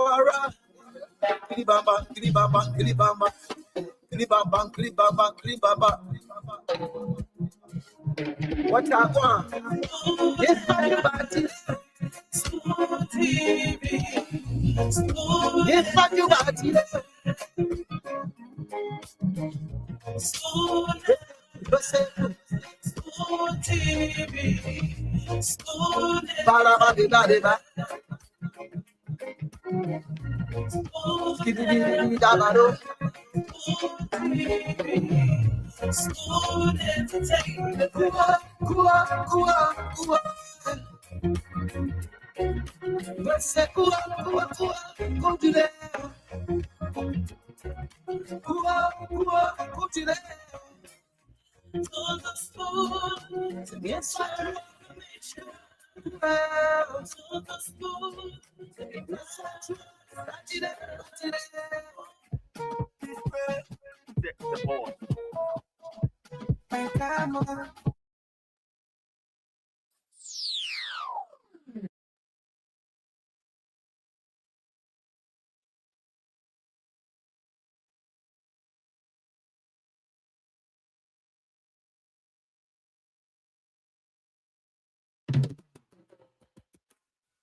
Wara. Kilibamba, kilibamba, kilibamba. Kilibamba, kilibamba, kilibamba. What I want? Yes, everybody. Yes, everybody. Yes, sir.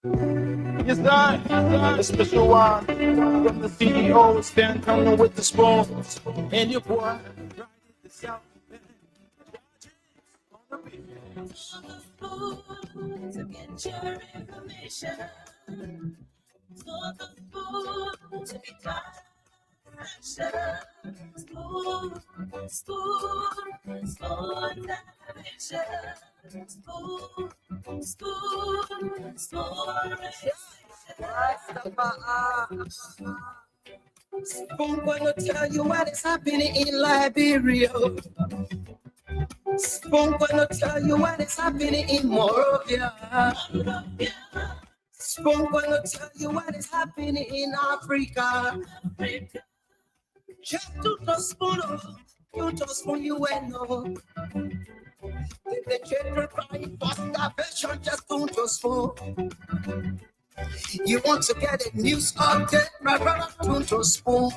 A special one from the CEO, Stan coming with the spoons. And your boy, right at the South Bend. To get your information. For the food to be Spoon gonna tell you what is happening in Liberia. Spoon gonna tell you what is happening in Morovia. Spoon gonna tell you what is happening in Africa. Just to the spoon, you just spoon you know. The children crying for starvation, just don't just spoon. You want to get a news update, my brother, don't just spoon.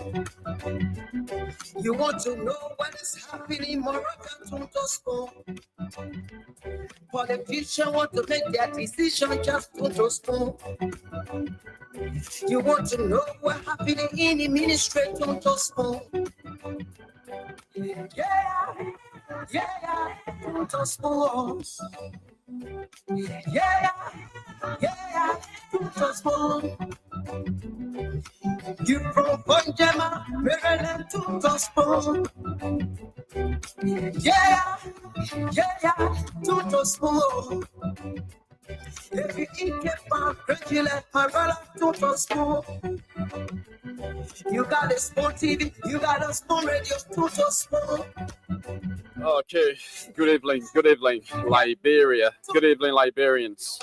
You want to know what is happening, Moravia, don't just spoon. Politicians want to make their decision, just don't just spoon. You want to know what happening in the ministry, don't just spoon. Yeah, don't just spoon. Yeah, don't just spoon. You from Bonjama, Maryland, don't just spoon. Yeah, don't just spoon. If you eat get found, regular, my brother, don't just spoon. You got a Spoon TV, you got a Spoon Radio, don't just spoon. Okay, good evening, Liberia. Good evening, Liberians.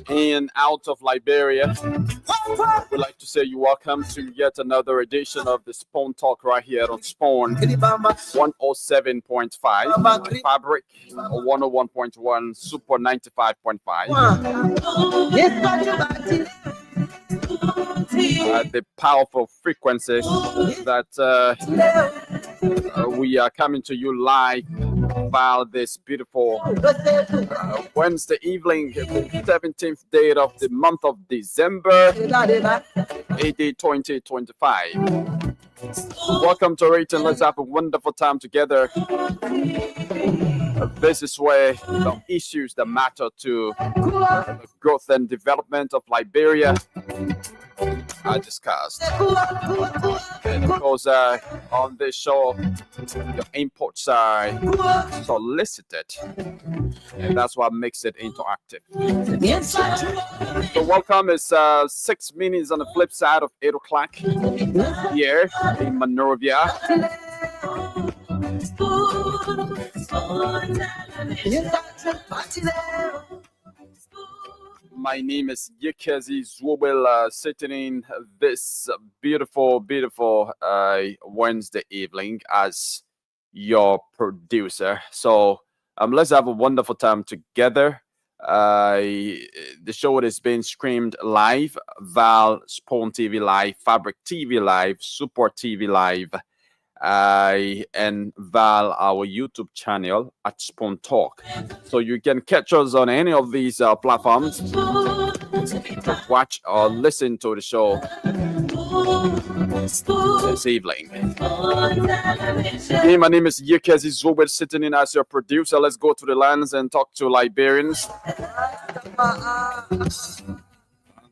And out of Liberia, we'd like to say you're welcome to yet another edition of the Spoon Talk right here on Spoon 107.5, Fabric 101.1, Super 95.5. The powerful frequencies that we are coming to you live via this beautiful Wednesday evening, the 17th day of the month of December, AD 2025. Welcome to it, and let's have a wonderful time together. This is where the issues that matter to the growth and development of Liberia are discussed. And of course, on this show, your inputs are solicited, and that's what makes it interactive. So welcome. It's 6 minutes on the flip side of 8 o'clock here in Monrovia. My name is Yekezi Zwobel, sitting in this beautiful Wednesday evening as your producer. So let's have a wonderful time together. The show is being streamed live, Val Spawn TV Live, Fabric TV Live, Support TV Live, and Val, our YouTube channel at Spawn Talk. So you can catch us on any of these platforms to watch or listen to the show this evening. Hey, my name is Yekezi Zobel, sitting in as your producer. Let's go to the lands and talk to Liberians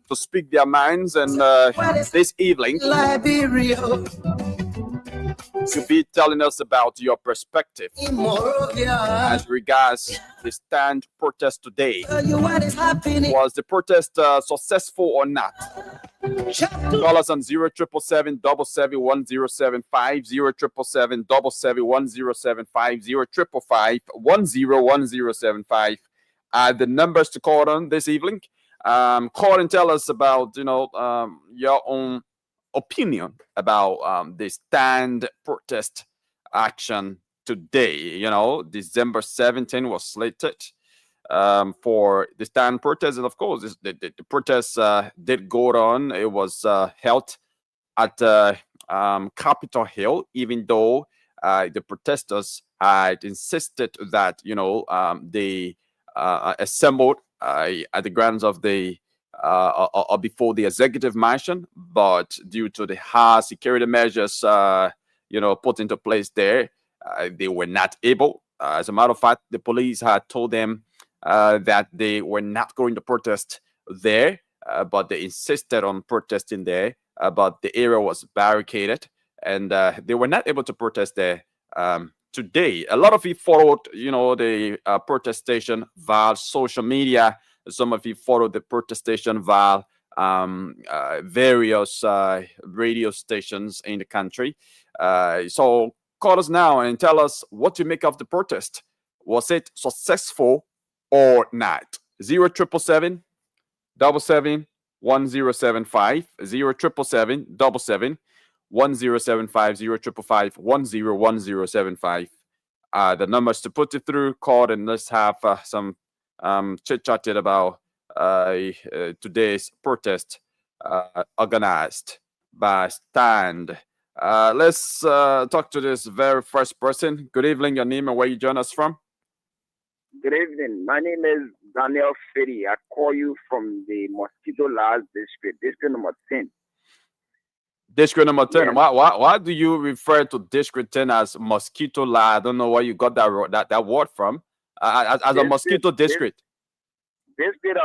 to speak their minds. And this evening, to be telling us about your perspective as regards the stand protest today. Was the protest successful or not? Call us on 0777 771 0777 771 1075 the numbers to call on this evening. Call and tell us about your own opinion about the stand protest action today. December 17 was slated for the stand protest, and of course the protest did go on. It was held at Capitol Hill, even though the protesters had insisted that they assembled at the grounds of the or before the executive mansion, but due to the high security measures put into place there, they were not able. As a matter of fact, the police had told them that they were not going to protest there, but they insisted on protesting there. But the area was barricaded, and they were not able to protest there today. A lot of you followed, the protestation via social media. Some of you followed the protestation via various radio stations in the country. So call us now and tell us what you make of the protest. Was it successful or not? 0777 77 1075 0777 77 1075 0555 101075. The numbers to put it through. Call and let's have some chit-chatted about today's protest organized by Stand. Let's talk to this very first person. Good evening, your name and where you join us from? Good evening. My name is Daniel Fitty. I call you from the Mosquito Lodge district number 10. District number 10. Yes. Why do you refer to District 10 as Mosquito Lodge? I don't know where you got that word from. As a mosquito district. District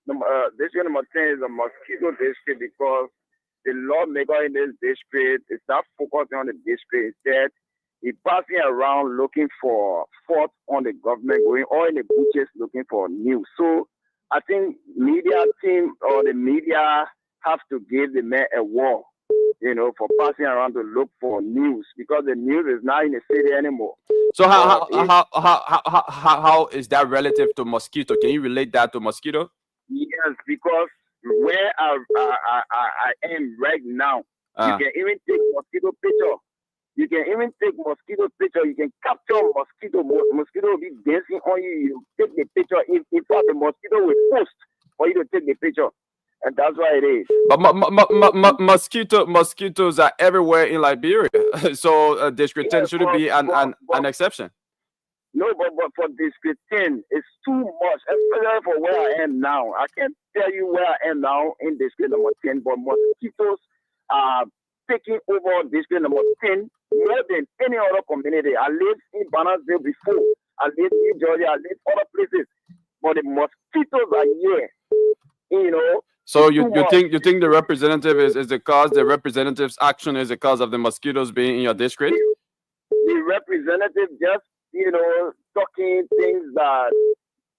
number 10 is a mosquito district because the lawmaker in this district is not focusing on the district. Instead, he's passing around looking for fault on the government, going all in the bushes looking for news. So I think media team or the media have to give the man a war, for passing around to look for news, because the news is not in the city anymore. So how is that relative to mosquito? Can you relate that to mosquito? Yes, because where I am right now, you can even take mosquito picture. You can even take mosquito picture. You can capture mosquito. Mosquito will be dancing on you. You take the picture. In fact, the mosquito will post for you to take the picture. And that's why it is. But mosquitoes are everywhere in Liberia. So District 10 shouldn't be an exception. No, but for District 10, it's too much, especially for where I am now. I can't tell you where I am now in District number 10, but mosquitoes are taking over District number 10 more than any other community. I lived in Bannersville before. I lived in Georgia. I lived other places. But the mosquitoes are here, So you think the representative is the cause? The representative's action is the cause of the mosquitoes being in your district? The representative just talking things that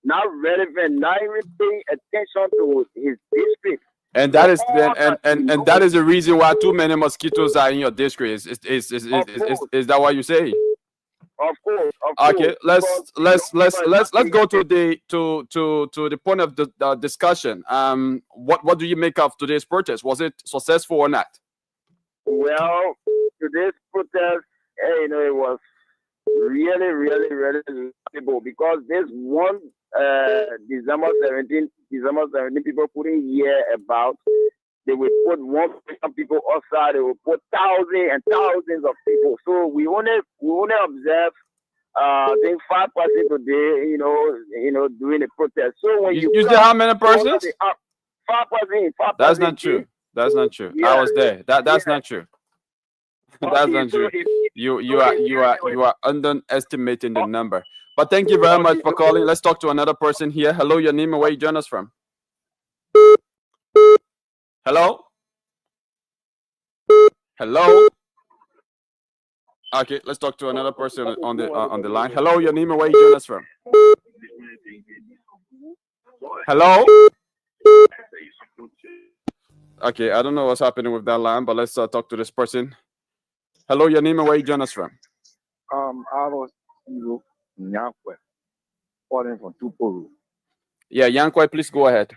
not relevant, not even paying attention to his district. And that is and that is the reason why too many mosquitoes are in your district. Is that what you say? Of course. Okay, let's go to the point of the discussion. What do you make of today's protest? Was it successful or not? Well, today's protest, it was really, really, really laudable because this one December 17, people couldn't hear about. They will put 1 million people outside. They will put thousands and thousands of people. So we only observe I think 5% today. Doing a protest. So when You said how many persons? 5%. That's not true. That's not true. Yeah. I was there. That's not true. That's Okay, not so true. if- You are underestimating the number. But thank you very much for calling. Let's talk to another person here. Hello, your name and where you join us from. Hello. Hello. Okay, let's talk to another person on the line. Hello, your name and where you join us from. Hello. Okay, I don't know what's happening with that line, but let's talk to this person. Hello, your name and where you join us from. I was Nyakwe, calling from Tuporo. Yeah, Yankwe, please go ahead.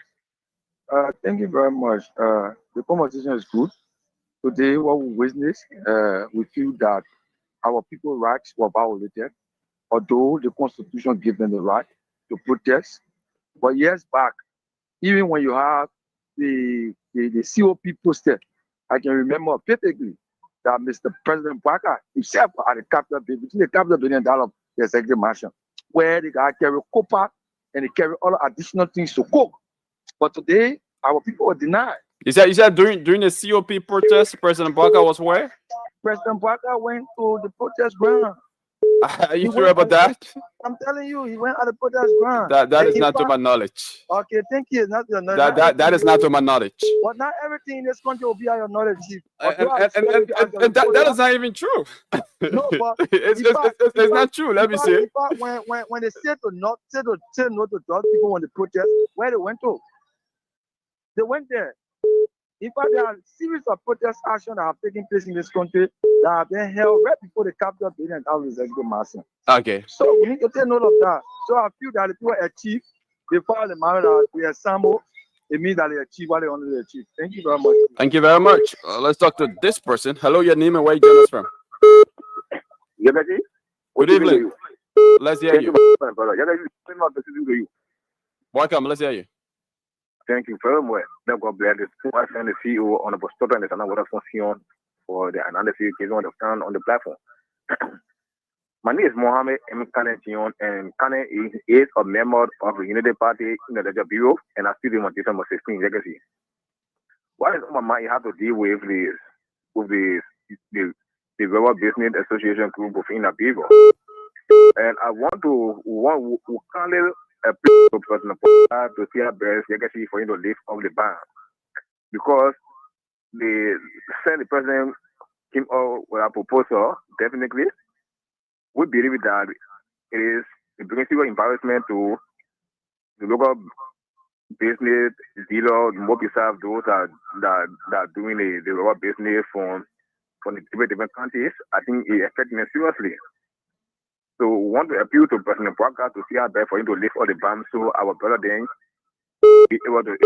Thank you very much. The conversation is good. Today, what we witness, we feel that our people's rights were violated, although the Constitution gives them the right to protest. But years back, even when you have the COP posted, I can remember vividly that Mr. President Bwaka himself at the Capitol Building, between the Capitol Building and that of the Executive Mansion, where they got carry copper and they carry all additional things to cook. But today, our people are denied. You said during the COP protest, President Bwaka was where? President Bwaka went to the protest ground. Are you sure about that? I'm telling you, he went at the protest ground. That is not to my knowledge. Okay, thank you. Not your knowledge. That is not to my knowledge. But not everything in this country will be at your knowledge, Chief. And that is not even true. No, but it's not true. Let me see. When they say no to drug people when they protest, where they went to? They went there. In fact, there are a series of protest actions that have taken place in this country that have been held right before the Capitol Building and out of the Executive Mansion. Okay. So we need to take note of that. So I feel that the people achieve, they follow the matter that we assemble, it means that they achieve what they want to achieve. Thank you very much. Thank you very much. Let's talk to this person. Hello, your name and where you join us from. Good evening. Let's hear you. Welcome. Let's hear you. Thank you very much. May God bless you. I send the CEO on the postoto and the another function for the analysis on the stand on the platform. My name is Mohammed M. Kane Tion, and Kane is a member of the Unity Party in the Legislative Bureau, and I still in December 16 legacy. What is on my mind? You have to deal with the Global Business Association group within the Bureau, and I want to kindly appeal to President to see our best legacy for him to lift off the ban, because the President came out with a proposal. Definitely, we believe that it brings civil embarrassment to the local business dealer, more besides those that are doing the local business from the different countries. I think it affects them seriously. So we want to appeal to President Bwaka to see how best for him to lift all the bans so our brother then be able to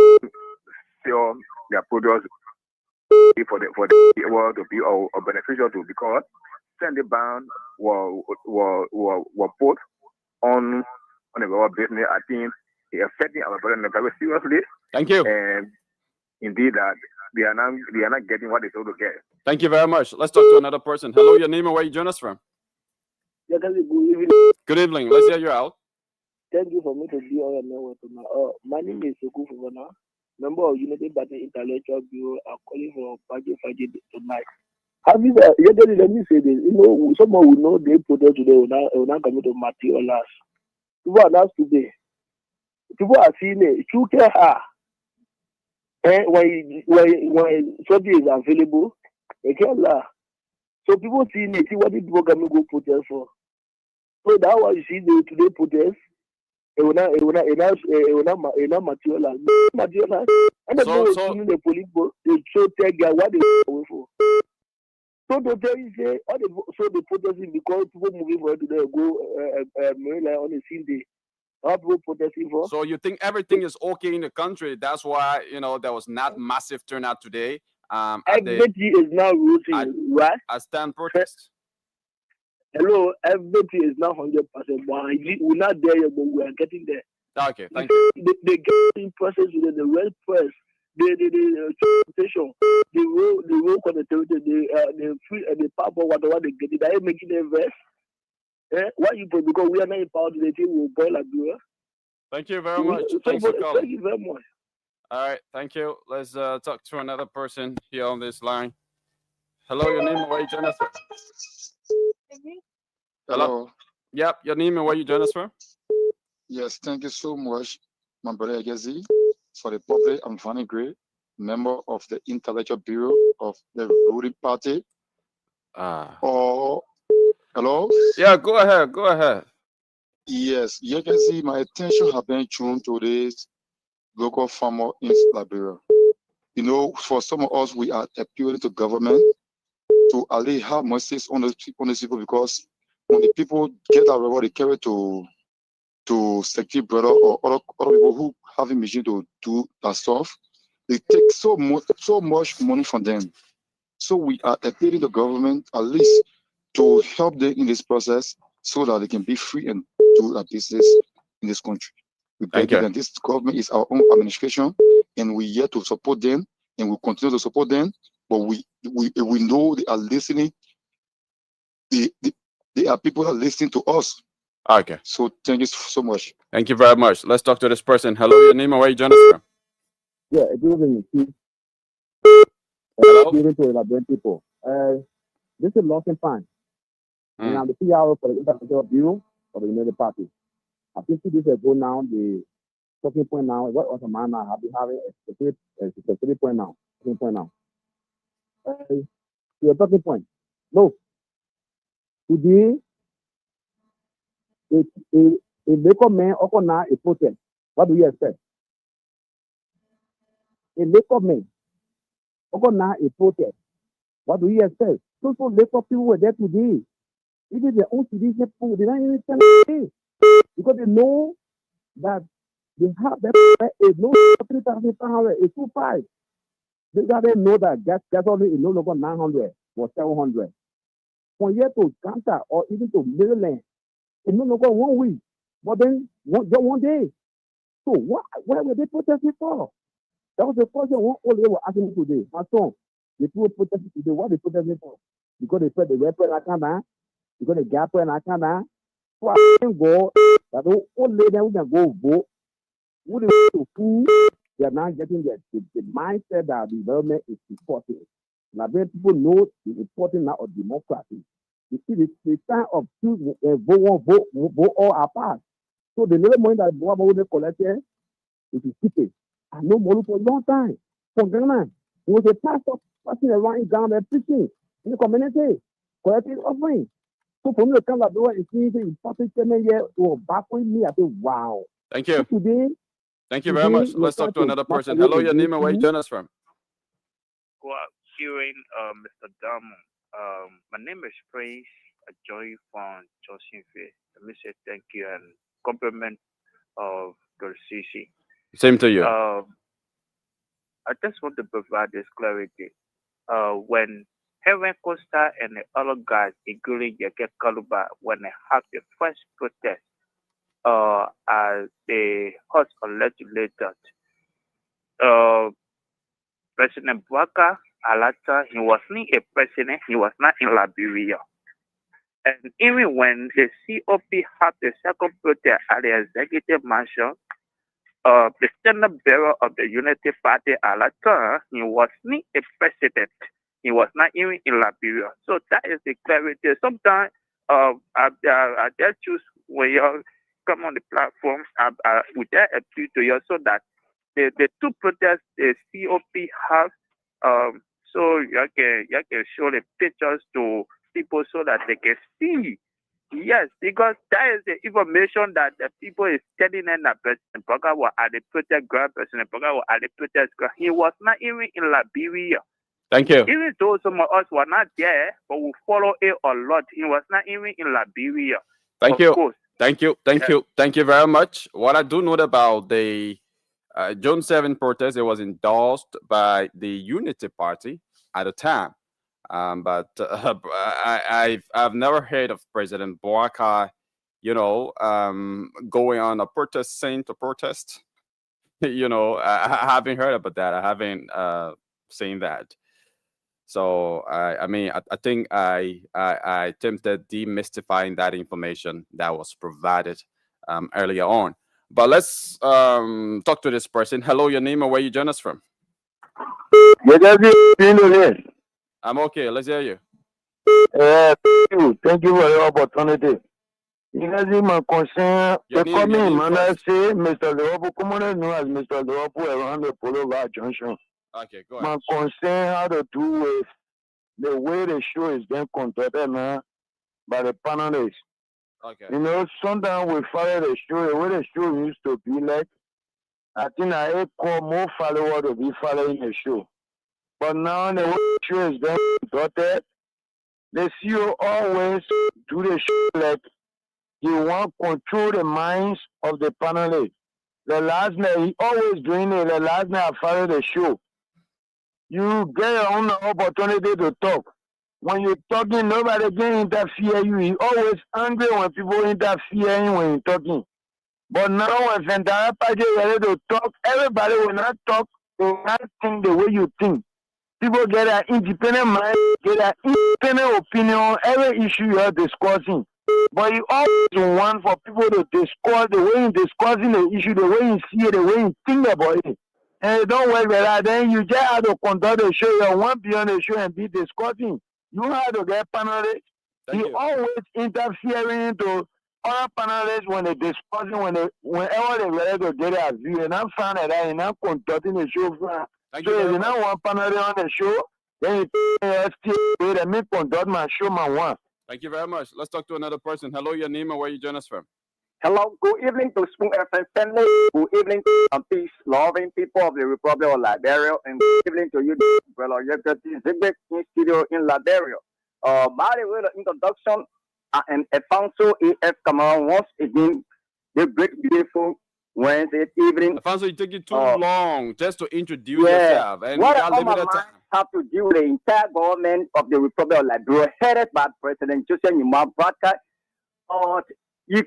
sell their products for the able to be a beneficial to, because the ban were put on the global business. I think it affecting our brother very seriously. Thank you. And indeed that they are not getting what they told to get. Thank you very much. Let's talk to another person. Hello, your name and where you join us from. Good evening. Let's hear you out. Thank you for me to be on your network. My name is Soku Fufana, member of Unity Party Intellectual Bureau. I'm calling from Paji tonight. Let me say this. Someone will know they protest today will not come to materialize. People are not today. People are seeing it. You care her. When something is available, they can't laugh. So people see it. See what the people can go protest for. So that's why you see today protest. It will not materialize. And the police they show take what they away for. So to tell you say the protesting because people moving for today go Maryland on the same day. How people protesting for? So you think everything is okay in the country? That's why there was not massive turnout today. Everything is now routine, right? At stand protest. Hello, everything is now 100%. We're not there yet, but we are getting there. Okay, thank you. They get in process with the well press, the transportation, the road connectivity, the free the power, whatever they get. They are making them invest. Why you put? Because we are not empowered. They think we'll boil a beer. Thank you very much. Thanks for calling. Thank you very much. All right, thank you. Let's talk to another person here on this line. Hello, your name and where you join us from? Hello. Yep, your name and where you join us from? Yes, thank you so much, my brother Agazi, for the public. I'm Fanny Gray, member of the Intellectual Bureau of the ruling party. Hello? Yeah, go ahead. Go ahead. Yes, you can see my attention has been drawn to this local farmer in Liberia. You know, for some of us, we are appealing to government to allay have mercy on those people, because when the people get our reward, they carry to security brother or other people who have a machine to do that stuff. They take so much money from them. So we are appealing to government at least to help them in this process so that they can be free and do their business in this country. We beg them. This government is our own administration, and we here to support them, and we continue to support them. But we know they are listening. They are people that are listening to us. Okay. So thank you so much. Thank you very much. Let's talk to this person. Hello, your name and where you join us from? Yeah, good evening. Hello. Good evening to Liberian people. This is Lawson Fine, and I'm the PRO for the International Bureau of the United Party. I think 2 days ago now, the talking point now, what was a man now? I've been having a specific point now. Talking point now. Your talking point. Look, today, a local man or now a protest. What do you expect? A local man or now a protest. What do you expect? So local people were there today. Even their own citizens, they don't even stand today because they know that they have that is no 3,500, it's 2,500. They gotta know that gas only is no longer 900 or 700. From here to Kanta or even to Maryland, it's no longer 1 week, but then just 1 day. So why were they protesting for? That was the question one old lady was asking me today. My son, the people protesting today, what they protesting for? Because they put the weapon I can't down, because the gap when I can't down. So I can go, that old lady who can go vote, who they want to fool, they are not getting the mindset that the government is supporting. Liberian people know the importance now of democracy. You see, the time of choose vote all apart. So the little money that they collected, it is keeping. I know Molu for a long time. From Ghana, he was a pastor passing around in Ghana preaching in the community, collecting offering. So for me to come Liberia and see the important 7 years or back with me, I say, wow. Thank you. So today, thank you very much. Let's talk to another person. Hello, your name and where you join us from? Good evening, Mr. Diamond. My name is Prince Joy from Josephine. Let me say thank you and compliment of the CC. Same to you. I just want to provide this clarity. When Heaven Costa and the other guys, including Yeke Kaluba, when they have the first protest, as the House of Legislators, President Bouaka Alata, he was not a president, he was not in Liberia. And even when the COP had the second protest at the executive mansion, the standard bearer of the Unity Party Alata, he was not a president. He was not even in Liberia. So that is the clarity. Sometimes I just choose when you come on the platform, would I appeal to you so that the two protests the COP have, so you can show the pictures to people so that they can see. Yes, because that is the information that the people is telling them that President Bouaka was at the protest ground, President Bouaka was at the protest ground. He was not even in Liberia. Thank you. Even though some of us were not there, but we follow it a lot. He was not even in Liberia. Thank you. Course. Thank you. Thank you. Thank you very much. What I do know about the June 7 protest, it was endorsed by the Unity Party at the time. But I've never heard of President Bouaka, going on a protest scene to protest. I haven't heard about that. I haven't seen that. So I mean, I think I attempted demystifying that information that was provided earlier on. But let's talk to this person. Hello, your name and where you join us from? I'm okay. Let's hear you. Thank you for your opportunity. You guys, my concern, Your they name- call me your name Emmanuel first. say Mr. Leopo, commonly known as Mr. Leopo around the Polo Junction. Okay, go My ahead. concern had to do with the way the show is being conducted now by the panelists. Okay. Sometimes we follow the show, the way the show used to be like. I think I call more followers to be following the show. But now the way the show is being conducted, the CEO always do the show like he want to control the minds of the panelists. The last night, he always doing it. The last night I follow the show. You get your own opportunity to talk. When you're talking, nobody can interfere you. He always angry when people interfere you when you're talking. But now when Fentara Party is ready to talk, everybody will not talk. They will not think the way you think. People get an independent mind, get an independent opinion on every issue you are discussing. But you always want for people to discuss the way you're discussing the issue, the way you see it, the way you think about it. And it don't work like that. Then you just have to conduct the show. You want to be on the show and be discussing. You have to get panelists. Thank He you. always interfering into other panelists when they're discussing, whenever they're ready to get a view. And I'm fine at that. And I'm conducting the show. Thank you So if very you much. not want panelist on the show, then you still let me conduct my show, my one. Thank you very much. Let's talk to another person. Hello, your name and where you join us from? Hello, good evening to Spoon FM family. Good evening to peace-loving people of the Republic of Liberia, and good evening to you, brother Yekati Zigbek in studio in Liberia. By the way, the introduction and Alfonso A.F. Cameron once again, the great, beautiful Wednesday evening. Alfonso, it took you too long just to introduce Yeah. yourself, and we What got all my limited mind time. have to do with the entire government of the Republic of Liberia, headed by President Joseph Numa Braka. You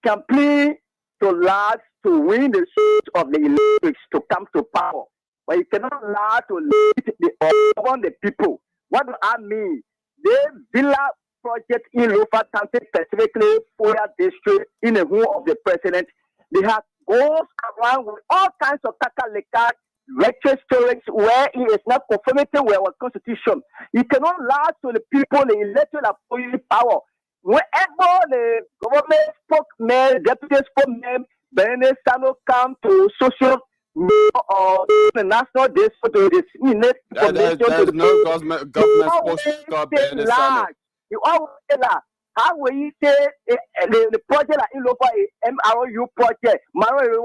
can plead to last to win the seat of the electorate to come to power, but you cannot lie to lead the people. What do I mean? The Villa project in Lofa County, specifically Foya district, in the home of the president, they have goes around with all kinds of kakaleka lecture stories where he is not conformity with our constitution. You cannot lie to the people, the elected are fully power. Whenever the government spokesman, deputy spokesman, Benin Sano come to social or the national day to disseminate information to There's the no people, government always spokesman called say Benin Sano. lies. You always say that. How will you say the project like Ilofa is MRU project, Maro,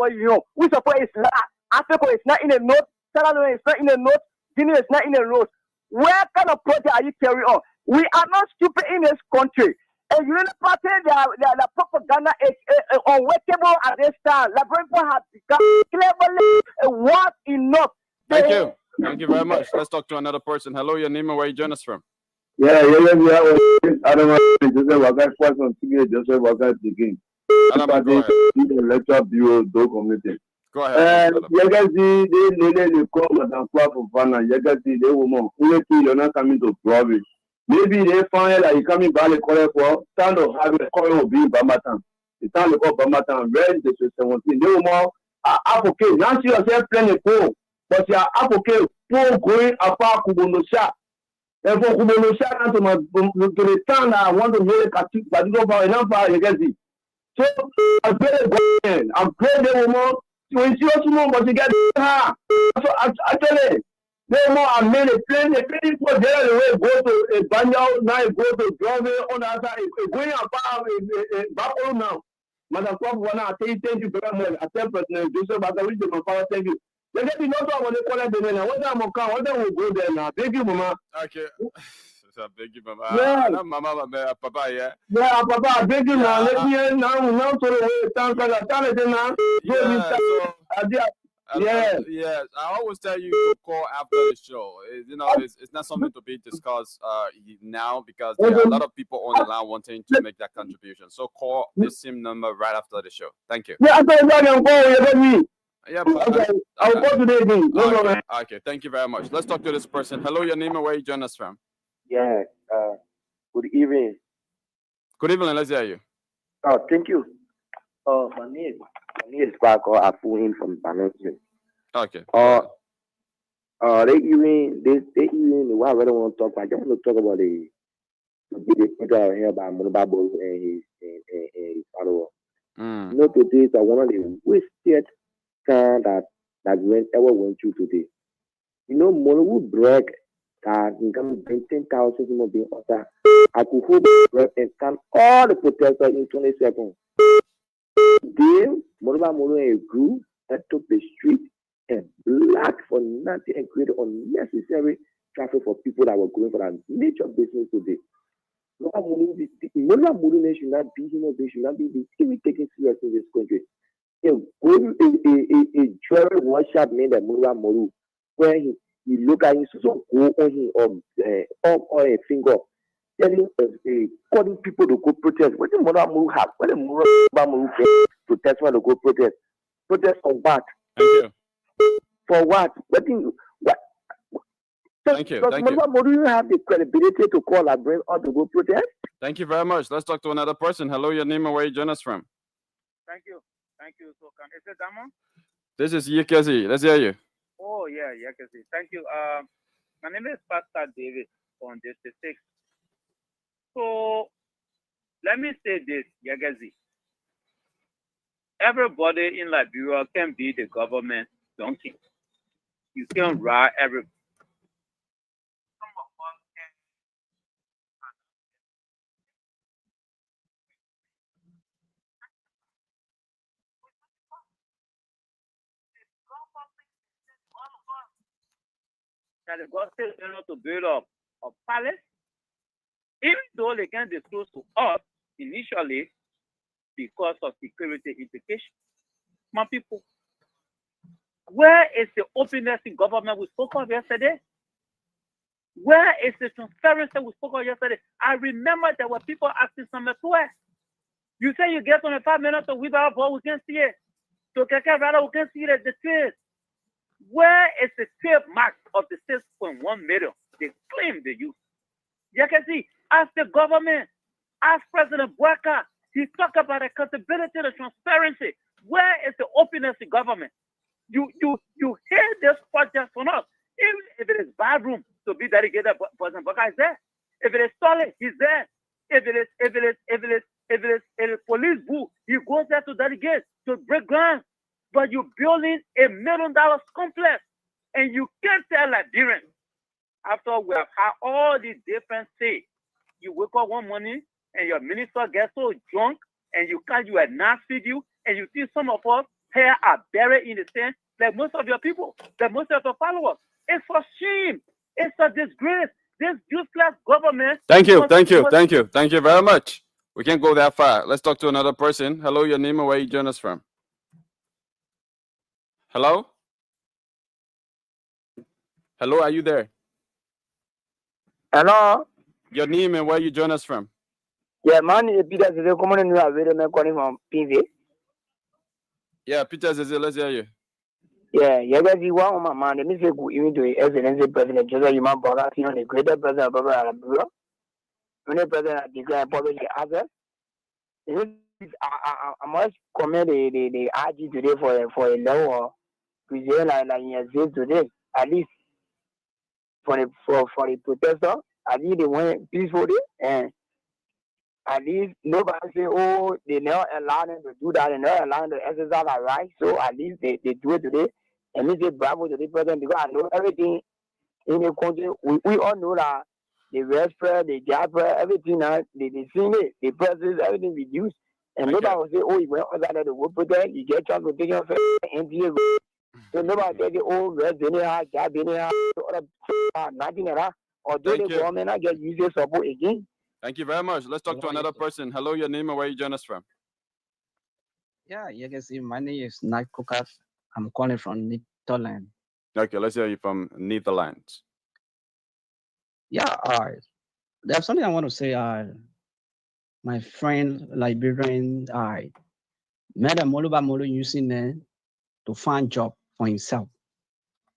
we suppose it's lie. Africa is not in a note, Salano is not in a note, Guinea is not in a note. Where kind of project are you carrying on? We are not stupid in this country. And you know, the propaganda is unworkable at this time. The people have become cleverly what enough. Thank you. Thank you very much. Let's talk to another person. Hello, your name and where you join us from? Yeah. I don't know. Joseph Waka question to Joseph Waka again. Adam, go ahead. The lecture bureau do committee. Go ahead. Yegasi, they call Madam Fafana. Yegasi, they woman. You're not coming to province. Maybe they find that you coming back the corner for stand of having a corner of being Bamatan. The stand of Bamatan, red the 17. They will more advocate. Now see yourself playing a pool, but you are advocate for going apart Kubonosha. And for Kubonosha, to the stand, I want to make a tick, but you go for enough for Yegasi. So I'm very good. I'm very the woman. When you see us, but you get her. So actually. No more, I made a plane, the plane for there, the way go to a Banyo, now go to Drove on the other, going about Buffalo now. Madam Kwabwana, I thank you very much. I tell President Joseph, I wish my father, thank you. Let me know what they call it, what I'm going to go there now. Thank you, Mama. Okay. Thank you, Mama. Yeah. Mama, Papa, yeah. Yeah, Papa, thank you now. Let me now to the way, thank you now. Yeah, so Yes, I always tell you to call after the show. It's not something to be discussed now because there are a lot of people on the line wanting to make that contribution. So call this same number right after the show. Thank you. Yeah, Yeah, I'll go today. Okay, thank you very much. Let's talk to this person. Hello, your name and where you join us from? Yeah, good evening. Good evening, let's hear you. Oh, thank you. My name is Paco Apuin from Banana. Okay. This evening, what I really want to talk about, I just want to talk about the program here by Monobabo and his follower. Today is one of the wasted time that we ever went through today. Mono would brag that he can bring 10,000 human beings outside. I could hold breath and stand all the protesters in 20 seconds. Then, Mono and a group that took the street and blocked for nothing and created unnecessary traffic for people that were going for that nature business today. Mono should not be human beings, should not be even taken seriously in this country. A jewelry workshop made a Moru where he look at him so go on him or a finger calling people to go protest. What the Moru have? What the Moru protest for to go protest? Protest for what? Thank you. For what? What? Thank you. Thank you. Moru, you have the credibility to call and bring or to go protest? Thank you very much. Let's talk to another person. Hello, your name and where you join us from? Thank you. So, is it Damo? This is Yekezi. Let's hear you. Oh, yeah, Yekezi. Thank you. My name is Pastor David from District 6. So, let me say this, Yekezi. Everybody in Liberia can be the government donkey. You can ride everybody. That the government to build up a palace, even though they can disclose to us initially because of security implications. My people, where is the openness in government we spoke of yesterday? Where is the transparency we spoke of yesterday? I remember there were people asking some requests. You say you get 25 minutes to whip out, but we can see it. So rather we can see it at the street. Where is the trademark of the 6.1 million they claim they use? You can see, as the government, as President Bouaka, he talked about accountability and transparency. Where is the openness in government? You hear this project from us. Even if it is bathroom to be dedicated, President Bouaka is there. If it is toilet, he's there. If it is police booth, he goes there to delegate, to break ground. But you're building $1 million complex, and you can't tell Liberians after we have had all these different say. You wake up one morning and your minister gets so drunk, and you are not feed you, and you see some of us here are buried in the sand, like most of your people, like most of your followers. It's a shame. It's a disgrace. This useless government. Thank you very much. We can't go that far. Let's talk to another person. Hello, your name and where you join us from? Hello? Hello, are you there? Hello? Your name and where you join us from? Yeah, man, Peter is a common calling from PV. Yeah, Peter is let's hear you. Yeah, you guys, you want my man, and if you go into the Excellency President Joseph Yuma Bola, you know, the greater president of Barbara Bureau, when the president declared publicly other. I must commend the RG today for a lower present like today, at least for the protester, at least they went peacefully, and at least nobody say, oh, they never allow them to do that, and never allow them to exercise their right. So at least they do it today, and we say bravo to the president because I know everything in the country. We all know that the West Prayer, the Jazz Prayer, everything now they sing it, the presses, everything reduced. And nobody will say, oh, you went outside of the wood protest, you get transportation for NTA. So nobody say, oh, West Benin, Jazz Benin, nothing like that. Although the government I get user support again. Thank you very much. Let's talk to another person. Hello, your name and where you join us from? Yeah, you can see my name is Nike Kokas. I'm calling from Netherlands. Okay, let's hear you from Netherlands. Yeah, there's something I want to say. My friend Liberian, met a Moluba Molu using it to find job for himself.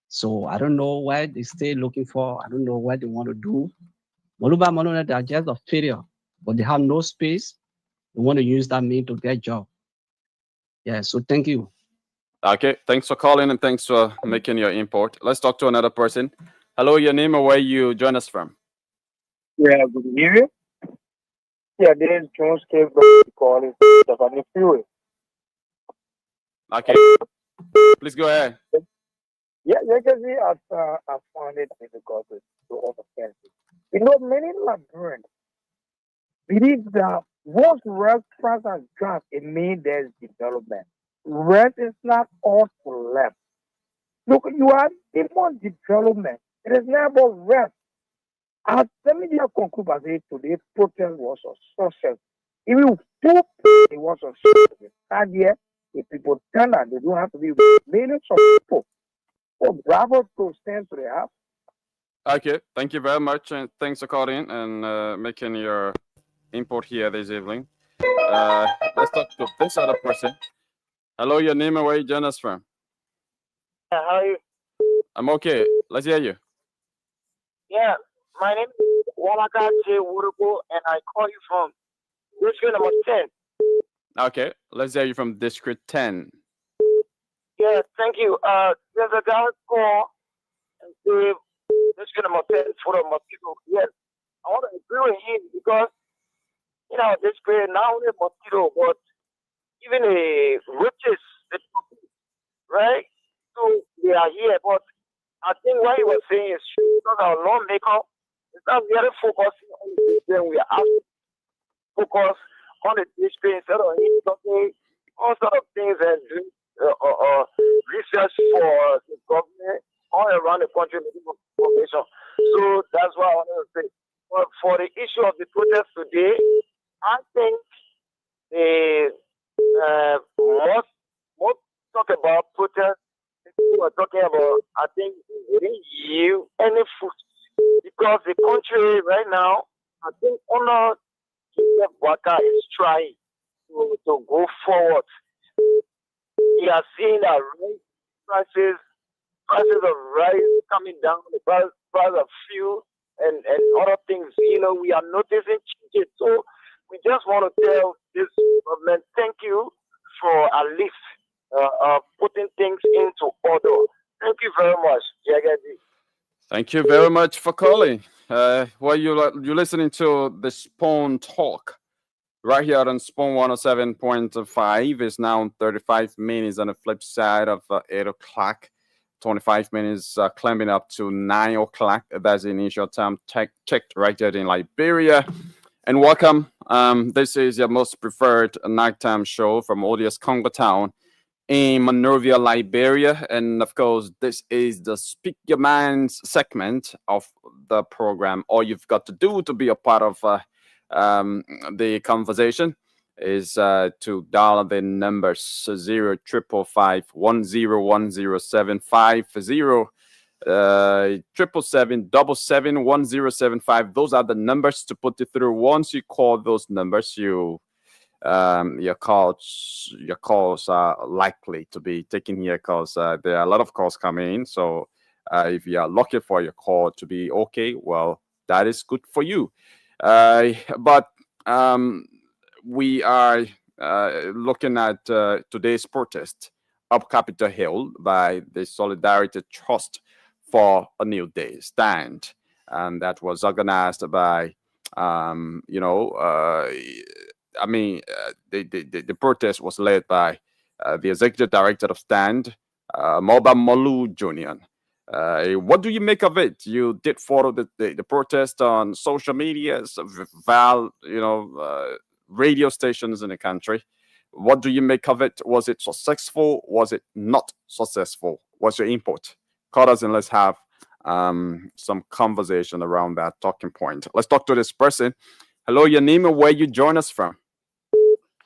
So I don't know why they stay looking for. I don't know what they want to do. Moluba Molu, they are just a failure, but they have no space. They want to use that mean to get job. Yeah, so thank you. Okay, thanks for calling and thanks for making your import. Let's talk to another person. Hello, your name or where you join us from? Yeah, good evening. Yeah, this is Jones K. calling from the freeway. Okay, please go ahead. Yeah, because I found it difficult to understand it. You know, many Liberians believe that once restaurants are gone, it means there's development. Rest is not all for left. Look, you are more development. It is not about rest. Let me just conclude by saying today protest was a success. If you put it was a success, and yet if people turn out, they don't have to be millions of people. So bravo to stand to the house. Okay, thank you very much and thanks for calling and making your import here this evening. Let's talk to this other person. Hello, your name and where you join us from? How are you? I'm okay. Let's hear you. Yeah, my name is Wamaka J. Wuruko, and I call you from district number 10. Okay, let's hear you from District 10. Yeah, thank you. There's a guy called and say district number 10 for the mosquito. Yes, I want to agree with him because, you know, this period not only mosquito, but even the witches, right? So they are here, but I think what he was saying is true because our lawmaker is not really focusing on the district. We are focus on the district instead of him talking all sort of things and doing research for the government all around the country making information. So that's what I wanted to say. But for the issue of the protest today, I think the most talk about protest, people are talking about, I think they didn't yield any food because the country right now, I think under Joseph Boakai is trying to go forward. We are seeing that prices of rice coming down, the price of fuel and other things. You know, we are noticing changes. So we just want to tell this government thank you for at least putting things into order. Thank you very much, Jagadi. Thank you very much for calling. Well, you're listening to the Spawn Talk right here on Spawn 107.5. It's now 35 minutes on the flip side of 8 o'clock. 25 minutes climbing up to 9 o'clock. That's the initial time checked right there in Liberia. And welcome. This is your most preferred nighttime show from Odious Congo Town in Monrovia, Liberia. And of course, this is the Speak Your Minds segment of the program. All you've got to do to be a part of the conversation is to dial the numbers 05551010750 777-777-1075. Those are the numbers to put it through. Once you call those numbers, your calls are likely to be taken here because there are a lot of calls coming in. So if you are looking for your call to be okay, well, that is good for you. But we are looking at today's protest up Capitol Hill by the Solidarity Trust for a New Day Stand, and that was organized by, the protest was led by the executive director of Stand, Moba Molu Jr. What do you make of it? You did follow the protest on social media, radio stations in the country. What do you make of it? Was it successful? Was it not successful? What's your input? Call us and let's have some conversation around that talking point. Let's talk to this person. Hello, your name and where you join us from?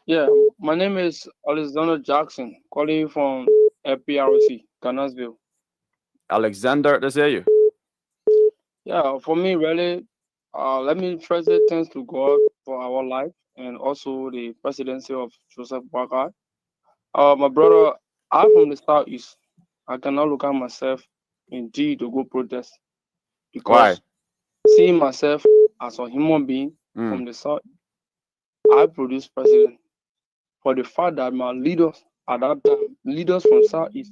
Yeah, my name is Alexander Jackson, calling you from FPROC, Connellsville. Alexander, let's hear you. Yeah, for me, really, let me first say thanks to God for our life and also the presidency of Joseph Boakai. My brother, I'm from the Southeast. I cannot look at myself indeed to go protest because seeing myself as a human being from the South, I produce president. For the fact that my leaders at that time, leaders from Southeast,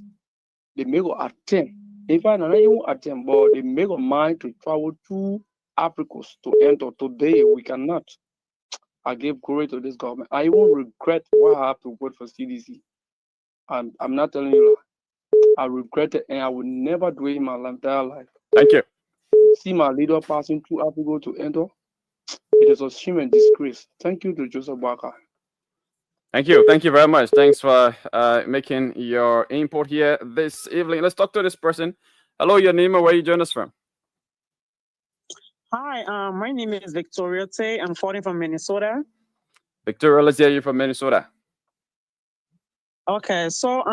they make an attempt. In fact, not even attempt, but they make a mind to travel to Africa to enter. Today, we cannot. I give glory to this government. I even regret why I have to vote for CDC. I'm not telling you that. I regret it, and I will never do it in my entire life. Thank you. See my leader passing through Africa to enter. It is a shame and disgrace. Thank you to Joseph Boakai. Thank you. Thank you very much. Thanks for making your input here this evening. Let's talk to this person. Hello, your name and where you join us from? Hi, my name is Victoria Tay. I'm calling from Minnesota. Victoria, let's hear you from Minnesota. Okay, so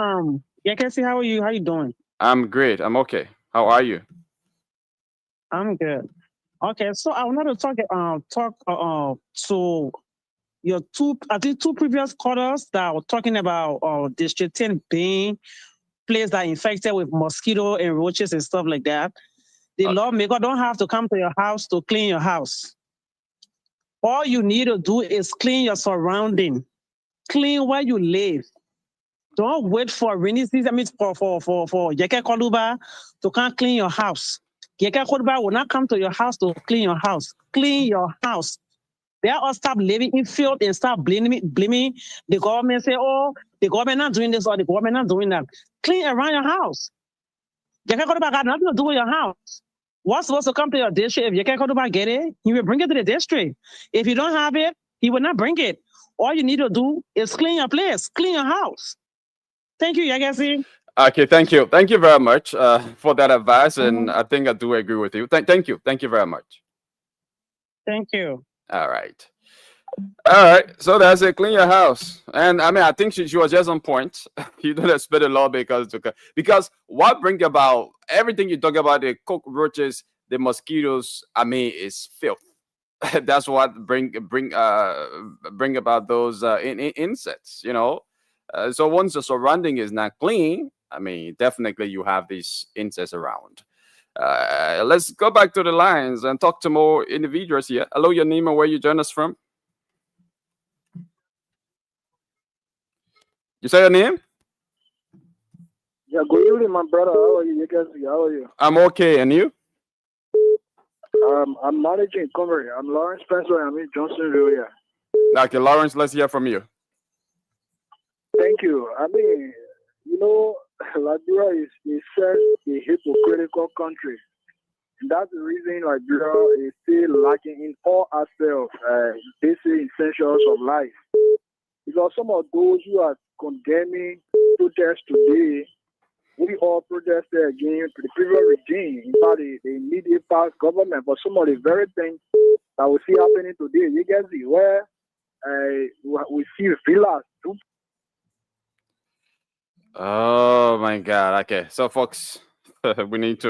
yeah, Casey, how are you? How you doing? I'm great. I'm okay. How are you? I'm good. Okay, so I wanted to talk to your two previous callers that were talking about District 10 being place that infected with mosquito and roaches and stuff like that. The lawmaker don't have to come to your house to clean your house. All you need to do is clean your surrounding, clean where you live. Don't wait for rainy season. I mean, for Yeke Koluba to come clean your house. Yeke Koluba will not come to your house to clean your house. Clean your house. They all stop living in field and start blaming the government. Say, oh, the government not doing this or the government not doing that. Clean around your house. Yeke Koluba got nothing to do with your house. What's supposed to come to your district? If Yeke Koluba get it, he will bring it to the district. If you don't have it, he will not bring it. All you need to do is clean your place, clean your house. Thank you, Yagasi. Okay, thank you. Thank you very much for that advice, and I think I do agree with you. Thank you. Thank you very much. Thank you. All right. All right. So that's it. Clean your house. And I mean, I think she was just on point. You don't expect the lawmakers to, because what bring about everything you talk about, the cockroaches, the mosquitoes, I mean, is filth. That's what bring about those insects, you know. So once the surrounding is not clean, I mean, definitely you have these insects around. Let's go back to the lines and talk to more individuals here. Hello, your name and where you join us from? You say your name? Yeah, good evening, my brother. How are you? How are you? I'm okay, and you? I'm managing Convery. I'm Lawrence Spencer. I'm in Johnsonville here. Okay, Lawrence, let's hear from you. Thank you. I mean, you know, Liberia is such a hypocritical country. And that's the reason Liberia is still lacking in all aspects of basic essentials of life. Because some of those who are condemning protests today, we all protested against the previous regime, in fact, the immediate past government, but some of the very things that we see happening today, you can see where we see villas. Oh my God. Okay, so folks, we need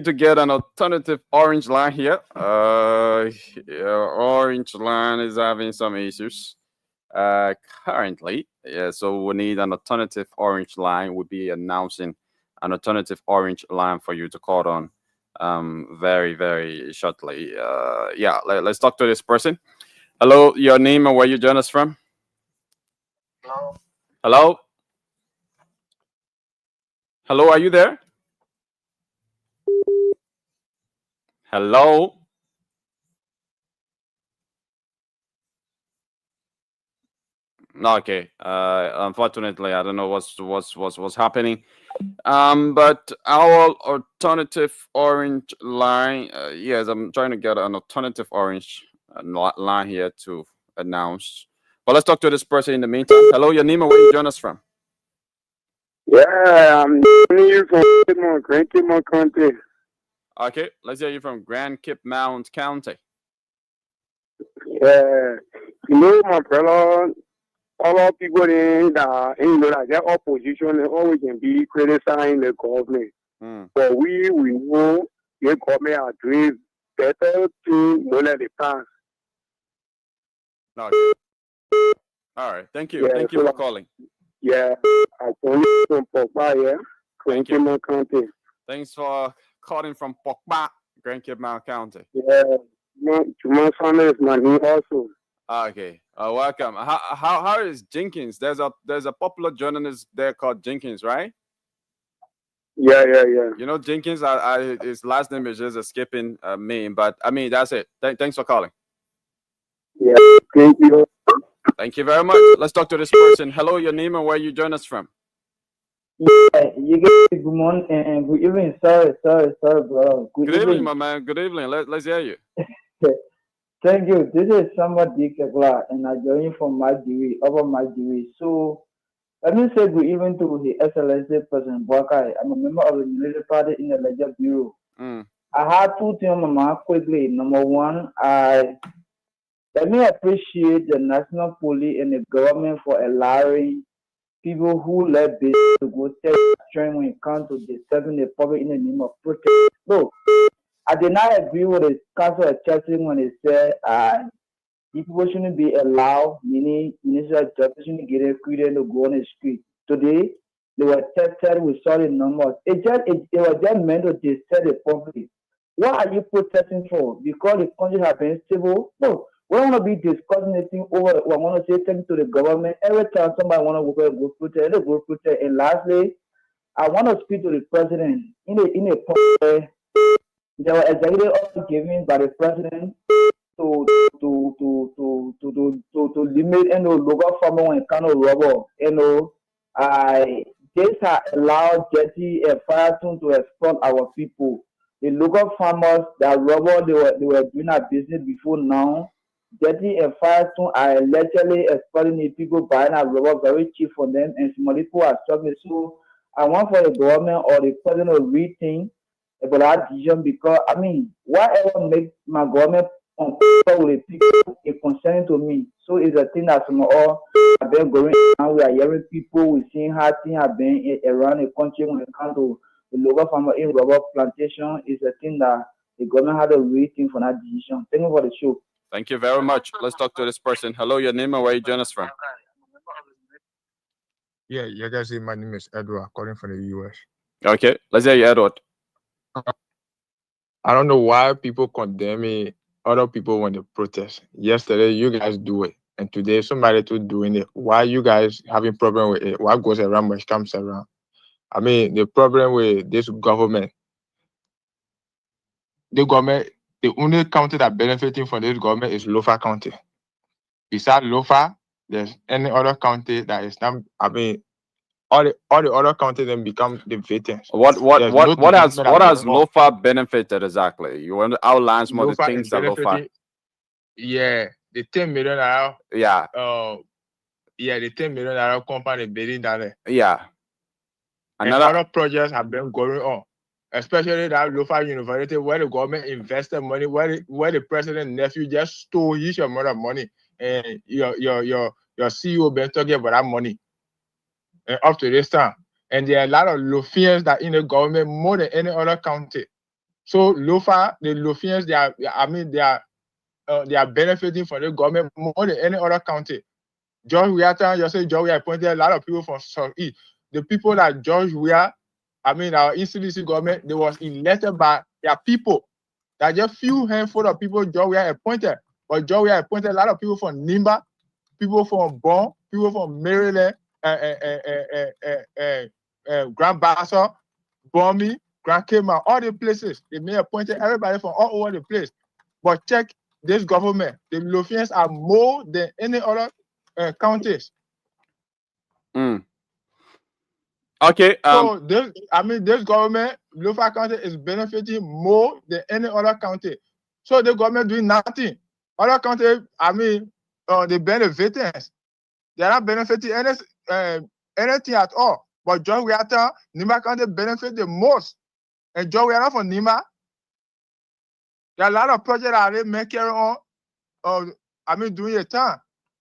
to get an alternative orange line here. Orange line is having some issues currently. Yeah, so we need an alternative orange line. We'll be announcing an alternative orange line for you to call on very, very shortly. Yeah, let's talk to this person. Hello, your name and where you join us from? Hello. Hello? Hello, are you there? Hello? Okay. Unfortunately, I don't know what's happening. But our alternative orange line, yes, I'm trying to get an alternative orange line here to announce. But let's talk to this person in the meantime. Hello, your name and where you join us from? Yeah, I'm you from Grand Cape Mount County. Okay, let's hear you from Grand Cape Mount County. Yeah, you know, my brother, Other people that that their opposition they always can be criticizing the government. But we know the government are doing better to let it pass. Okay. All right. Thank you. Yeah, Thank you so for calling. Yeah, I told you from Pogba, yeah. Thank you. Grand County. Thanks for calling from Pokba, Grand Cape Mount County. Yeah, my son is my name also. Okay. Welcome. How is Jenkins? There's a popular journalist there called Jenkins, right? Yeah. You know Jenkins. His last name is just escaping me, but I mean that's it. Thanks for calling. Yeah. Thank you. Thank you very much. Let's talk to this person. Hello, your name and where you join us from. Yeah, you get good morning and good evening. Sorry, bro. Good evening, my man. Good evening. Let's hear you. Thank you. This is somebody Kekla, and I join you from Majiri, over Majiri. So let me say good evening to the Excellency President Boakai. I'm a member of the military party in the Ledger Bureau. I had two things on my mind quickly. Number one, let me appreciate the national police and the government for allowing people who left business to go take strength when it comes to disturbing the public in the name of protest. So I did not agree with the Council of Chelsea when they said people shouldn't be allowed, meaning minister justice shouldn't get a freedom to go on the street. Today they were tested with solid numbers. It was just meant to disturb the public. What are you protesting for? Because the country has been stable? No. We don't want to be discussing anything over. We want to say thank you to the government. Every time somebody want to go protest, they go protest. And lastly, I want to speak to the president in a point where there were executive orders given by the president to limit local farming when it comes to rubber. This has allowed Jetty and Firestone to exploit our people. The local farmers that rubber they were doing a business before now. Jetty and Firestone are allegedly exploiting the people buying a rubber very cheap for them, and some people are struggling. So I want for the government or the president to rethink about that decision, because I mean, whatever makes my government uncomfortable with the people is concerning to me. So it's a thing that some all have been going on. We are hearing people, we're seeing how things have been around the country when it comes to the local farmer in rubber plantation. Is a thing that the government had to rethink for that decision. Thank you for the show. Thank you very much. Let's talk to this person. Hello, your name and where you join us from. Yeah, you guys see, my name is Edward, calling from the US. Okay, let's hear you, Edward. I don't know why people condemn other people when they protest. Yesterday, you guys do it, and today somebody too doing it. Why you guys having problem with it? What goes around much comes around? I mean, the problem with this government, the only county that benefiting from this government is Lofa County. Besides Lofa, there's any other county that is not. I mean, all the other counties then become the victims. What has Lofa benefited exactly? You want to outline some of the things that Lofa? Yeah, the 10 million naira. Yeah. The 10 million naira company building down. Yeah. And other projects have been going on. Especially that Lofa University, where the government invested money, where the president's nephew just stole his amount of money, and your CEO been talking about that money, and up to this time, and there are a lot of Lofians that in the government more than any other county. So Lofa, the Lofians, they are benefiting from the government more than any other county. George Weah, George Weah appointed a lot of people from Southeast. The people that George Weah, our NCDC government, they was elected by their people. That just few handful of people George Weah appointed. But George Weah appointed a lot of people from Nimba, people from Bon, people from Maryland, Grand Bassa, Bomi, Grand Kema, all the places. They may appointed everybody from all over the place. But check this government. The Lofians are more than any other counties. Okay. So this government, Lofa County, is benefiting more than any other county. So the government doing nothing. Other counties, they benefit. They are not benefiting anything at all. But George Weah, Nimba County benefit the most. And George Weah from Nimba. There are a lot of projects that they make carry on. During your time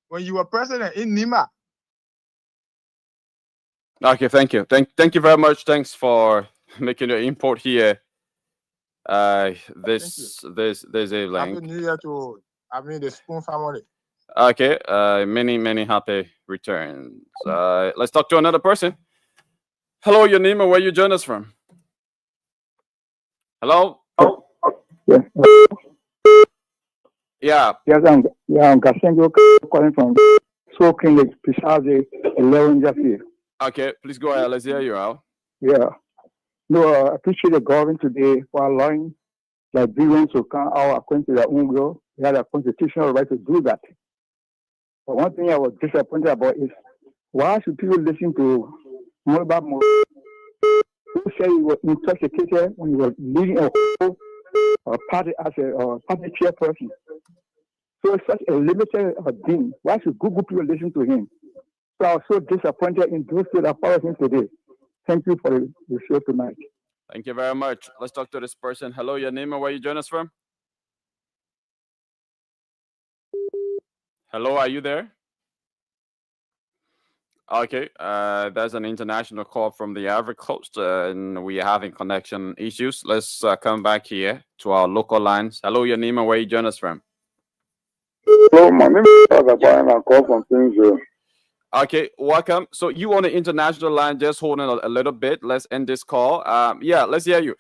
when you were president in Nimba. Okay, thank you. Thank you very much. Thanks for making your input here. There's a link. Happy New Year to the Spoon family. Okay, many happy returns. Let's talk to another person. Hello, your name and where you join us from? Hello? Yeah. Yeah. Yes, I'm Gasengo calling from Soaking Lake, Pisaze, 11 Jaffe. Okay, please go ahead. Let's hear you out. Yeah. No, I appreciate the government today for allowing Liberians to come out according to their own will. They had a constitutional right to do that. But one thing I was disappointed about is why should people listen to Moloba Moro, who said he was intoxicated when he was leading a whole party as a party chairperson? So it's such a limited being. Why should Google people listen to him? So I was so disappointed in those people that follow him today. Thank you for the show tonight. Thank you very much. Let's talk to this person. Hello, your name and where you join us from? Hello, are you there? Okay, there's an international call from the Ivory Coast, and we are having connection issues. Let's come back here to our local lines. Hello, your name and where you join us from? Hello, my name is Azabayan. I call from Kingsville. Okay, welcome. So you on the international line, just holding a little bit. Let's end this call. Yeah, let's hear you.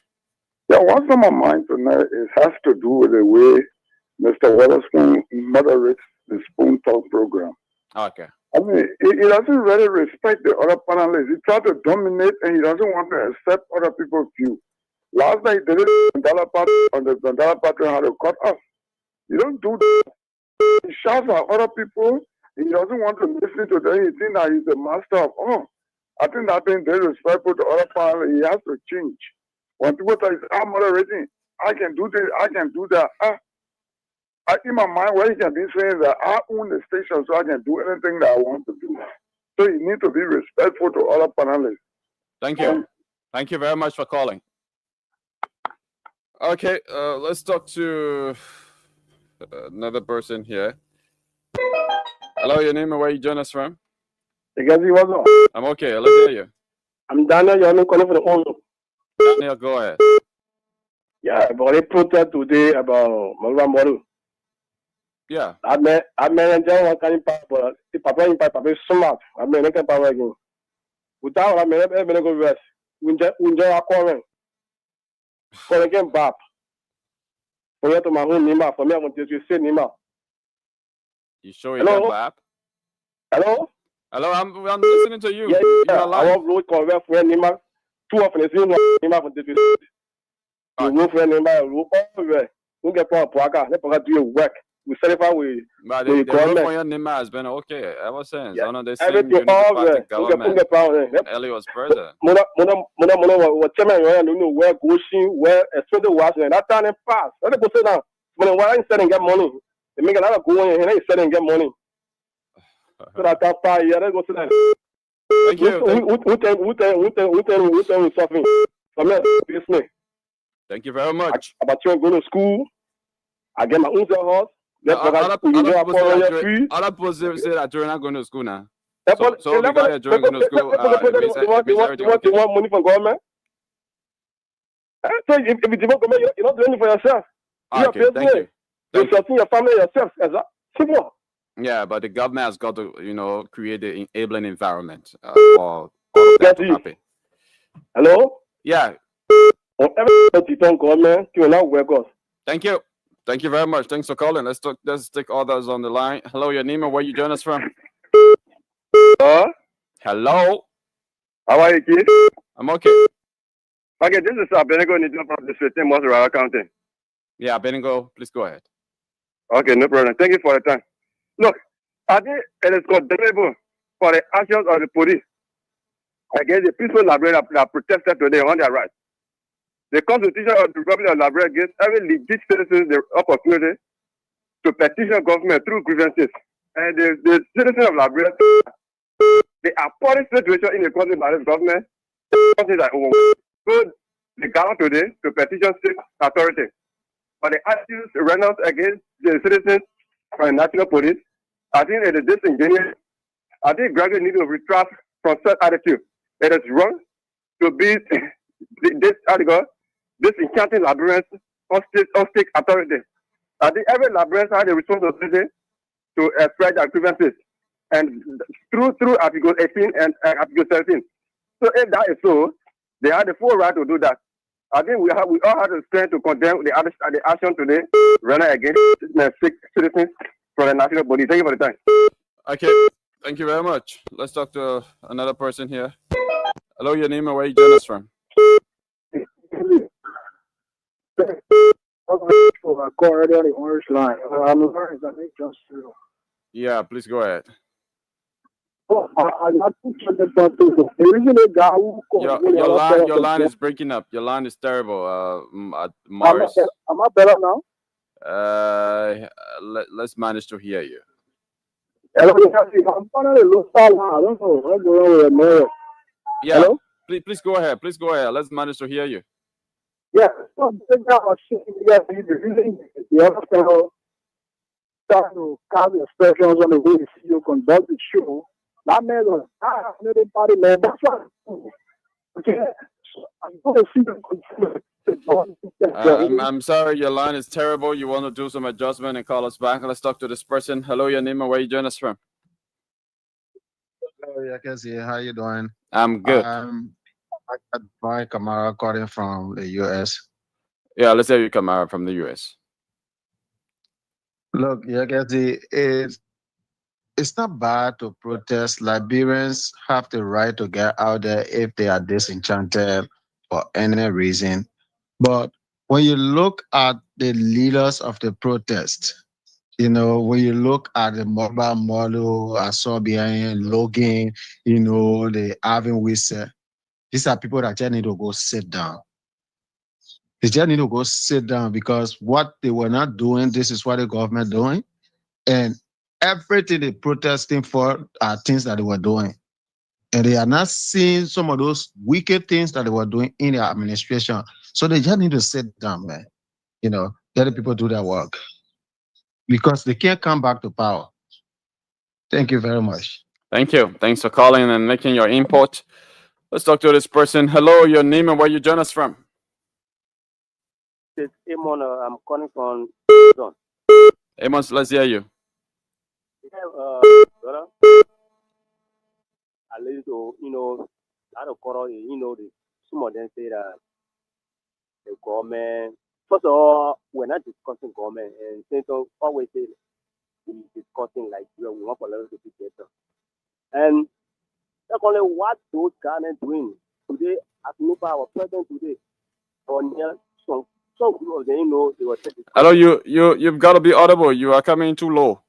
Yeah, what's on my mind tonight has to do with the way Mr. Waterspoon moderates the Spoon Talk program. Okay. I mean, he doesn't really respect the other panelists. He tries to dominate and he doesn't want to accept other people's view. Last night, he did it on the Mandela Party how to cut us. You don't do that. He shouts at other people. He doesn't want to listen to them. He thinks that he's the master of all. I think that being very respectful to other panelists, he has to change. When people say, I'm moderating, I can do this, I can do that. In my mind, where he can be saying that I own the station so I can do anything that I want to do. So you need to be respectful to other panelists. Thank you. Thank you very much for calling. Okay, let's talk to another person here. Hello, your name and where you join us from? What's up? I'm okay. Let's hear you. I'm Daniel. You're calling for the owner. Daniel, go ahead. Yeah, but they protest today about Moloba Moro. Yeah. I mean, John can papa is smart. I mean, I can power again. Without I mean, I'm going to go rest. Unja akwamen. For again, Bap. For you to my own Nima. For me, I want to say Nima. You sure you got Bap? Hello. Hello, I'm listening to you. Yeah, You're I want to correct for Nima. Two of the same Nima for this. You move for Nima. You go we get for Praga. Let's do work. We certify with but the government. Nima has been okay ever since. Yeah. Under the same unity party government. Ellie was president. What chairman you know where Goshen, where especially was that time in past. Let go say now. When why ain't selling get money? They make a lot of going and ain't selling get money. So that part yeah, let go say that. Thank you. Who tell something? From me. Thank you very much. About you going to school. I get my own house. Other people say that you're not going to school now. So because you're going to school, you want money from government? So if you devote government, you're not doing it for yourself. Okay, thank you. You're supporting your family yourself. Simple. Yeah, but the government has got to, create the enabling environment for all of that to happen. Hello? Yeah. Whatever you don't government, you will not work us. Thank you. Thank you very much. Thanks for calling. Let's take others on the line. Hello, your name and where you join us from? Hello. How are you, kid? I'm okay. Okay, this is Benego Nijo from the State Mosera County. Yeah, Benego, please go ahead. Okay, no problem. Thank you for the time. Look, I think it is condemnable for the actions of the police against the peaceful Liberians that protested today on their rights. The Constitution of the Republic of Liberia gives every legit citizen the opportunity to petition government through grievances. And the citizens of Liberia, the appalling situation in the country by this government, countries like so they gather today to petition state authority. But the attitudes rendered against the citizens from the national police, I think it is disingenuous. I think gradually need to retract from such attitude. It is wrong to be this article, this enchanting labyrinth on state authority. I think every labyrinth has a responsibility to express their grievances, and through Article 18 and Article 17. So if that is so, they have the full right to do that. I think we all have the strength to condemn the action today, running against citizens from the national body. Thank you for the time. Okay, thank you very much. Let's talk to another person here. Hello, your name and where you join us from? I call right on the orange line. I'm Lawrence. I think just through. Yeah, please go ahead. Oh, I got the reason the guy who Your line is breaking up. Your line is terrible. Morris. Am I better now? Let's manage to hear you. Hello, I'm finally lost. I don't know what's going on with the Yeah. Hello? Please go ahead. Please go ahead. Let's manage to hear you. Yeah, so the guy was the other fellow started to cast expressions on the way the CEO conduct the show. That man was another party man. That's why. Okay, so I'm going to see the I'm sorry, your line is terrible. You want to do some adjustment and call us back. Let's talk to this person. Hello, your name and where you join us from? Hello, Yakezi. How you doing? I'm good. I got Brian Kamara calling from the US. Yeah, let's say you Kamara from the US. Look, Yakezi, it's not bad to protest. Liberians have the right to get out there if they are disenchanted for any reason. But when you look at the leaders of the protest, when you look at the mobile model, Asobian, Logan, the Alvin Whistle, these are people that just need to go sit down. They just need to go sit down because what they were not doing, this is what the government doing. And everything they're protesting for are things that they were doing. And they are not seeing some of those wicked things that they were doing in their administration. So they just need to sit down, man. Let the people do their work. Because they can't come back to power. Thank you very much. Thank you. Thanks for calling and making your input. Let's talk to this person. Hello, your name and where you join us from? It's Amon. I'm calling from John. Amon, let's hear you. Yeah, brother. I listen to, I don't call it, some of them say that the government, first of all, we're not discussing government, and Senator always say we're discussing like we want for level to be better. And secondly, what those Ghanaians doing today, as Nuba, our president today, or near some group of them, they were taking. Hello, you've got to be audible. You are coming too low.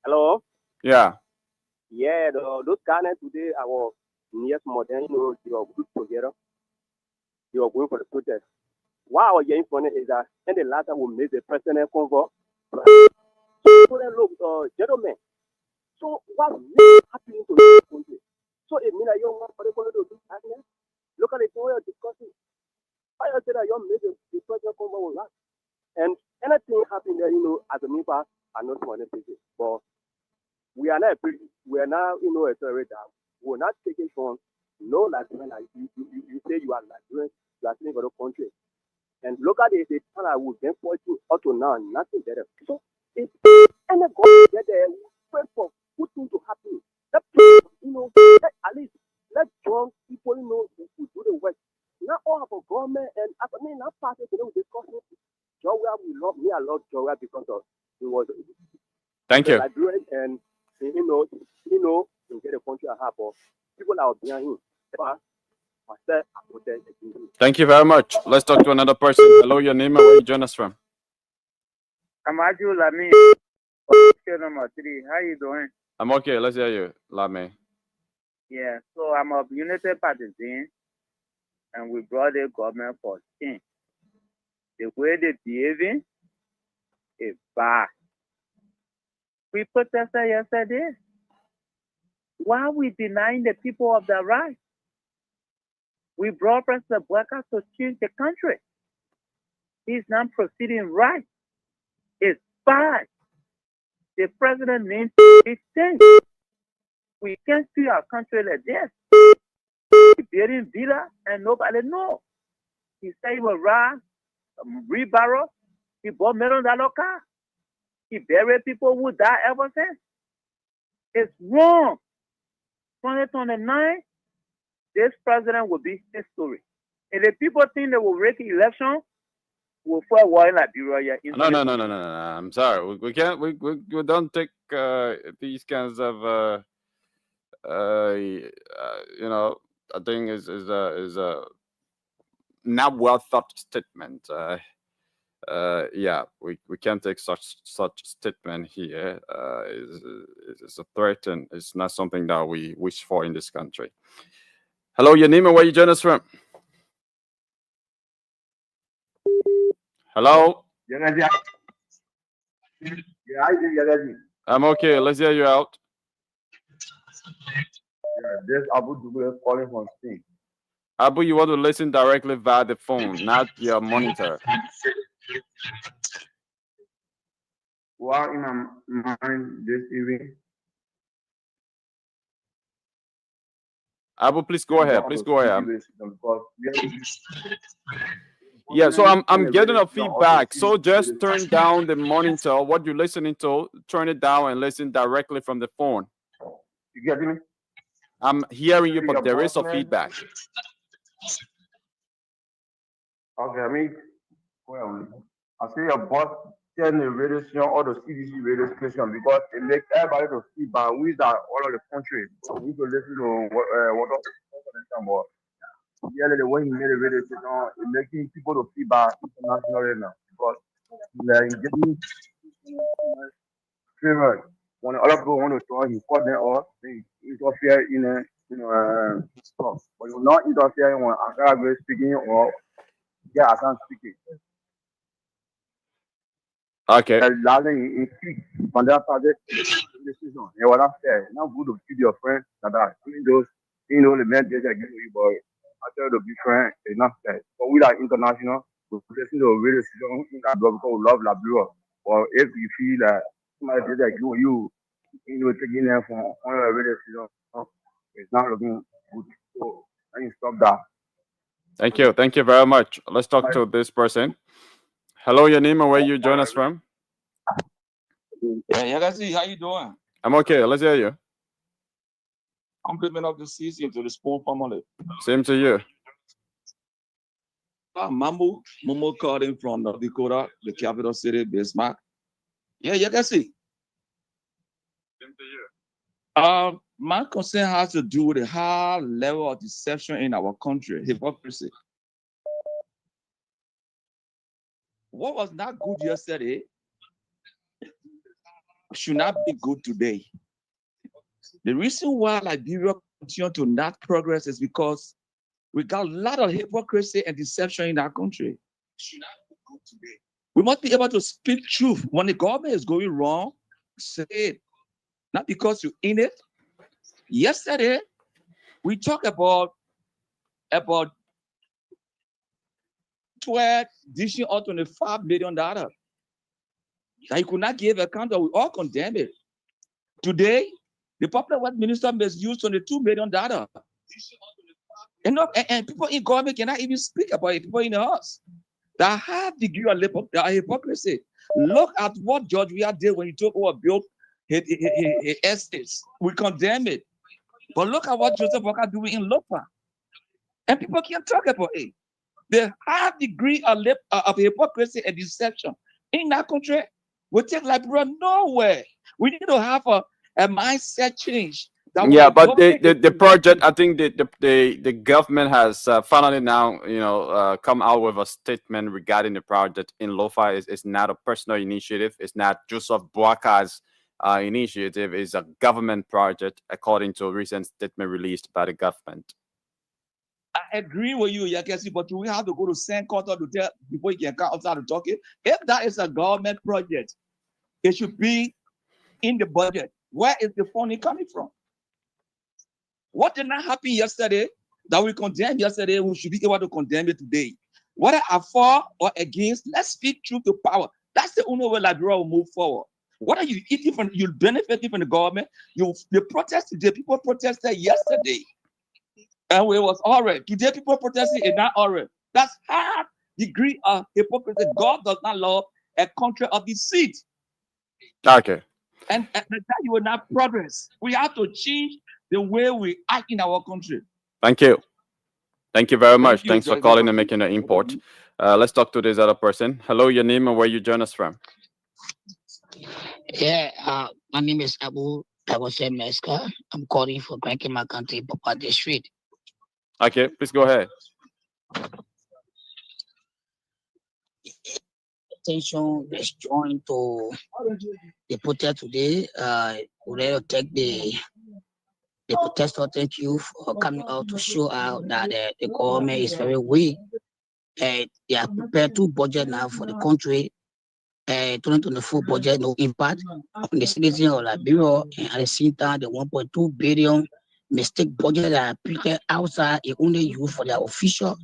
Hello? Yeah. Yeah, those Ghanaians today, our nearest modern, they were grouped together. They were going for the protest. What I was hearing from it is that in the latter will make the president convoy. So then look, gentlemen, so what's really happening to this country? So it means that you want for the country to do that. Look at the way you're discussing. I say that you made the president convoy will last. And anything happening there, as a member, are not one thing. But we are not accelerated. We're not taking from no Nigerian. You say you are Nigerian, you are saying for the country. And look at the time I would then point you up to now, nothing better. So if any government get there, we pray for good things to happen. Let at least let young people who do the work. Not all of our government and not part of the discussion. Joya, we love me. I love Joya because of it was. Thank you. Liberian and to get a country I have, but people are behind him. Thank you very much. Let's talk to another person. Hello, your name and where you join us from? I'm Aju Lami. Number 3. How you doing? I'm okay. Let's hear you, Lame. Yeah, so I'm a United Partisan, and we brought the government for change. The way they're behaving is bad. We protested yesterday. Why are we denying the people of the right? We brought President Bouaka to change the country. He's not proceeding right. It's bad. The president needs to be changed. We can't see our country like this. building villa and nobody know. He said he will ride rebarrow. He bought $1 million car. He buried people who died ever since. It's wrong. 2029, this president will be history. And the people think they will rig the election, will fight war in Liberia. No. I'm sorry. We can't. We don't take these kinds of you know. I think is a not well thought statement. Yeah, we can't take such statement here. It's a threat, and it's not something that we wish for in this country. Hello, your name and where you join us from? Hello. I'm okay. Let's hear you out. This Abu Dubu is calling from Spain. Abu, you want to listen directly via the phone, not your monitor. Well, in my mind this evening. Abu, please go ahead. Please go ahead. Yeah, so I'm getting a feedback. So just turn down the monitor, what you're listening to, turn it down and listen directly from the phone. You get me? I'm hearing you, but there is a feedback. Okay, I mean, well, I say your boss tell the radio station or the CDC radio station because it makes everybody to see by we are all over the country. We need to listen to what about. Yeah, the way he made a radio station, it making people to see by internationally now because like getting favor when other people want to talk, he call them off. They interfere in stuff, but you not interfere when I can't be speaking or yeah, I can't speak it. Okay. In on that project decision. Yeah, what I'm saying. Now good to feed your friends that even those the men they give you boy. I tell you to be friend, it's not fair. But we are international, we listen to a radio decision in that because we love Liberia. Or if you feel that somebody did that you taking them from on a radio decision, it's not looking good. So I need to stop that. Thank you. Thank you very much. Let's talk to this person. Hello, your name and where you join us from? Yeah, Yagasi, how you doing? I'm okay. Let's hear you. Compliment of the season to the sport family. Same to you. Momo calling from North Dakota, the capital city, Bismarck. Yeah, Yagasi. Same to you. My concern has to do with the high level of deception in our country, hypocrisy. What was not good yesterday should not be good today. The reason why Liberia continues to not progress is because we got a lot of hypocrisy and deception in our country. Should not be good today. We must be able to speak truth. When the government is going wrong, say it. Not because you're in it. Yesterday, we talked about 12 dishing out $25 million. That you could not give account of, we all condemn it. Today, the public works minister misused $22 million. And people in government cannot even speak about it. People in the house that have degree of hypocrisy. Look at what George Weah did when he took over built his estates. We condemn it. But look at what Joseph Walker doing in Lopa. And people can't talk about it. The high degree of hypocrisy and deception in that country will take Liberia nowhere. We need to have a mindset change. Yeah, but the project, I think the government has finally now come out with a statement regarding the project in Lofa. It's not a personal initiative. It's not Joseph Boaka's initiative. It's a government project, according to a recent statement released by the government. I agree with you, Yakesi, but we have to go to St. Quarter to tell before you can come outside to talk it. If that is a government project, it should be in the budget. Where is the funding coming from? What did not happen yesterday that we condemned yesterday, we should be able to condemn it today. Whether I for or against, let's speak truth to power. That's the only way Liberia will move forward. What are you eating from? You benefit from the government. The people protested yesterday. And we was already. Today people protesting in that already. That's high degree of hypocrisy. God does not love a country of deceit. Okay. And that you will not progress. We have to change the way we act in our country. Thank you. Thank you very much. you, Thanks for Joy. calling and making the import. Let's talk to this other person. Hello, your name and where you join us from. Yeah, my name is Abu Meska. I'm calling for Grand my country, Papa District. Okay, please go ahead. Attention is joined to the protest today. We're to take the protester. Thank you for coming out to show out that the government is very weak. They are prepared to budget now for the country. 2024 budget no impact on the citizen of Liberia, and at the same time the 1.2 billion mistake budget that are printed outside is only used for their official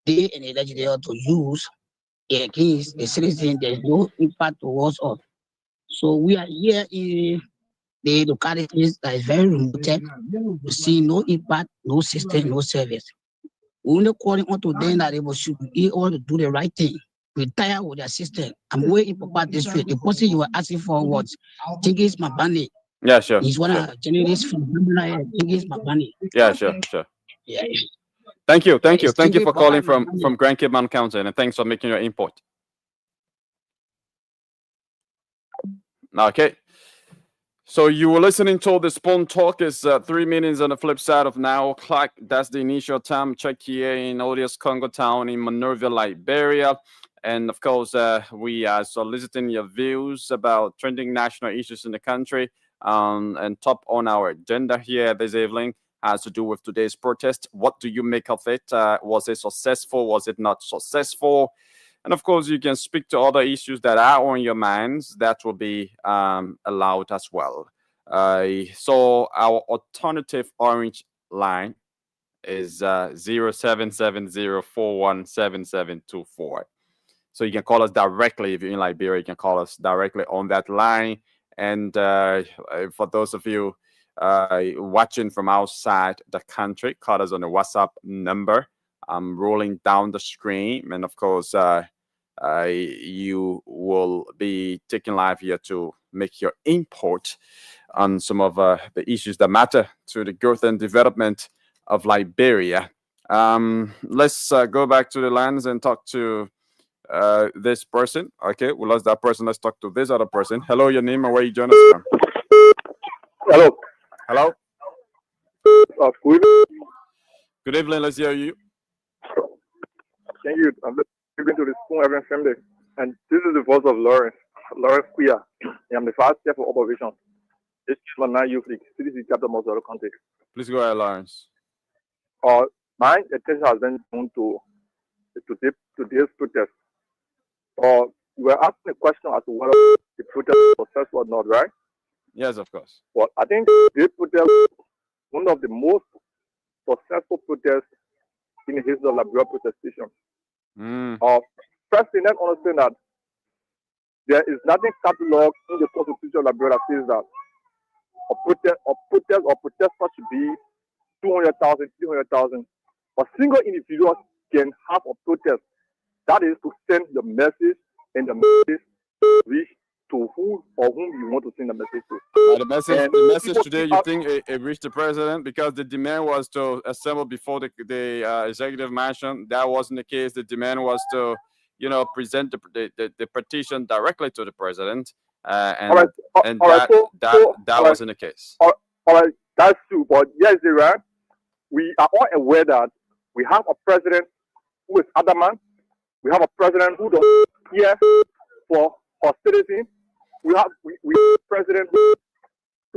day and the legislature to use against the citizen. There's no impact towards us. So we are here in the localities that is very remote. We see no impact, no system, no service. We only calling on to them that they should be able to do the right thing. Retire with their system. I'm waiting for part this week. The person you were asking for what? Tingis Mabani. Yeah, sure. He's one of journalists from Tingis Mabani. Yeah, sure. Yeah. Thank you for calling from Grand Cayman County, and thanks for making your import. Okay. So you were listening to the Spawn Talk. Is 3 minutes on the flip side of 9 o'clock. That's the initial time check here in Odious Congo Town in Monrovia, Liberia. And of course, we are soliciting your views about trending national issues in the country. And top on our agenda here this evening has to do with today's protest. What do you make of it? Was it successful? Was it not successful? And of course, you can speak to other issues that are on your minds. That will be allowed as well. So our alternative orange line is 0770417724. So you can call us directly if you're in Liberia. You can call us directly on that line. And for those of you watching from outside the country, call us on the WhatsApp number. I'm rolling down the screen, and of course, you will be taken live here to make your input on some of the issues that matter to the growth and development of Liberia. Let's go back to the lines and talk to this person. Okay, we lost that person. Let's talk to this other person. Hello, your name and where you join us from. Hello. Good evening. Let's hear you. Thank you. I'm listening to the Spoon every Sunday, and this is the voice of Lawrence Quia. I'm the first chef of operations. This is my youth league, CDC chapter of Mosoro County. Please go ahead, Lawrence. My attention has been drawn to today's protest. You were asking a question as to whether the protest was successful or not, right? Yes, of course. Well, I think this protest one of the most successful protests in the history of Liberia protestation. First thing, let's understand that there is nothing cataloged in the Constitution of Liberia that says that a protester should be 200,000, 300,000. A single individual can have a protest. That is to send the message, and the message reach to who or whom you want to send the message to. The message today, you think it reached the president because the demand was to assemble before the executive mansion. That wasn't the case. The demand was to, present the petition directly to the president, that wasn't the case. All right, that's true. But yes, right. We are all aware that we have a president who is adamant. We have a president who doesn't care for hostility. We have a president who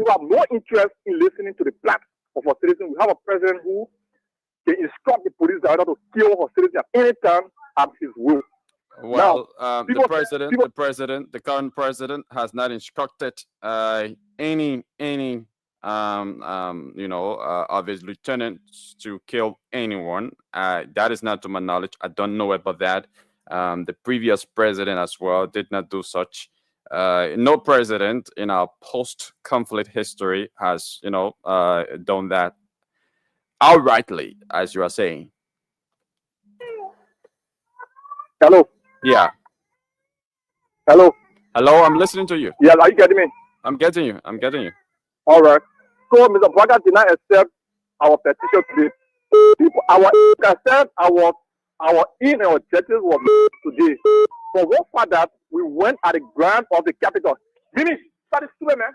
have no interest in listening to the blacks of hostility. We have a president who can instruct the police director to kill hostility at any time at his will. Well, the current president has not instructed any of his lieutenants to kill anyone. That is not to my knowledge. I don't know about that. The previous president as well did not do such. No president in our post-conflict history has, done that. outrightly, as you are saying. Hello. Yeah. Hello. Hello, I'm listening to you. Yeah, are you getting me? I'm getting you. I'm getting you. All right. So Mr. Bwaga did not accept our petition today. People, our accept our in and objectives was today. For what for that we went at the ground of the capital. Finish. That is stupid, man.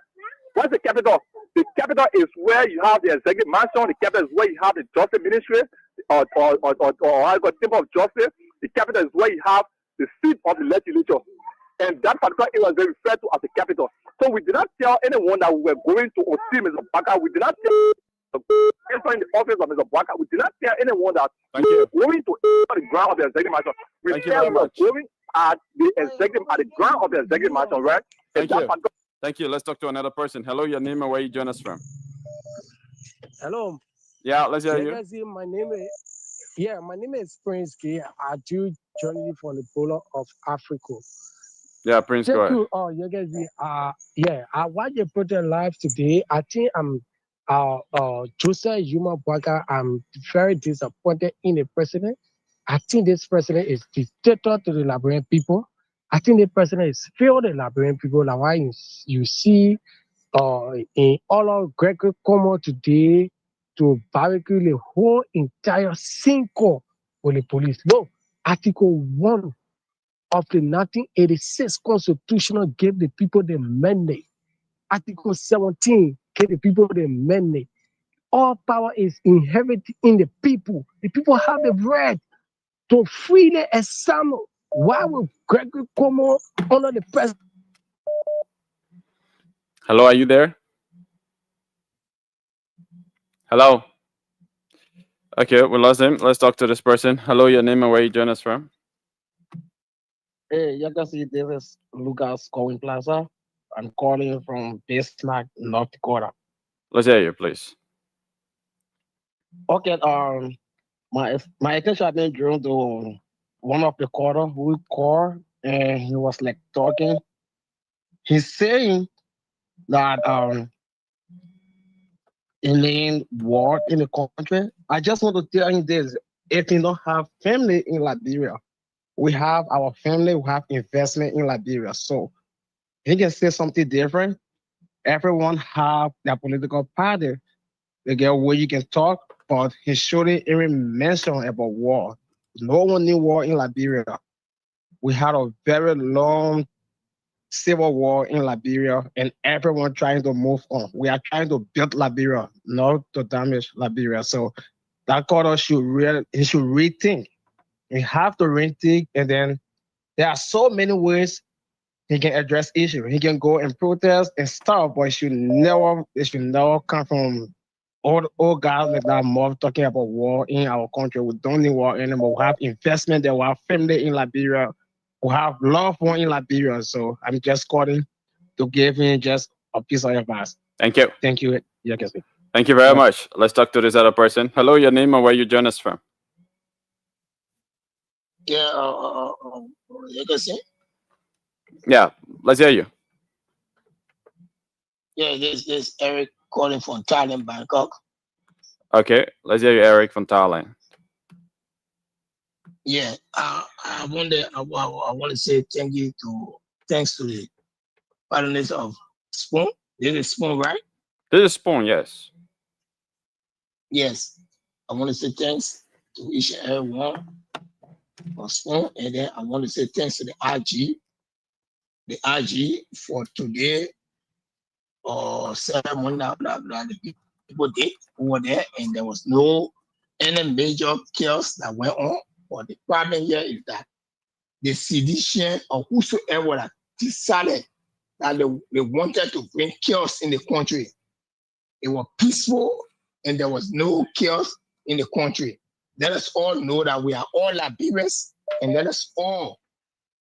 What's the capital? The capital is where you have the executive mansion. The capital is where you have the justice ministry or temple of justice. The capital is where you have the seat of the legislature. And that particular area was referred to as the capital. So we did not tell anyone that we were going to see Mr. Bwaga. We did not tell entering the office of Mr. Bwaga. We did not tell anyone that we were going to the ground of the executive mansion. We said we were going at the executive at the ground of the executive mansion, right? Thank you. Thank you. Let's talk to another person. Hello, your name and where you join us from. Hello. Yeah, let's hear you. My name is Prince K. I do join you from the Polo of Africa. Yeah, Prince, go ahead. I watched the protest live today. I think I'm Joseph Yuma Bwaga. I'm very disappointed in the president. I think this president is dictator to the Liberian people. I think the president is failed the Liberian people. Like why you see in all of Gregory Como today to barricade the whole entire Cinco with the police. No, Article 1 of the 1986 Constitution gave the people the mandate. Article 17 gave the people the mandate. All power is inherited in the people. The people have the right to freely assemble. Why would Gregory Como honor the president? Hello, are you there? Hello. Okay, we lost him. Let's talk to this person. Hello, your name and where you join us from. Hey, you can see this is Lucas Cohen Plaza. I'm calling from Bismarck, North Dakota. Let's hear you, please. Okay, my attention has been drawn to one of the caller who called and he was like talking. He's saying that in war in the country. I just want to tell you this: if you don't have family in Liberia, we have our family, we have investment in Liberia. So he can say something different. Everyone have their political party. They get where you can talk, but he shouldn't even mention about war. No one knew war in Liberia. We had a very long civil war in Liberia, and everyone trying to move on. We are trying to build Liberia, not to damage Liberia. So that quarter should rethink. We have to rethink, and then there are so many ways he can address issues. He can go and protest and stuff, but it should never come from old guys like that more talking about war in our country. We don't need war anymore. We have investment there. We have family in Liberia. We have loved one in Liberia. So I'm just calling to give him just a piece of advice. Thank you. Thank you. Yeah, Kessie. Thank you very much. Let's talk to this other person. Hello, your name and where you join us from. Yeah, you can see. Yeah, let's hear you. Yeah, this is Eric calling from Thailand, Bangkok. Okay, let's hear you, Eric from Thailand. Yeah, I want to say thanks to the panelists of Spoon. This is Spoon, right? This is Spoon, yes. Yes, I want to say thanks to each and every one of Spoon, and then I want to say thanks to the IG for today ceremony. The people did over there, and there was no any major chaos that went on. But the problem here is that the sedition or whosoever that decided that they wanted to bring chaos in the country, it was peaceful and there was no chaos in the country. Let us all know that we are all Liberians, and let us all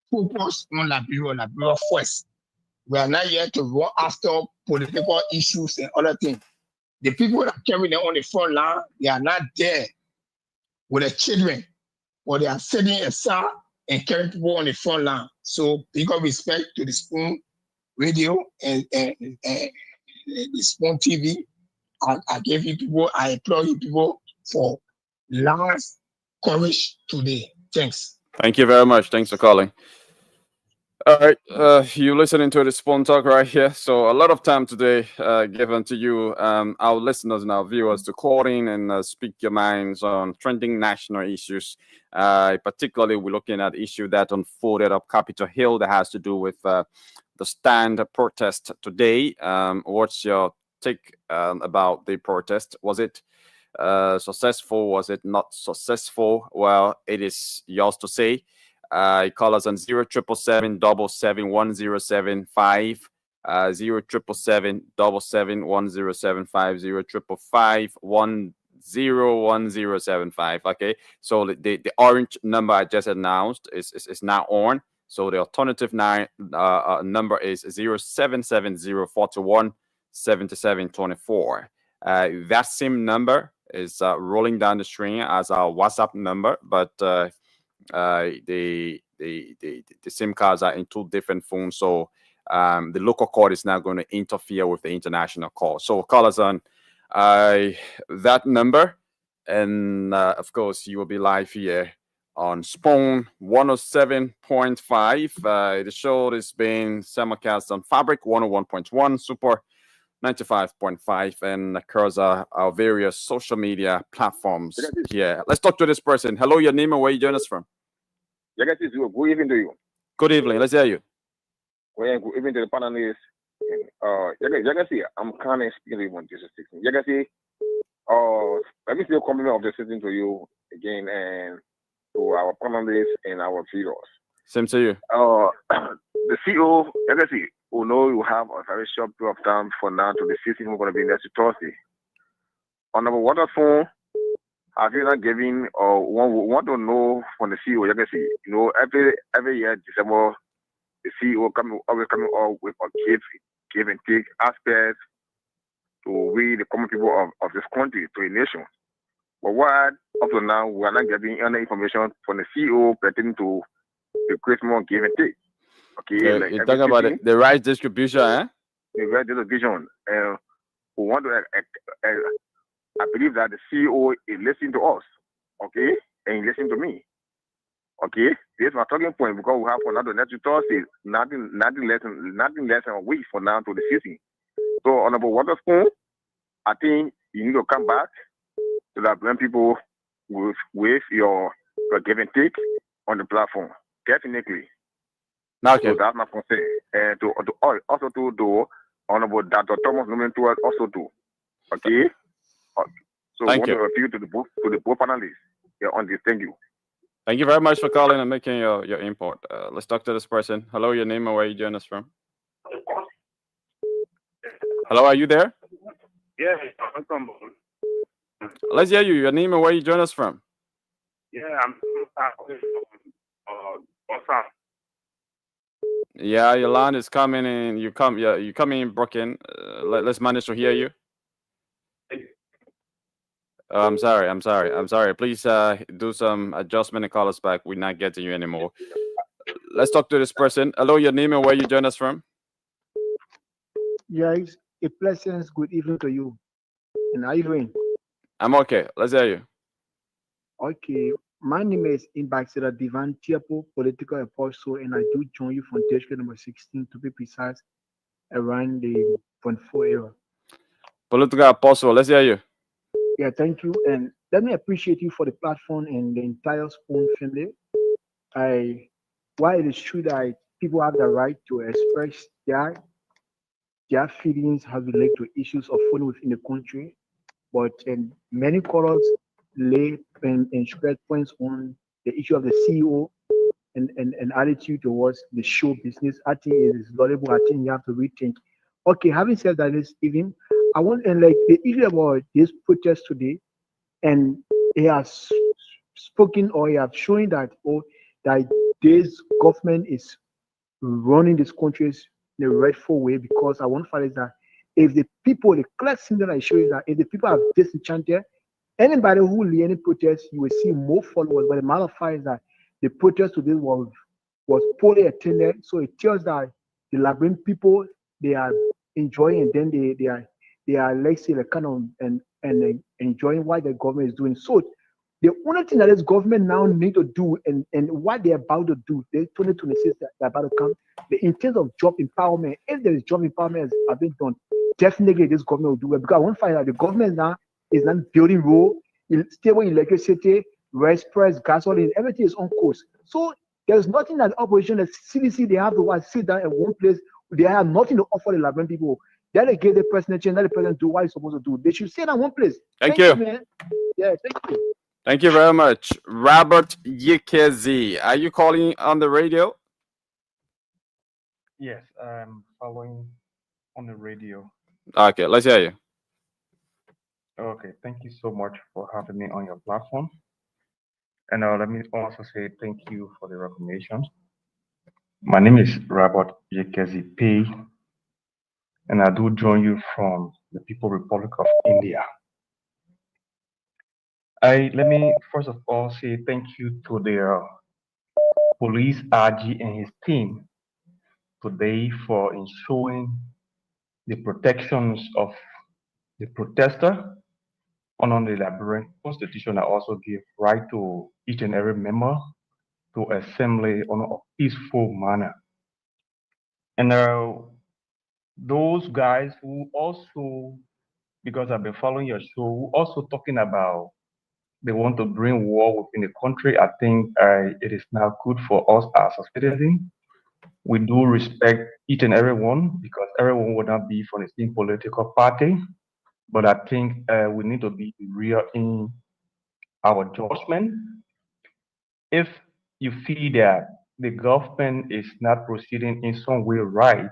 focus on Liberia first. We are not here to run after political issues and other things. The people that carry them on the front line, they are not there with the children, but they are sitting aside and carrying people on the front line. So, big respect to the Spoon Radio and the Spoon TV. I give you people, I implore you people for last courage today. Thanks. Thank you very much. Thanks for calling. All right, you listening to the Spoon Talk right here. So a lot of time today given to you, our listeners and our viewers, to call in and speak your minds on trending national issues. Particularly, we're looking at issue that unfolded up Capitol Hill that has to do with the stand protest today. What's your take about the protest? Was it successful? Was it not successful? Well, it is yours to say. Call us on 0777 7710775, 0777 7710750, 0555 101075. Okay, so the orange number I just announced is now on. So the alternative number is 077041 7724. That same number is rolling down the string as our WhatsApp number, but the SIM cards are in two different phones, so the local call is now going to interfere with the international call. So call us on that number, and of course you will be live here on Spoon 107.5. The show is being simulcast on Fabric 101.1, Super 95.5, and across our various social media platforms here. Let's talk to this person. Hello, your name and where you join us from? Good evening to you. Good evening. Let's hear you. Well, good evening to the panelists. You can see, I'm kind of speaking to you on this system. You can see, let me say a compliment of the system to you again and to our panelists and our viewers. Same to you. The CEO, you can see, who know you have a very short period of time for now to the system we're going to be next Thursday. On our water phone, have you not given or want to know from the CEO? You can see, every year December, the CEO always coming up with a give and take aspects to we the common people of this country, to a nation. But what up to now we are not getting any information from the CEO pertaining to the Christmas give and take. Okay, so like you're talking about the right distribution, eh? The right distribution. We want to. I believe that the CEO is listening to us, okay, and he listening to me, okay. This is my talking point because we have another next Thursday, nothing less than a week from now to the season. So, Honorable Waterspoon, I think you need to come back so that when people with your give and take on the platform, definitely. Okay. So that's my concern, and also to do Honorable Dr. Thomas Nomentua also do, okay. So Thank I want you. to appeal to the both panelists on this. Thank you. Thank you very much for calling and making your input. Let's talk to this person. Hello, your name and where you join us from? Hello, are you there? Yeah, I'm from. Let's hear you. Your name and where you join us from? Yeah, I'm from Osam. Yeah, your line is coming in. You come in broken. Let's manage to hear you. I'm sorry. Please do some adjustment and call us back. We're not getting you anymore. Let's talk to this person. Hello, your name and where you join us from? Yes, a pleasant good evening to you. And how are you doing? I'm okay. Let's hear you. Okay, my name is Ambassador Divan Tiapo, political apostle, and I do join you from district number 16 to be precise, around the 0.4 era. Political apostle, let's hear you. Yeah, thank you. And let me appreciate you for the platform and the entire Spoon family. While it is true that people have the right to express their feelings as relate to issues of food within the country, but many callers lay and spread points on the issue of the CEO and attitude towards the show business. I think it is valuable. I think you have to rethink. Okay, having said that, this evening, I want and like the issue about this protest today, and he has spoken or he has shown that that this government is running this country in the rightful way, because I want to find is that if the people, the clear signal I show is that if the people are disenchanted, anybody who lead any protest, you will see more followers. But the matter of fact is that the protest today was poorly attended, so it tells that the Liberian people, they are enjoying, and then they are let's say, like kind of and enjoying what the government is doing. So the only thing that this government now need to do and what they're about to do, the 2026 they're about to come, in terms of job empowerment, if there is job empowerment has been done, definitely this government will do it. Because I want to find out the government now is not building road, stable electricity, express, gasoline, everything is on course. So there's nothing that opposition, the CDC, they have to sit down in one place. They have nothing to offer the Liberian people. Then they give the president change, let the president do what he's supposed to do. They should sit in one place. Thank you. Man. Yeah, thank you. Thank you very much. Robert Yekezi, are you calling on the radio? Yes, I'm following on the radio. Okay, let's hear you. Okay, thank you so much for having me on your platform. And let me also say thank you for the recognition. My name is Robert Yekezi P, and I do join you from the People's Republic of India. Let me first of all say thank you to the police RG and his team today for ensuring the protections of the protester under the Liberian Constitution. I also give right to each and every member to assembly on a peaceful manner. And those guys who also, because I've been following your show, who also talking about they want to bring war within the country, I think it is now good for us as a citizen. We do respect each and every one because everyone would not be from the same political party. But I think we need to be real in our judgment. If you feel that the government is not proceeding in some way right,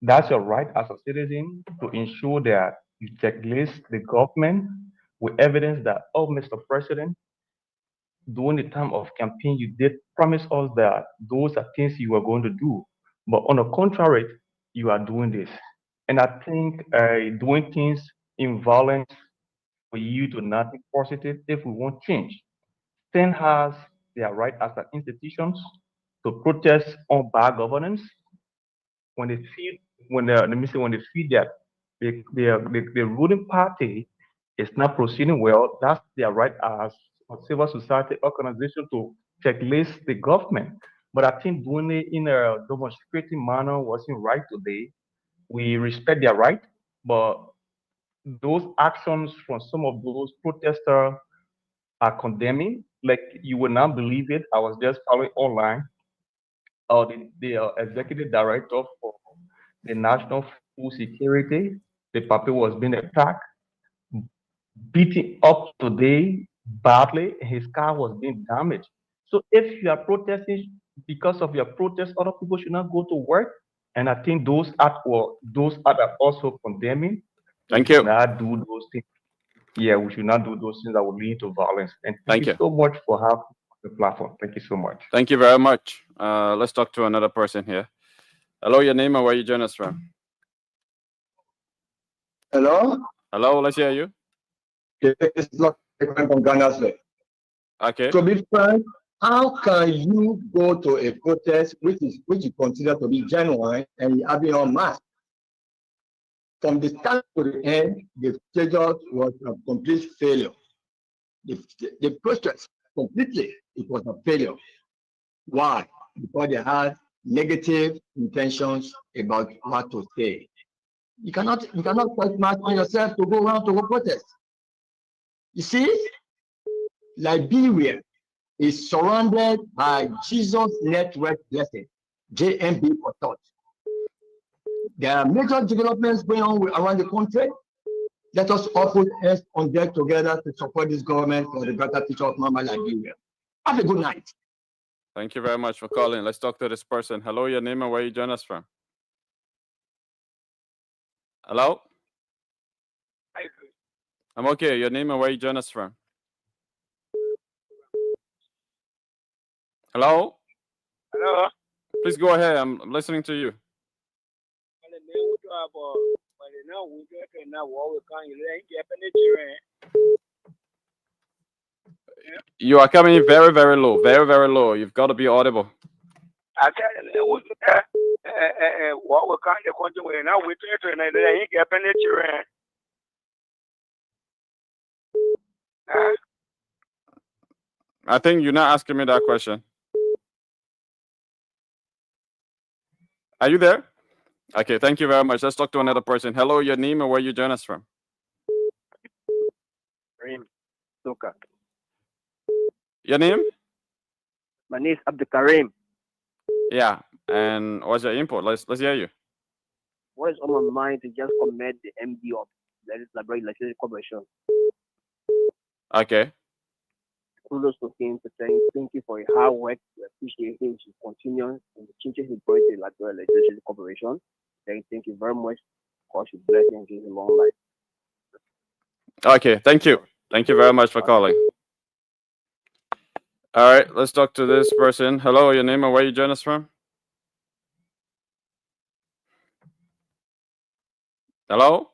that's your right as a citizen to ensure that you checklist the government with evidence that, oh, Mr. President, during the time of campaign, you did promise us that those are things you were going to do. But on the contrary, you are doing this. And I think doing things in violence for you to nothing positive if we want change. Then has their right as an institutions to protest on bad governance when they feel when they feel that the ruling party is not proceeding well. That's their right as a civil society organization to checklist the government. But I think doing it in a demonstrating manner wasn't right today. We respect their right, but those actions from some of those protesters are condemning. Like you will not believe it. I was just following online. The executive director for the National Food Security, the puppy was being attacked, beaten up today badly. His car was being damaged. So if you are protesting because of your protest, other people should not go to work. And I think those acts are also condemning. Thank we you. should not do those things. Yeah, we should not do those things that will lead to violence. And Thank thank you so much for having the platform. Thank you so much. Thank you very much. Let's talk to another person here. Hello, your name and where you join us from? Hello? Hello, let's hear you. It's not from Ghana, sir. Okay. To be frank, how can you go to a protest which you consider to be genuine and you have it on mask? From the start to the end, the schedule was a complete failure. The protest completely, it was a failure. Why? Because they had negative intentions about what to say. You cannot put mask on yourself to go around to go protest. You see, Liberia is surrounded by Jesus Network Blessing, JMB for thought. There are major developments going on around the country. Let us all put hands on deck together to support this government for the better future of Mama Liberia. Have a good night. Thank you very much for calling. Let's talk to this person. Hello, your name and where you join us from? Hello? I'm okay. Your name and where you join us from? Hello? Hello? Please go ahead. I'm listening to you. You are coming in very, very low. Very, very low. You've got to be audible. I tell what we can't continue now. We try to get penetrate. I think you're not asking me that question. Are you there? Okay, thank you very much. Let's talk to another person. Hello, your name and where you join us from? Karim Soka. Your name? My name is Abdul Karim. Yeah, and what's your input? Let's hear you. What is on my mind to just commend the MD of Library Legislative Corporation. Okay. Kudos to him to thank you for your hard work. We appreciate him to continue and the changes he brought to the Library Legislative Corporation. Thank you very much. God should bless him and give him long life. Okay, thank you. Thank you very much for calling. All right, let's talk to this person. Hello, your name and where you join us from? Hello?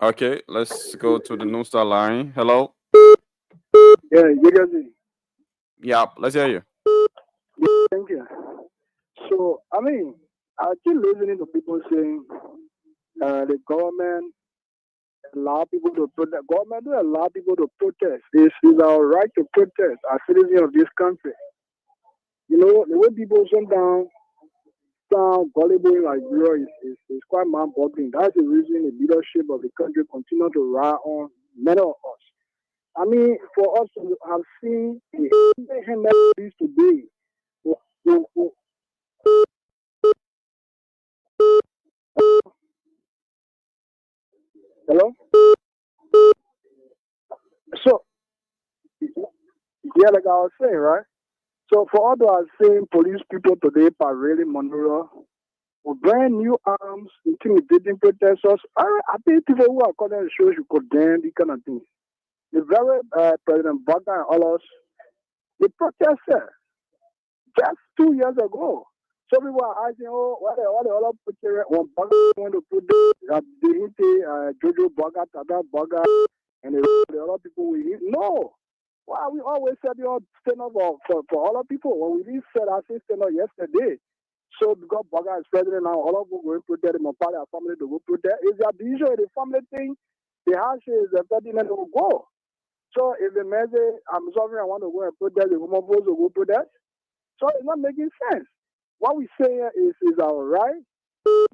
Okay, let's go to the New Star line. Hello? Yeah, you guys. Yeah, let's hear you. Thank you. So, I mean, I keep listening to people saying the government allow people to protest. Government do allow people to protest. It's our right to protest as citizens of this country. You know, the way people sometimes sound gullible in Liberia is quite mind-boggling. That's the reason the leadership of the country continue to rely on many of us. I mean, for us to have seen the handle this today, hello? So, yeah, like I was saying, right? So, for all that I've seen police people today parading Monrovia with brand new arms, intimidating protesters, I think people who are calling the show should condemn these kind of things. The very President Biden and others, they protested just 2 years ago. So people are asking, oh, what the other picture when Biden went to put the Jojo Burger, Tata Burger, and the other people we eat? No. Why we always said you know, stand up for other people when we didn't say I said stand up yesterday. So because Burger is president now, all of them going to protest him, part of family to go protest. Is that the issue the family thing? The house is the 30 minutes will go. So if the man say, I'm sorry, I want to go and protest, the woman goes to go protest. So it's not making sense. What we say here is our right.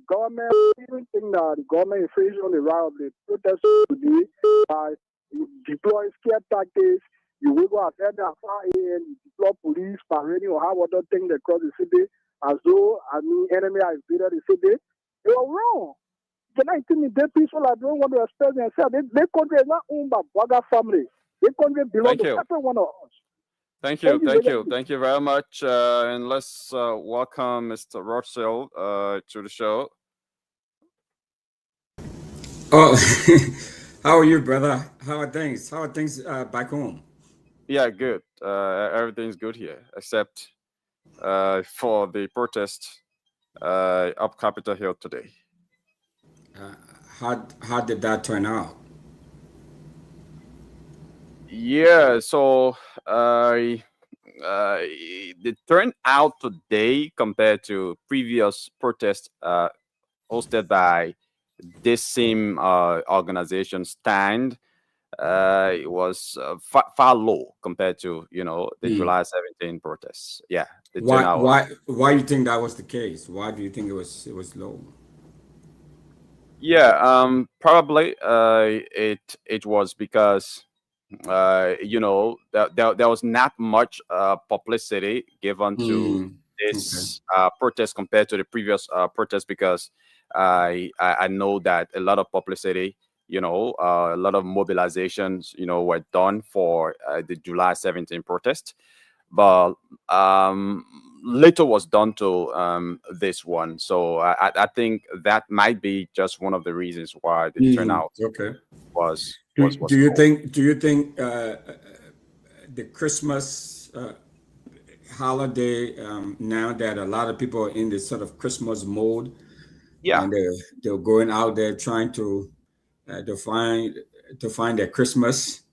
Government, even think that the government is facing on the right of the protesters today by deploy scare tactics. You will go outside the far end, you deploy police, parading, or have other things across the city as though enemy are invaded the city. They are wrong. Can I intimidate people that don't want to express themselves? Their country is not owned by Burger family. Their country belongs to every one of us. Thank you very much. And let's welcome Mr. Rothschild to the show. Oh, how are you, brother? How are things? How are things back home? Yeah, good. Everything's good here, except for the protest up Capitol Hill today. How did that turn out? Yeah, so the turnout today compared to previous protests hosted by this same organization Stand, it was far low compared to the July 17 protests. Yeah, the turnout. Why do you think that was the case? Why do you think it was low? Yeah, probably it was because there was not much publicity given to this protest compared to the previous protest, because I know that a lot of publicity, a lot of mobilizations, were done for the July 17 protest, but little was done to this one. So I think that might be just one of the reasons why the turnout was. Do you think the Christmas holiday, now that a lot of people are in this sort of Christmas mode, and they're going out there trying to find their Christmas,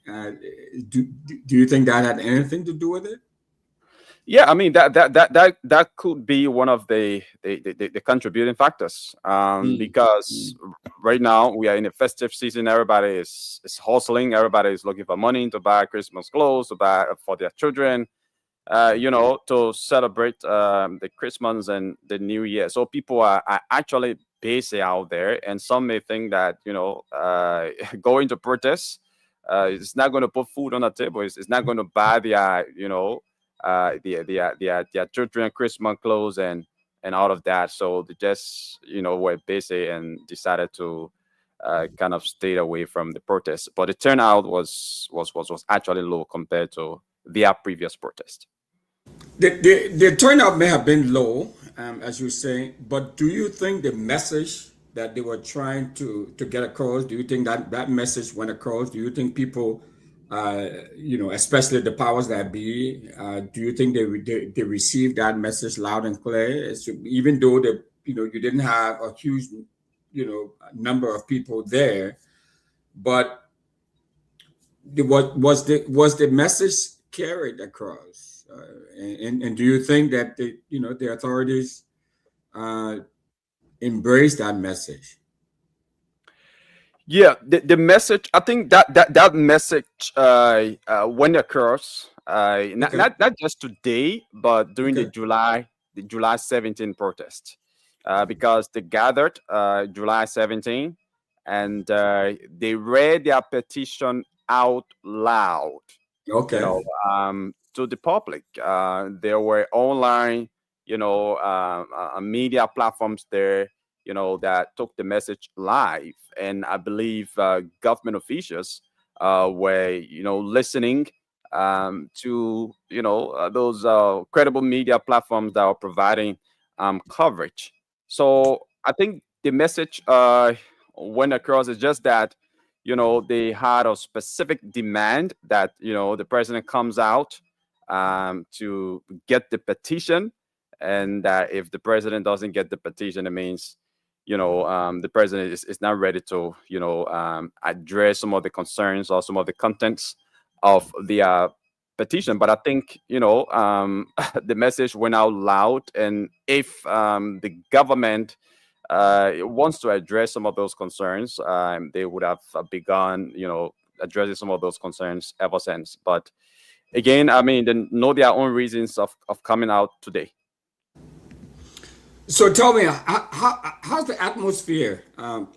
do you think that had anything to do with it? Yeah, I mean that could be one of the contributing factors. Because right now we are in a festive season. Everybody is hustling. Everybody is looking for money to buy Christmas clothes, to buy for their children. To celebrate the Christmas and the New Year. So people are actually busy out there, and some may think that going to protest is not going to put food on the table. It's not going to buy their children Christmas clothes and all of that. So they just were busy and decided to kind of stay away from the protest. But the turnout was actually low compared to their previous protest. The turnout may have been low, as you say, but do you think the message that they were trying to get across, do you think that message went across? Do you think people, especially the powers that be, do you think they received that message loud and clear? So even though you didn't have a huge, number of people there, but was the message carried across? And do you think that the authorities embrace that message? Yeah, the message. I think that message went across. Not just today, but during the July 17 protest, because they gathered July 17, and they read their petition out loud. Okay. To the public. There were online, media platforms there, that took the message live, and I believe government officials were, listening to, those credible media platforms that are providing coverage. So I think the message went across. It's just that they had a specific demand that the president comes out to get the petition, and that if the president doesn't get the petition, it means the president is not ready to address some of the concerns or some of the contents of the petition. But I think the message went out loud, and if the government wants to address some of those concerns, they would have begun addressing some of those concerns ever since. But again, I mean, they know their own reasons of coming out today. So tell me, how's the atmosphere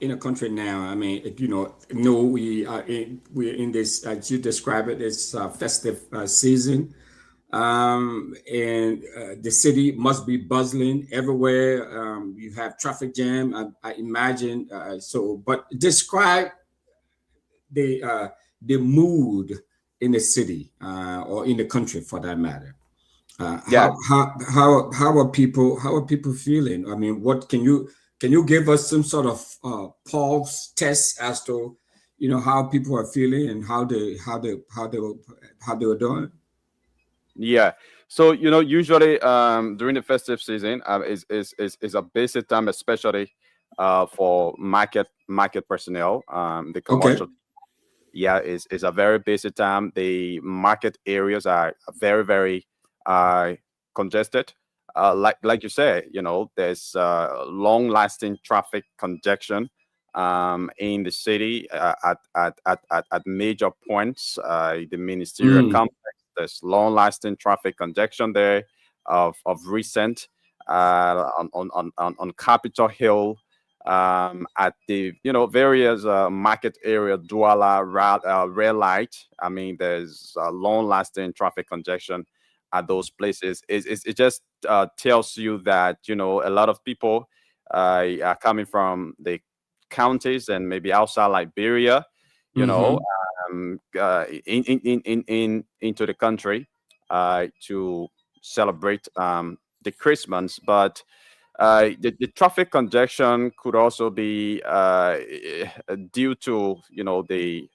in the country now? I mean, we're in this, as you describe it, this festive season, and the city must be buzzing everywhere. You have traffic jam, I imagine. But describe the mood in the city or in the country, for that matter. How are people feeling? I mean, what can you give us some sort of pulse test as to how people are feeling and how they were doing? Yeah. So usually during the festive season is a busy time, especially for market personnel. The commercial. Yeah, is a very busy time. The market areas are very, very congested. Like you say, there's long-lasting traffic congestion in the city at major points. The ministerial complex, there's long-lasting traffic congestion there of recent on Capitol Hill. At the various market area, Douala, Red Light. I mean, there's long-lasting traffic congestion at those places. It just tells you that a lot of people are coming from the counties and maybe outside Liberia, into the country to celebrate the Christmas, but. The traffic congestion could also be due to the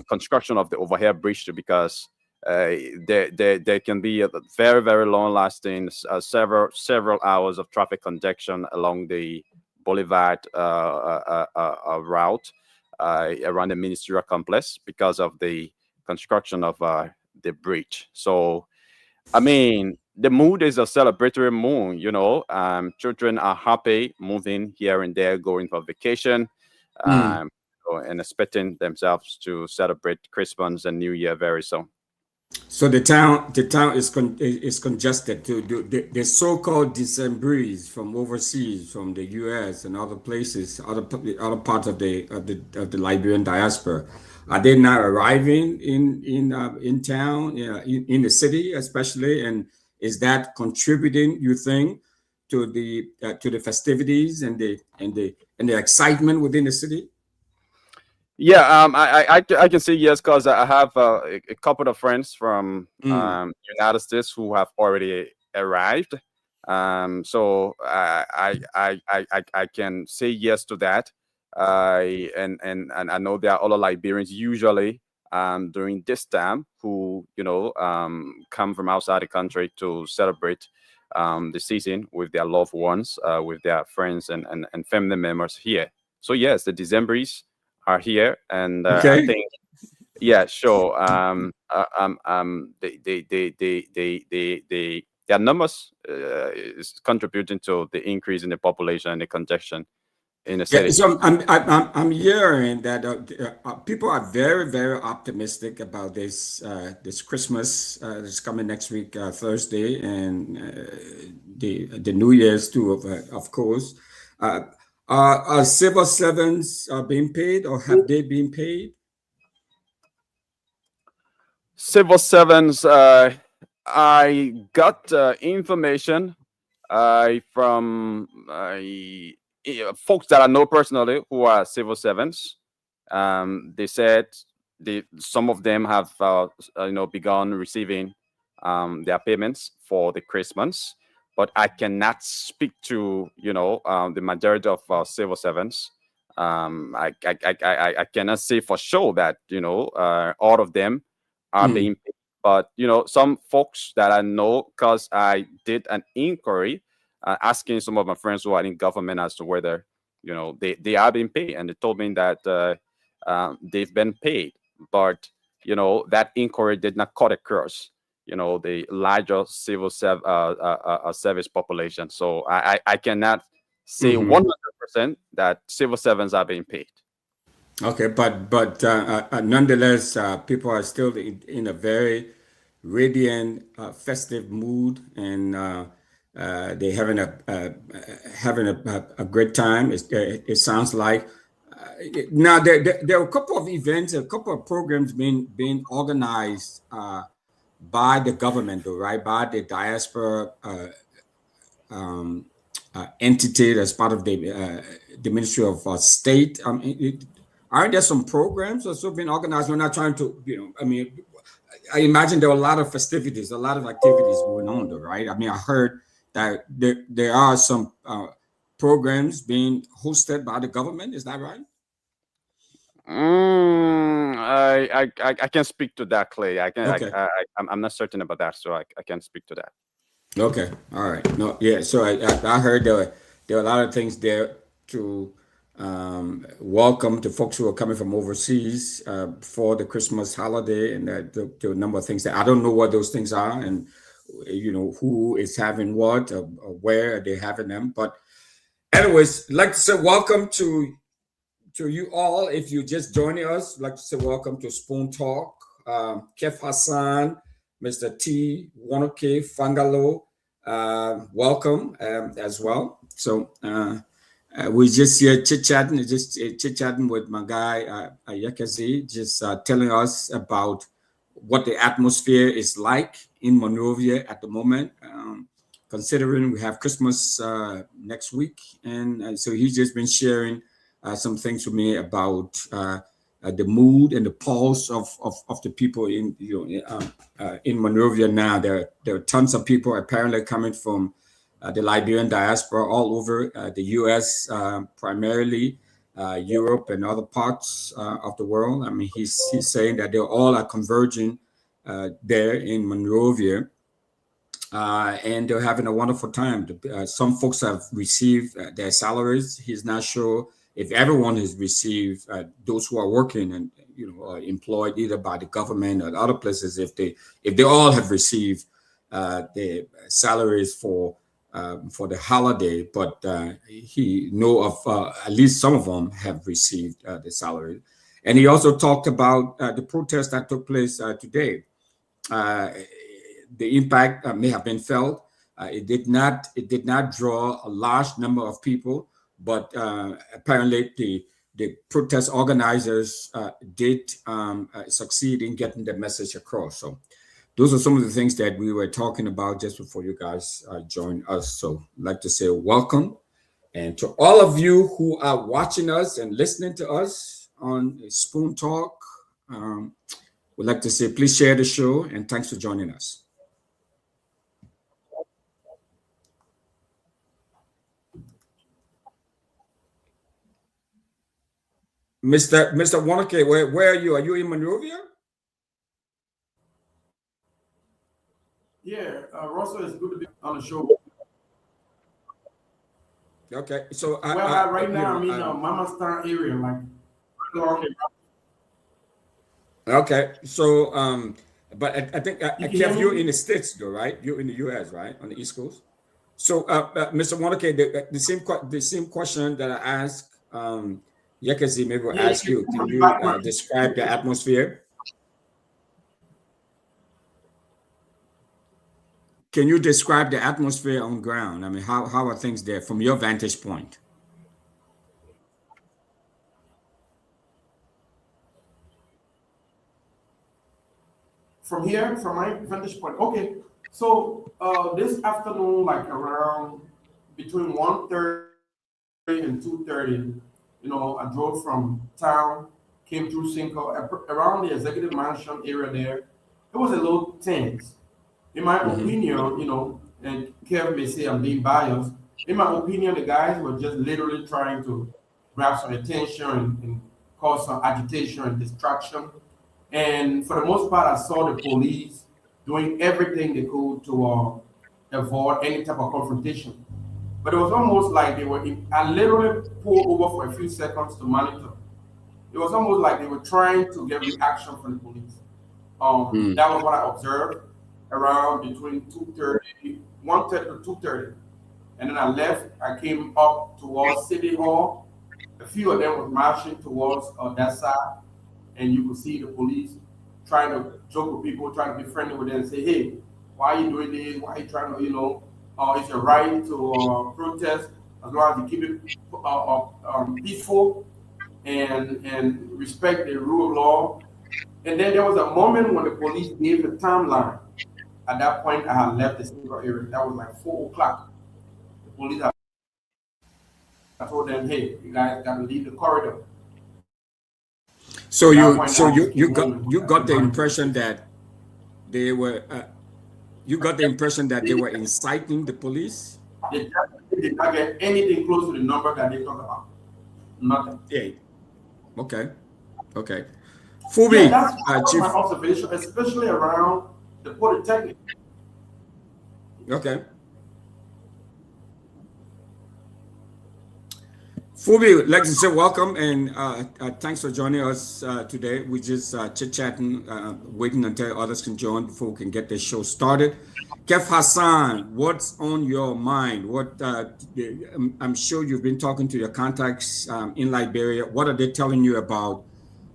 construction of the overhead bridge, because there can be a very, very long lasting several hours of traffic congestion along the Boulevard route around the ministerial complex because of the construction of the bridge. So I mean, the mood is a celebratory mood, you know. Children are happy, moving here and there, going for vacation, Mm. and expecting themselves to celebrate Christmas and New Year very soon. So the town is congested to do the so-called Decembrists from overseas, from the U.S. and other places, other parts of the Liberian diaspora. Are they now arriving in town, in the city especially, and is that contributing, you think, to the festivities and the excitement within the city? Yeah, I can say yes because I have a couple of friends from United States who have already arrived. So I can say yes to that. And I know there are other Liberians usually during this time who come from outside the country to celebrate the season with their loved ones, with their friends and family members here. So yes, the Decembrists are here, and I Okay. think, yeah, sure. Their numbers is contributing to the increase in the population and the congestion in the Yeah, city. so I'm hearing that people are very, very optimistic about this Christmas that's coming next week, Thursday, and the New Year's too, of course. Are civil servants being paid, or have they been paid? Civil servants. I got information from folks that I know personally who are civil servants. They said some of them have begun receiving their payments for the Christmas, but I cannot speak to the majority of civil servants. I cannot say for sure that all of them are being paid, but some folks that I know, because I did an inquiry asking some of my friends who are in government as to whether they are being paid, and they told me that they've been paid, but that inquiry did not cut across the larger civil service population. So I cannot say 100% that civil servants are being paid. Okay, but nonetheless, people are still in a very radiant, festive mood, and they're having a great time. It sounds like. Now there are a couple of events, a couple of programs being organized by the government, though, right? By the diaspora entity that's part of the Ministry of State. Aren't there some programs also being organized? We're not trying to, I imagine there are a lot of festivities, a lot of activities going on, though, right? I mean, I heard that there are some programs being hosted by the government. Is that right? I can't speak to that, Clay. Okay. I'm not certain about that, so I can't speak to that. Okay, all right. No, yeah. So I heard there are a lot of things there to welcome to folks who are coming from overseas for the Christmas holiday, and there are a number of things that I don't know what those things are, and who is having what, or where are they having them. But anyways, I'd like to say welcome to you all. If you're just joining us, I'd like to say welcome to Spoon Talk. Kef Hassan, Mr. T, Wanoke, Fangalo, welcome as well. So we just here chit-chatting with my guy, Yakazi, just telling us about what the atmosphere is like in Monrovia at the moment, considering we have Christmas next week. And so he's just been sharing some things with me about the mood and the pulse of the people in Monrovia now. There are tons of people apparently coming from the Liberian diaspora all over the U.S., primarily Europe and other parts of the world. I mean, he's saying that they all are converging there in Monrovia, and they're having a wonderful time. Some folks have received their salaries. He's not sure if everyone has received, those who are working and employed either by the government or other places, if they all have received the salaries for the holiday, but he know of at least some of them have received the salary. And he also talked about the protest that took place today. The impact may have been felt. It did not draw a large number of people, but apparently the protest organizers did succeed in getting the message across. So those are some of the things that we were talking about just before you guys joined us. So I'd like to say welcome. And to all of you who are watching us and listening to us on Spoon Talk, we'd like to say please share the show and thanks for joining us. Mr. Wanake, where are you? Are you in Monrovia? Yeah, Russell, it's good to be on the show. Okay, so right now I'm in Mama's Town area, like. Okay, so but I think Kev, you're in the States though, right? You're in the U.S., right, on the East Coast. So, Mr. Wanake, the same question that I asked Yekezi, maybe will ask you. Can you describe the atmosphere? Can you describe the atmosphere on ground? I mean, how are things there from your vantage point? From here, from my vantage point. Okay, so this afternoon, like around between 1:30 and 2:30, I drove from town, came through Cinco, around the executive mansion area there. It was a little tense. In my opinion, and Kev may say I'm being biased. In my opinion, the guys were just literally trying to grab some attention and cause some agitation and distraction. And for the most part, I saw the police doing everything they could to avoid any type of confrontation. But it was almost like I literally pulled over for a few seconds to monitor. It was almost like they were trying to get reaction from the police. That was what I observed around between 1:30 to 2:30. And then I left. I came up towards City Hall. A few of them were marching towards that side. And you could see the police trying to joke with people, trying to be friendly with them and say, hey, why are you doing this? Why are you trying to, it's your right to protest as long as you keep it peaceful and respect the rule of law. And then there was a moment when the police gave the timeline. At that point, I had left the Cinco area. That was like 4 o'clock. The police, I told them, hey, you guys got to leave the corridor. So you got the impression that they were inciting the police? They did not get anything close to the number that they talk about. Nothing. Yeah. Okay. Fubi, that's Chief. my observation, especially around the Polytechnic. Okay. Fubi, like to say welcome and thanks for joining us today. We're just chit-chatting, waiting until others can join before we can get the show started. Kev Hassan, what's on your mind? I'm sure you've been talking to your contacts in Liberia. What are they telling you about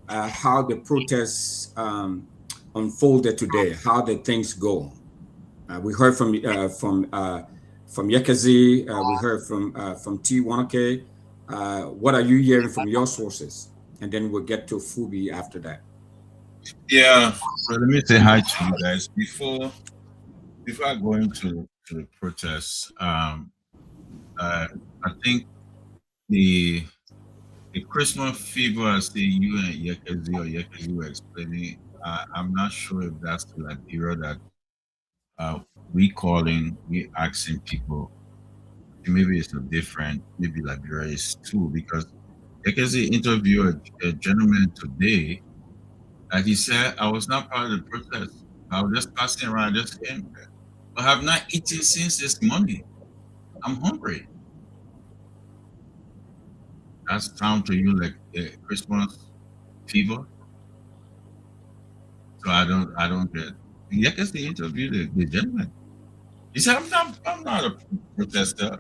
how the protests unfolded today? How did things go? We heard from Yekezi. We heard from T. Wanake. What are you hearing from your sources? And then we'll get to Fubi after that. Yeah, so let me say hi to you guys. Before I go into the protests, I think the Christmas fever, as you and Yekezi were explaining, I'm not sure if that's the Liberia that we asking people. Maybe it's a different, maybe Liberia is too, because Yekezi interviewed a gentleman today, and he said, I was not part of the protest. I was just passing around, I just came here. I have not eaten since this Monday. I'm hungry. That sounds to you like a Christmas fever? So I don't get. Yekezi interviewed the gentleman. He said, I'm not a protester,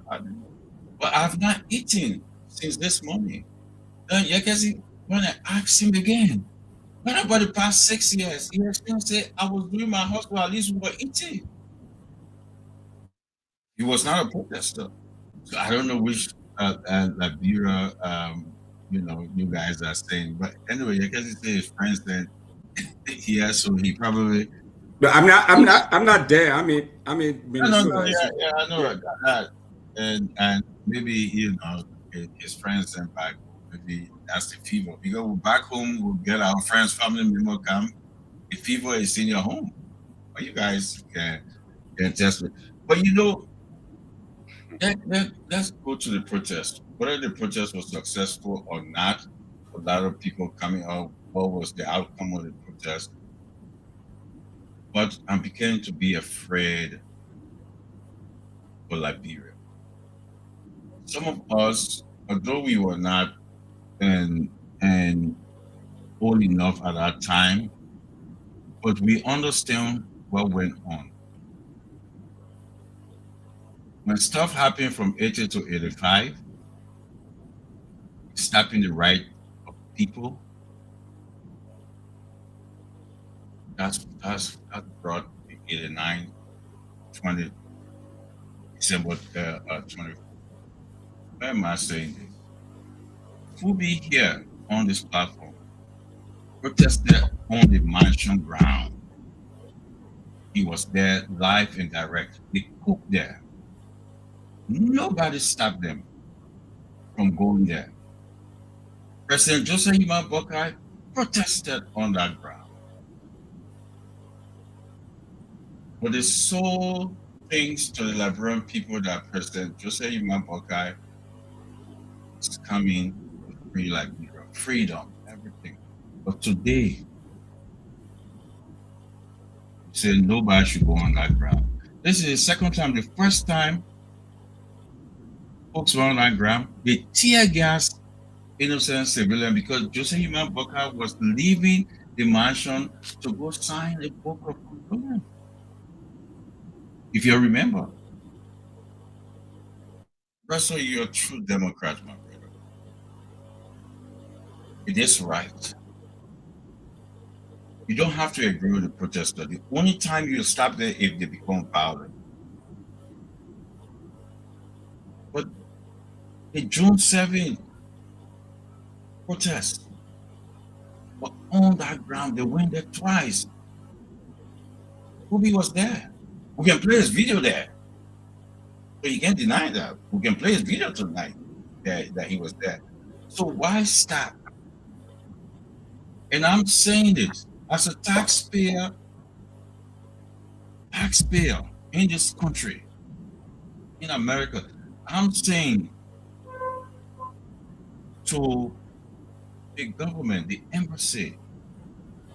but I've not eaten since this morning. Then Yekesi, when I asked him again, what about the past 6 years? He explained, say, I was doing my hospital, at least we were eating. He was not a protester. So I don't know which Liberia, you guys are saying. But anyway, Yekesi say his friends said, yeah, so he probably. But I'm not there. I mean, Minnesota. No, yeah, I know that. And maybe, his friends sent back, maybe that's the fever. Because back home, we'll get our friends, family member come. The fever is in your home. But you guys can test it. But let's go to the protest. Whether the protest was successful or not, a lot of people coming out, what was the outcome of the protest? But I'm beginning to be afraid for Liberia. Some of us, although we were not and old enough at that time, but we understand what went on. When stuff happened from 80 to 85, stopping the right of people, that brought the 89, 20, December 20. Why am I saying this? Fubi here on this platform protested on the mansion ground. He was there live and direct. They cooked there. Nobody stopped them from going there. President Joseph Hima Boakai protested on that ground. But it sold things to the Liberian people that President Joseph Hima Boakai is coming to free Liberia, freedom, everything. But today, he said nobody should go on that ground. This is the second time. The first time folks were on that ground, they tear gas innocent civilians because Joseph Hima Boakai was leaving the mansion to go sign a book of condolence. If you remember, Russell, you're a true Democrat, my brother. It is right. You don't have to agree with the protester. The only time you stop there if they become violent. But the June 7th protest, but on that ground, they went there twice. Fubi was there. We can play his video there. So you can't deny that. We can play his video tonight that he was there. So why stop? And I'm saying this as a taxpayer in this country, in America, I'm saying to the government, the embassy,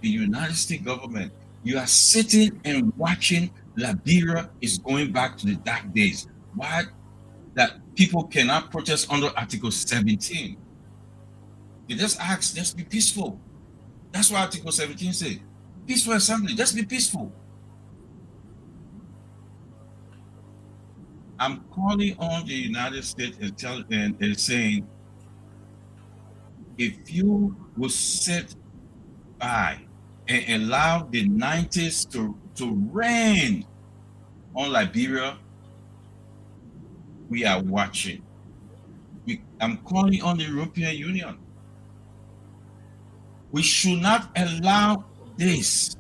the United States government, you are sitting and watching Liberia is going back to the dark days. Why that people cannot protest under Article 17? They just ask, just be peaceful. That's what Article 17 says. Peaceful assembly, just be peaceful. I'm calling on the United States and saying, if you will sit by and allow the 90s to reign on Liberia, we are watching. I'm calling on the European Union. We should not allow this.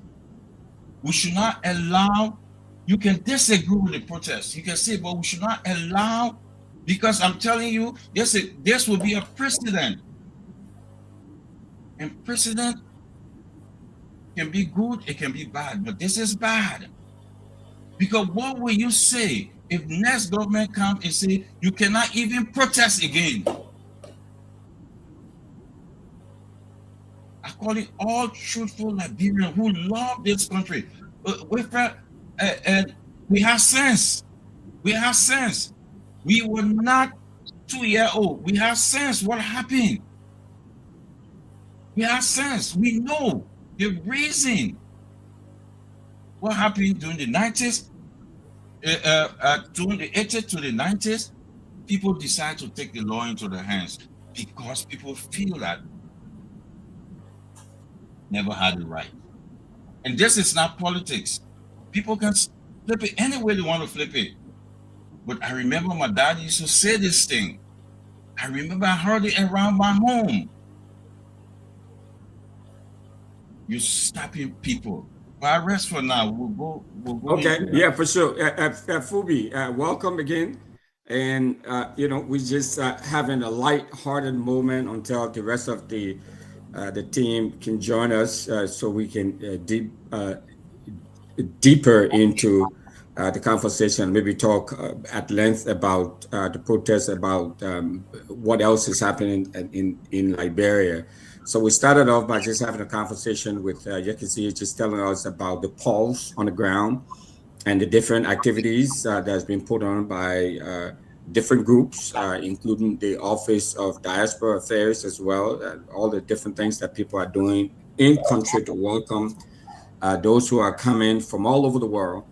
We should not allow, you can disagree with the protest. You can say, but we should not allow, because I'm telling you, this will be a precedent. And precedent can be good, it can be bad, but this is bad. Because what will you say if next government comes and say you cannot even protest again? I call it all truthful Liberians who love this country. And we have sense. We have sense. We were not 2-year-old. We have sense. What happened? We have sense. We know the reason. What happened during the 90s? during the 80s to the 90s, people decide to take the law into their hands because people feel that never had it right. And this is not politics. People can flip it any way they want to flip it. But I remember my dad used to say this thing. I remember I heard it around my home. You're stopping people. But I rest for now. We'll go. Okay, yeah, for sure. Fubi, welcome again. And, we're just having a light-hearted moment until the rest of the team can join us so we can deeper into the conversation, maybe talk at length about the protests, about what else is happening in Liberia. So we started off by just having a conversation with Yekisi, just telling us about the pulse on the ground and the different activities that has been put on by different groups, including the Office of Diaspora Affairs as well, all the different things that people are doing in country to welcome those who are coming from all over the world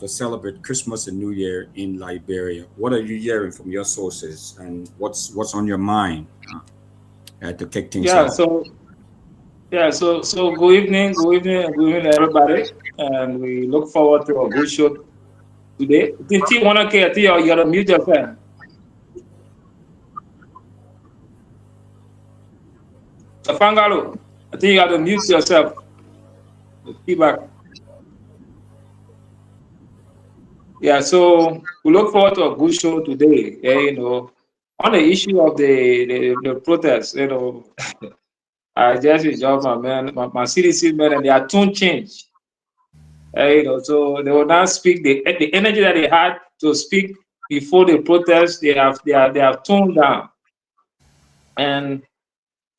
to celebrate Christmas and New Year in Liberia. What are you hearing from your sources, and what's on your mind to kick things off? So good evening, everybody, and we look forward to a good show today. Did you want to you gotta mute yourself? Fangalo, I think you gotta mute yourself. Feedback. Yeah, so we look forward to a good show today. On the issue of the protests, I just enjoy my CDC man, and their tone change. So they will now speak the energy that they had to speak before the protest. They have toned down, and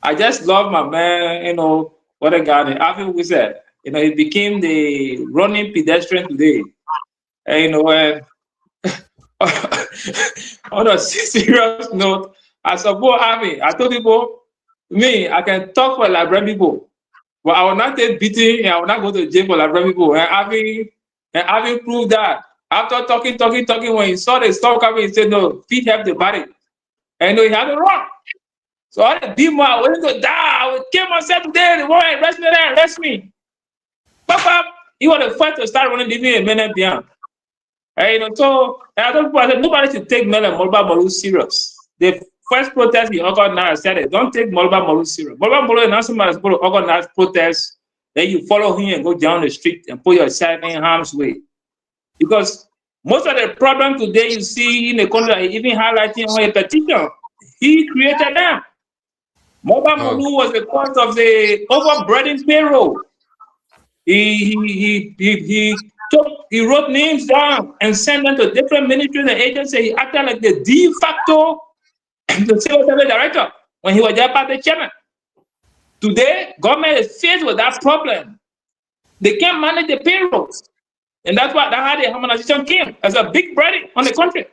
I just love my man. What a guy! After we said, he became the running pedestrian today. And on a serious note, I support Army. I told people, I can talk for Liberian people, but I will not take beating and I will not go to jail for Liberian people. And having proved that, after talking, when he saw the storm coming, he said, no, feet have the body. And he had to run. So I did more. I went to die. I would kill myself today. They want to arrest me. Papa, he was the first to start running, leaving a minute behind. So I told people, I said, nobody should take Mele Moluba Molu serious. The first protest he organized said, don't take Moluba Molu serious. Moluba Molu is not somebody that's going to organize protests, then you follow him and go down the street and put yourself in harm's way. Because most of the problem today you see in the country, even highlighting on a petition, he created them. Moluba Molu was the cause of the overburdened payroll. He wrote names down and sent them to different ministries and agencies. He acted like the de facto the civil service director when he was their party chairman. Today, government is faced with that problem. They can't manage the payrolls. And that's how the harmonization came as a big burden on the country.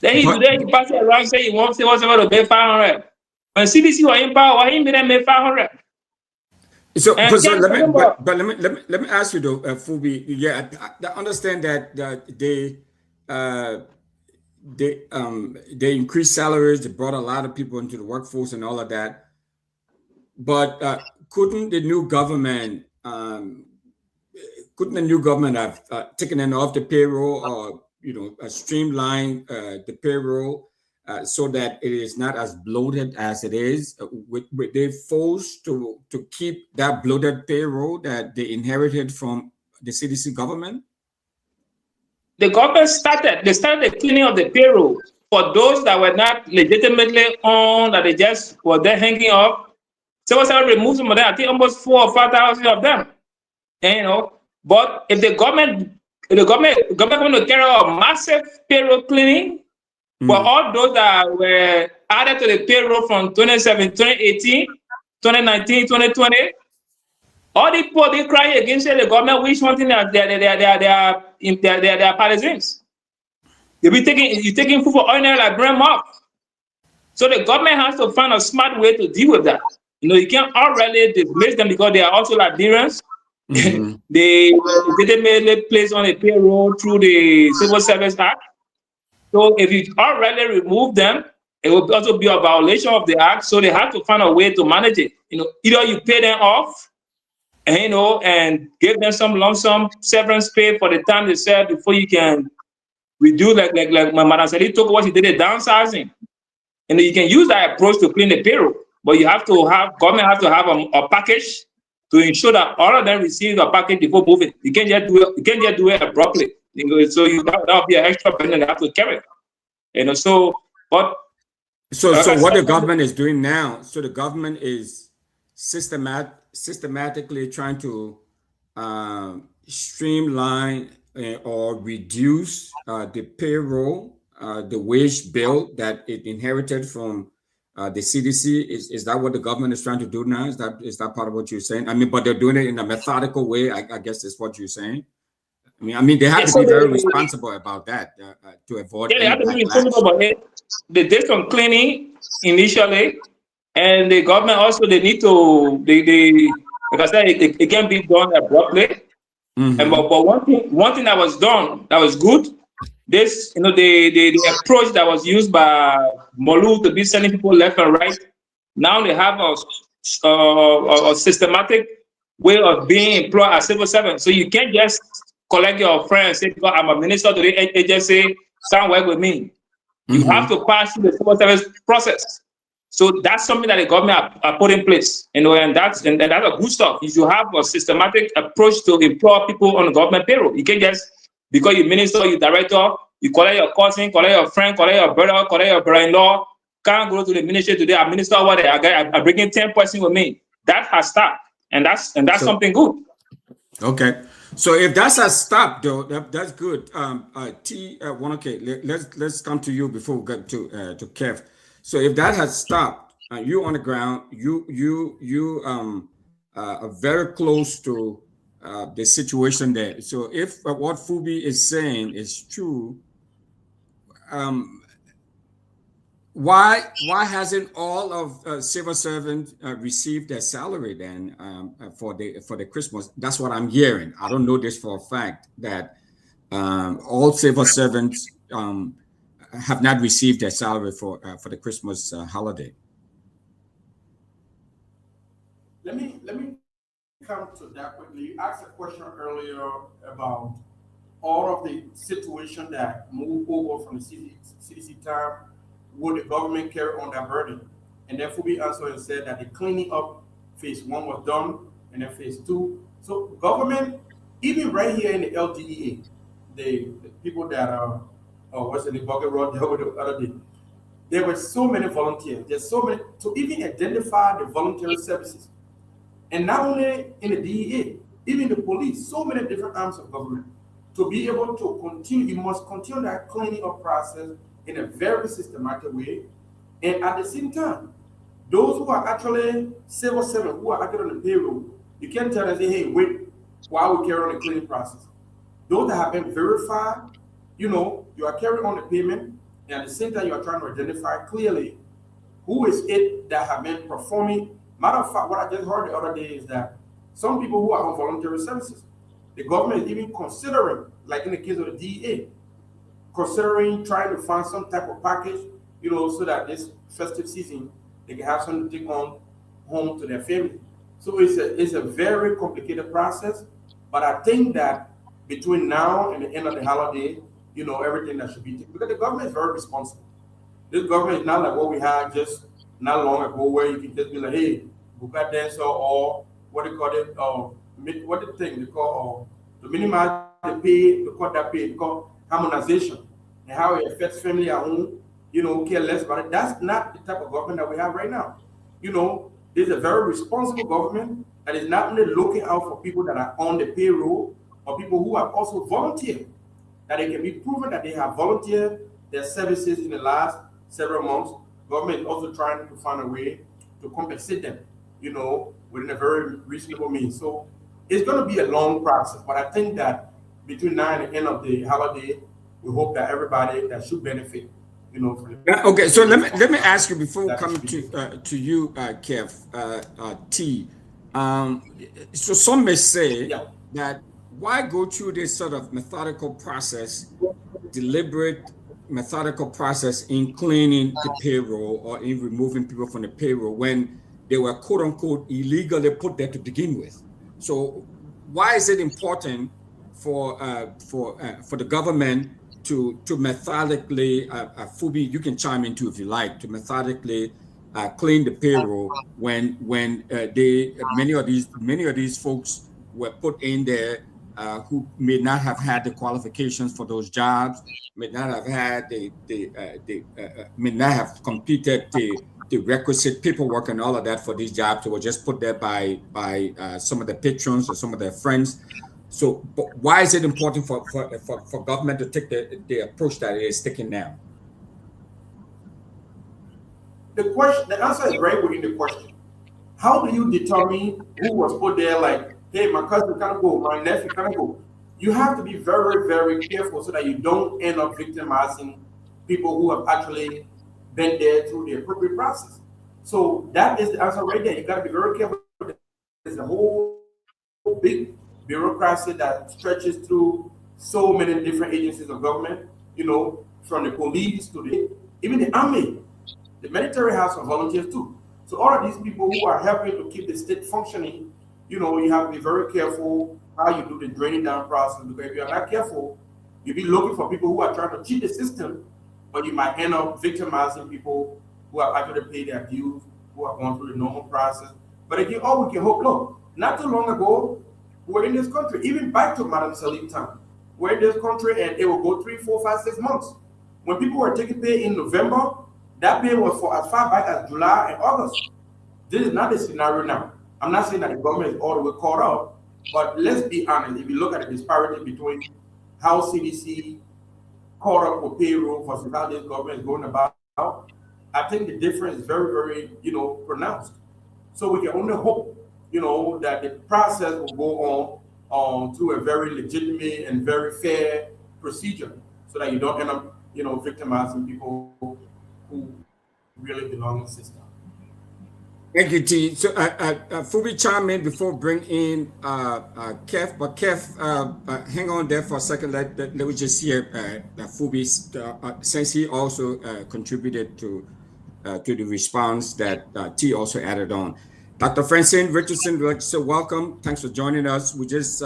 Then today he passes around saying he wants to pay 500. When CDC was in power, he made them pay 500. So let me ask you though, Fubi. Yeah, I understand that they increased salaries, they brought a lot of people into the workforce and all of that. But couldn't the new government have taken it off the payroll, or streamline the payroll? So that it is not as bloated as it is? Were they forced to keep that bloated payroll that they inherited from the CDC government? The government started the cleaning of the payroll for those that were not legitimately on, that they just were there hanging up. So removed some of them, I think almost 4,000 or 5,000 of them. And, but if the government going to carry out massive payroll cleaning, but all those that were added to the payroll from 2017, 2018, 2019, 2020, all the people they cry against the government, which one thing that they are partisans. You're taking food for ordinary Liberian mouth. So the government has to find a smart way to deal with that. You can't already dismiss them because they are also Liberians. they legitimately placed on a payroll through the Civil Service Act. So if you already remove them, it will also be a violation of the act. So they have to find a way to manage it. Either you pay them off, and and give them some lump sum severance pay for the time they serve before you can reduce, like Madam Sally took what she did, the downsizing. And you can use that approach to clean the payroll, but you have to have government have to have a package to ensure that all of them receive a package before moving. You can't just do it. You can't just do it abruptly. So that'll be an extra burden they have to carry. So what the government is doing now? So the government is systematically trying to streamline or reduce the payroll, the wage bill that it inherited from the CDC. Is that what the government is trying to do now? Is that part of what you're saying? I mean, but they're doing it in a methodical way, I guess is what you're saying. I mean, they have to be very responsible about that to avoid. Yeah, they have to be responsible about it. They did some cleaning initially, and the government also they need to like I said, it can be done abruptly. And but one thing that was done that was good. This the approach that was used by Molu to be sending people left and right. Now they have a systematic way of being employed as civil servants. So you can't just collect your friends and say, because I'm a minister to the agency, can't work with me. You have to pass through the civil service process. So that's something that the government are put in place, and that's a good stuff. You should have a systematic approach to employ people on the government payroll. You can't just, because you minister, you director, you collect your cousin, collect your friend, collect your brother, collect your brother-in-law, can't go to the ministry today. I minister what I'm bringing 10 persons with me. That has stopped, and that's something good. Okay. So if that's a stop, though, that's good. Let's come to you before we get to Kev. So if that has stopped, you on the ground, you are very close to the situation there. So if what Phoebe is saying is true, why hasn't all of civil servants received their salary then for the Christmas? That's what I'm hearing. I don't know this for a fact that all civil servants have not received their salary for the Christmas holiday. Let me come to that quickly. You asked a question earlier about all of the situation that moved over from the CDC time. Would the government carry on that burden? And then Phoebe answered and said that the cleaning up phase 1 was done, and then phase 2. So government, even right here in the LDEA, the people that are what's in the bucket road the other day, there were so many volunteers. There's so many to even identify the voluntary services, and not only in the DEA, even the police, so many different arms of government. To be able to continue, you must continue that cleaning up process in a very systematic way. And at the same time, those who are actually civil servants, who are actually on the payroll, you can't tell them, hey, wait, while we carry on the cleaning process. Those that have been verified, you are carrying on the payment, and at the same time, you are trying to identify clearly who is it that have been performing. Matter of fact, what I just heard the other day is that some people who are on voluntary services, the government is even considering, like in the case of the DEA, considering trying to find some type of package, so that this festive season they can have something to take on home to their family. So it's a very complicated process, but I think that between now and the end of the holiday, everything that should be taken, because the government is very responsible. This government is not like what we had just not long ago, where you can just be like, hey, buka dancer, or what they call it, what the thing they call to minimize the pay, to cut that pay, called harmonization, and how it affects family at home, care less about it. That's not the type of government that we have right now. There's a very responsible government that is not only looking out for people that are on the payroll, but people who have also volunteered, that they can be proven that they have volunteered their services in the last several months. Government is also trying to find a way to compensate them, within a very reasonable means. So it's going to be a long process, but I think that between now and the end of the holiday, we hope that everybody that should benefit, from the okay, so let me ask you before coming to you, Kev, T. So some may say that why go through this sort of methodical process, deliberate methodical process in cleaning the payroll or in removing people from the payroll when they were quote unquote illegally put there to begin with. So why is it important for the government to methodically, Fubi, you can chime in too if you like, to methodically clean the payroll when many of these folks were put in there who may not have had the qualifications for those jobs, may not have had may not have completed the requisite paperwork and all of that for these jobs. They were just put there by some of the patrons or some of their friends. So, but why is it important for government to take the approach that it is taking now? The answer is right within the question. How do you determine who was put there? Like, hey, my cousin can't go, my nephew can't go. You have to be very, very careful so that you don't end up victimizing people who have actually been there through the appropriate process. So that is the answer right there. You got to be very careful. There's a whole big bureaucracy that stretches through so many different agencies of government, you know, from the police to even the army. The military has some volunteers too. So all of these people who are helping to keep the state functioning, you know, you have to be very careful how you do the draining down process, because if you're not careful, you'll be looking for people who are trying to cheat the system, but you might end up victimizing people who have actually paid their dues, who are going through the normal process. But again, all we can hope, look, not too long ago, we were in this country, even back to Madam Salim time, we're in this country and it will go 3, 4, 5, 6 months. When people were taking pay in November, that pay was for as far back as July and August. This is not the scenario now. I'm not saying that the government is all the way caught up, but let's be honest. If you look at the disparity between how CDC caught up with payroll versus how this government is going about, I think the difference is very, very, you know, pronounced. So we can only hope, you know, that the process will go on through a very legitimate and very fair procedure, so that you don't end up, you know, victimizing people who really belong in the system. Thank you, T. So, Fubi chime in before bring in Kev, but Kev, hang on there for a second. Let me just hear Fubi, since he also contributed to the response that T also added on. Dr. Francine Richardson, so welcome. Thanks for joining us. We're just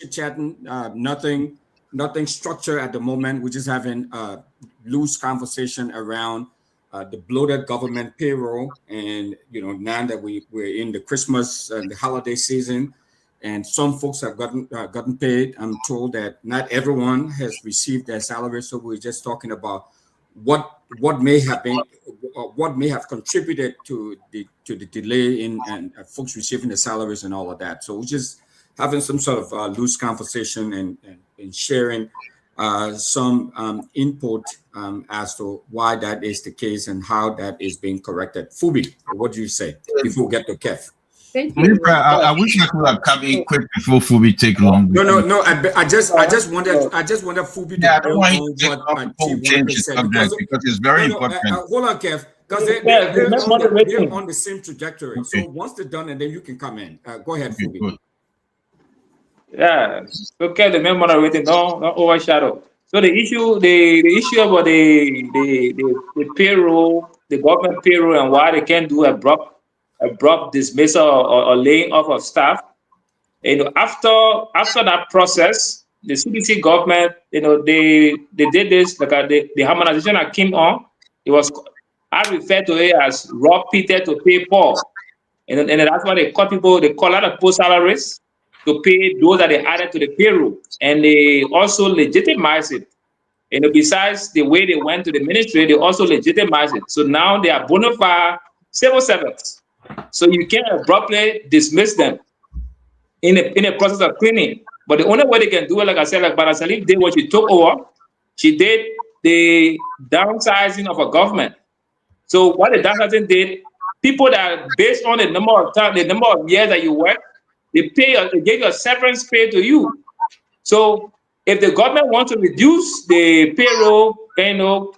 chit-chatting, nothing structured at the moment. We're just having a loose conversation around the bloated government payroll, and you know, now that we're in the Christmas and the holiday season, and some folks have gotten paid. I'm told that not everyone has received their salary, so we're just talking about what may have been, what may have contributed to the delay in and folks receiving the salaries and all of that. So we're just having some sort of loose conversation and sharing some input as to why that is the case and how that is being corrected. Fubi, what do you say before we get to Kev? Thank you. I wish I could have come in quick before Fubi take long. No. I just wanted Fubi to build on what change the subject because it's very important. Hold on, Kev, because they're on the same trajectory. Okay. So once they're done, and then you can come in. Go ahead, Fubi. Good. Yeah, okay. The main moderator, don't overshadow. So the issue about the payroll, the government payroll, and why they can't do abrupt dismissal or laying off of staff. You know, after that process, the CDC government, you know, they did this, like the harmonization that came on. I refer to it as rob Peter to pay Paul, and that's why they cut people. They call out of post salaries to pay those that they added to the payroll, and they also legitimize it. You know, besides the way they went to the ministry, they also legitimize it. So now they are bona fide civil servants. So you can't abruptly dismiss them in a process of cleaning. But the only way they can do it, like I said, like Madam Salim did when she took over, she did the downsizing of a government. So what the downsizing did, people that based on the number of time, the number of years that you work, they give you a severance pay to you. So if the government wants to reduce the payroll, you know,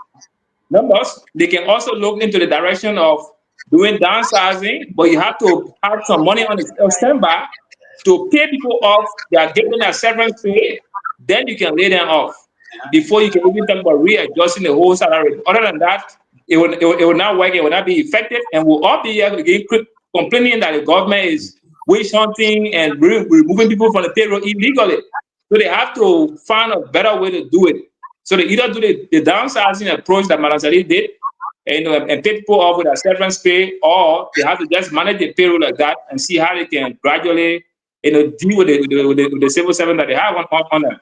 numbers, they can also look into the direction of doing downsizing, but you have to have some money on the standby to pay people off. They are getting their severance pay, then you can lay them off before you can even talk about readjusting the whole salary. Other than that, it will not work. It will not be effective, and we'll all be again complaining that the government is witch hunting and removing people from the payroll illegally. So they have to find a better way to do it. So they either do the downsizing approach that Madam Sadi did, and pay people off with a severance pay, or they have to just manage the payroll like that and see how they can gradually, deal with the civil servant that they have on them.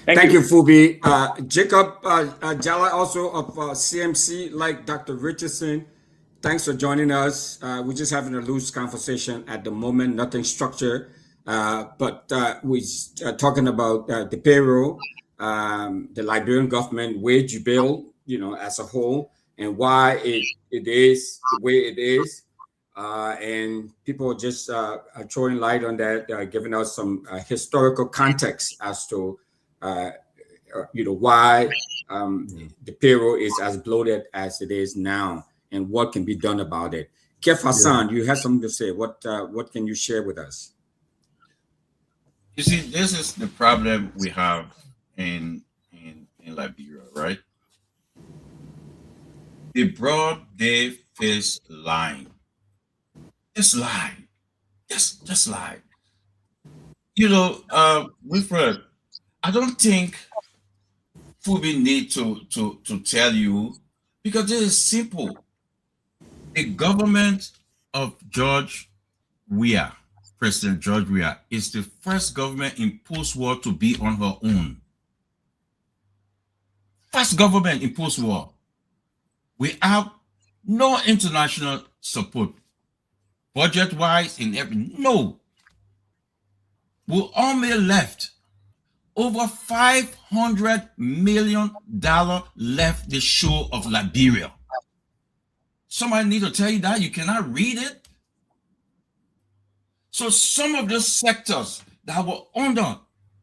Thank you, Phoebe. Jacob Jala, also of CMC, like Dr. Richardson. Thanks for joining us. We're just having a loose conversation at the moment, nothing structured, but we're talking about the payroll, the Liberian government wage bill, as a whole, and why it is the way it is. And people just are throwing light on that, giving us some historical context as to why the payroll is as bloated as it is now, and what can be done about it. Kef Hassan, you have something to say. What can you share with us? You see, this is the problem we have in Liberia, right? The broad day face lying. Just lie. Just lie. Wilfred, I don't think Phoebe need to tell you, because this is simple. The government of George Weah, President George Weah, is the first government in post-war to be on her own. First government in post-war. We have no international support, budget-wise, in everything. No. We only left over $500 million left the shore of Liberia. Somebody need to tell you that. You cannot read it. So some of those sectors that were under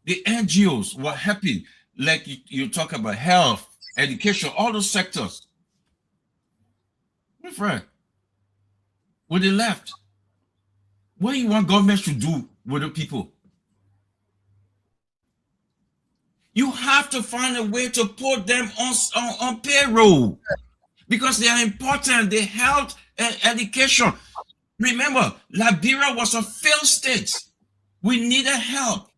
the NGOs were helping, like you talk about health, education, all those sectors. My friend, with the left, what do you want government to do with the people? You have to find a way to put them on payroll, because they are important. The health and education. Remember, Liberia was a failed state. We needed help.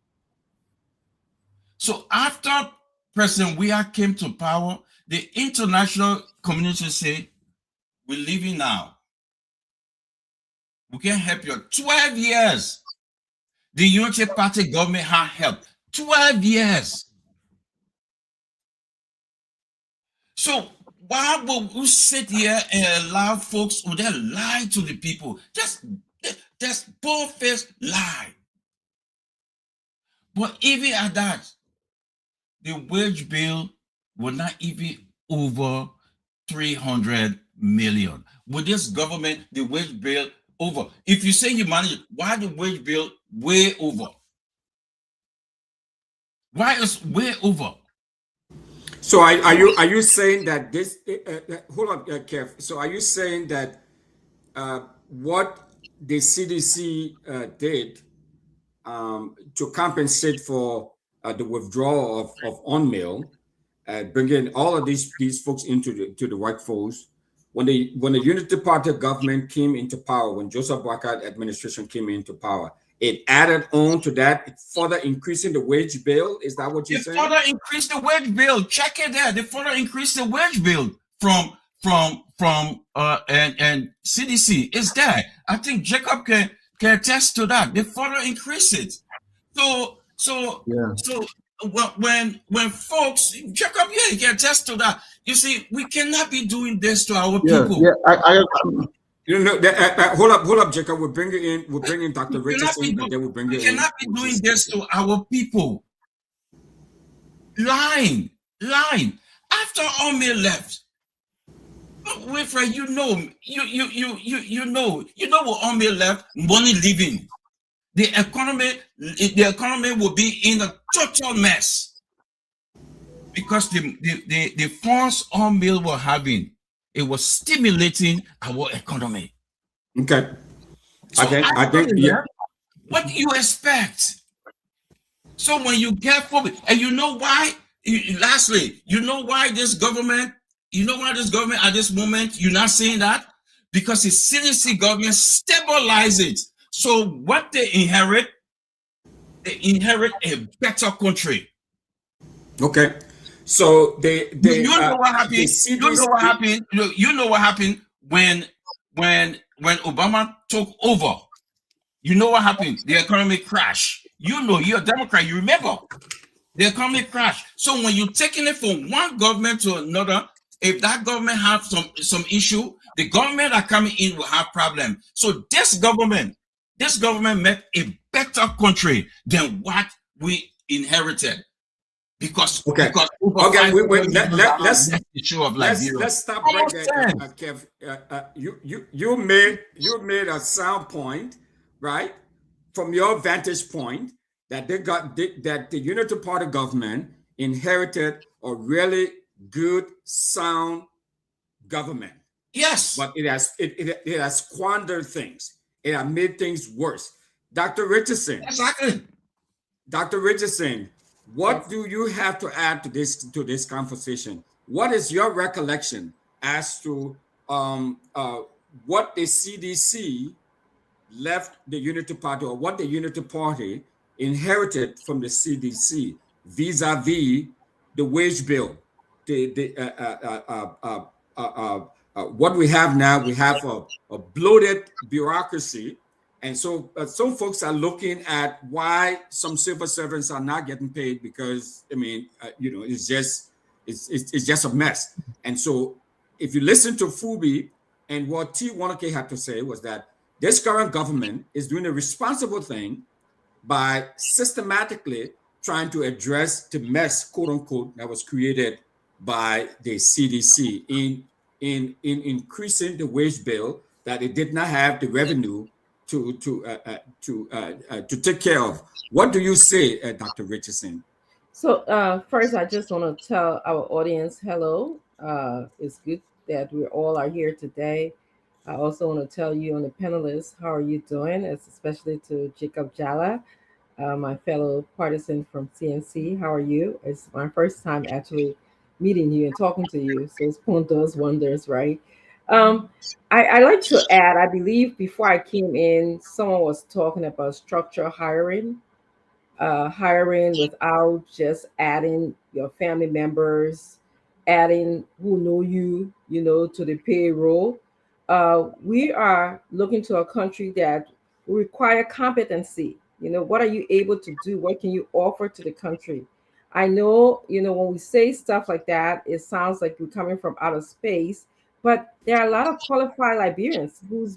So after President Weah came to power, the international community said, we're leaving now. We can help you. 12 years. The Unity Party government had help. 12 years. So why would we sit here and allow folks who then lie to the people? Just bull-faced lie. But even at that, the wage bill was not even over 300 million. With this government, the wage bill over. If you say you manage it, why the wage bill way over? Why is way over? So are you saying that this? Hold on, Kev. So are you saying that what the CDC did to compensate for the withdrawal of on-mail, bringing all of these folks into the workforce, when the Unity Party government came into power, when Joseph Boakai administration came into power, it added on to that, further increasing the wage bill? Is that what you're saying? They further increased the wage bill. Check it there. They further increased the wage bill from and CDC is there. I think Jacob can attest to that. They further increase it. So when folks, Jacob, yeah, you can attest to that. You see, we cannot be doing this to our people. Hold up, Jacob. We'll bring in Dr. Richardson, and then we'll bring we in. cannot be doing this to our people. Lying. After Omir left, Wilfred, you know what Omir left, money leaving. The economy will be in a total mess because the funds Omir were having It was stimulating our economy. Okay. So I think yeah. what do you expect? So when you get COVID, and you know why? Lastly, you know why this government? You know why this government at this moment you're not saying that? Because the CDC government stabilized it. So what they inherit a better country. Okay. So you know what happened? You know what happened? You know what happened when Obama took over. You know what happened? The economy crashed. You know, you're a Democrat. You remember the economy crashed. So when you're taking it from one government to another, if that government has some issue, the government that coming in will have problem. So this government made a better country than what we inherited. Because wait, let's stop right there, Kev. You made a sound point, right, from your vantage point that that the Unity Party government inherited a really good, sound government. Yes, but it has squandered things. It has made things worse. Dr. Richardson. Exactly. Dr. Richardson, what do you have to add to this conversation? What is your recollection as to what the CDC left the Unity Party, or what the Unity Party inherited from the CDC vis-a-vis the wage bill? What we have now, we have a bloated bureaucracy. And so some folks are looking at why some civil servants are not getting paid, because I mean, it's just a mess. And so if you listen to Fubi, and what T. Wanake had to say was that this current government is doing a responsible thing by systematically trying to address the mess, quote unquote, that was created by the CDC in increasing the wage bill that it did not have the revenue to take care of. What do you say, Dr. Richardson? So first, I just want to tell our audience hello. It's good that we all are here today. I also want to tell you on the panelists, how are you doing? Especially to Jacob Jala, my fellow partisan from CNC. How are you? It's my first time actually meeting you and talking to you. So Spoon does wonders, right? I like to add, I believe before I came in, someone was talking about structural hiring without just adding your family members, adding who know you, to the payroll. We are looking to a country that require competency. What are you able to do? What can you offer to the country? I know, when we say stuff like that, it sounds like we're coming from outer space, but there are a lot of qualified Liberians who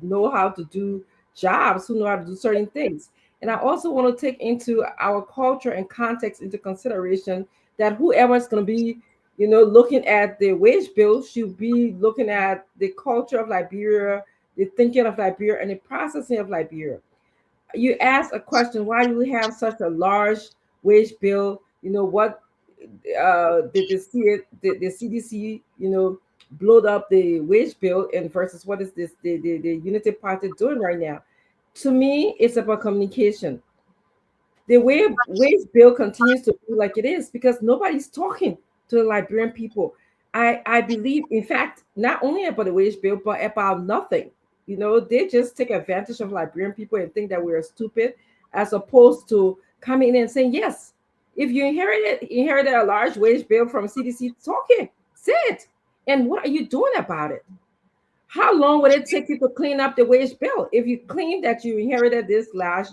know how to do jobs, who know how to do certain things. And I also want to take into our culture and context into consideration that whoever is going to be, looking at the wage bill should be looking at the culture of Liberia, the thinking of Liberia, and the processing of Liberia. You asked a question, why do we have such a large wage bill? What did the CDC, blowed up the wage bill, and versus what is the Unity Party doing right now? To me, it's about communication. The way wage bill continues to be like it is because nobody's talking to the Liberian people. I believe, in fact, not only about the wage bill, but about nothing. They just take advantage of Liberian people and think that we're stupid, as opposed to coming in and saying, yes, if you inherited a large wage bill from CDC, talk it, say it. And what are you doing about it? How long would it take you to clean up the wage bill? If you claim that you inherited this large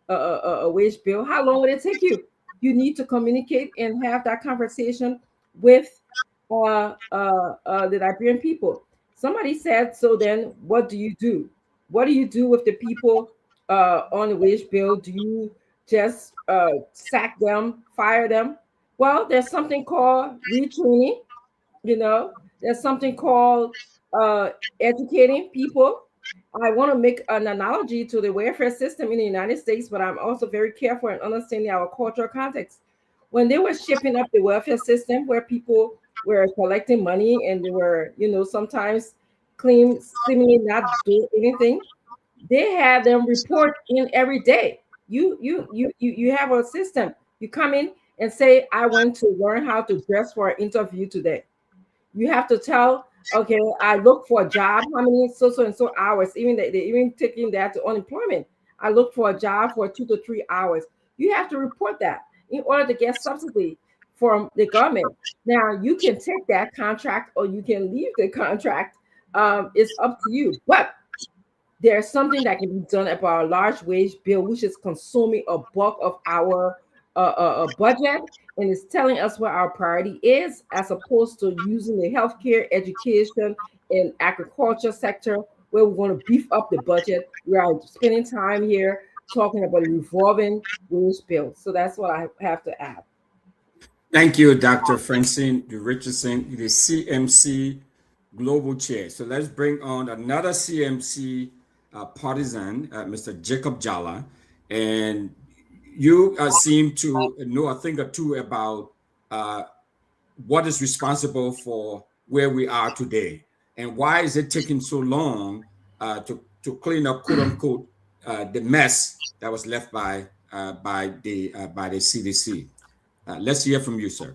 wage bill, how long would it take you? You need to communicate and have that conversation with the Liberian people. Somebody said, so then what do you do? What do you do with the people on the wage bill? Do you just sack them, fire them? Well, there's something called retraining. There's something called educating people. I want to make an analogy to the welfare system in the United States, but I'm also very careful in understanding our cultural context. When they were shipping up the welfare system, where people were collecting money and they were, sometimes seemingly not doing anything. They have them report in every day. You have a system. You come in and say, I went to learn how to dress for an interview today. You have to tell, okay, I look for a job, how many so and so hours, even they even taking that to unemployment. I look for a job for 2 to 3 hours. You have to report that in order to get subsidy from the government. Now you can take that contract or you can leave the contract. It's up to you. But there's something that can be done about a large wage bill, which is consuming a bulk of our budget, and it's telling us what our priority is, as opposed to using the healthcare, education, and agriculture sector, where we want to beef up the budget. We are spending time here talking about a revolving wage bill. So that's what I have to add. Thank you, Dr. Francine Richardson, the CMC Global Chair. So let's bring on another CMC partisan, Mr. Jacob Jalla, and you seem to know a thing or two about what is responsible for where we are today, and why is it taking so long to clean up, quote unquote, the mess that was left by the CDC. Let's hear from you, sir.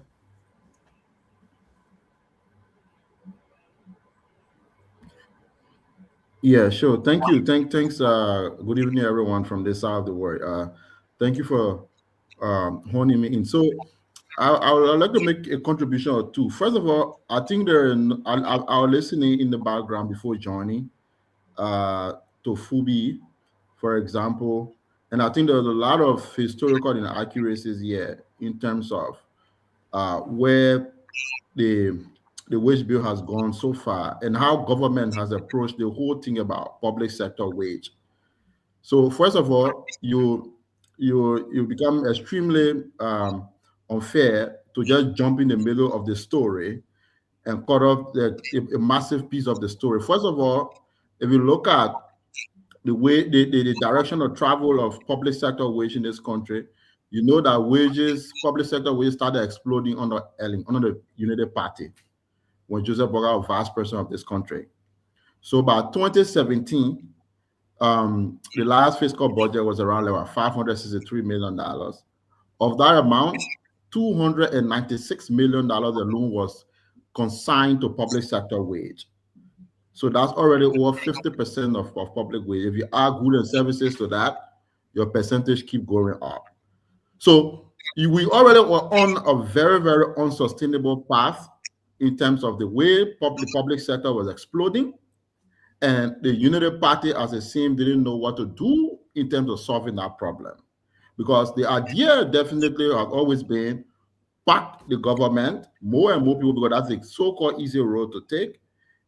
Yeah, sure. Thank you. Thanks. Good evening, everyone from this side of the world. Thank you for honing me in. So I would like to make a contribution or two. First of all, I think I was listening in the background before joining to Fubi, for example, and I think there's a lot of historical inaccuracies here in terms of where the wage bill has gone so far and how government has approached the whole thing about public sector wage. So first of all, you become extremely unfair to just jump in the middle of the story and cut off a massive piece of the story. First of all, if you look at the way the direction of travel of public sector wage in this country, you know that public sector wages started exploding under the United Party when Joseph Boakai was vice president of this country. So by 2017, the last fiscal budget was around $563 million. Of that amount, $296 million alone was consigned to public sector wage. So that's already over 50% of public wage. If you add goods and services to that, your percentage keep going up. So we already were on a very, very unsustainable path in terms of the way the public sector was exploding. And the Unity Party as a team didn't know what to do in terms of solving that problem. Because the idea definitely has always been back the government, more and more people, because that's a so-called easy road to take.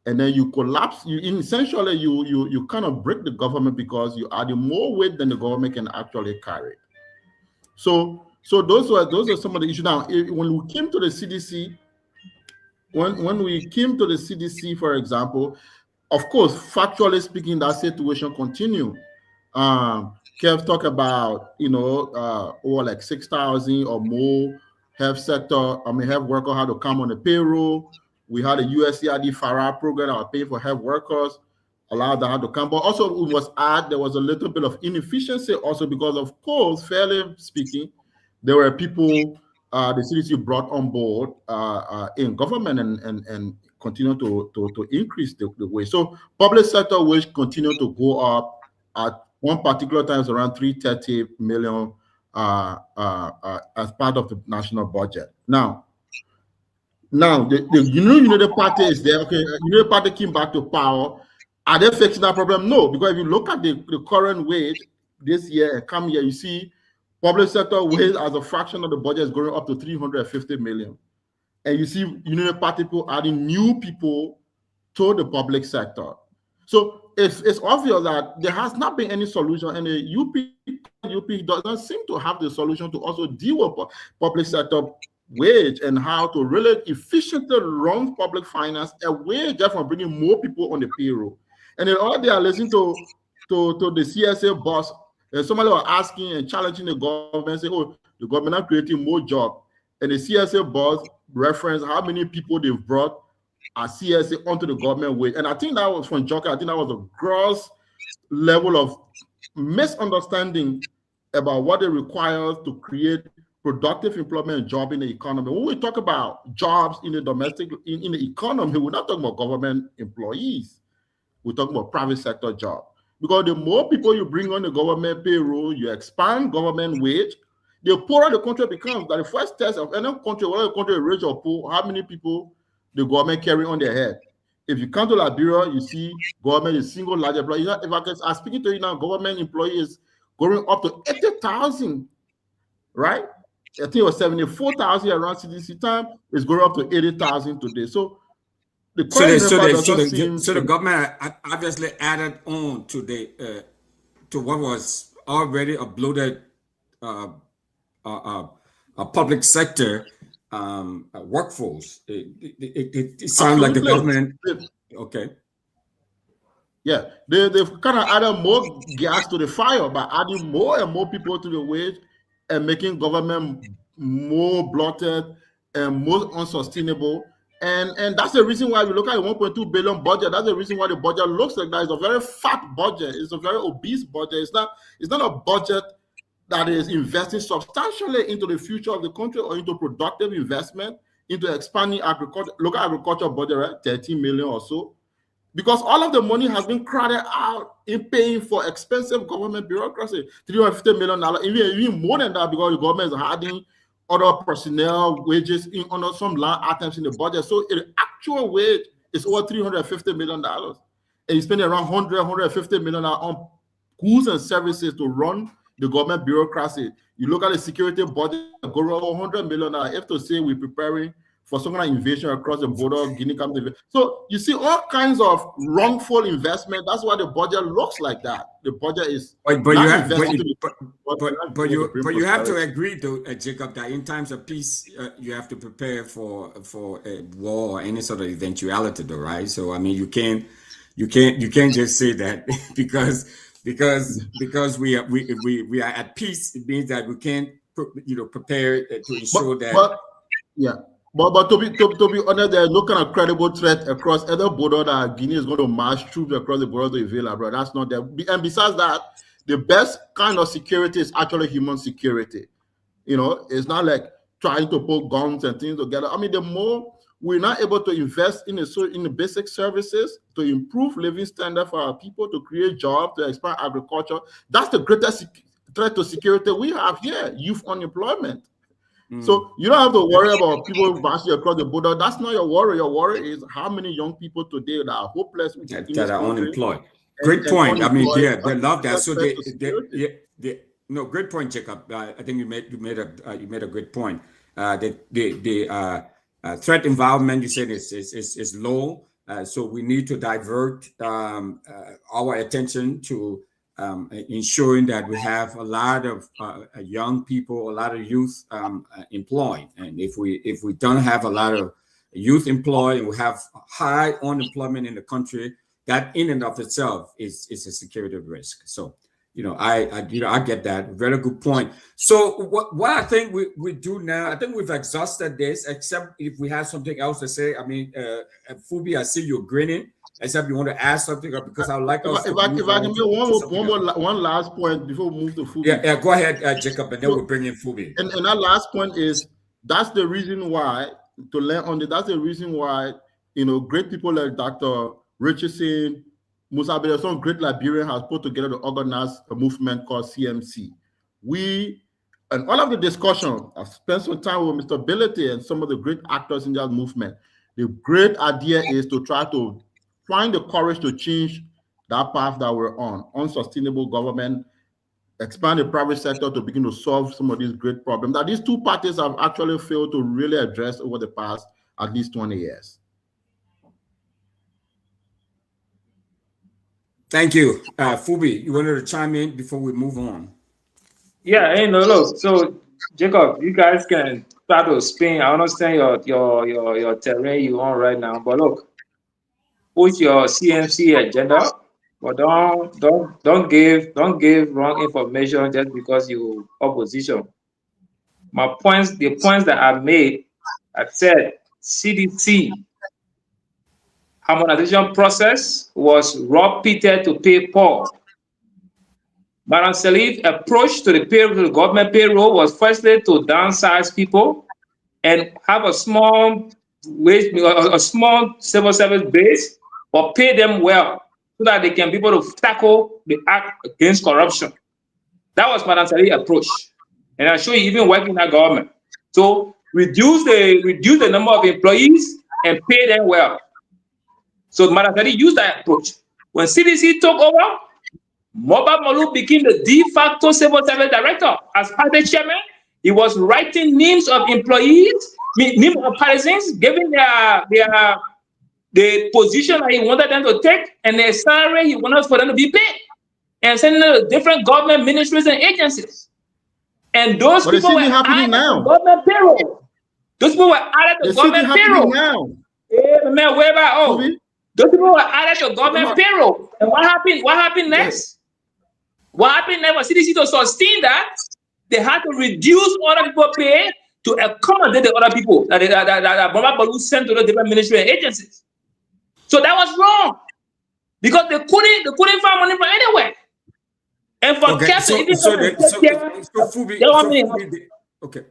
And then you collapse, essentially you kind of break the government because you add more weight than the government can actually carry. So those are some of the issues. Now, when we came to the CDC, when we came to the CDC, for example, of course, factually speaking, that situation continued. Kev talked about, over like 6,000 or more health workers had to come on the payroll. We had a USAID FARA program that was paying for health workers, allowed that to come. But also there was a little bit of inefficiency also because, of course, fairly speaking, there were people the CDC brought on board in government and continue to increase the wage. So public sector wage continue to go up. At one particular time, it's around $330 million as part of the national budget. Now the United Party is there. Okay, United Party came back to power. Are they fixing that problem? No, because if you look at the current wage this year and come here, you see public sector wage as a fraction of the budget is going up to $350 million. And you see United Party people adding new people to the public sector. So it's obvious that there has not been any solution, and the UP doesn't seem to have the solution to also deal with public sector wage and how to really efficiently run public finance away just from bringing more people on the payroll. And then all they are listening to the CSA boss, and somebody was asking and challenging the government, saying, oh, the government are creating more jobs. And the CSA boss reference how many people they've brought as CSA onto the government wage. And I think that was from Joker. I think that was a gross level of misunderstanding about what it requires to create productive employment and job in the economy. When we talk about jobs in the domestic, in the economy, we're not talking about government employees. We're talking about private sector jobs. Because the more people you bring on the government payroll, you expand government wage, the poorer the country becomes. That the first test of any country, whether the country is rich or poor, how many people the government carry on their head. If you come to Liberia, you see government is single largest employer. If I'm speaking to you now, government employees going up to 80,000, right? I think it was 74,000 around CDC time. It's going up to 80,000 today. So the the government obviously added on to the to what was already a bloated public sector workforce. It sounds like the government. Okay. Yeah, they've kind of added more gas to the fire by adding more and more people to the wage and making government more bloated and more unsustainable. And that's the reason why we look at a 1.2 billion budget. That's the reason why the budget looks like that. It's a very fat budget. It's a very obese budget. It's not a budget that is investing substantially into the future of the country or into productive investment, into expanding agriculture. Look at agriculture budget, right? 13 million or so. Because all of the money has been crowded out in paying for expensive government bureaucracy. $350 million, even more than that, because the government is adding other personnel wages on some line items in the budget. So the actual wage is over $350 million. And you spend around $150 million on goods and services to run the government bureaucracy. You look at the security budget, go around $100 million. I have to say we're preparing for some kind of invasion across the border, Guinea Cameroon. So you see all kinds of wrongful investment. That's why the budget looks like that. The budget is but you have to agree, though, Jacob, that in times of peace, you have to prepare for a war or any sort of eventuality, though, right? So I mean, you can't just say that because we are at peace. It means that we can't prepare to ensure that. But to be honest, there's no kind of credible threat across either border that Guinea is going to march troops across the border to Villa, bro. That's not there. And besides that, the best kind of security is actually human security. It's not like trying to put guns and things together. I mean, the more we're not able to invest in the basic services to improve living standard for our people, to create jobs, to expand agriculture, that's the greatest threat to security we have here: youth unemployment. So you don't have to worry about people marching across the border. That's not your worry. Your worry is how many young people today that are hopeless that are unemployed. Great point. I mean, yeah, they love that. So great point, Jacob. I think you made a great point. The threat environment, you said, is low. So we need to divert our attention to ensuring that we have a lot of young people, a lot of youth employed. And if we don't have a lot of youth employed and we have high unemployment in the country, that in and of itself is a security risk. So, I get that. Very good point. So what I think we do now, I think we've exhausted this, except if we have something else to say. I mean, Fubi, I see you grinning. Except you want to add something, because I would like us. If I can make one last point before we move to Fubi. Yeah, go ahead, Jacob, and then we'll bring in Fubi. And that last point is that's the reason why, to learn on it, that's the reason why great people like Dr. Richardson, Musa Abel, some great Liberian has put together to organize a movement called CMC. And all of the discussion, I've spent some time with Mr. Bility and some of the great actors in that movement. The great idea is to try to find the courage to change that path that we're on, unsustainable government, expand the private sector to begin to solve some of these great problems that these two parties have actually failed to really address over the past at least 20 years. Thank you. Fubi, you wanted to chime in before we move on? Yeah, look, so Jacob, you guys can start to spin. I understand your terrain you on right now, but look, put your CMC agenda, but don't give wrong information just because you opposition. The points that I made, I said CDC harmonization process was rob Peter to pay Paul. Madam Salif's approach to the payroll, to the government payroll, was firstly to downsize people and have a small wage, a small civil service base, but pay them well so that they can be able to tackle the act against corruption. That was Madam Salif's approach, and I'm sure he even working in that government. So reduce the number of employees and pay them well. So Madam Salif used that approach. When CDC took over, Moba Malu became the de facto civil service director. As party chairman, he was writing names of employees, names of partisans, giving the position that he wanted them to take and the salary he wanted for them to be paid, and sending them to different government ministries and agencies. And those people were added to government payroll. Those people were added to government payroll. Yeah, man, where about those people were added to government payroll. And what happened? What happened next? What happened next was CDC to sustain that. They had to reduce other people pay to accommodate the other people that Baba Balu sent to the different ministry and agencies. So that was wrong because they couldn't find money from anywhere. And for Cap to even okay,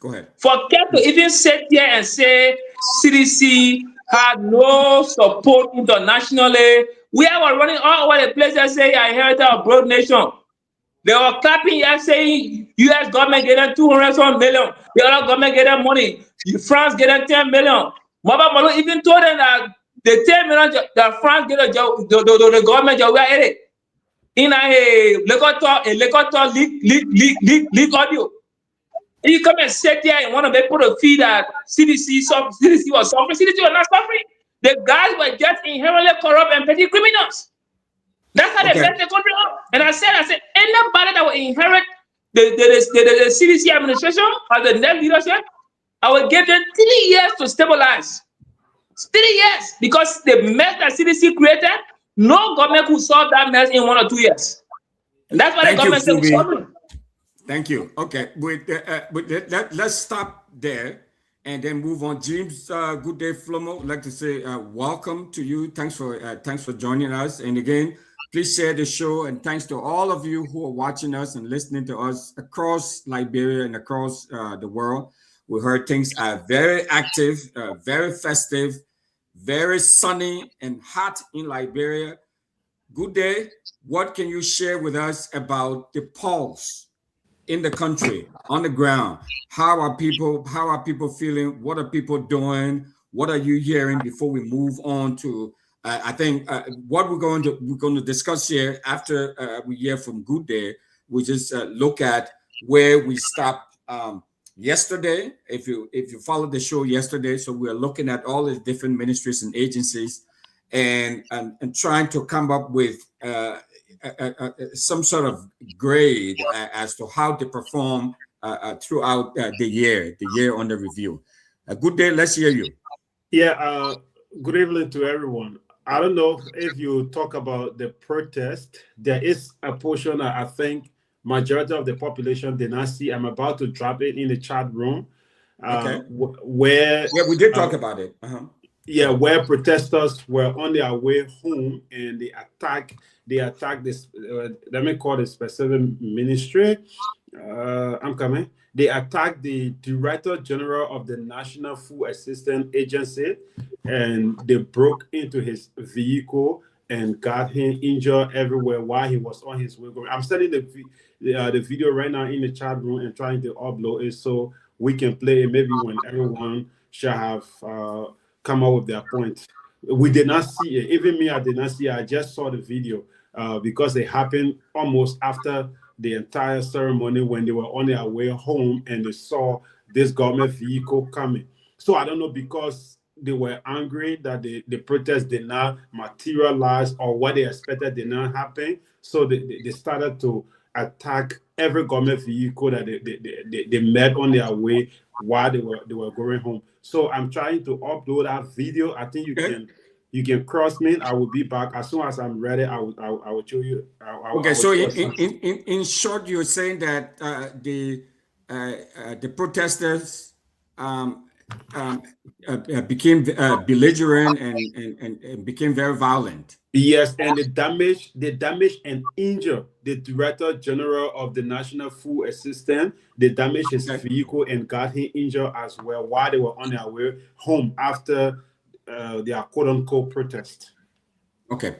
go ahead. For Cap to even sit here and say CDC had no support internationally, we were running all over the place and say I inherited a broad nation. They were clapping here saying U.S. government getting 200 million, the other government getting money, France getting 10 million. Maba Malo even told them that the 10 million that France get the government job we are in it. In a Lekotor leak audio. You come and sit here and want to put a fee that CDC was suffering. CDC was not suffering. The guys were just inherently corrupt and petty criminals. That's how they messed the country up. And I said, anybody that will inherit the CDC administration or the next leadership, I will give them 3 years to stabilize. 3 years. Because the mess that CDC created, no government could solve that mess in 1 or 2 years. And that's why the government said we're solving. Thank you. Okay, let's stop there and then move on. James, good day, Flomo. I'd like to say welcome to you. Thanks for joining us. And again, please share the show. And thanks to all of you who are watching us and listening to us across Liberia and across the world. We heard things are very active, very festive, very sunny and hot in Liberia. Good day. What can you share with us about the pulse in the country, on the ground? How are people feeling? What are people doing? What are you hearing before we move on to I think what we're going to discuss here after we hear from Good Day, we just look at where we stopped yesterday. If you followed the show yesterday, so we're looking at all the different ministries and agencies and trying to come up with some sort of grade as to how to perform throughout the year under review. Good Day, let's hear you. Yeah, good evening to everyone. I don't know if you talk about the protest. There is a portion I think majority of the population did not see. I'm about to drop it in the chat room. Okay. Where we did talk about it. Yeah, where protesters were on their way home and they attacked this. Let me call it specific ministry. I'm coming. They attacked the Director General of the National Food Assistance Agency, and they broke into his vehicle and got him injured everywhere while he was on his way. I'm sending the video right now in the chat room and trying to upload it so we can play it maybe when everyone shall have come up with their point. We did not see it. Even me, I did not see it. I just saw the video because it happened almost after the entire ceremony when they were on their way home and they saw this government vehicle coming. So I don't know, because they were angry that the protest did not materialize or what they expected did not happen. So they started to attack every government vehicle that they met on their way while they were going home. So I'm trying to upload that video. I think you can cross me. I will be back as soon as I'm ready. I will show you. So in short, you're saying that the protesters became belligerent and became very violent. Yes, and they damaged and injured the Director General of the National Food Assistance. They damaged his vehicle and got him injured as well while they were on their way home after their quote-unquote protest. Okay,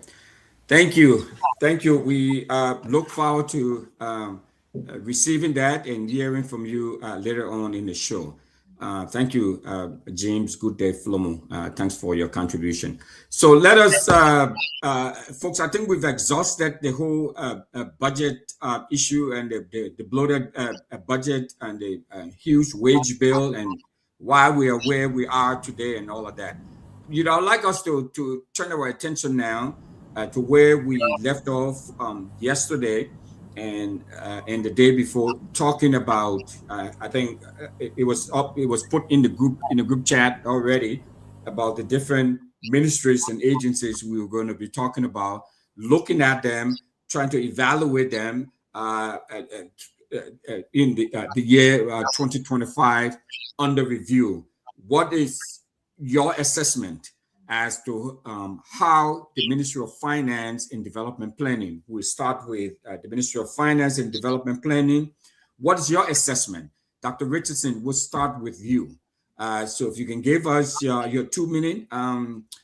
thank you. We look forward to receiving that and hearing from you later on in the show. Thank you, James Good Day Flomo. Thanks for your contribution. So let us, folks, I think we've exhausted the whole budget issue and the bloated budget and the huge wage bill and why we are where we are today and all of that. I'd like us to turn our attention now to where we left off yesterday and the day before, talking about I think it was put in the group chat already about the different ministries and agencies we were going to be talking about, looking at them, trying to evaluate them in the year 2025 under review. What is your assessment as to how the Ministry of Finance and Development Planning, we start with the Ministry of Finance and Development Planning. What is your assessment? Dr. Richardson, we'll start with you. So if you can give us your 2-minute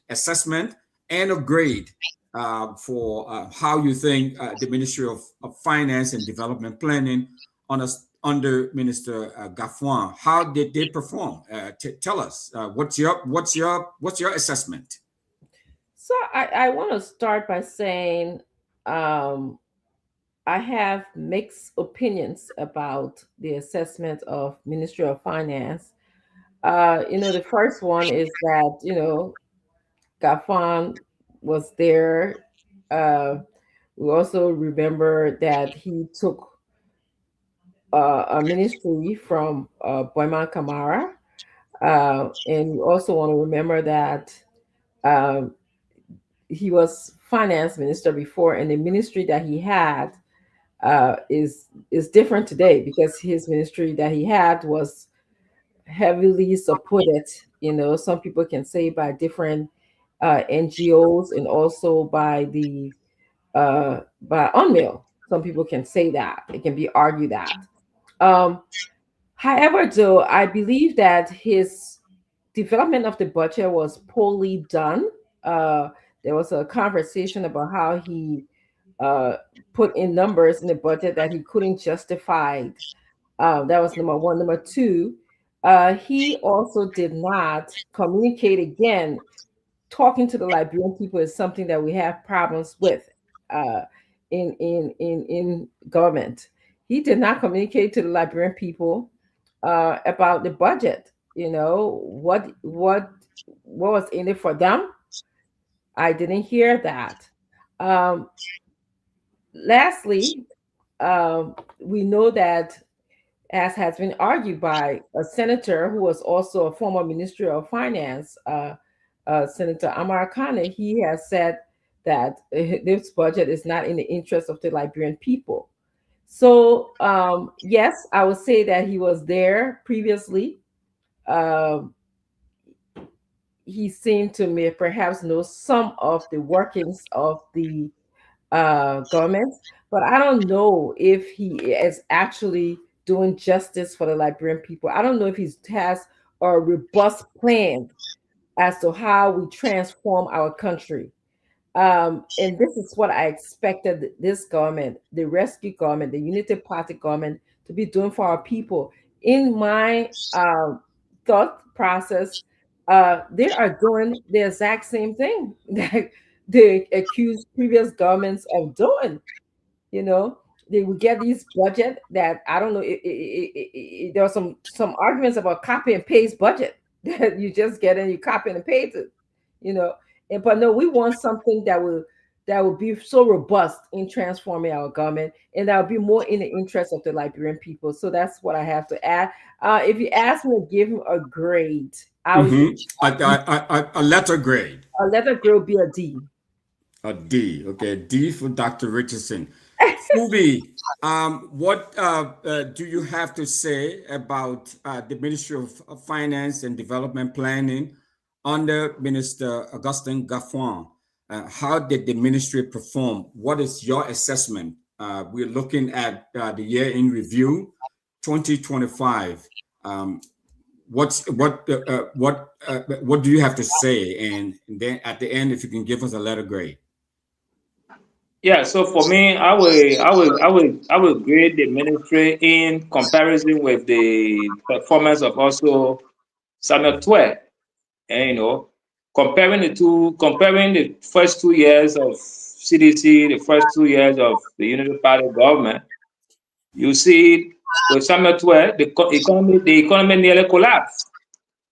assessment and a grade for how you think the Ministry of Finance and Development Planning under Minister Gaffouin, how did they perform? Tell us what's your assessment? So I want to start by saying I have mixed opinions about the assessment of Ministry of Finance. The first one is that Gaffouin was there. We also remember that he took a ministry from Boyman Kamara. And we also want to remember that he was finance minister before, and the ministry that he had is different today because his ministry that he had was heavily supported. Some people can say by different NGOs and also by UNMIL. Some people can say that. It can be argued that. However, though, I believe that his development of the budget was poorly done. There was a conversation about how he put in numbers in the budget that he couldn't justify. That was number one. Number two, he also did not communicate again. Talking to the Liberian people is something that we have problems with in government. He did not communicate to the Liberian people about the budget. What was in it for them. I didn't hear that. Lastly, we know that, as has been argued by a senator who was also a former Minister of Finance, Senator Amara Kane, he has said that this budget is not in the interest of the Liberian people. So, yes, I would say that he was there previously. He seemed to me perhaps know some of the workings of the government, but I don't know if he is actually doing justice for the Liberian people. I don't know if he has a robust plan as to how we transform our country. And this is what I expected this government, the rescue government, the Unity Party government, to be doing for our people. In my thought process, they are doing the exact same thing that they accused previous governments of doing. They would get these budget that, I don't know, there are some arguments about copy and paste budget that you just get and you copy and paste it, but no, we want something that will be so robust in transforming our government, and that will be more in the interest of the Liberian people. So that's what I have to add. If you ask me to give him a grade, I would a letter grade. A letter grade would be a D. A D. Okay, D for Dr. Richardson. Fubi, what do you have to say about the Ministry of Finance and Development Planning under Minister Augustin Gaffouin? How did the ministry perform? What is your assessment? We're looking at the year in review, 2025. What do you have to say? And then at the end, if you can give us a letter grade. Yeah, so for me, I would grade the ministry in comparison with the performance of also Samuel Twe. And comparing the first 2 years of CDC, the first 2 years of the Unity Party government, you see with Samuel Twe, the economy nearly collapsed.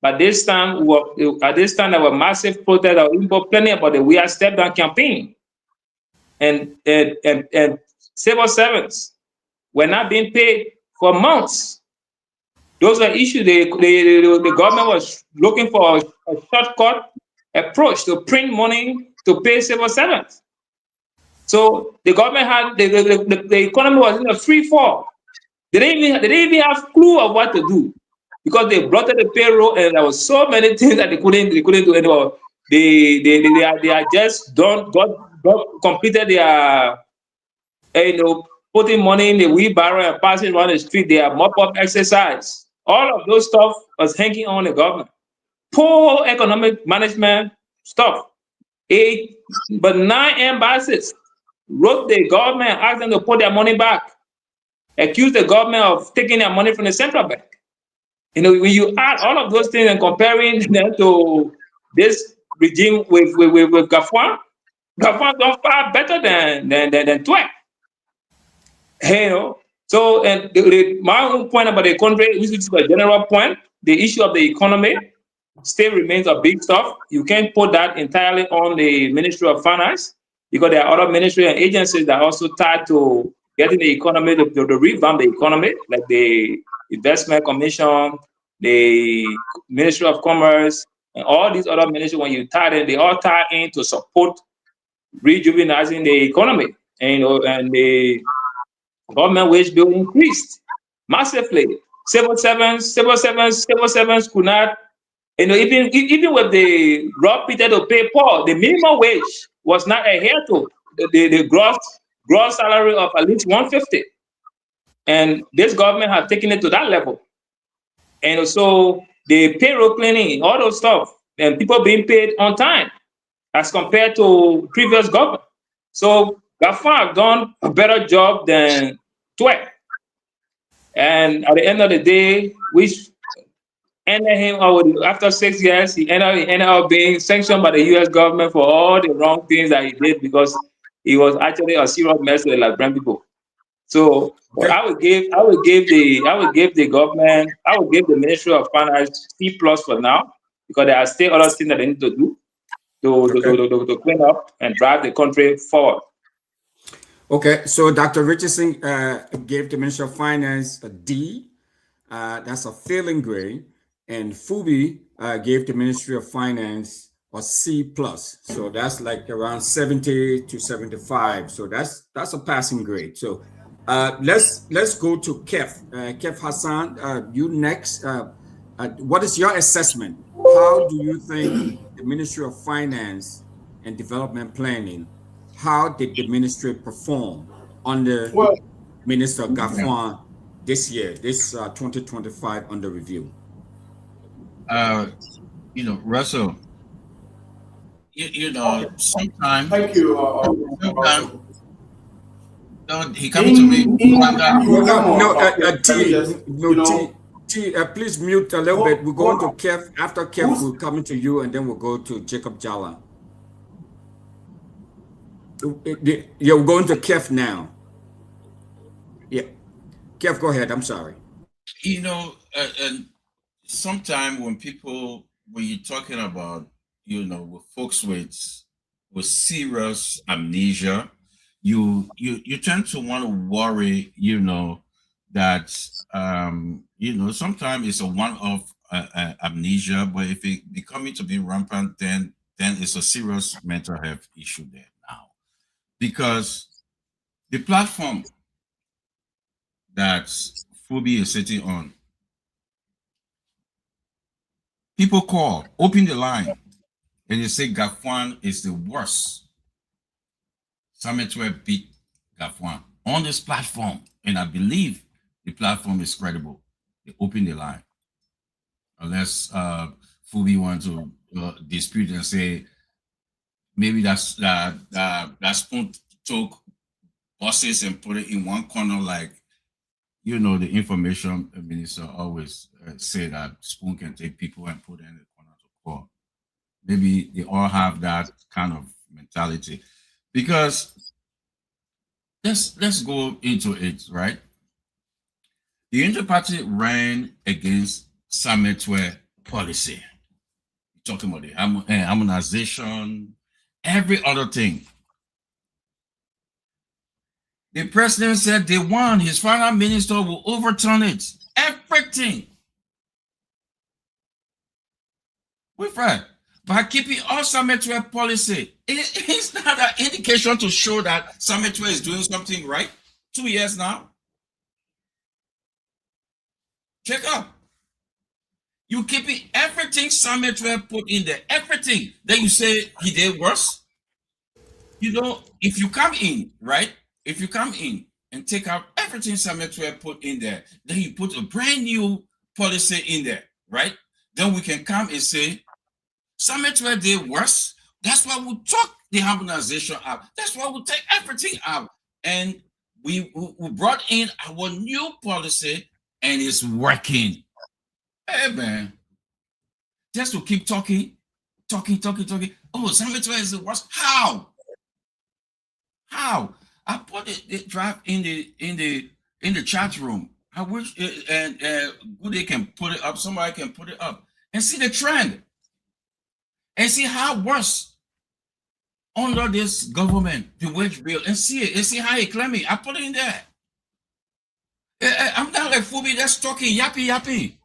But this time, there were massive protests that were complaining about the We Are Step Down campaign. And civil servants were not being paid for months. Those are issues. The government was looking for a shortcut approach to print money to pay civil servants. So the government had the economy was in a free fall. They didn't even have clue of what to do because they bloated the payroll and there was so many things that they couldn't do anymore. They are just completed their putting money in the wheelbarrow and passing around the street. They are mop-up exercise. All of those stuff was hanging on the government. Poor economic management stuff. But 9 embassies wrote the government, asked them to put their money back, accused the government of taking their money from the central bank. When you add all of those things and comparing them to this regime with Gaffouin, Gaffouin done far better than Twe. So and my own point about the economy, which is a general point, the issue of the economy still remains a big stuff. You can't put that entirely on the Ministry of Finance because there are other ministries and agencies that are also tied to getting the economy to revamp the economy, like the Investment Commission, the Ministry of Commerce, and all these other ministries. When you tie them, they all tie in to support rejuvenating the economy. And the government wage bill increased massively. Civil servants could not, even with the raw Peter to pay Paul, the minimum wage was not adhered to the gross salary of at least 150. And this government has taken it to that level. And so the payroll cleaning, all those stuff, and people being paid on time as compared to previous government. So Gaffouin have done a better job than Twe. And at the end of the day, we ended him after 6 years. He ended up being sanctioned by the U.S. government for all the wrong things that he did because he was actually a serious mess with Liberian people. So I would give the government, I would give the Ministry of Finance C+ for now because there are still other things that they need to do to clean up and drive the country forward. Okay, so Dr. Richardson gave the Ministry of Finance a D. That's a failing grade. And Fubi gave the Ministry of Finance a C+. So that's like around 70 to 75. So that's a passing grade. So let's go to Kef. Kef Hassan, you next. What is your assessment? How do you think the Ministry of Finance and Development Planning, how did the ministry perform under Minister Gaffouin this year, this 2025 under review? Russell, sometimes. Thank you. He coming to me. Please mute a little bit. We're going to Kef. After Kef, we're coming to you, and then we'll go to Jacob Jala. You're going to Kef now. Yeah. Kef, go ahead. I'm sorry. And sometimes when you're talking about, with folks with serious amnesia, you tend to want to worry, that, sometimes it's a one-off amnesia, but if it becoming to be rampant, then it's a serious mental health issue there now. Because The platform that Phoebe is sitting on, people call, open the line, and they say Gafwan is the worst. Sametwe beat Gafwan on this platform, and I believe the platform is credible. They open the line. Unless Phoebe wants to dispute and say maybe that Spoon took buses and put it in one corner, like, you know, the information minister always say that Spoon can take people and put them in the corner to call. Maybe they all have that kind of mentality. Because let's go into it, right? The Inter-Party ran against Sametwe policy. We're talking about the harmonization, every other thing. The president said they won. His finance minister will overturn it. Everything. With that, by keeping all Sametwe policy, it's not an indication to show that Sametwe is doing something right. 2 years now. Check out. You keeping everything Sametwe put in there, everything. Then you say he did worse. You know, if you come in, right? If you come in and take out everything Sametwe put in there, then you put a brand new policy in there, right? Then we can come and say, Sametwe did worse. That's why we took the harmonization out. That's why we take everything out. And we brought in our new policy and it's working. Hey, man. Just to keep talking. Oh, Sametwe is the worst. How? I put the draft in the chat room. I wish and Goody can put it up. Somebody can put it up and see the trend, and see how worse under this government the wage bill, and see it and see how it claiming. I put it in there. I'm not like Phoebe that's talking yappy.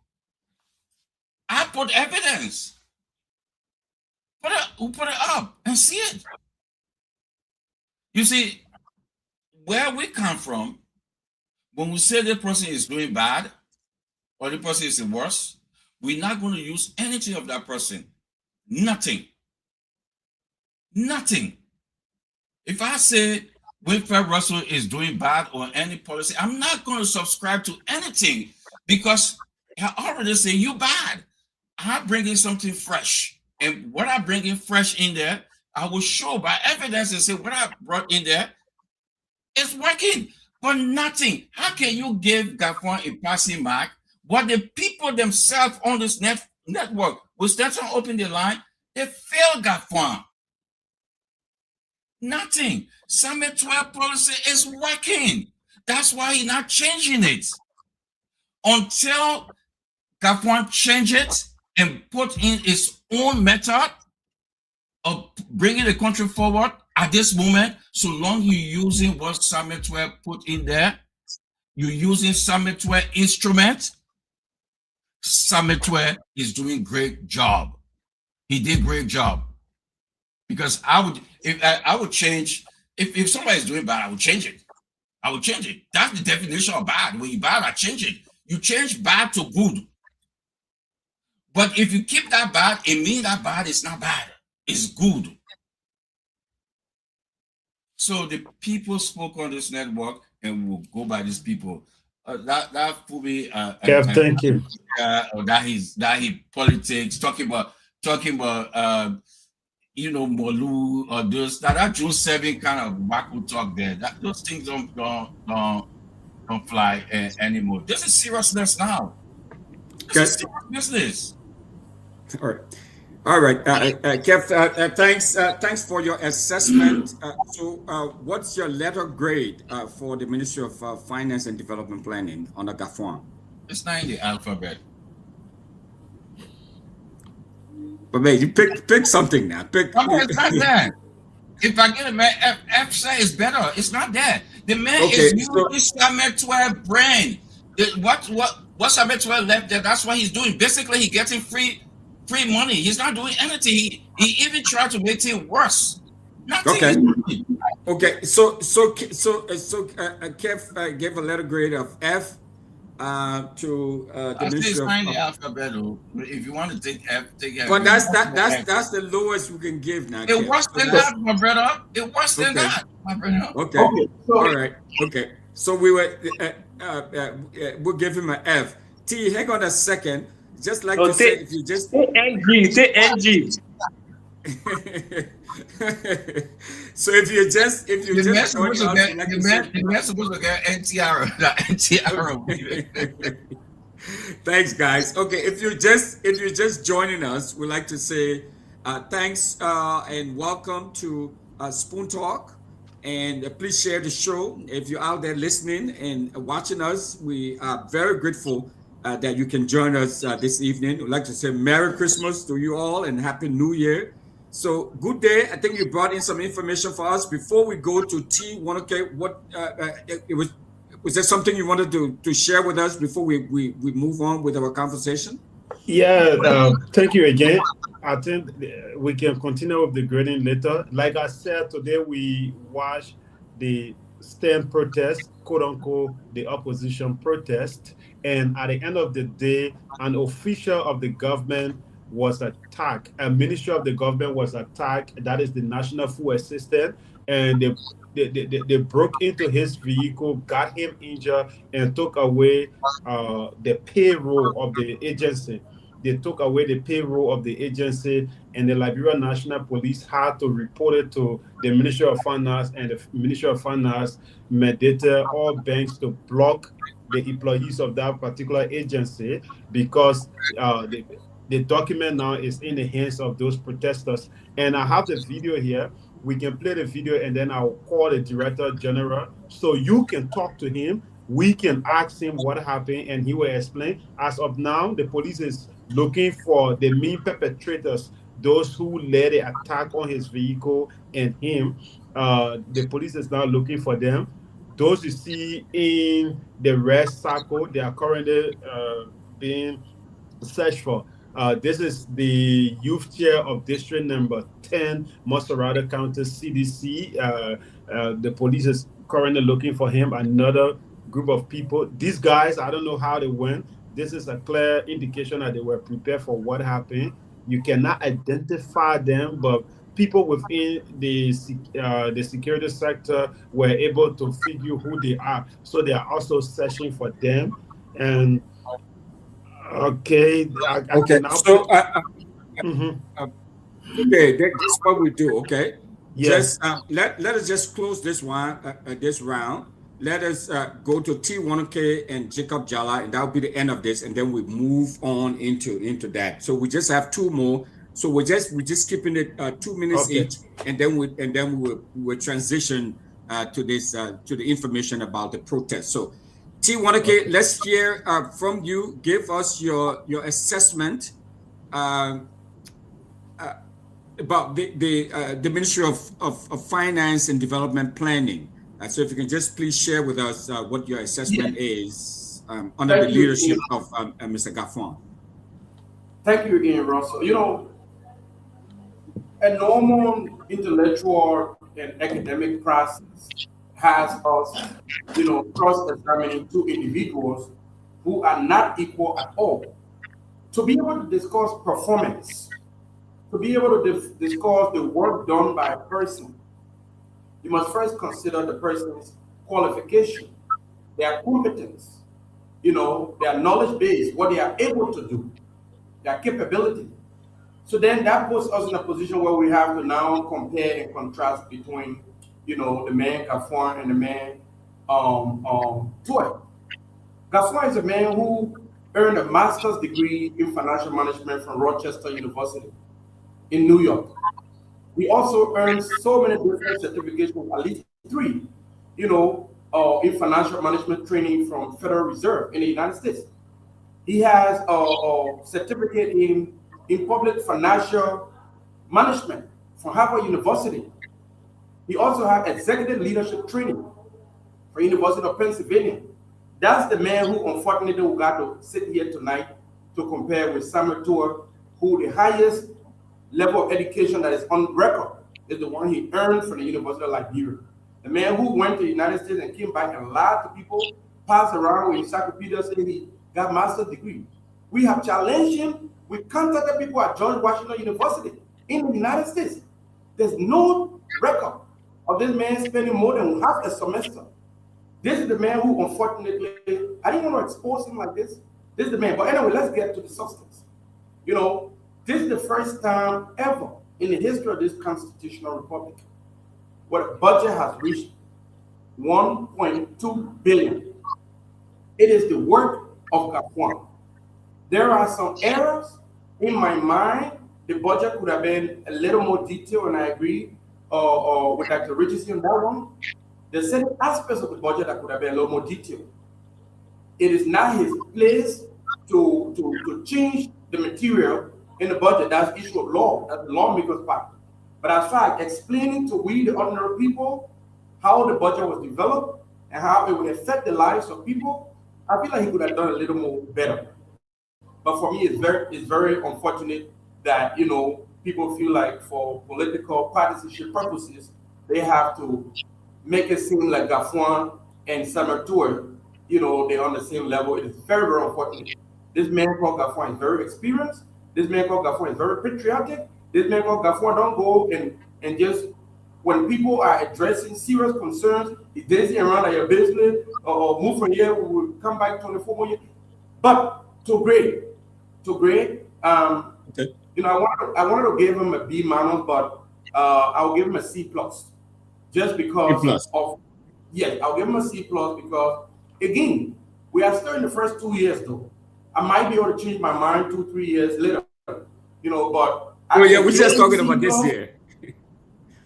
I put evidence. Put it up and see it. You see, where we come from, when we say the person is doing bad or the person is worse, we're not going to use anything of that person. Nothing. If I say Winfred Russell is doing bad or any policy, I'm not going to subscribe to anything because I already say you bad. I'm bringing something fresh. And what I bring in fresh in there, I will show by evidence and say what I brought in there is working, but nothing. How can you give Gafwan a passing mark? What the people themselves on this network, with Stetson open the line, they fail Gafwan. Nothing. Summit 12 policy is working. That's why he's not changing it. Until Gafwan change it and put in his own method of bringing the country forward at this moment, so long you're using what Summit 12 put in there, you're using Summit 12 instrument, Summit 12 is doing great job. He did great job. Because I would change, if somebody's doing bad, I would change it. That's the definition of bad. When you bad, I change it. You change bad to good. But if you keep that bad, it means that bad is not bad. It's good. So the people spoke on this network, and we'll go by these people. That Phoebe, thank you. That he politics, talking about Molu or those that June 7 kind of wacko talk there. Those things don't fly anymore. This is seriousness now. This is serious business. All right, Kev. Thanks for your assessment. So, what's your letter grade for the Ministry of Finance and Development Planning under Gafwan? It's not in the alphabet. But man, you pick something now. It's not that. If I get a man, F say it's better. It's not that. The man is using Summit 12 brand. What Summit 12 left there? That's what he's doing. Basically, he's getting free money. He's not doing anything. He even tried to make it worse. Nothing. Okay, so Kev gave a letter grade of F to the I say Ministry sign the of. alphabet. If you want to take F, take F. But that's the lowest we can give now. It Kev. worse than that, my brother. It worse than that, my brother. Okay. Okay, so All right. Okay. So we were we'll give him an F. T, hang on a second. Just like to say, if you just say NG, say NG. So if you just The man's supposed to get the man's supposed to get NTR, NTR. Thanks, guys. Okay, if you're just joining us, we'd like to say thanks and welcome to Spoon Talk. And please share the show. If you're out there listening and watching us, we are very grateful that you can join us this evening. We'd like to say Merry Christmas to you all and Happy New Year. So good day. I think you brought in some information for us. Before we go to T1OK, what was there something you wanted to share with us before we move on with our conversation? Yeah, thank you again. I think we can continue with the grading later. Like I said, today we watched the stand protest, quote unquote, the opposition protest. And at the end of the day, an official of the government was attacked. A minister of the government was attacked. That is the National Food Assistant. And they broke into his vehicle, got him injured, and took away the payroll of the agency. They took away the payroll of the agency, and the Liberia National Police had to report it to the Ministry of Finance, and the Ministry of Finance mandated all banks to block the employees of that particular agency because the document now is in the hands of those protesters. And I have the video here. We can play the video, and then I'll call the Director General so you can talk to him. We can ask him what happened, and he will explain. As of now, the police is looking for the main perpetrators, those who led the attack on his vehicle and him. The police is now looking for them. Those you see in the red circle, they are currently being searched for. This is the youth chair of district number 10, Moserado County CDC. The police is currently looking for him. Another group of people. These guys, I don't know how they went. This is a clear indication that they were prepared for what happened. You cannot identify them, but people within the security sector were able to figure who they are. So they are also searching for them. And okay, okay. So okay, that's what we do. Okay, yes. Just let us just close this one, this round. Let us go to T1OK and Jacob Jala, and that will be the end of this, and then we move on into that. So we just have two more. So we're just keeping it 2 minutes each, and then we'll transition to this to the information about the protest. So T1OK, let's hear from you. Give us your assessment about the Ministry of Finance and Development Planning. So if you can just please share with us what your assessment is under the leadership of Mr. Gaffron. Thank you again, Russell. You know, a normal intellectual and academic process has us, you know, cross-examining two individuals who are not equal at all. To be able to discuss performance, to be able to discuss the work done by a person, you must first consider the person's qualification, their competence, you know, their knowledge base, what they are able to do, their capability. So then that puts us in a position where we have to now compare and contrast between, you know, the man Gaffron and the man Toy. Gaffron is a man who earned a master's degree in financial management from Rochester University in New York. He also earned so many different certifications, at least 3, you know, in financial management training from Federal Reserve in the United States. He has a certificate in public financial management from Harvard University. He also has executive leadership training from University of Pennsylvania. That's the man who unfortunately we got to sit here tonight to compare with Samuel Tour, who the highest level of education that is on record is the one he earned from the University of Liberia. The man who went to the United States and came back and lied to people, passed around with encyclopedia saying he got master's degree. We have challenged him. We contacted people at George Washington University in the United States. There's no record of this man spending more than half a semester. This is the man who, unfortunately, I didn't want to expose him like this. This is the man. But anyway, let's get to the substance. You know, this is the first time ever in the history of this constitutional republic where the budget has reached 1.2 billion. It is the work of Gafuan. There are some errors in my mind. The budget could have been a little more detailed, and I agree with Dr. Richardson on that one. There's certain aspects of the budget that could have been a little more detailed. It is not his place to change the material in the budget. That's the issue of law. That's the lawmaker's part. But as far as explaining to we, the ordinary people, how the budget was developed and how it would affect the lives of people, I feel like he could have done a little more better. But for me, it's very unfortunate that, you know, people feel like for political partisanship purposes, they have to make it seem like Gafuan and Samuel Toure, you know, they're on the same level. It is very, very unfortunate. This man called Gafuan is very experienced. This man called Gafuan is very patriotic. This man called Gafuan don't go and just, when people are addressing serious concerns, he's dancing around at your business or move from here, we will come back 24 more years. But to grade, okay. You know, I wanted to give him a B-, but I'll give him a C+. Just because of, yes, I'll give him a C+ because, again, we are still in the first 2 years though. I might be able to change my mind 2-3 years later, you know, but. Oh yeah, we're just talking about this year.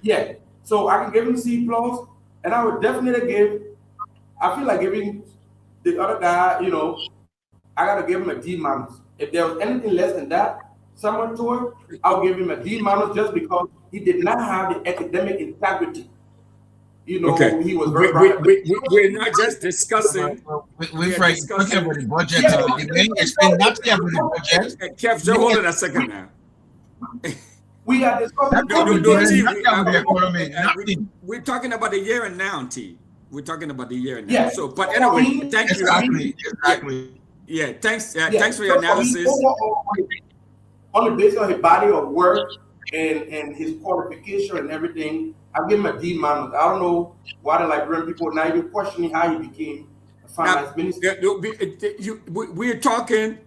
Yeah, so I can give him C+, and I would definitely I feel like giving the other guy, you know, I gotta give him a D-. If there was anything less than that, someone to it, I'll give him a D- just because he did not have the academic integrity. You know, okay. He was we're not just discussing. We're talking about the budget. Explain nothing about the budget. Kev, just hold on a second now. We are discussing. We're talking about the year and now, T. We're talking about the year and now. Yeah. So, but anyway, thank you. Exactly. Yeah, thanks. Thanks for your analysis. On the basis of his body of work and his qualification and everything, I give him a D-. I don't know why the Liberian people are not even questioning how he became a finance minister. We're talking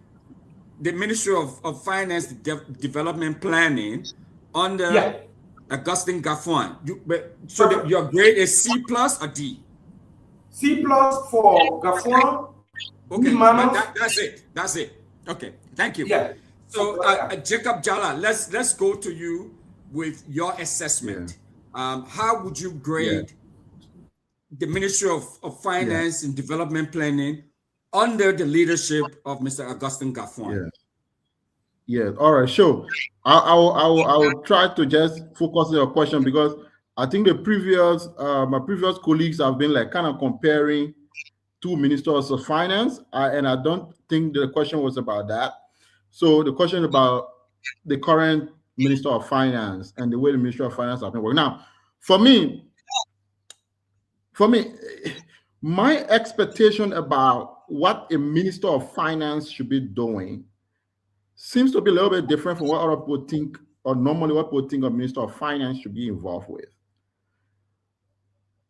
the Ministry of Finance Development Planning under Augustine Gafuan. So your grade is C+ or D? C+ for Gafuan. Okay, that's it. Okay, thank you. Yeah. So Jacob Jala, let's go to you with your assessment. How would you grade the Ministry of Finance and Development Planning under the leadership of Mr. Augustine Gafuan? Yeah. All right. Sure. I will try to just focus on your question because I think the previous my previous colleagues have been like kind of comparing two ministers of finance, and I don't think the question was about that. So the question about the current Minister of Finance and the way the Ministry of Finance have been working. Now, for me, my expectation about what a Minister of Finance should be doing seems to be a little bit different from what other people think, or normally what people think a Minister of Finance should be involved with.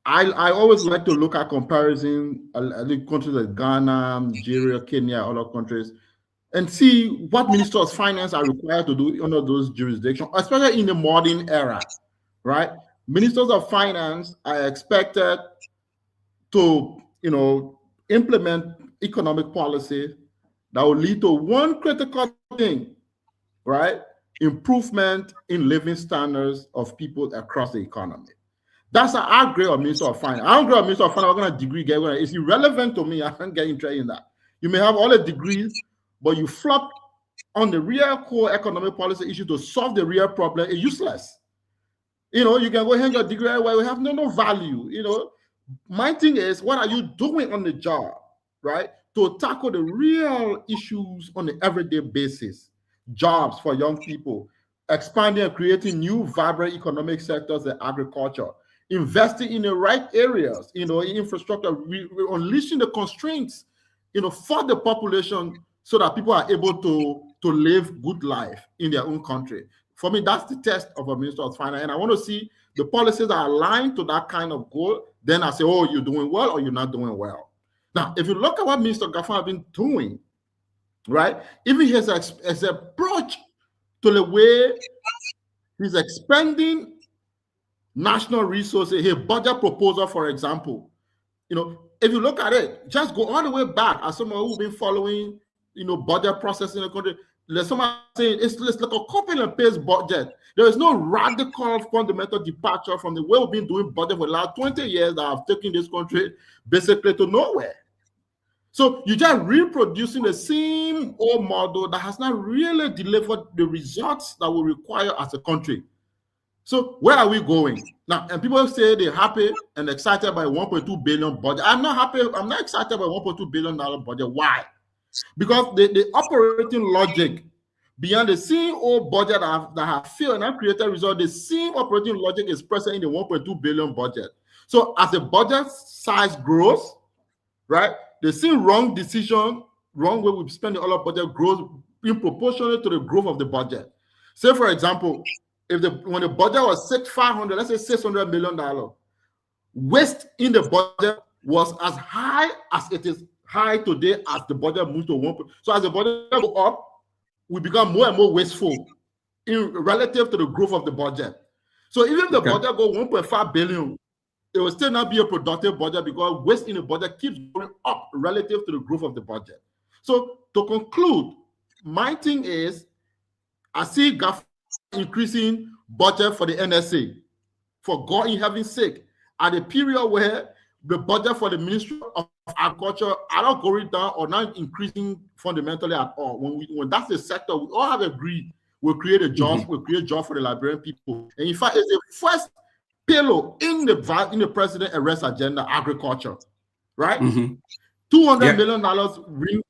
I always like to look at comparison countries like Ghana, Nigeria, Kenya, other countries, and see what Ministers of Finance are required to do under those jurisdictions, especially in the modern era, right? Ministers of Finance are expected to, implement economic policy that will lead to one critical thing, right? Improvement in living standards of people across the economy. That's our grade of Minister of Finance. I don't grade of Minister of Finance. I'm going to degree. It's irrelevant to me. I don't get interested in that. You may have all the degrees, but you flop on the real core economic policy issue to solve the real problem. It's useless. You can go hang your degree where we have no value. My thing is, what are you doing on the job, right, to tackle the real issues on the everyday basis? Jobs for young people, expanding and creating new vibrant economic sectors like agriculture, investing in the right areas, in infrastructure, we unleashing the constraints, for the population so that people are able to live good life in their own country. For me, that's the test of a Minister of Finance. And I want to see the policies that are aligned to that kind of goal. Then I say, oh, you're doing well or you're not doing well. Now, if you look at what Minister Gafwan has been doing, right, even his approach to the way he's expending national resources, his budget proposal, for example, if you look at it, just go all the way back as someone who's been following, budget process in the country. There's someone saying it's like a copy and paste budget. There is no radical fundamental departure from the way we've been doing budget for the last 20 years that have taken this country basically to nowhere. So you're just reproducing the same old model that has not really delivered the results that we require as a country. So where are we going now? And people say they're happy and excited by 1.2 billion budget. I'm not happy. I'm not excited by $1.2 billion budget. Why? Because the operating logic beyond the same old budget that have failed and have created results, the same operating logic is present in the 1.2 billion budget. So as the budget size grows, right, the same wrong decision, wrong way we spend all our budget grows in proportionate to the growth of the budget. Say, for example, when the budget was $500, let's say $600 million, waste in the budget was as high as it is high today as the budget moves to 1. So as the budget go up, we become more and more wasteful in relative to the growth of the budget. So even if the budget go 1.5 billion, it will still not be a productive budget because waste in the budget keeps going up relative to the growth of the budget. So to conclude, my thing is, I see Gafwan increasing budget for the NSA. For God in heaven's sake, at a period where the budget for the Ministry of Agriculture are not going down or not increasing fundamentally at all. When that's the sector, we all have agreed we'll create a job, we'll create a job for the Liberian people. And in fact, it's the first pillar in the president arrest agenda, agriculture, right? $200 million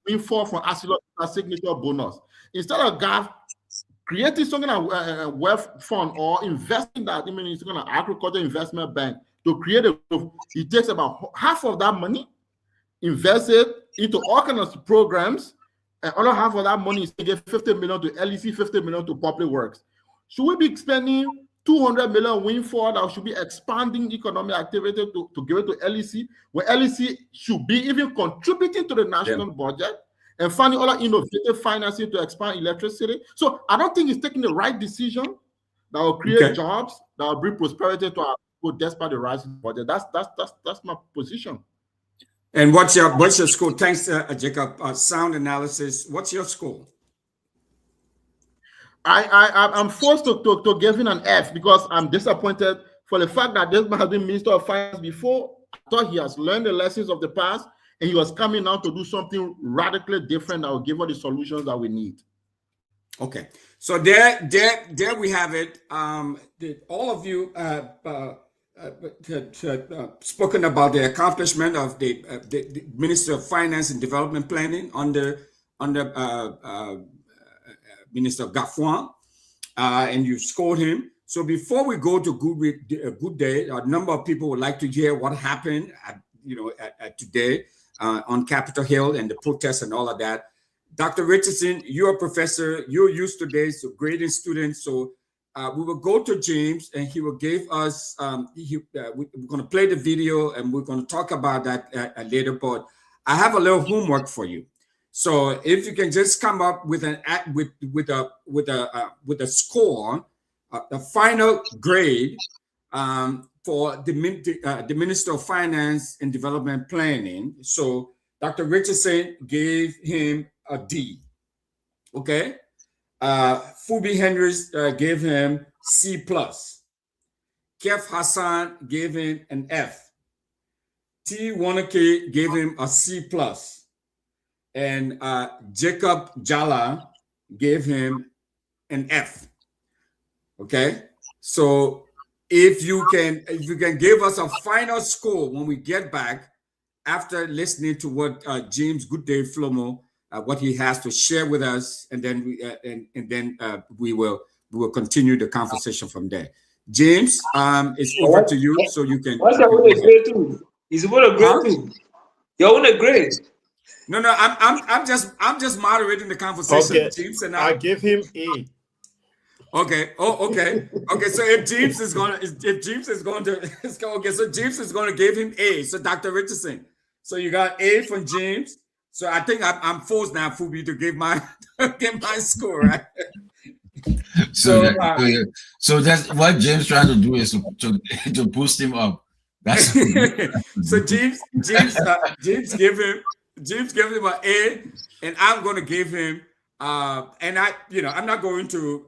rainfall from ASILO signature bonus. Instead of GAF creating something like a wealth fund or investing that, it's going to agriculture investment bank to create a growth, it takes about half of that money, invest it into all kinds of programs, and other half of that money is to get 50 million to LEC, 50 million to public works. Should we be spending 200 million windfall that should be expanding economic activity to give it to LEC, where LEC should be even contributing to the national budget and finding other innovative financing to expand electricity? So I don't think it's taking the right decision that will create jobs, that will bring prosperity to our people despite the rising budget. That's my position. And what's your school? Thanks, Jacob. Sound analysis. What's your school? I'm forced to give him an F because I'm disappointed for the fact that this man has been Minister of Finance before. I thought he has learned the lessons of the past and he was coming now to do something radically different that will give us the solutions that we need. Okay, so there we have it. All of you spoken about the accomplishment of the Minister of Finance and Development Planning under Minister Gafwan, and you scored him. So before we go to Good Day, a number of people would like to hear what happened, today on Capitol Hill and the protests and all of that. Dr. Richardson, you're a professor. You're used to this, so grading students. So we will go to James, and he will give us. We're going to play the video, and we're going to talk about that later. But I have a little homework for you. So if you can just come up with a score, the final grade for the Minister of Finance and Development Planning. So Dr. Richardson gave him a D. Okay. Fubi Hendricks gave him C+. Kef Hassan gave him an F. T. Wanake gave him a C+. And Jacob Jala gave him an F. Okay, so if you can give us a final score when we get back after listening to what James Goodday Flomo what he has to share with us, and then we will continue the conversation from there. James, it's over to you, so you can. What's your own grade too? Is it a grade too? Your own grade. No, I'm just moderating the conversation. Okay. James and I give him A. Okay. Oh, okay. Okay. So if James is going to, okay. So James is going to give him A. So Dr. Richardson. So you got A from James. So I think I'm forced now, Fubi, to give my score, right? So that's what James trying to do is to boost him up. That's so James give him an A, and I'm going to give him and I'm not going to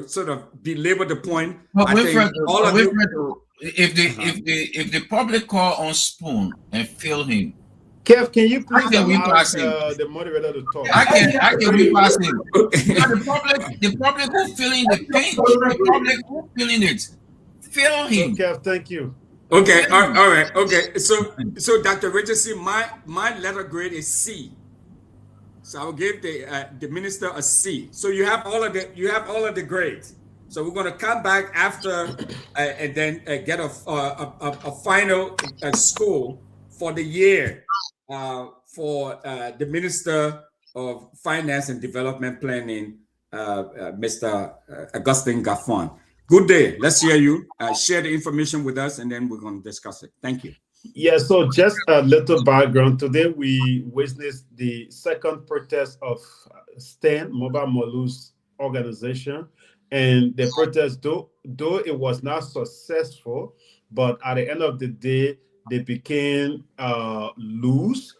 sort of belabor the point. But I think all of you, if the public call on Spoon and fill him. Kev, can you please allow the moderator to talk? I can repass him. The public who feeling the pain, the public who feeling it. Fill him. Kev, thank you. Okay, all right, okay. So Dr. Richardson, my letter grade is C. So I will give the minister a C. So you have all of the grades. So we're going to come back after and then get a final score for the year for the Minister of Finance and Development Planning, Mr. Augustine Gaffon. Good day. Let's hear you. Share the information with us, and then we're going to discuss it. Thank you. Yeah, so just a little background. Today, we witnessed the second protest of STAN, Mobile Molu's organization. And the protest, though it was not successful, but at the end of the day, they became loose.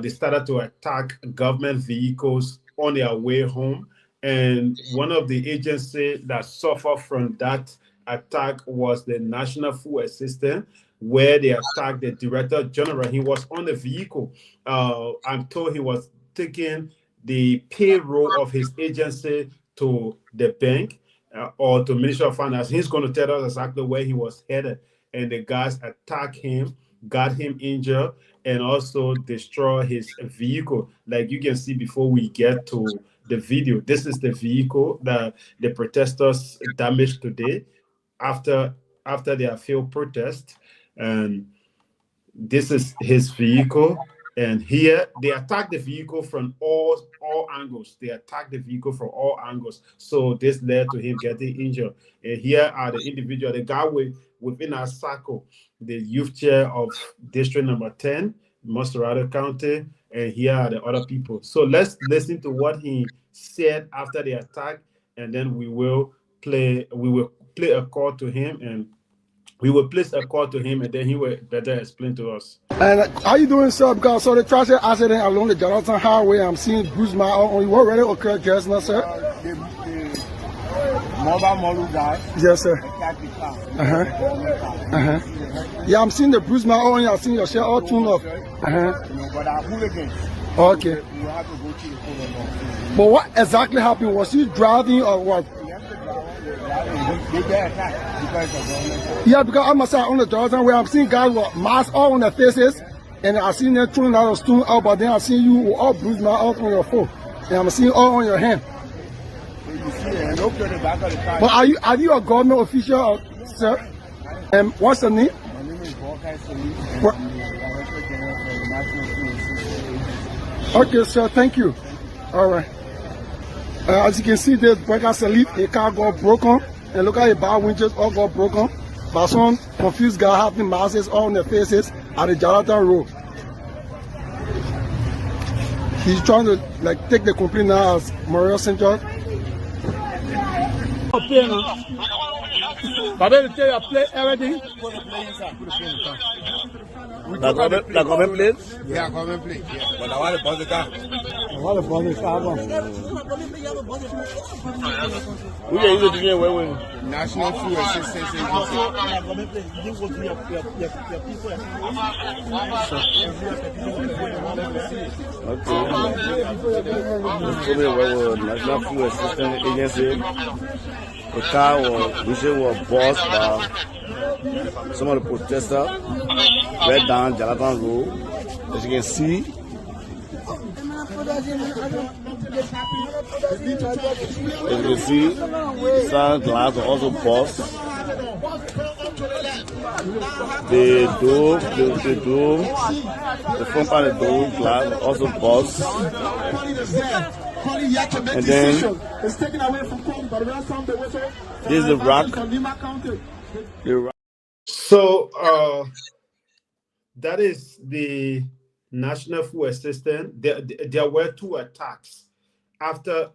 They started to attack government vehicles on their way home. And one of the agencies that suffered from that attack was the National Food Assistance, where they attacked the Director General. He was on the vehicle. I'm told he was taking the payroll of his agency to the bank or to Ministry of Finance. He's going to tell us exactly where he was headed. And the guys attacked him, got him injured, and also destroyed his vehicle. Like you can see before we get to the video, this is the vehicle that the protesters damaged today after their failed protest. And this is his vehicle. And here they attack the vehicle from all angles. They attack the vehicle from all angles. So this led to him getting injured. And here are the individual, the guy within our circle, the youth chair of District Number 10, Montserrat County, and here are the other people. So let's listen to what he said after the attack, and then we will play a call to him, and we will place a call to him, and then he will better explain to us. And how you doing, sir? Because so the traffic accident along the Jonathan Highway, I'm seeing Bruce Mile on what already occurred just now, sir? The Mobile Molu guy. Yes, sir. Yeah, I'm seeing the Bruce Mile on you. I'm seeing your share all tuned up. But I hooligan. Okay. You have to go to the phone. But what exactly happened? Was he driving or what? They get attacked because of government. Yeah, because I'm on the Jonathan where I'm seeing guys with masks all on their faces, and I seen them throwing out a stone out, but then I see you with all bruised out on your phone, and I'm seeing all on your hand. But are you a government official, sir? And what's the name? My name is Borkai Salif. I'm the Director General for the National Food Assistance. Okay, sir. Thank you. All right. As you can see, this Borkai Salif, a car got broken, and look at the bar windows all got broken. But some confused guy having masks all on their faces at the Jonathan Road. He's trying to take the complaint now as Memorial Center. Baba, tell you play everything. La government place? Yeah, government place. Yeah. But I want to bust the car. I want to bust the car. Who are you doing when National Food Assistance National Food Assistance Agency. The car was bossed by some of the protesters right down Jonathan Road. As you can see, the sun glass was also bossed. the door, the front part of the door glass also burst. And then this is the rack. So that is the National Food Assistance. There were 2 attacks after.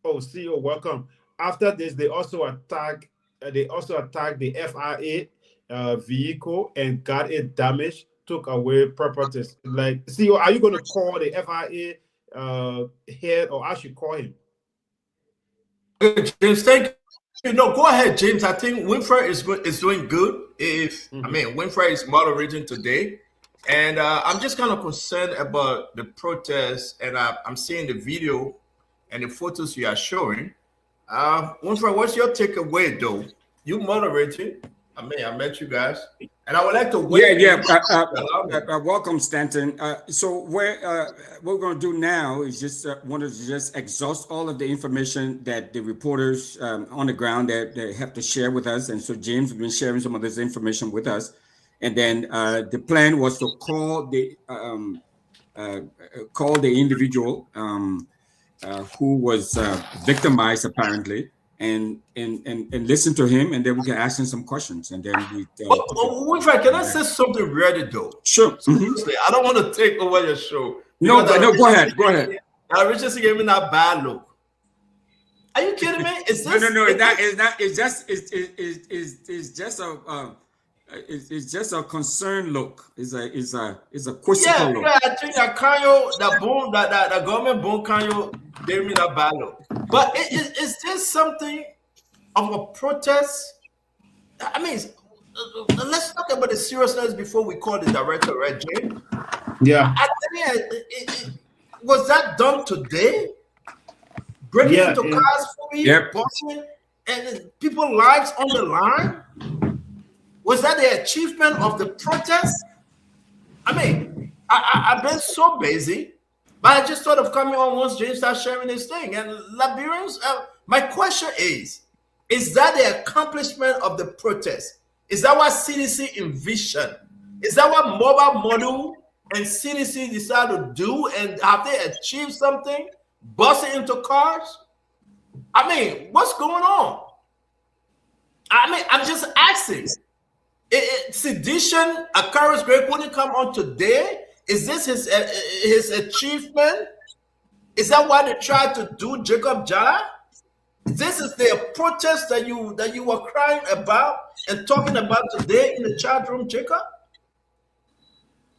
Oh, CEO, welcome. After this, they also attacked the FIA vehicle and got it damaged, took away properties. Like, CEO, are you going to call the FIA head, or I should call him? James, thank you. No, go ahead, James. I think Winfrey is doing good. Winfrey is moderating today, and I'm just kind of concerned about the protests, and I'm seeing the video and the photos you are showing. Winfrey, what's your takeaway, though? You moderating. I met you guys, and I would like to wait. Welcome, Stanton. So what we're going to do now is just wanted to just exhaust all of the information that the reporters on the ground that they have to share with us. And so James has been sharing some of this information with us. And then the plan was to call the individual who was victimized apparently. And listen to him, and then we can ask him some questions, and then we. Winfrey, can I say something really though? Sure. Seriously, I don't want to take over your show. No, go ahead. Richardson gave me that bad look. Are you kidding me? Is this, no. It's just a concerned look. It's a quizzical look. Yeah, I think that Kanyo, that government bone Kanyo gave me that bad look. But is this something of a protest? I mean, let's talk about the seriousness before we call the director, right, Jay? Yeah. Was that done today? Breaking into cars for me, busting, and people's lives on the line? Was that the achievement of the protest? I mean, I've been so busy, but I just thought of coming on once James started sharing this thing. And Liberians, my question is that the accomplishment of the protest? Is that what CDC envisioned? Is that what mobile model and CDC decided to do? And have they achieved something? Busting into cars? I mean, what's going on? I mean, I'm just asking. Sedition, Akaris Greg wouldn't come on today. Is this his achievement? Is that what they tried to do, Jacob Jala? This is the protest that you were crying about and talking about today in the chat room, Jacob?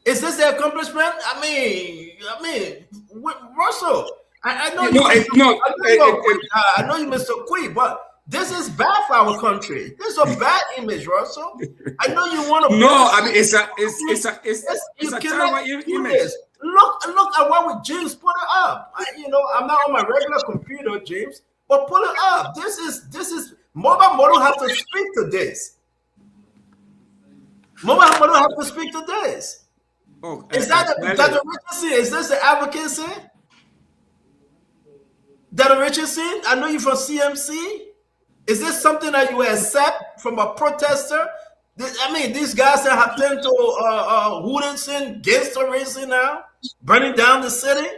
Is this the accomplishment? I mean, Russell, I know I know you, Mr. Quee, but this is bad for our country. This is a bad image, Russell. I know you want to. No, I mean it's a terrible image. Look at what we James put it up. I'm not on my regular computer, James, but put it up. This is mobile model have to speak to this. Mobile model have to speak to this. Oh, is that the Richardson? Is this the advocacy? That Richardson? I know you from CMC. Is this something that you accept from a protester? I mean, these guys that have turned to Woodinson, gangster racing now, burning down the city.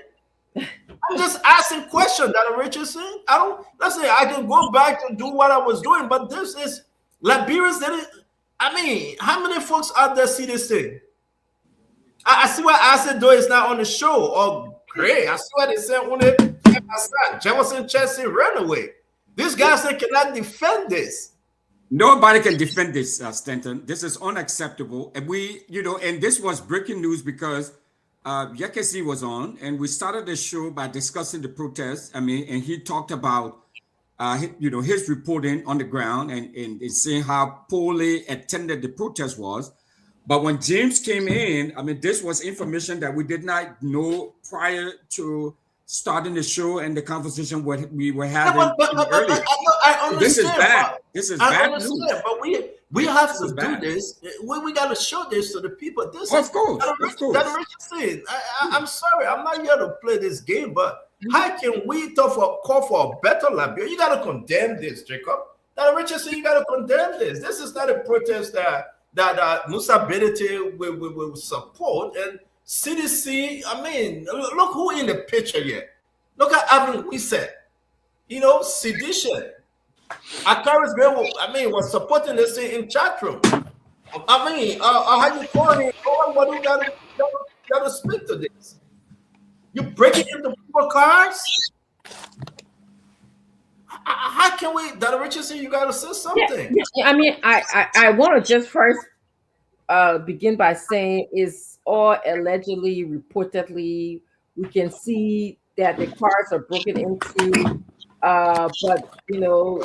I'm just asking questions, that Richardson. Let's say I can go back and do what I was doing, but this is Liberians. I mean, how many folks out there see this thing? I see what I said, though it's not on the show. Oh, great. I see what they said on it. Jefferson Chelsea ran away. These guys cannot defend this. Nobody can defend this, Stanton. This is unacceptable. And and this was breaking news because Yekesi was on, and we started the show by discussing the protests. I mean, and he talked about, his reporting on the ground and saying how poorly attended the protest was. But when James came in, I mean, this was information that we did not know prior to starting the show and the conversation what we were having earlier. I understand. This is bad. This is bad news. But we have to do this. We got to show this to the people. This of course. That Richardson. I'm sorry. I'm not here to play this game. But how can we call for a better Liberia? You got to condemn this, Jacob. That Richardson, you got to condemn this. This is not a protest that that Musa Bedete will support, and CDC. I mean, look who in the picture here. Look at Avin Wisset. You know, sedition. Akaris Bell, I mean, was supporting this thing in chat room. I mean, how you calling it? Nobody gotta speak to this. You break it into people's cars. How can we, Dr. Richardson, you gotta say something. Yeah. I mean, I want to just first begin by saying it's all allegedly, reportedly. We can see that the cars are broken into, but you know,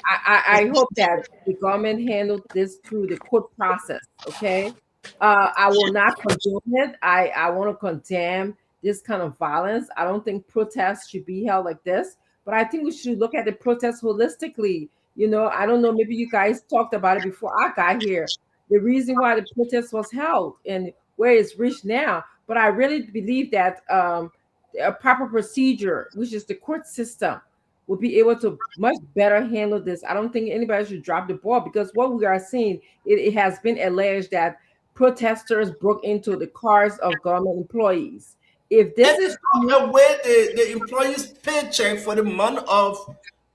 I hope that the government handled this through the court process. Okay, I will not condone it. I want to condemn this kind of violence. I don't think protests should be held like this, but I think we should look at the protests holistically. You know, I don't know, maybe you guys talked about it before I got here, the reason why the protest was held and where it's reached now. But I really believe that a proper procedure, which is the court system, will be able to much better handle this. I don't think anybody should drop the ball, because what we are seeing, it has been alleged that protesters broke into the cars of government employees. If this is away the employees' paycheck for the month of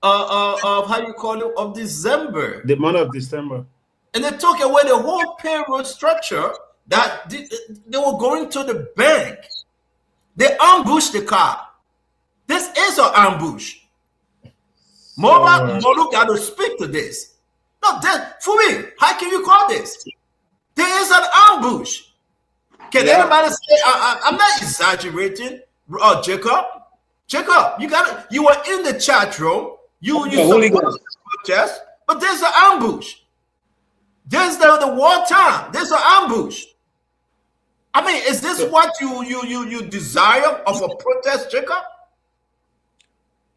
how you call it, of December. The month of December. And they took away the whole payroll structure that they were going to the bank. They ambushed the car. This is an ambush. Molu got to speak to this. No, for me, how can you call this? There is an ambush. Can anybody say I'm not exaggerating? Jacob, you were in the chat room. You supported the protest, but there's an ambush. There's the wartime. There's an ambush. I mean, is this what you desire of a protest, Jacob?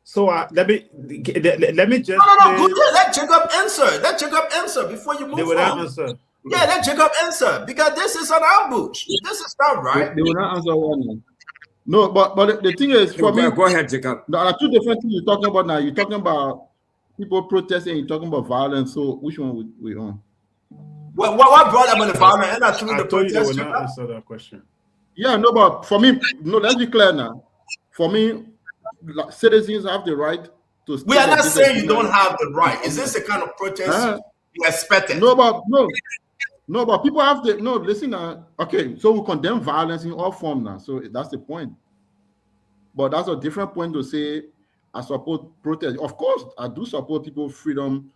So let me just no. Let Jacob answer. Let Jacob answer before you move They will not on. answer. Yeah, let Jacob answer, because this is an ambush. This is not right. They will not answer one. No, but the thing is, for me, go ahead, Jacob. There are two different things you're talking about now. You're talking about people protesting. You're talking about violence. So which one we on? What brought about the violence? And I told you they will not answer that question. Yeah, no, but for me, no. Let's be clear now. For me, citizens have the right to. We are not saying you don't have the right. Is this the kind of protest you expected? No, but people have the no. Listen now. Okay, so we condemn violence in all forms now. So that's the point. But that's a different point to say I support protest. Of course, I do support people's freedom.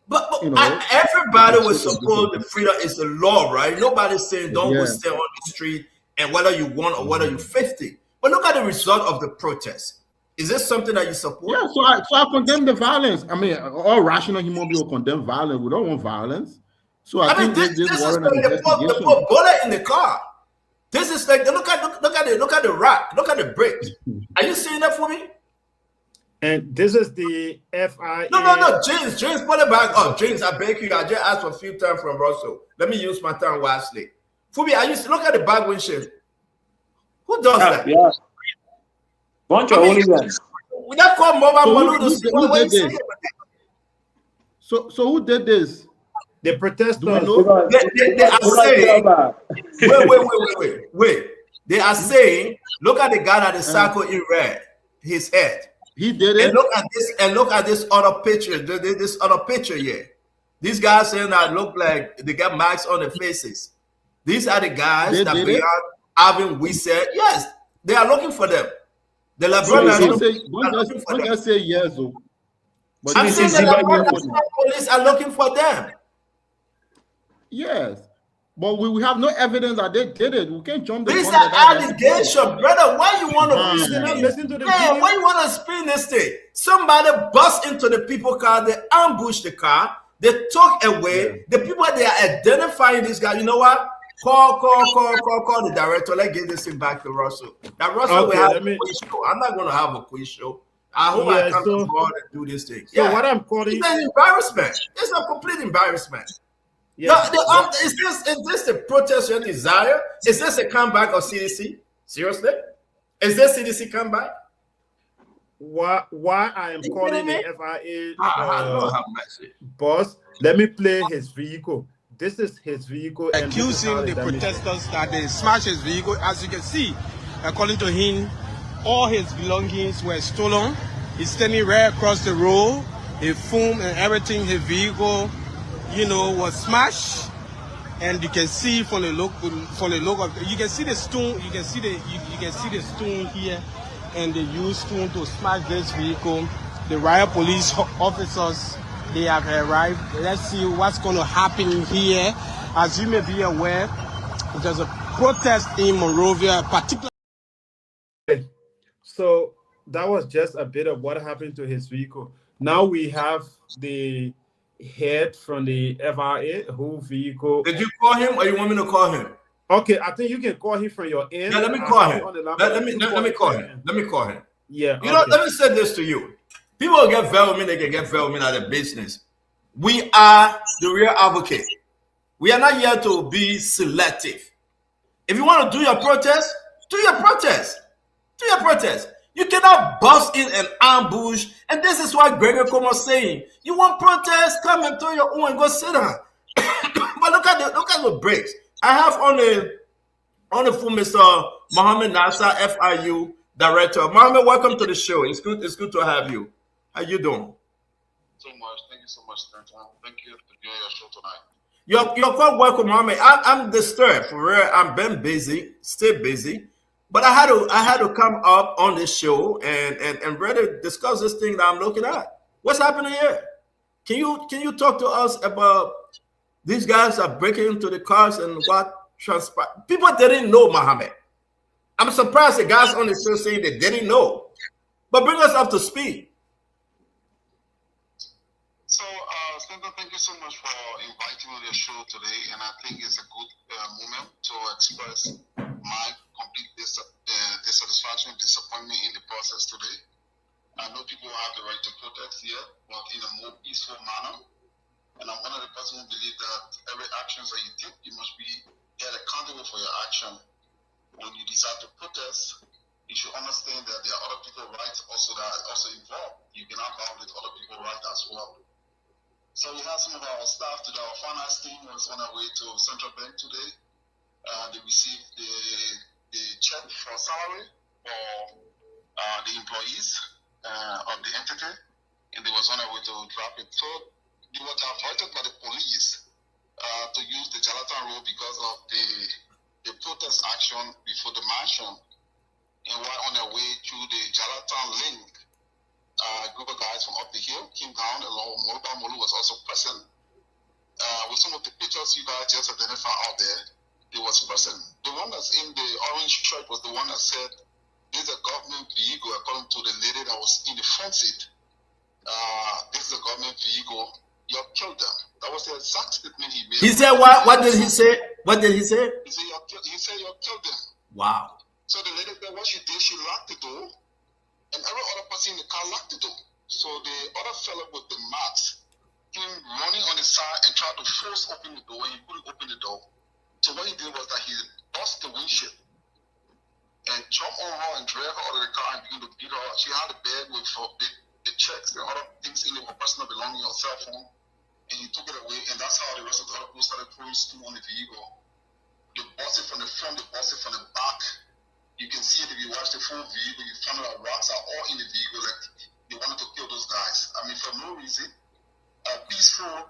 But everybody will support the freedom is the law, right? Nobody's saying don't go stay on the street and whether you want or whether you're 50. But look at the result of the protest. Is this something that you support? Yeah, so I condemn the violence. I mean, all rational human beings will condemn violence. We don't want violence. So I think this is like the put bullet in the car. This is like look at the rock, look at the brick. Are you seeing that for me? And this is the FIA. No, James, put it back up. James, I beg you. I just asked for a few times from Russell. Let me use my time wisely. Fubi, I used to look at the back windshield. Who does that? Yeah. Bunch of hooligans. We not call mobile balloon. So who did this? The protesters. They are saying. Wait. They are saying, look at the guy that the circle in red, his head. He did it. And look at this other picture. This other picture here. These guys saying that look like they got marks on their faces. These are the guys that we are having. We said yes. They are looking for them. The LeBron say yes. But I'm saying the police are looking for them. Yes. But we have no evidence that they did it. We can't jump. These are allegations, brother. Why you want to listen to the video? Why you want to spin this thing? Somebody bust into the people car. They ambushed the car. They took away the people. They are identifying this guy. You know what? Call the director. Let's get this thing back to Russell. Now Russell will have a quiz show. I'm not going to have a quiz show. I hope I come to board and do this thing. So what I'm calling it's an embarrassment. It's a complete embarrassment. Yeah. Is this the protest you desire? Is this a comeback of CDC? Seriously? Is this CDC comeback? Why I am calling the FIA boss? Let me play his vehicle. this is his vehicle. And accusing the protesters that they smashed his vehicle. As you can see, according to him, all his belongings were stolen. He's standing right across the road. His phone and everything, his vehicle, was smashed. And you can see from the look of you can see the stone. You can see the stone here, and they used stone to smash this vehicle. The riot police officers, they have arrived. Let's see what's going to happen here. As you may be aware, there's a protest in Monrovia, particularly. So that was just a bit of what happened to his vehicle. Now we have the head from the FRA who vehicle. Did you call him, or you want me to call him? Okay, I think you can call him from your end. Yeah, let me call him. Let me call him. Let me call him. Yeah. Let me say this to you. People will get very mean, they can get very mean at the business. We are the real advocate. We are not here to be selective. If you want to do your protest, do your protest. Do your protest. You cannot bust in an ambush. And this is what Gregor Como was saying. You want protest? Come and throw your own and go sit down. But look at the breaks. I have on the phone Mr. Mohammed Nasser, FIU director. Mohammed, welcome to the show. It's good to have you. How you doing? So much. Thank you so much, Stanton. Thank you for doing your show tonight. You're quite welcome, Mohammed. I'm disturbed for real. I've been busy, still busy. But I had to come up on this show and really discuss this thing that I'm looking at. What's happening here? Can you talk to us about these guys are breaking into the cars and what transpired? People didn't know, Mohammed. I'm surprised the guys on the show saying they didn't know. But bring us up to speed. So, Stanton, thank you so much for inviting me to your show today, and I think it's a good moment to express my complete dissatisfaction and disappointment in the process today. I know people have the right to protest here, but in a more peaceful manner. And I'm one of the persons who believe that every action that you take, you must be held accountable for your action. When you decide to protest, you should understand that there are other people's rights also that are also involved. You cannot violate other people's rights as well. So we have some of our staff today. Our finance team was on our way to Central Bank today. They received the check for salary for the employees of the entity, and they was on their way to drop it. So they were diverted by the police to use the Jalatan Road because of the protest action before the mansion. And while on their way through the Jalatan link, a group of guys from up the hill came down along. Molu was also present. With some of the pictures you guys just identified out there, they was present. The one that's in the orange shirt was the one that said, "This is a government vehicle," according to the lady that was in the front seat. This is a government vehicle. You have killed them. That was the exact statement he made. He said what? What did he say? What did he say? He said you have killed them. Wow. So the lady said what she did, she locked the door, and every other person in the car locked the door. So the other fellow with the mask came running on the side and tried to force open the door, and he couldn't open the door. So what he did was that he bust the windshield and jumped on her and drove her out of the car and began to beat her up. She had a bag with the checks and other things in it, her personal belongings, her cell phone, and he took it away. And that's how the rest of the other people started throwing steam on the vehicle. They bust it from the front, they bust it from the back. You can see it if you watch the full vehicle, you find out rocks are all in the vehicle. Like they wanted to kill those guys. I mean, for no reason. A peaceful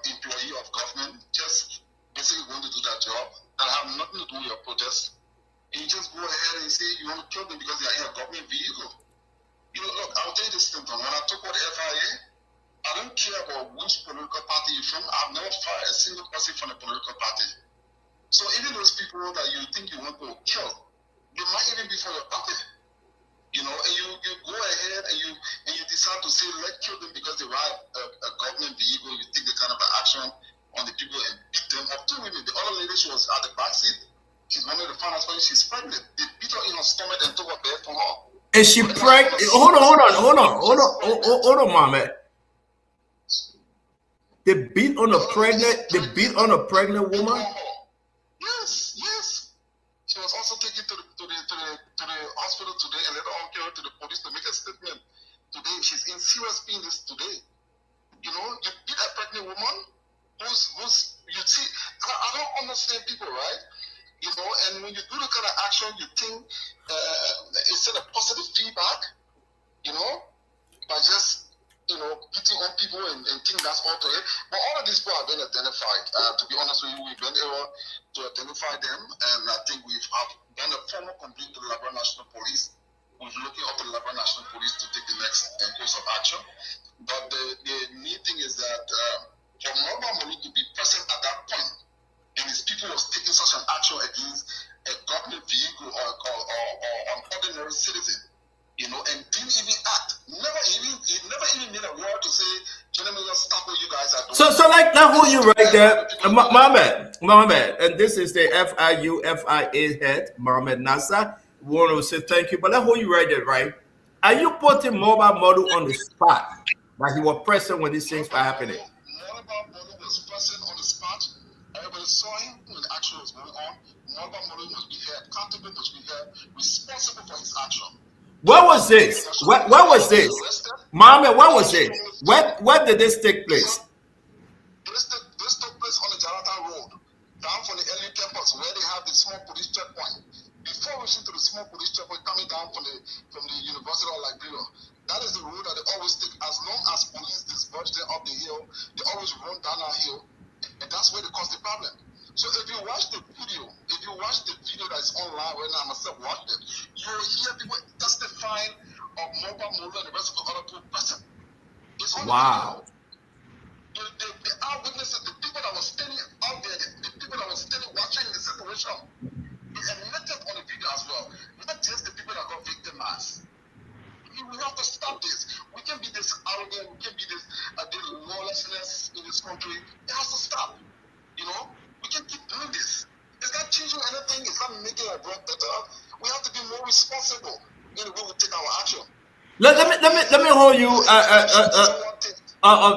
employee of government just basically going to do that job that have nothing to do with your protest. And you just go ahead and say you want to kill them because they are in a government vehicle. You know, look, I'll tell you this, Stanton. When I took out the FIA, I don't care about which political party you're from. I've never fired a single person from a political party. So even those people that you think you want to kill, they might even be from your party. You know, and you go ahead and you decide to say, let's kill them because they ride a government vehicle. You take the kind of action on the people and beat them up. Two women, the other lady, she was at the back seat. She's one of the finance people. She's pregnant. They beat her in her stomach and took her bed from her. And she pregnant? Hold on, Mohammed. They beat on a pregnant woman? Yes. She was also taken to the hospital today and later on carried to the police to make a statement today. She's in serious pain today. You know, you beat a pregnant woman who's you see the same people, right? You know, and when you do the kind of action, you think it's a positive feedback, you know, by just, you know, beating on people and think that's all to it. But all of these people have been identified. To be honest with you, we've been able to identify them, and I think we've done a formal complaint to the Liberia National Police. We're looking up to the Liberia National Police to take the next course of action. But the neat thing is that for Mulbah Molu to be present at that point, and his people was taking such an action against a government vehicle or an ordinary citizen, you know, and didn't even act. He never even made a word to say, gentlemen, let's stop what you guys are doing. So like that who you right there, Mohammed, and this is the FIA head, Mohammed Nasser. We want to say thank you, but that who you right there, right? Are you putting Mulbah Molu on the spot that he was present when these things were happening? Mulbah Molu was present on the spot. Everybody saw him when the action was going on. Mulbah Molu must be held accountable, must be held responsible for his action. What was this? What was this? Mohammed, what was this? Where did this take place? This took place on the Jarata Road, down from the LU campus, where they have the small police checkpoint. Before reaching to the small police checkpoint coming down from the University of Liberia, that is the road that they always take. As long as police disperse them up the hill, they always run down that hill, and that's where they cause the problem. So if you watch the video that's online right now, I myself watched it, you will hear people testifying of Mulbah Molu and the rest of the other people present. It's on Wow. the video. The eyewitnesses, the people that were standing out there, the people that were standing watching the separation, they admitted on the video as well. Not just the people that got victimized. We have to stop this. We can't be this arrogant. We can't be this lawlessness in this country. It has to stop. You know, we can't keep doing this. It's not changing anything. It's not making our work better. We have to be more responsible in the way we take our action. Let me hold you,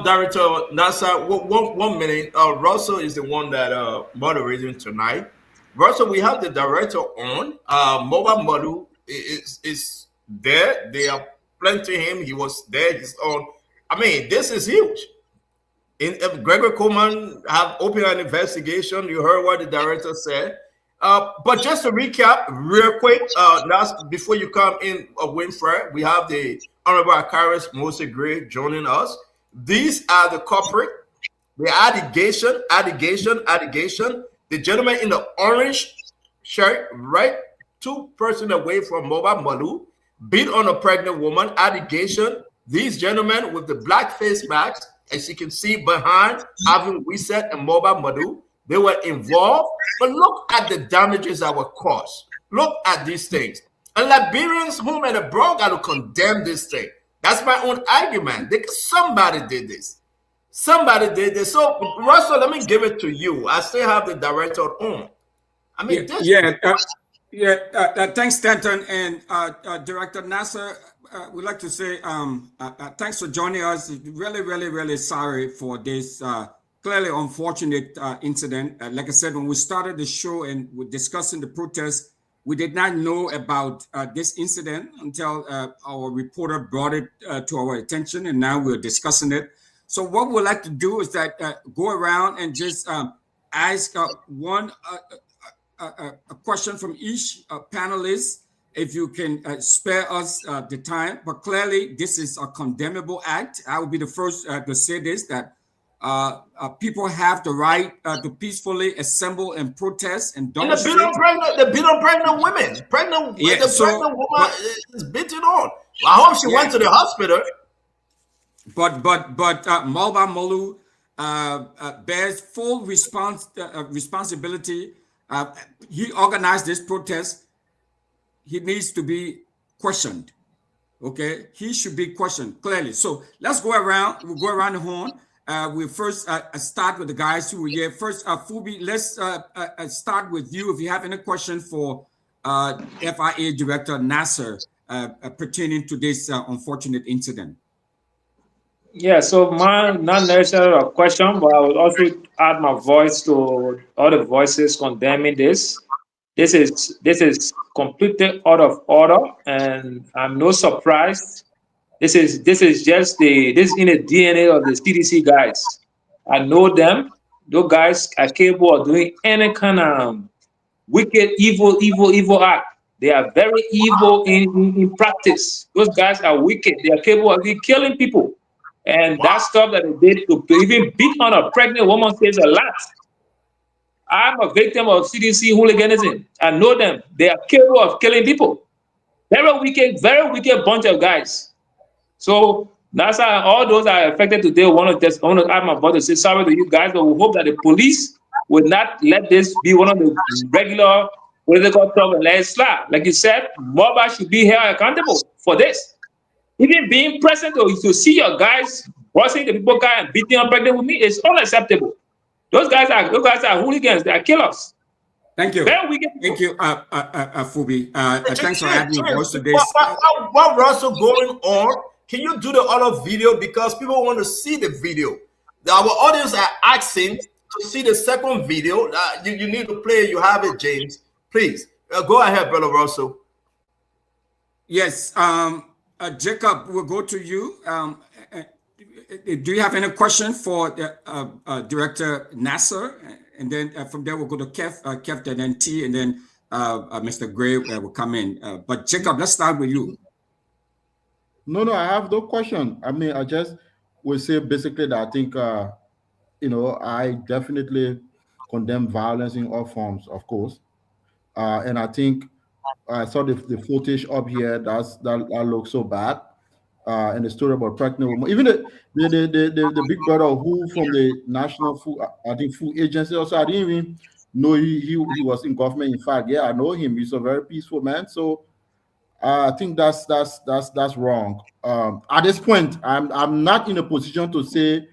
Director Nasser. 1 minute. Russell is the one that moderating tonight. Russell, we have the director on. Mulbah Molu is there. They are planting him. He was there. He's on. I mean, this is huge. If Gregory Coleman have opened an investigation, you heard what the director said. But just to recap real quick, before you come in, Winfrey, we have the Honorable Akaris Moses Gray joining us. These are the culprit, the allegation. The gentleman in the orange shirt, right, 2 persons away from Mulbah Molu, beat on a pregnant woman, allegation. These gentlemen with the black face masks, as you can see behind Alvin Wiset and Mulbah Molu, they were involved. But look at the damages that were caused. Look at these things. And Liberians, home and abroad, got to condemn this thing. That's my own argument. Somebody did this. Somebody did this. So, Russell, let me give it to you. I still have the director on. I mean, thanks, Stanton. And Director Nasser, we'd like to say thanks for joining us. Really, really, really sorry for this clearly unfortunate incident. Like I said, when we started the show and we're discussing the protest, we did not know about this incident until our reporter brought it to our attention, and now we're discussing it. So what we'd like to do is that go around and just ask a question from each panelist, if you can spare us the time. But clearly, this is a condemnable act. I will be the first to say this, that people have the right to peacefully assemble and protest and demonstrate. And the beat on pregnant women. Pregnant woman is beaten on. I hope she went to the hospital. But Mulbah Molu bears full responsibility. He organized this protest. He needs to be questioned. Okay, he should be questioned clearly. So let's go around. We'll go around the horn. We'll first start with the guys who were here. First, Fubi, let's start with you. If you have any question for FIA Director Nasser pertaining to this unfortunate incident. Yeah, so not necessarily a question, but I would also add my voice to all the voices condemning this. This is completely out of order, and I'm no surprised. This is just in the DNA of the CDC guys. I know them. those guys are capable of doing any kind of wicked, evil act. They are very evil in practice. Those guys are wicked. They are capable of killing people. And that stuff that they did to even beat on a pregnant woman says a lot. I'm a victim of CDC hooliganism. I know them. They are capable of killing people. Very wicked bunch of guys. So that's how all those are affected today. I want to ask my brother to say sorry to you guys, but we hope that the police will not let this be one of the regular political talk and let it slide. Like you said, Mobile should be held accountable for this. Even being present to see your guys busting the people car and beating on pregnant with me is unacceptable. Those guys are hooligans. They are killers. Thank you. Very wicked. Thank you, Phoebe. Thanks for having me on today. What Russell going on? Can you do the other video because people want to see the video? Our audience are asking to see the second video. You need to play it. You have it, James. Please go ahead, Brother Russell. Yes, Jacob, we'll go to you. Do you have any question for Director Nasser? And then from there, we'll go to Kev, and then T, and then Mr. Gray will come in. But Jacob, let's start with you. No, I have no question. I mean, I just will say basically that I think, I definitely condemn violence in all forms, of course. And I think I saw the footage up here. That looks so bad. And the story about pregnant woman, even the big brother who from the National Food, Food Agency. Also, I didn't even know he was in government. In fact, yeah, I know him. He's a very peaceful man. So I think that's wrong. At this point, I'm not in a position to say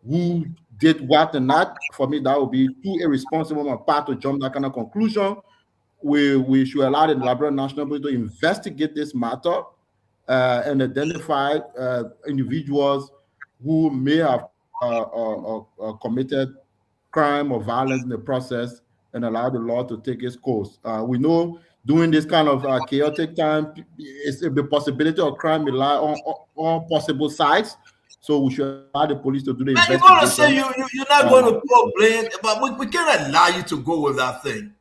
who did what and not. For me, that would be too irresponsible on my part to jump that kind of conclusion. We should allow the Liberia National Police to investigate this matter. And identify individuals who may have committed crime or violence in the process and allow the law to take its course. We know during this kind of chaotic time, the possibility of crime may lie on possible sides. So we should allow the police to do the investigation. You're going to say you're not going to put blame, but we can't allow you to go with that thing.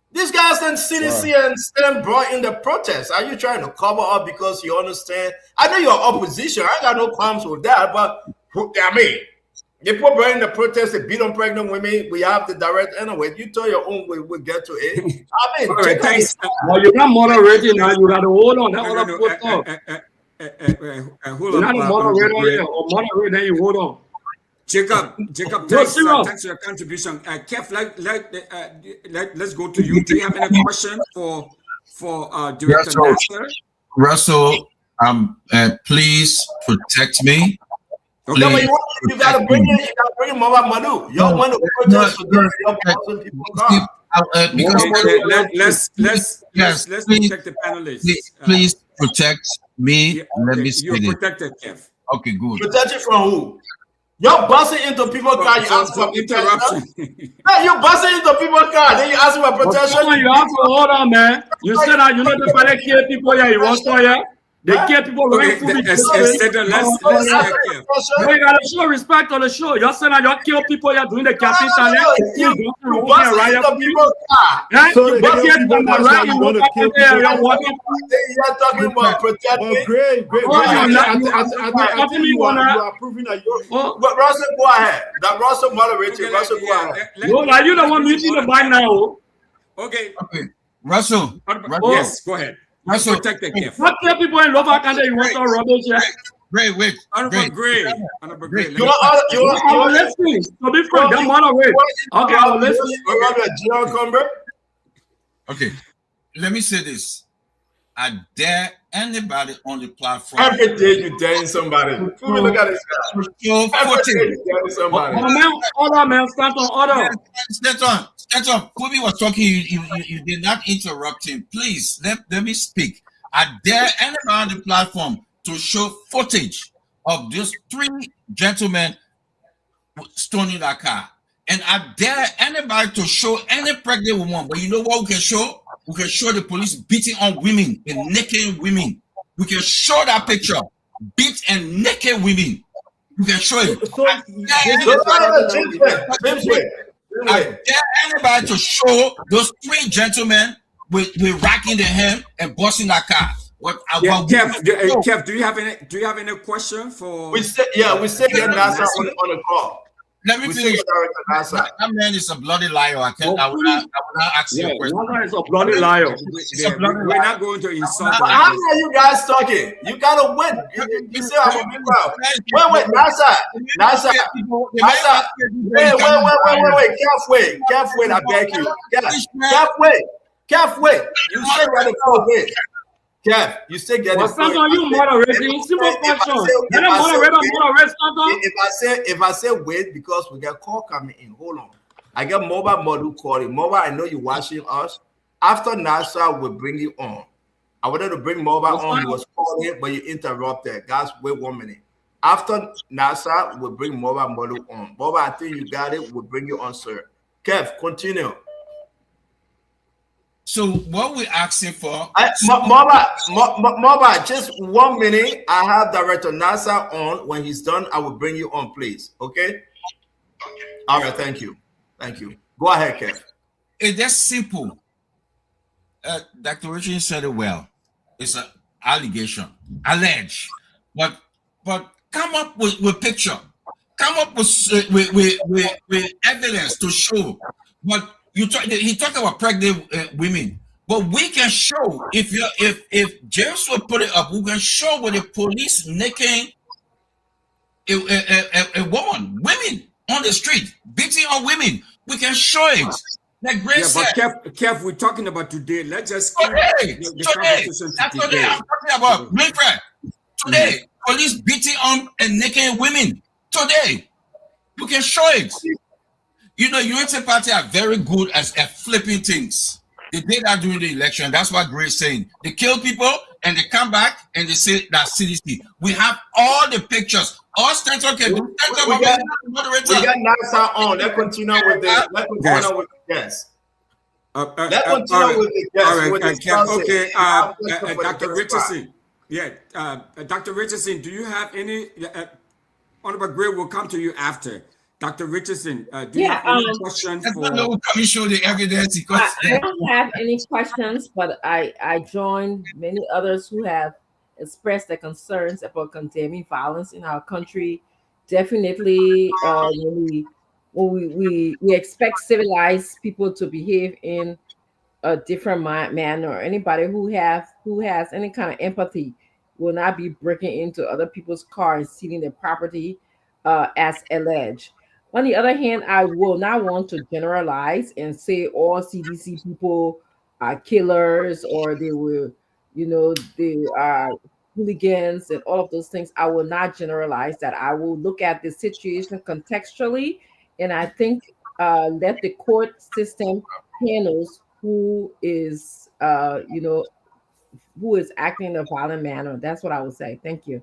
These guys and CDC and STEM brought in the protest. Are you trying to cover up because you understand? I know you're opposition. I got no problems with that. But I mean, if we bring the protest, they beat on pregnant women, we have the direct anyway. You tell your own way, we'll get to it. I mean, right, thanks. Well, you're not moderating now. You got to hold on. You're not a moderator or moderator, then you hold on. Jacob, thanks for your contribution. Kev, let's go to you. Do you have any question for Director Nasser? Russell, please protect me. Okay. No, you gotta bring in Mama Manu. Y'all want to protest for let's protect the panelists. Please protect me. Let me speak. You're protected, Kev. Okay, good. Protection from who? You're busting into people's car. You ask for interruption. No, you busting into people's car. Then you ask for protection. You have to hold on, man. You said that you know the pilot kill people here. You want to hear? They kill people. Okay, let's you gotta show respect on the show. You said that you kill people here doing the campaign. You busting into people's car. You busting into my right. You're talking about protecting. Great. I think you are proving that you're. But Russell, go ahead. That Russell moderated. Russell, go ahead. No, are you the one meeting the buy now? Okay. Russell. Yes, go ahead. Russell, protect the gift. What tell people in Lower Canada you want to rubbish here? Wait. Honorable Gray. You're listening. So be frank, that matter wait. Okay, I'm listening. Okay, let me say this. I dare anybody on the platform. Every day you dare somebody. Look at this guy. Every day you dare somebody. Order, man. Stand on order. Stand on. Kobe was talking. You did not interrupt him. Please, let me speak. I dare anybody on the platform to show footage of those three gentlemen stoning that car. And I dare anybody to show any pregnant woman. But you know what we can show? We can show the police beating on women and naked women. We can show that picture. Beat and naked women. You can show it. I dare anybody to show those three gentlemen with racking the hem and busting that car. Kev, do you have any question for? We say get NASA on the call. Let me finish. That man is a bloody liar. I will not ask you a question. NASA is a bloody liar. We're not going to insult him. How are you guys talking? You gotta win. You say I'm a big crowd. Wait, NASA. Wait. Careful, I beg you. Careful. You say you're the pro. Kev, you still get it. You moderating? Simple question. If I say wait because we get call coming in, hold on. I get mobile model calling. Mobile, I know you're watching us. After NASA will bring you on. I wanted to bring mobile on. You was calling, but you interrupted. Guys, wait 1 minute. After NASA will bring mobile model on. Mobile, I think you got it. We'll bring you on, sir. Kev, continue. So what we're asking for, Mobile, just 1 minute. I have Director NASA on. When he's done, I will bring you on, please. Okay? All right, thank you. Go ahead, Kev. It's just simple. Dr. Richard said it well. It's an allegation, alleged, but come up with picture, come up with evidence to show. But he talked about pregnant women, but we can show if James will put it up, we can show with the police naked a women on the street, beating on women. We can show it. Like Grace said. But Kev, we're talking about today. Let's just today. That's today. I'm talking about Winfred. Today, police beating on and naked women. Today, you can show it. You know, Unity Party are very good at flipping things. They did that during the election. That's what Grace is saying. They kill people and they come back and they say that CDC. We have all the pictures. All Stanton can do. We got NASA on. Let's continue with the. Let's continue with the guests. Let's continue with the guests. Okay, Dr. Richardson. Yeah, Dr. Richardson, do you have any? Honorable Gray will come to you after. Dr. Richardson, do you have any questions for? I don't have any questions, but I join many others who have expressed their concerns about condemning violence in our country. Definitely, we expect civilized people to behave in a different manner. Anybody who has any kind of empathy will not be breaking into other people's cars and stealing their property, as alleged. On the other hand, I will not want to generalize and say all CDC people are killers or they were, they are hooligans and all of those things. I will not generalize that. I will look at the situation contextually, and I think let the court system handles who is, who is acting in a violent manner. That's what I would say. Thank you.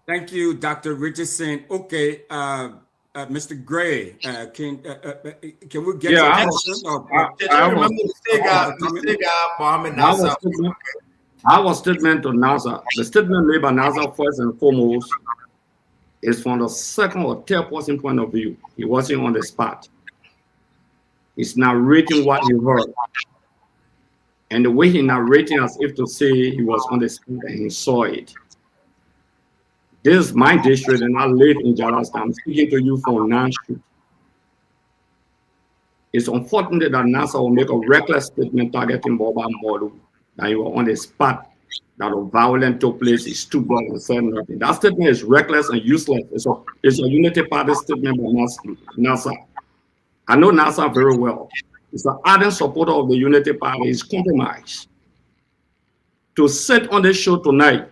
Thank you, Dr. Richardson. Okay. Mr. Gray, can we get your Our statement to NASA, the statement made by NASA first and foremost is from the second or third person point of view. He wasn't on the spot. He's narrating what he heard. And the way he narrating as if to say he was on the spot and he saw it. This is my district, and I live in Jalasta. I'm speaking to you from Nan Street. It's unfortunate that NASA will make a reckless statement targeting Boba Modu, that you were on the spot, that a violence took place, he stood up and said nothing. That statement is reckless and useless. It's a Unity Party statement by NASA. I know NASA very well. It's an ardent supporter of the Unity Party. It's compromised. To sit on this show tonight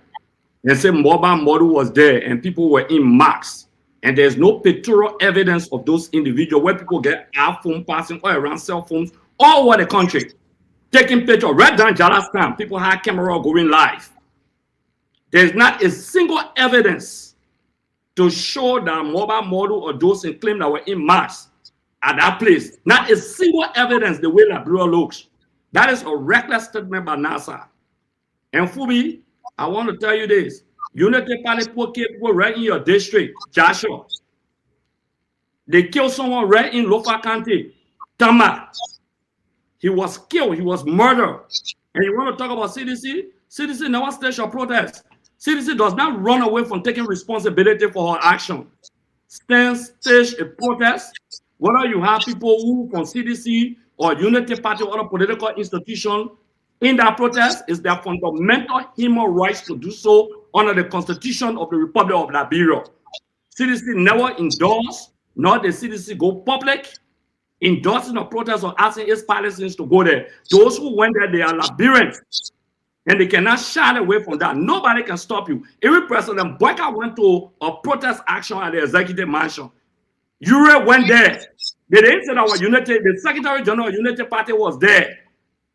and say mobile model was there and people were in masks, and there's no pictorial evidence of those individuals where people get iPhone passing all around cell phones all over the country, taking pictures right down Jalastan. People had camera going live. There's not a single evidence to show that mobile model or those in claim that were in masks at that place. Not a single evidence the way that Bureau looks. That is a reckless statement by NASA. And Fubi, I want to tell you this. Unity Party people right in your district, Joshua. They killed someone right in Lofa County, Tama. He was killed, he was murdered. And you want to talk about CDC? CDC never stage a protest. CDC does not run away from taking responsibility for her action. Stage a protest, whether you have people who from CDC or Unity Party or other political institution in that protest, is their fundamental human rights to do so under the Constitution of the Republic of Liberia. CDC never endorsed, nor the CDC go public, endorsing a protest or asking its Palestinians to go there. Those who went there, they are Liberians. And they cannot shy away from that. Nobody can stop you. Even President Boyka went to a protest action at the executive mansion. Ure went there. They didn't say that our Unity, the Secretary General of Unity Party was there.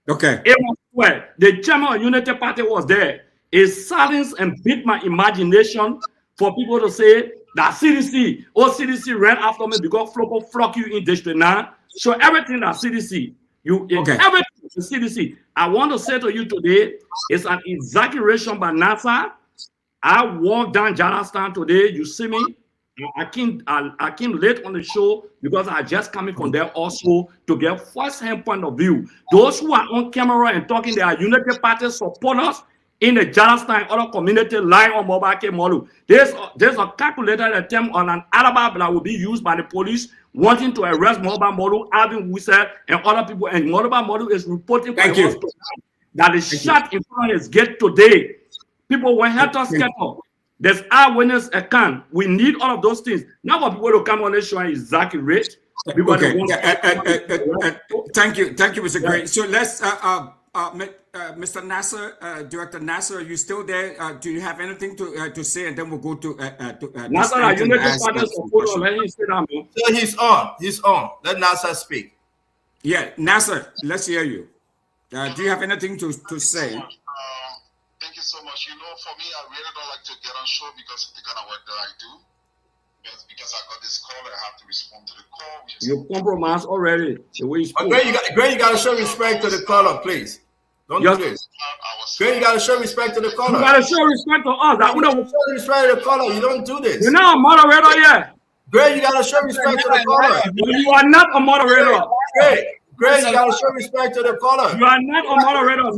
Okay. It was where the chairman of Unity Party was there. It silenced and beat my imagination for people to say that CDC, CDC ran after me because Flopo flock you in District 9. So everything that CDC, everything CDC. I want to say to you today, it's an exaggeration by NASA. I walked down Jarlastown today. You see me. I came late on the show because I just coming from there also to get first-hand point of view. Those who are on camera and talking, they are Unity Party supporters in the Jarlastown other community lying on Mobake Molu. There's a calculated attempt on an alibi that will be used by the police wanting to arrest Mobile Molu, Alvin Wissel, and other people. And Mobile Molu is reporting that is shot in front of his gate today. People went help us get up. There's eyewitness account. We need all of those things. Now for people to come on this show and exactly rate. Thank you, Mr. Gray. So let's Mr. Nasser, Director Nasser, are you still there? Do you have anything to say? And then we'll go to Nasser. He's on. Let Nasser speak. Yeah, Nasser, let's hear you. Do you have anything to say? Thank you so much. For me, I really don't like to get on show because of the kind of work that I do. Because I got this call, I have to respond to the call. You compromise already. The way you spoke. Great, you got to show respect to the caller, please. Don't do this. Great, you got to show respect to the caller. You got to show respect to us. You got to show respect to the caller. You don't do this. You're not a moderator yet. Great, you got to show respect to the caller. You are not a moderator. Great, you got to show respect to the caller. You are not a moderator.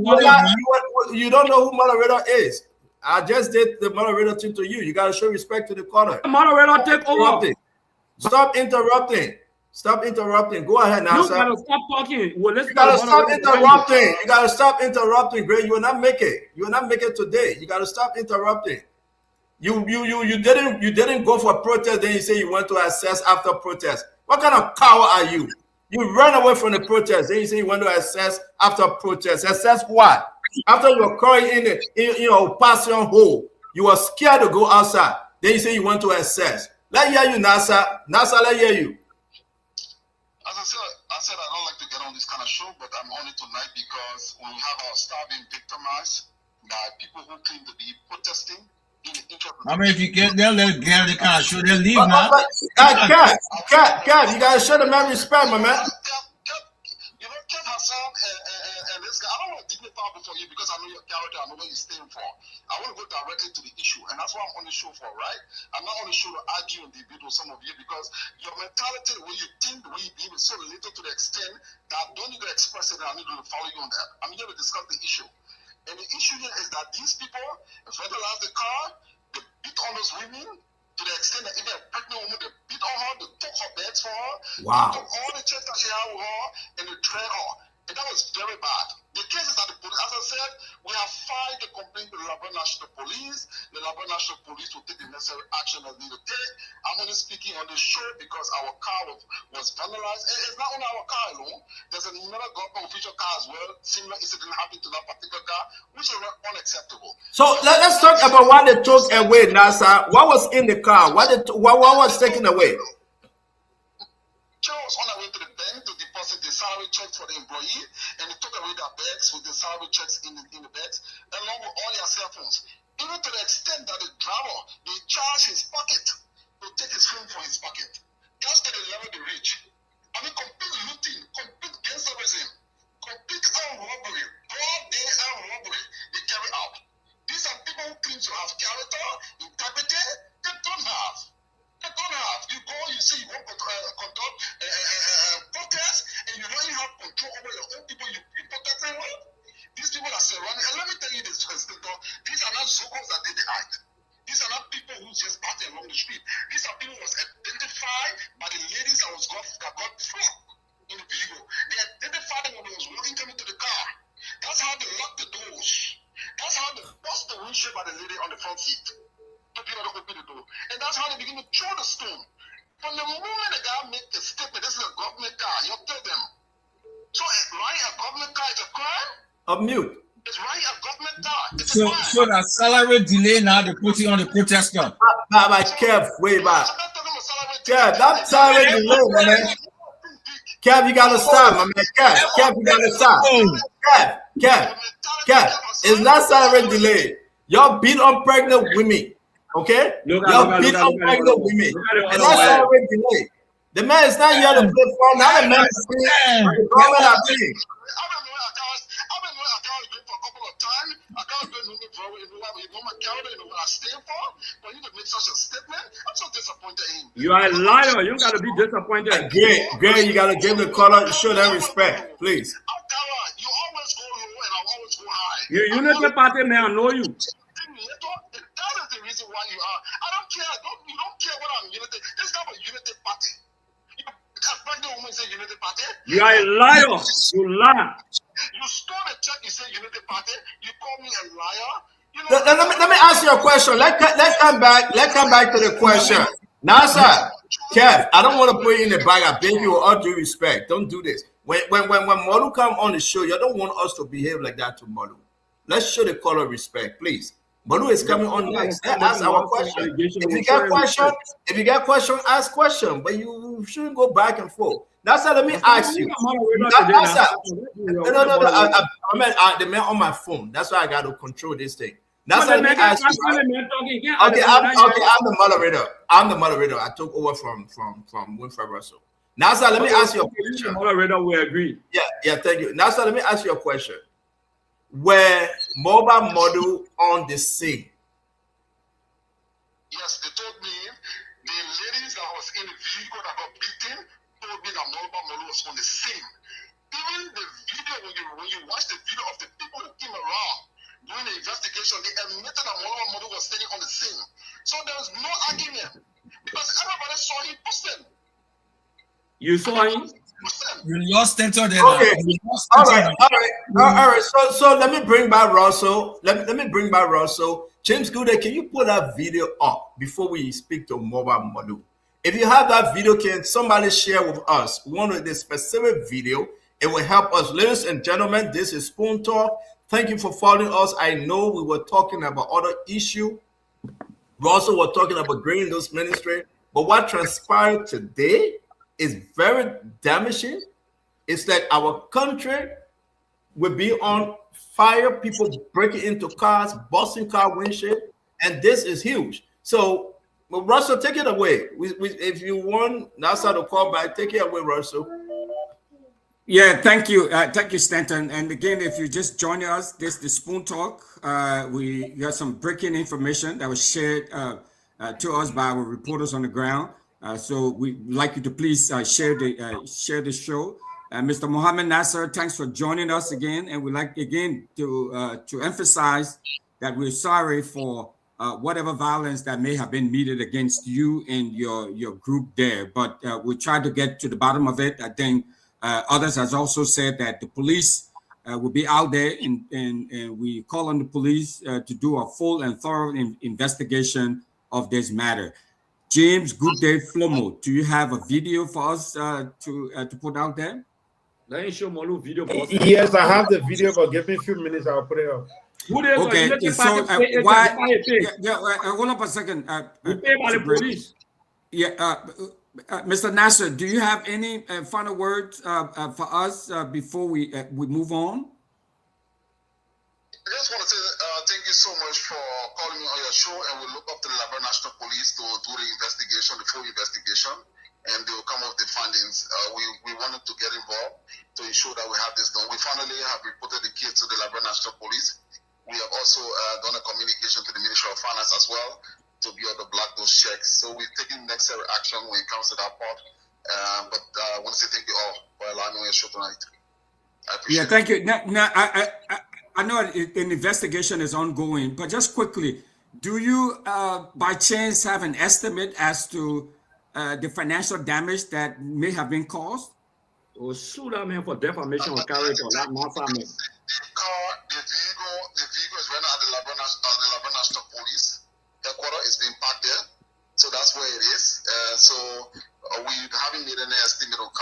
You don't know who moderator is. I just did the moderator thing to you. You got to show respect to the caller. Moderator, take over. Stop interrupting. Stop interrupting. Go ahead now, sir. You gotta stop talking. Well, you gotta stop interrupting. You gotta stop interrupting, Greg. You will not make it. You will not make it today. You gotta stop interrupting. You didn't go for protest. Then you say you went to assess after protest. What kind of coward are you? You run away from the protest. Then you say you went to assess after protest. Assess what? After you're crying in your passion hole, you were scared to go outside. Then you say you went to assess. Let hear you, NASA. NASA, let hear you. As I said, I don't like to get on this kind of show, but I'm on it tonight because we have our staff being victimized by people who claim to be protesting in the interest of if you get there, let Gary kind of show, they'll leave now. Cat, you gotta show the man respect, my man. Kev Hassan and this guy, I don't want to dignify before you because I know your character, I know what you're staying for. I want to go directly to the issue, and that's what I'm on the show for, right? I'm not on the show to argue and debate with some of you because your mentality, the way you think, the way you behave is so little to the extent that don't even express it, and I'm not going to follow you on that. I'm here to discuss the issue. And the issue here is that these people vandalized the car, they beat on those women, to the extent that even a pregnant woman, they beat on her, they took her bags for her, wow. They took all the checks that she had with her, and they dragged her. And that was very bad. The case is that the police, as I said, we have filed a complaint to the Liberia National Police. The Liberia National Police will take the necessary action that they need to take. I'm only speaking on this show because our car was vandalized. And it's not only our car alone. There's another government official car as well. Similar incident happened to that particular car, which is unacceptable. So let's talk about why they took away, NASA. What was in the car? What was taken away? Joe was on her way to the bank to deposit the salary checks for the employee, and they took away their bags with the salary checks in the bags, along with all their cell phones. Even to the extent that the driver, they charged his pocket to take his phone from his pocket. That's to the level they reach. I mean, complete looting, complete gangsterism, complete armed robbery, broad day armed robbery they carry out. These are people who claim to have character, make a statement. This is a government car. You tell them. So riding a government car is a crime? Mute. It's riding a government car. It's So, so that salary delay now they put it on the protester. But Kev, way back. Kev, that salary delay, man. Kev, you gotta stop, my man. Kev, you gotta stop. Kev, it's not salary delay. Y'all beat on pregnant women, okay? Y'all beat on pregnant women, and that's salary delay. The man is not here to put for. Now the man is saying the government are paying. You are a liar. You gotta be disappointed. Great, you gotta give the color, show them respect, please. You Unity Party may I know you. That is the reason why you are. I don't care. You don't care what I'm Unity. This guy was Unity Party. Woman say Unity Party. You are a liar. You lie. You stole the check. You say Unity Party. You call me a liar. You know, let me ask you a question. Let's come back. Let's come back to the question. Now, sir, Kev, I don't want to put you in the bag. I beg you with all due respect. Don't do this. When Molu come on the show, you don't want us to behave like that to Molu. Let's show the color of respect, please. Molu is coming on next. Ask our question. If you get question, ask question. But you shouldn't go back and forth. That's how. Let me ask you. No. I mean, the man on my phone. That's why I got to control this thing. That's how. Let me ask you. Okay, I'm the moderator. I'm the moderator. I took over from Winfred Russell. Now, sir, let me ask you a question. Moderator will agree. Yeah. Thank you. Now, sir, let me ask you a question. Were mobile model on the scene? Yes, they told me the ladies that was in the vehicle that got beaten told me that mobile model was on the scene. Even the video, when you watch the video of the people who came around during the investigation, they admitted that mobile model was standing on the scene. So there was no argument because everybody saw him posting. You saw him? You lost it there. Okay. All right. So let me bring back Russell. Let me bring back Russell. James Goodey, can you put that video up before we speak to mobile model? If you have that video, can somebody share with us one of the specific video? It will help us. Ladies and gentlemen, this is Spoon Talk. Thank you for following us. I know we were talking about other issue. Russell was talking about Green News Ministry. But what transpired today is very damaging. It's like our country will be on fire, people breaking into cars, busting car windshield, and this is huge. So, Russell, take it away. If you want NASA to call back, take it away, Russell. Yeah, thank you. Thank you, Stanton. And again, if you just join us, this is the Spoon Talk. We got some breaking information that was shared to us by our reporters on the ground. So we'd like you to please share the show. Mr. Mohammed Nasser, thanks for joining us again. And we'd like again to emphasize that we're sorry for whatever violence that may have been meted against you and your group there. But we tried to get to the bottom of it. I think others has also said that the police will be out there and we call on the police to do a full and thorough investigation of this matter. James Goodday Flomo, do you have a video for us to put out there? Let me show Molu video. Yes, I have the video, but give me a few minutes. I'll put it up. Okay, so hold up a second. We pay by the police. Yeah, Mr. Nasser, do you have any final words for us before we move on? I just want to say thank you so much for calling me on your show, and we'll look up to the Liberia National Police to do the investigation, the full investigation, and they will come up with the findings. We wanted to get involved to ensure that we have this done. We finally have reported the case to the Liberia National Police. We have also done a communication to the Ministry of Finance as well to be able to block those checks. So we're taking necessary action when it comes to that part. But I want to say thank you all for allowing me on your show tonight. I appreciate it. Thank you. Now, I know an investigation is ongoing, but just quickly, do you by chance have an estimate as to the financial damage that may have been caused? Oh, sue that man for defamation of character. That matter, man. The vehicle is running at the Liberia National Police headquarters. It's being parked there, so that's where it is. So we haven't made any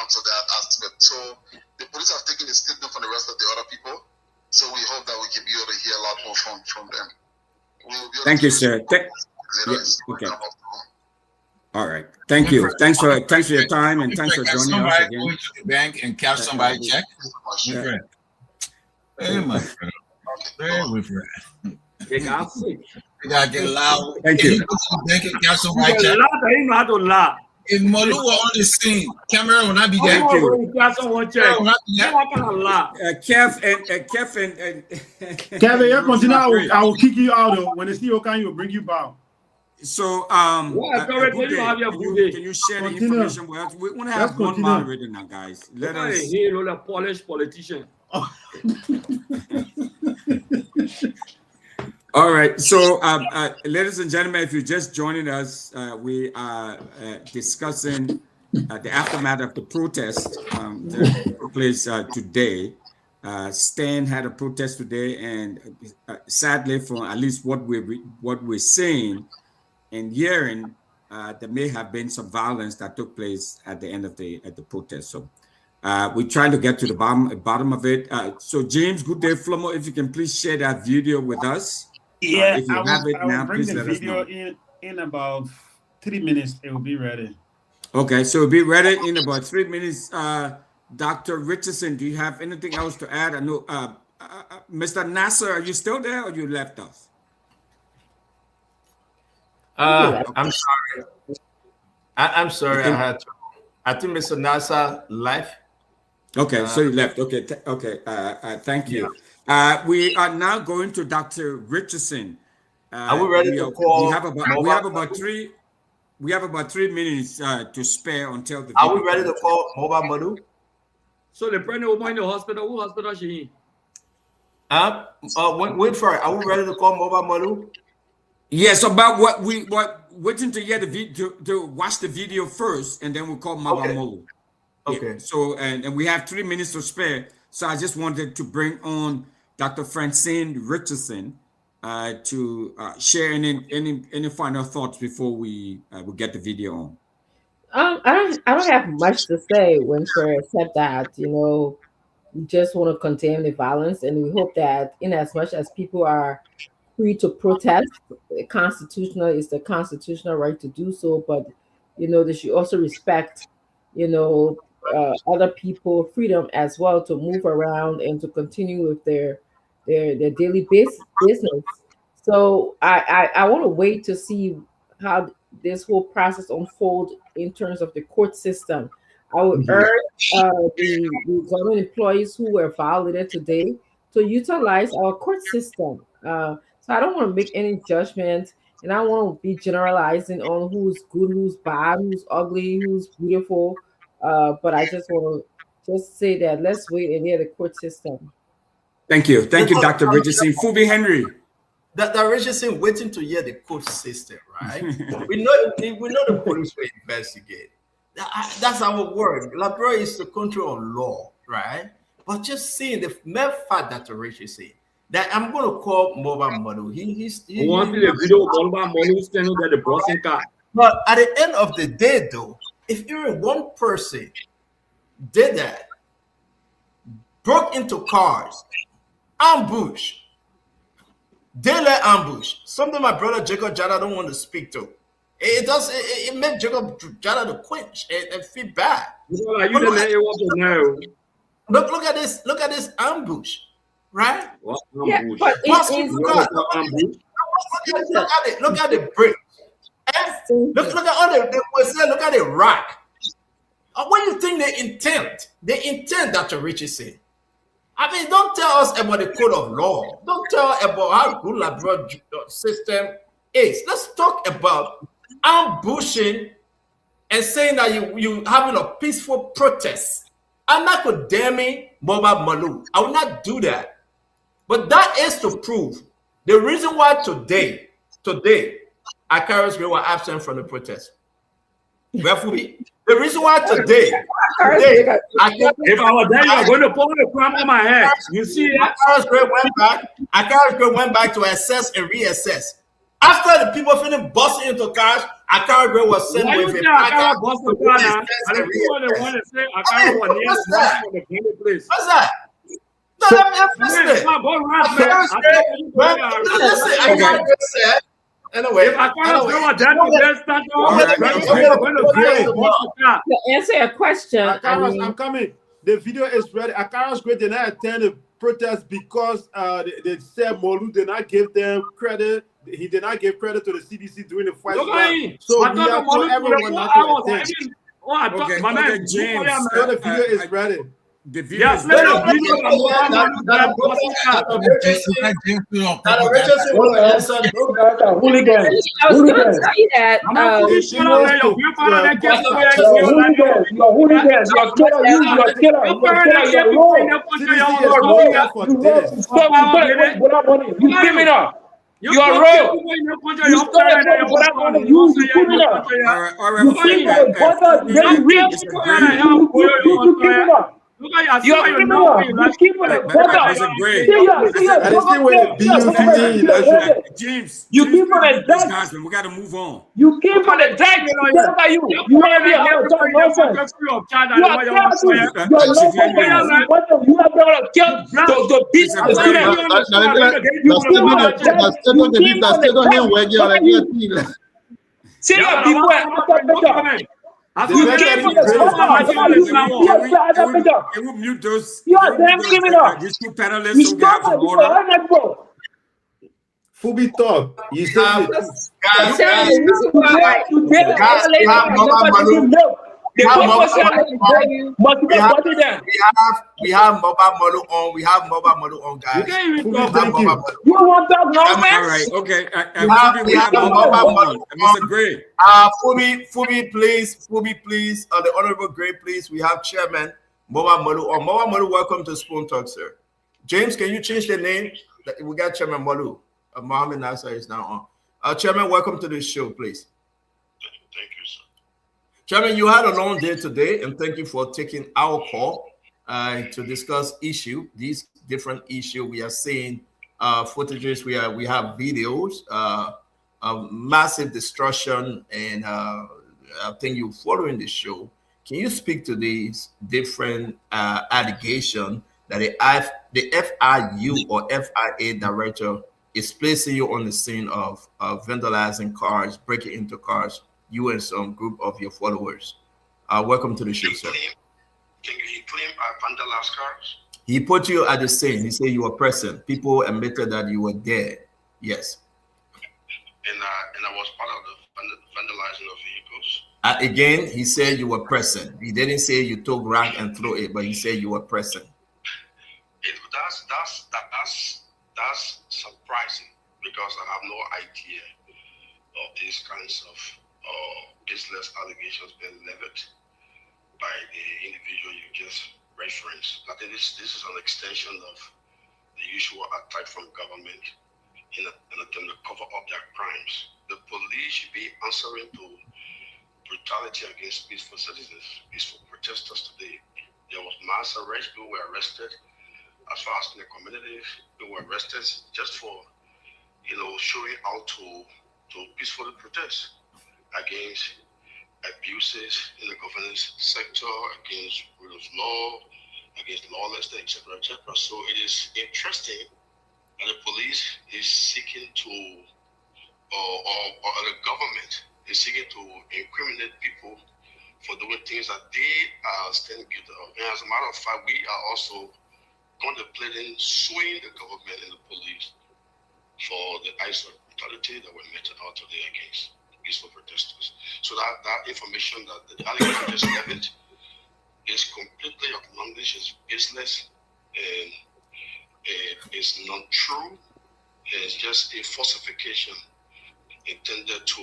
terms of that aspect. So the police have taken a statement from the rest of the other people. So we hope that we can be able to hear a lot more from them. Thank you, sir. Okay. All right. Thank you. Thanks for your time and thanks for joining us again. Go to the bank and cash somebody check. Hey, my friend. Hey, my friend. They got sick. You gotta get loud. Thank you. Bank and cash somebody check. You know how to laugh. If Malu were on the scene, camera will not be there. Thank you. Kevin, you continue. I will kick you out when they see you can, you bring you back. So, can you share the information with us? We want to have one moderator now, guys. Let us hear the Polish politician. All right. So, ladies and gentlemen, if you're just joining us, we are discussing the aftermath of the protest that took place today. Stan had a protest today, and sadly, for at least what we're seeing and hearing, there may have been some violence that took place at the end of the protest. So we're trying to get to the bottom of it. So James, good day, Flomo. If you can please share that video with us. Yeah, if you have it now, please let us know. In about 3 minutes. It will be ready. Okay, so it'll be ready in about 3 minutes. Dr. Richardson, do you have anything else to add? I know, Mr. Nasser, are you still there or you left us? I'm sorry. I'm sorry. I think Mr. Nasser left. Okay, so you left. Okay, thank you. We are now going to Dr. Richardson. Are we ready to call? We have about 3 minutes to spare until the. Are we ready to call Mobile Madu? So the pregnant woman in the hospital. Who hospital is she in? Wait for it. Are we ready to call Mobile Madu? Yes, about waiting to hear the video to watch the video first, and then we'll call Mobile Molu. Okay. Yeah, so and we have 3 minutes to spare. So I just wanted to bring on Dr. Francine Richardson to share any final thoughts before we get the video on. I don't have much to say, Winfrey, except that we just want to contain the violence, and we hope that in as much as people are free to protest, it's the constitutional right to do so, but they should also respect other people freedom as well to move around and to continue with their daily business. So I want to wait to see how this whole process unfolds in terms of the court system. I would urge the government employees who were violated today to utilize our court system. So I don't want to make any judgment, and I don't want to be generalizing on who's good, who's bad, who's ugly, who's beautiful. But I just want to say that let's wait and hear the court system. Thank you, Dr. Richardson. Fubi Henry. Dr. Richardson waiting to hear the court system, right? we know the police will investigate. That's our word. Liberia is the country of law, right? But just seeing the mere fact that Richardson that I'm going to call Mobile Model. But at the end of the day, though, if even one person did that, broke into cars, ambush, daylight ambush, something my brother Jacob Jada don't want to speak to. It made Jacob Jada to quench and feel bad. Look at this ambush, right? What ambush? Yeah, look at the brick. Look at all look at the rock. What do you think they intend? They intend, Dr. Richardson. I mean, don't tell us about the code of law. Don't tell us about how good Labrador system is. Let's talk about ambushing and saying that you having a peaceful protest. I'm not condemning Mobile Malu. I will not do that. But that is to prove the reason why today, Akaris Gray were absent from the protest. The reason why today, if I was there, you're going to pull the crumb on my head. You see that? Akaris Gray went back to assess and reassess. After the people finished busting into cars, Akara Gray was sent Why you with say a Akara placard bust the with car his now? face And and if you rear want to face. say Akara was near What's the that? for the Grammy place. What's that? No, So- I'm listening. Man, go rap, man. Akara I Gray, tell you, well, Akara listen, Gray. Akara Gray said, anyway, If Akara Gray was there I'm to gonna- get started, I'm gonna- Grammy I'm place gonna when the put Grammy this bust the car. To answer your question, I Akaras, mean, I'm coming. The video is ready. Akaras Great did not attend the protest because they said Molu did not give them credit. He did not give credit to the CDC during the fight. Look at him. So I we thought have the told money everyone for not 4 to hours. attend. I thought, Okay, my man, okay, James. So the video is ready. The video Yeah, is play the ready. video that Mobile Manu bust the car. I was going to tell you that. I'm not fully sure that your grandfather that gets to where You're a hooligan. You're a hooligan. You're a killer. You're a killer. You're a killer. You're low. You criminal. You are wrong. You stole it from Bola money. You criminal. All right. You criminal. Look at You are criminal. You criminal. Mr. Gray. James. You came from a Wisconsin. We got to move on. You came from the deck. Look at you. You want to be able to talk nonsense. You are terrible. You're local. You have to kill the beast. See your people. You came from the Can we mute those? You are damn criminal. These two panelists You so we have stop some it. order. Fubi talk. You said it. We have mobile model on. We have mobile model on, guys. You want that nonsense? All right, okay. We have mobile model Mr. Gray. Fubi, please. The Honorable Gray, please. We have Chairman Mobile Model on. Mobile Model, welcome to Spoon Talk, sir. James, can you change the name? We got Chairman Model. Mohammed Nasser is now on. Chairman, welcome to the show, please. Thank you, sir. Chairman, you had a long day today, and thank you for taking our call to discuss these different issues. We are seeing footages, we have videos of massive destruction, and I think you're following the show. Can you speak to these different allegations that the FIU or FIA director is placing you on the scene of vandalizing cars, breaking into cars, you and some group of your followers? Welcome to the show, sir. He claimed I vandalized cars. He put you at the scene. He said you were present. People admitted that you were there. Yes. And I was part of the vandalizing of vehicles. Again, he said you were present. He didn't say you took rag and threw it, but he said you were present. That's surprising because I have no idea of these kinds of baseless allegations being leveled by the individual you just referenced. I think this is an extension of the usual attack from government in an attempt to cover up their crimes. The police should be answering to brutality against peaceful citizens, peaceful protesters today. There was mass arrest, people were arrested. As far as in the community, they were arrested just for, showing out to peacefully protest against abuses in the governance sector, against rule of law, against lawlessness, etc., etc. So it is interesting that the police is seeking to, or the government is seeking to incriminate people for doing things that they are still guilty of. And as a matter of fact, we are also contemplating suing the government and the police for the acts of brutality that were meted out today against peaceful protesters. So that information that the allegation just leveled is completely acknowledged, is baseless, and it's not true. It's just a falsification intended to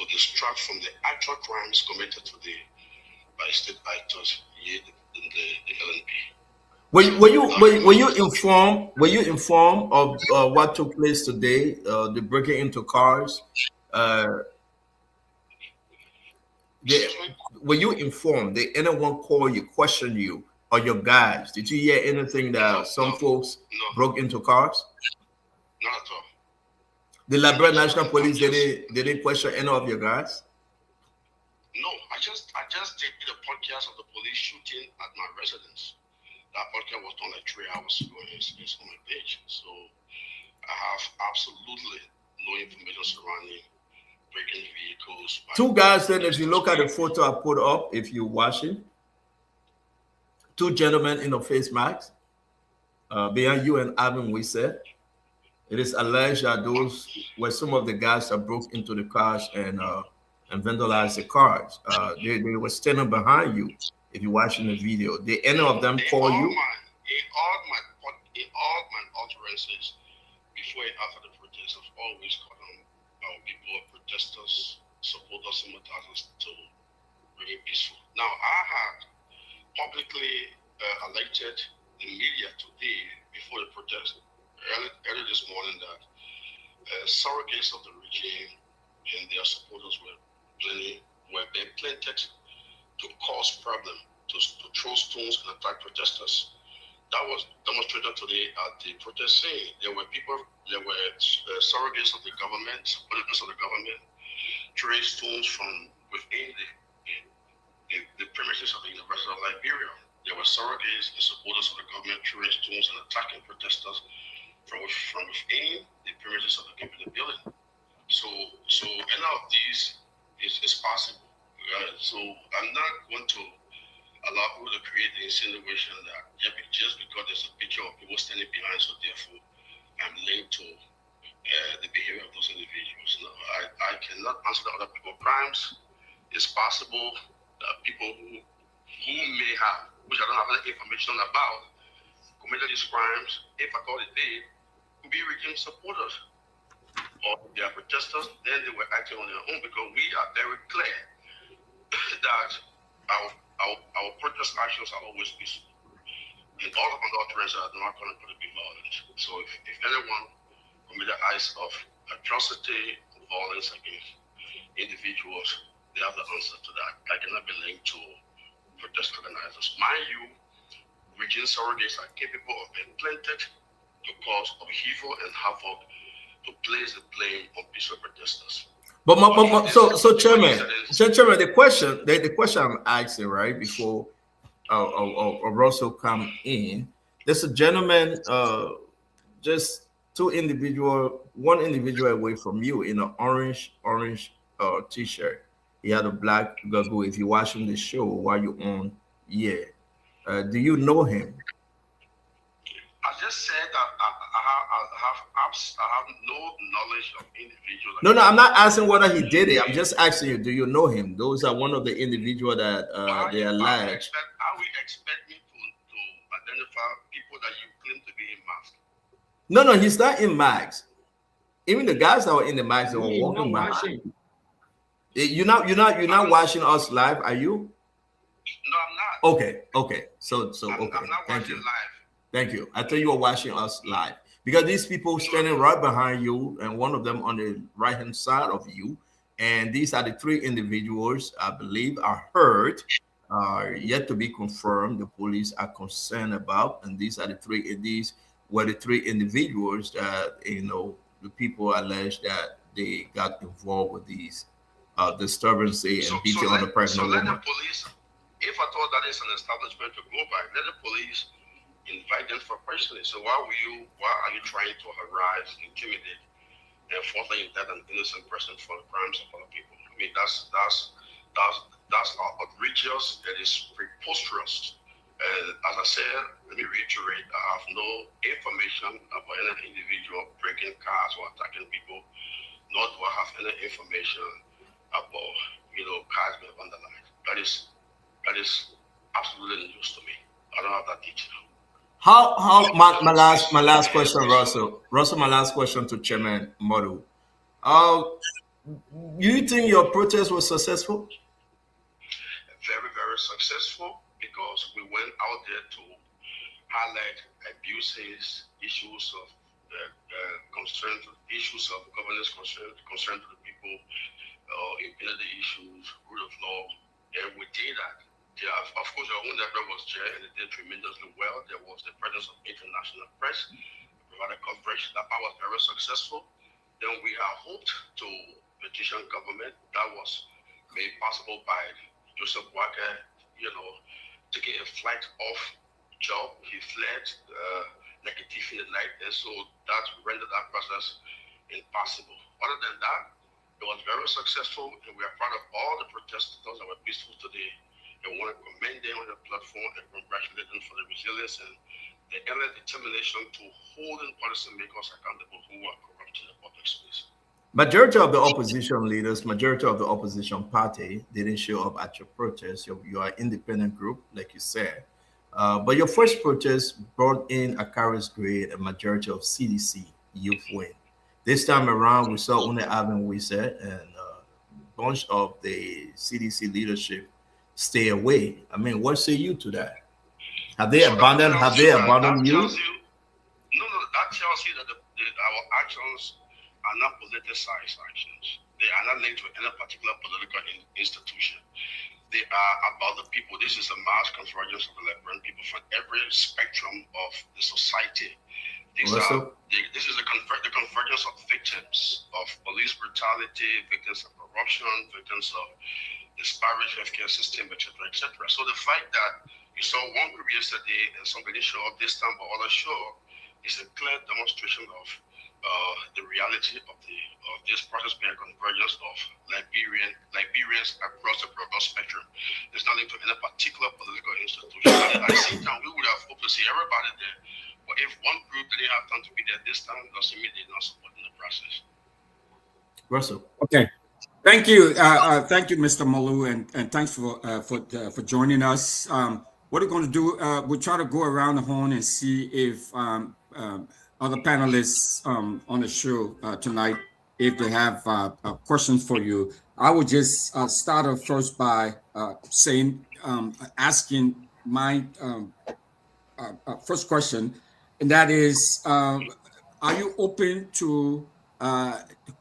distract from the actual crimes committed today by state actors, the LNP. Were you informed of what took place today? The breaking into cars. Were you informed? Did anyone call you, question you, or your guys? Did you hear anything that some folks broke into cars? Not at all. The Liberia National Police, did they question any of your guys? No, I just did a podcast of the police shooting at my residence. That podcast was done like 3 hours ago. It's on my page. So I have absolutely no information surrounding breaking vehicles. Two guys then, if you look at the photo I put up, if you're watching, two gentlemen in a face mask, behind you and Alvin, we said. It is alleged that those were some of the guys that broke into the cars and vandalized the cars. They were standing behind you. If you're watching the video, did any of them call you? In all my utterances before and after the protest, I've always called on our people, protesters, supporters, sympathizers to remain peaceful. Now, I had publicly elected the media today before the protest early this morning that surrogates of the regime and their supporters were being planted to cause problem, to throw stones and attack protesters. That was demonstrated today at the protest scene. There were surrogates of the government, supporters of the government, throwing stones from within the premises of the University of Liberia. There were surrogates and supporters of the government throwing stones and attacking protesters from within the premises of the building. So any of these is possible. So I'm not going to allow people to create the insinuation that just because there's a picture of people standing behind, so therefore I'm linked to the behavior of those individuals. No, I cannot answer the other people's crimes. It's possible that people who may have, which I don't have any information about, committed these crimes, if I call it did, could be regime supporters or they are protesters, then they were acting on their own, because we are very clear that our protest actions are always peaceful. In all of our utterances are not going to be violent. So if anyone committed acts of atrocity, violence against individuals, they have the answer to that. I cannot be linked to protest organizers. Mind you, regime surrogates are capable of being planted to cause upheaval and havoc, to place the blame on peaceful protesters. But Chairman, the question I'm asking right before Russell come in, there's a gentleman, just one individual away from you in an orange t-shirt. He had a black goggle. If you're watching the show while you're on, do you know him? I just said that I have no knowledge of individuals. No, I'm not asking whether he did it. I'm just asking you, do you know him? Those are one of the individuals that they allege. How we expect me to identify people that you claim to be in masks? No, he's not in masks. Even the guys that were in the masks, they were walking behind. You're not watching us live, are you? No, I'm not. Okay. So I'm not thank you. live. Thank you. I thought you were watching us live, because these people standing right behind you, and one of them on the right hand side of you, and these are the three individuals I believe are hurt, yet to be confirmed. The police are concerned about, and these were the three individuals that the people allege that they got involved with these disturbances and beating on the pregnant woman. Let the police, if I thought that is an establishment to go by, let the police invite them for questioning. So why are you trying to harass, intimidate, and falsely indict an innocent person for the crimes of other people? I mean, that's outrageous. That is preposterous. And as I said, let me reiterate, I have no information about any individual breaking cars or attacking people, nor do I have any information about cars being vandalized. That is absolutely news to me. I don't have that detail. My last question, Russell, my last question to Chairman Modu. You think your protest was successful? Very, very successful, because we went out there to highlight abuses, issues of governance concern to the people, impunity issues, rule of law, and we did that. Yeah, of course, your own network was there, and it did tremendously well. There was the presence of international press, provided coverage. That part was very successful. Then we have hoped to petition government. That was made possible by Joseph Walker, taking a flight off job. He fled like a thief in the night, and so that rendered that process impossible. Other than that, it was very successful, and we are proud of all the protesters that were peaceful today. And we want to commend them on the platform and congratulate them for the resilience and the endless determination to holding policymakers accountable who are corrupt in the public space. Majority of the opposition leaders, majority of the opposition party didn't show up at your protest. You are an independent group, like you said. But your first protest brought in a Karis grade, a majority of CDC youth wing. This time around, we saw Une Alvin Wisse and a bunch of the CDC leadership stay away. I mean, what say you to that? Have they abandoned you? No, that tells you that our actions are not politicized actions. They are not linked to any particular political institution. They are about the people. This is a mass convergence of the Liberian people from every spectrum of the society. This is the convergence of victims of police brutality, victims of corruption, victims of disparate healthcare system, etc., etc. So the fact that you saw one group yesterday and somebody show up this time but others show up is a clear demonstration of the reality of this process being a convergence of Liberians across the broad spectrum. There's nothing to any particular political institution. At the same time, we would have hoped to see everybody there. But if one group didn't have time to be there this time, doesn't mean they're not supporting the process. Russell. Okay. Thank you. Thank you, Mr. Malou, and thanks for joining us. What we're going to do, we'll try to go around the horn and see if other panelists on the show tonight, if they have questions for you. I would just start off first by asking my first question, and that is, are you open to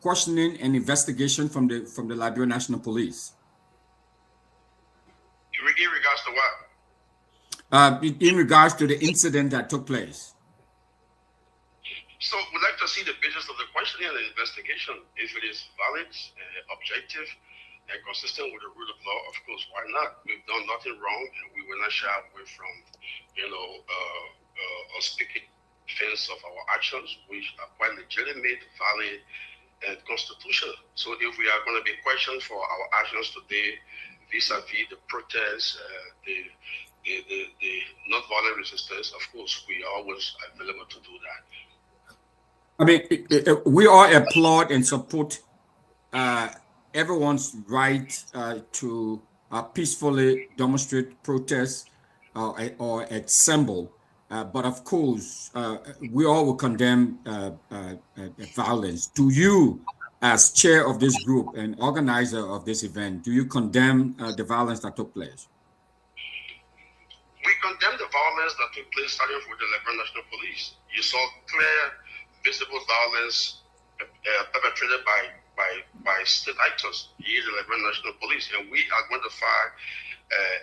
questioning and investigation from the Liberia National Police? In regards to what? In regards to the incident that took place. So we'd like to see the basis of the questioning and the investigation. If it is valid, objective, and consistent with the rule of law, of course, why not? We've done nothing wrong, and we will not shy away from, speaking defense of our actions, which are quite legitimate, valid, and constitutional. So if we are going to be questioned for our actions today, vis-a-vis the protests, the non-violent resistance, of course, we are always available to do that. I mean, we all applaud and support everyone's right to peacefully demonstrate, protest, or assemble. But of course, we all will condemn violence. Do you, as chair of this group and organizer of this event, do you condemn the violence that took place? We condemn the violence that took place starting with the Liberian National Police. You saw clear, visible violence perpetrated by state actors, here the Liberian National Police, and we are going to file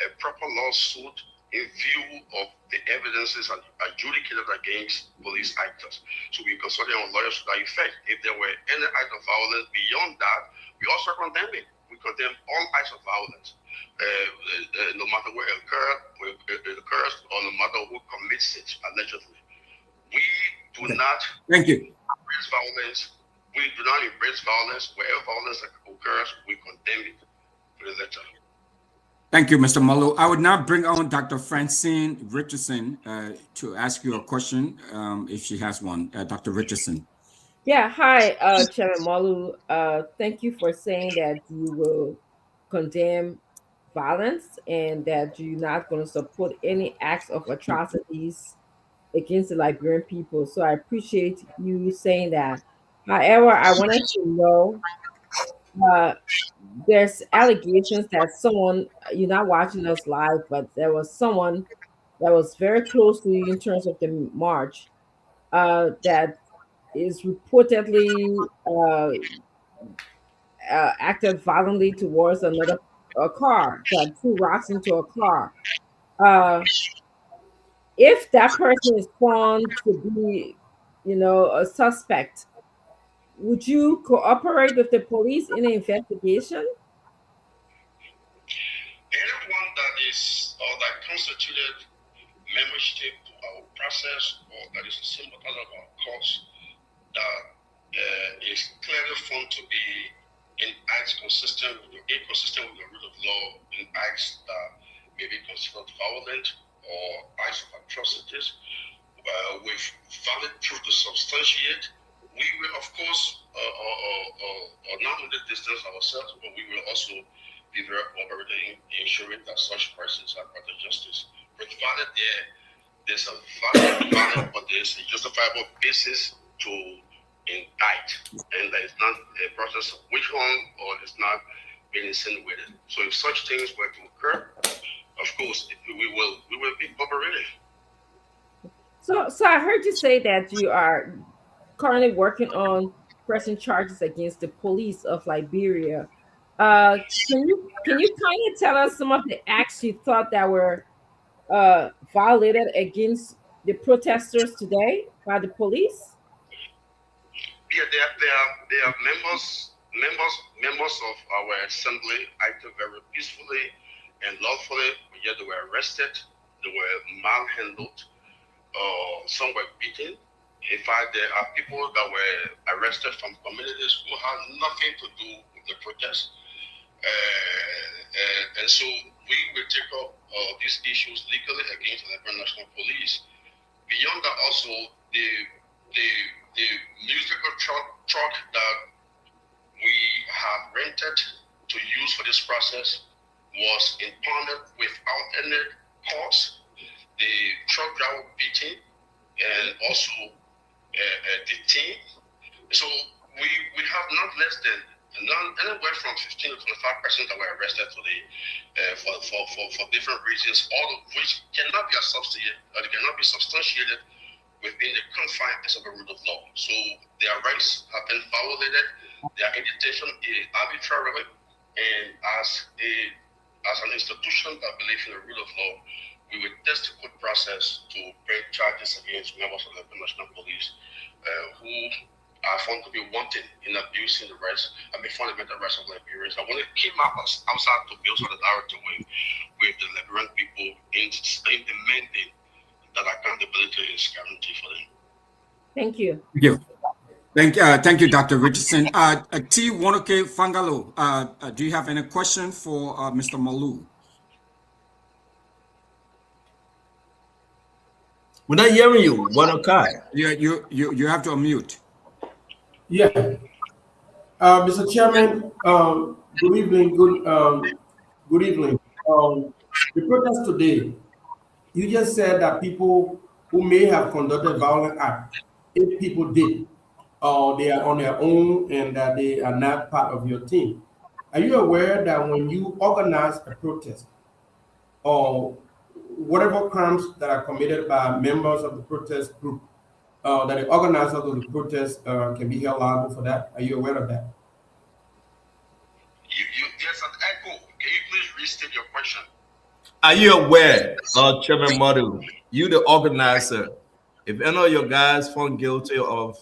a proper lawsuit in view of the evidences adjudicated against police actors. So we consulted our lawyers to that effect. If there were any act of violence beyond that, we also condemn it. We condemn all acts of violence, no matter where it occurs, or no matter who commits it allegedly. We do not embrace violence. We do not embrace violence. Wherever violence occurs, we condemn it to the letter. Thank you, Mr. Malou. I would now bring on Dr. Francine Richardson to ask you a question, if she has one. Dr. Richardson. Yeah, hi, Chairman Malou. Thank you for saying that you will condemn violence and that you're not going to support any acts of atrocities against the Liberian people. So I appreciate you saying that. However, I wanted to know, there's allegations that someone, you're not watching us live, but there was someone that was very close to you in terms of the march that is reportedly acted violently towards another car, that threw rocks into a car. If that person is found to be, a suspect, would you cooperate with the police in an investigation? Anyone that is or that constituted membership to our process or that is a sympathizer of our cause that is clearly found to be in acts inconsistent with the rule of law, in acts that may be considered violent or acts of atrocities, with valid proof to substantiate, we will of course not only distance ourselves, but we will also be very cooperative in ensuring that such persons are brought to justice. Provided there's a valid but there's a justifiable basis to indict, and that is not a process of witch hunt or it's not being insinuated. So if such things were to occur, of course we will be cooperative. So I heard you say that you are currently working on pressing charges against the police of Liberia. Can you kind of tell us some of the acts you thought that were violated against the protesters today by the police? Yeah, they are members of our assembly acted very peacefully and lawfully, but yet they were arrested, they were malhandled, some were beaten. In fact, there are people that were arrested from communities who had nothing to do with the protest. And so we will take up these issues legally against the Liberian National Police. Beyond that, also the musical truck that we have rented to use for this process was impounded without any cause. The truck driver beaten and also detained. So we have not less than anywhere from 15 to 25% that were arrested today for different reasons, all of which cannot be substantiated within the confines of the rule of law. So their rights have been violated, their detention is arbitrarily, and as an institution that believes in the rule of law, we will test the court process to bring charges against members of the National Police who are found to be wanting in abusing the rights and the fundamental rights of Liberians. I want to keep outside to build solidarity with the Liberian people in demanding that accountability is guaranteed for them. Thank you. Thank you, Dr. Richardson. T. Wanoke Fangalo, do you have any question for Mr. Malu? We're not hearing you, Wanoke. You have to unmute. Yeah. Mr. Chairman, good evening. Good evening. The protest today, you just said that people who may have conducted violent acts, if people did, they are on their own and that they are not part of your team. Are you aware that when you organize a protest or whatever crimes that are committed by members of the protest group, that the organizers of the protest can be held liable for that? Are you aware of that? Yes, an echo. Can you please restate your question? Are you aware, Chairman Madu, you the organizer, if any of your guys found guilty of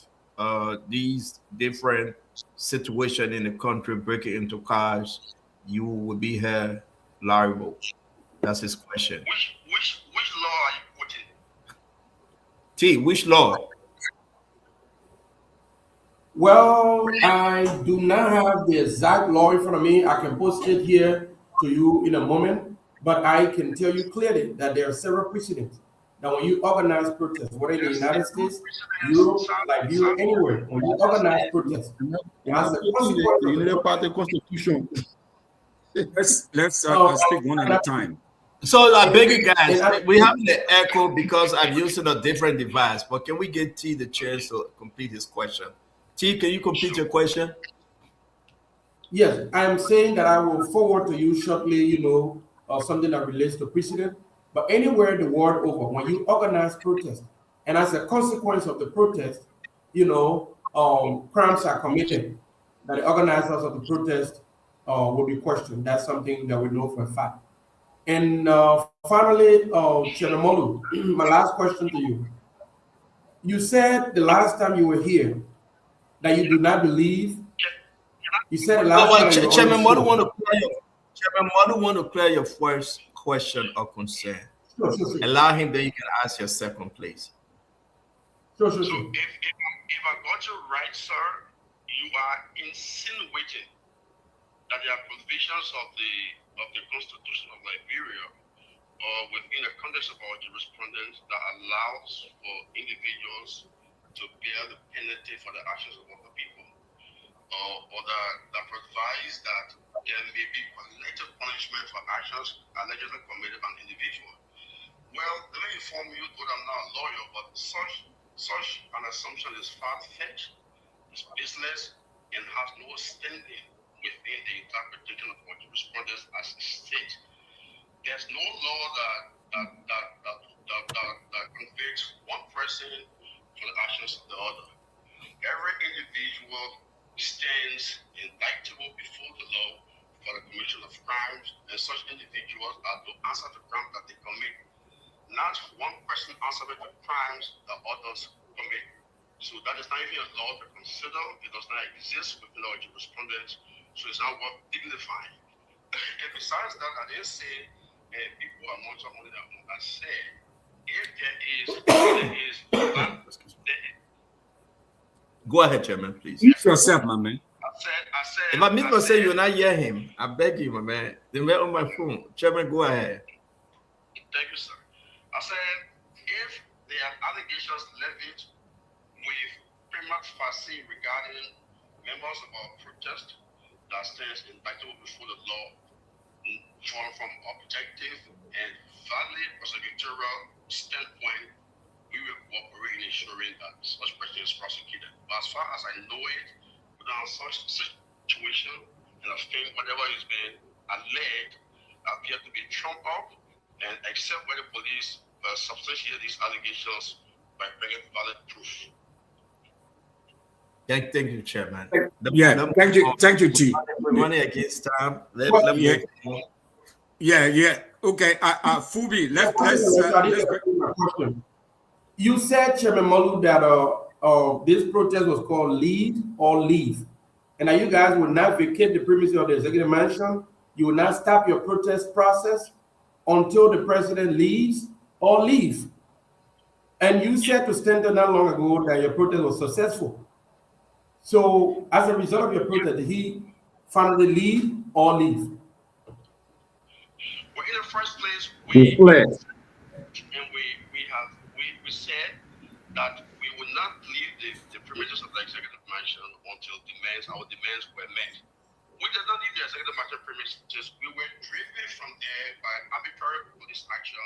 these different situations in the country, breaking into cars, you will be held liable? That's his question. Which law are you quoting? T, which law? Well, I do not have the exact law in front of me. I can post it here to you in a moment, but I can tell you clearly that there are several precedents that when you organize protests, whether in the United States, Europe, Liberia, anywhere, when you organize protests, as a consequence Party Constitution. Let's speak one at a time. So I beg you guys, we have the echo because I'm using a different device, but can we get T the chance to complete his question? T, can you complete your question? Yes, I'm saying that I will forward to you shortly, something that relates to precedent. But anywhere the world over, when you organize protests, and as a consequence of the protest, crimes are committed, that the organizers of the protest will be questioned. That's something that we know for a fact. And finally, Chairman Molu, my last question to you. You said the last time you were here that you do not believe? You said No, last well, time. Chairman Madu want to clear your first question or concern. Sure. Allow him, then you can ask your second, please. Sure. So if I got you right, sir, you are insinuating that there are provisions of the Constitution of Liberia or within the context of our jurisprudence that allows for individuals to bear the penalty for the actions of other people, or that provides that there may be collective punishment for actions allegedly committed by an individual. Well, let me inform you that I'm not a lawyer, but such an assumption is far-fetched, it's business, and has no standing within the interpretation of our jurisprudence as a state. There's no law that convicts one person for the actions of the other. Every individual stands indictable before the law for the commission of crimes, and such individuals are to answer the crime that they commit. Not one person answering the crimes that others commit. So that is not even a law to consider. It does not exist within our jurisprudence, so it's not worth dignifying. And besides that, I didn't say people are much money than I said. If there is Go ahead, Chairman, please. Mute yourself, my man. I said. If I mean to say you will not hear him, I beg you, my man. They were on my phone. Chairman, go ahead. Thank you, sir. I said, if there are allegations levied with prima facie regarding members of our protest that stands indictable before the law from objective and valid prosecutorial standpoint, we will cooperate in ensuring that such person is prosecuted. But as far as I know it, without such situation, and I think whatever is being alleged appear to be trumped up, and except where the police substantiate these allegations by bringing valid proof. Thank you, Chairman. Thank you, T. Money against time. Okay, Fubi, let's You said, Chairman Molu, that this protest was called Lead or Leave, and that you guys will not vacate the premises of the executive mansion. You will not stop your protest process until the president leaves or leave. And you said to Stanton not long ago that your protest was successful. So as a result of your protest, did he finally leave or leave? Well, in the first place, we said that we would not leave the premises of the executive mansion until our demands were met. We did not leave the executive mansion premises. We were driven from there by arbitrary police action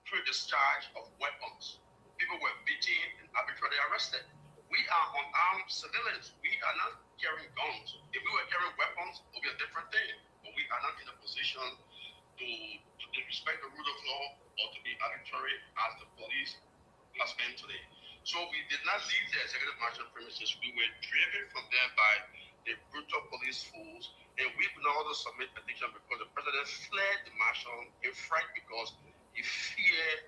through discharge of weapons. People were beaten and arbitrarily arrested. We are unarmed civilians. We are not carrying guns. If we were carrying weapons, it would be a different thing. But we are not in a position to disrespect the rule of law or to be arbitrary as the police has been today. So we did not leave the executive mansion premises. We were driven from there by the brutal police force, and we could not also submit petition because the president fled the mansion in fright because he feared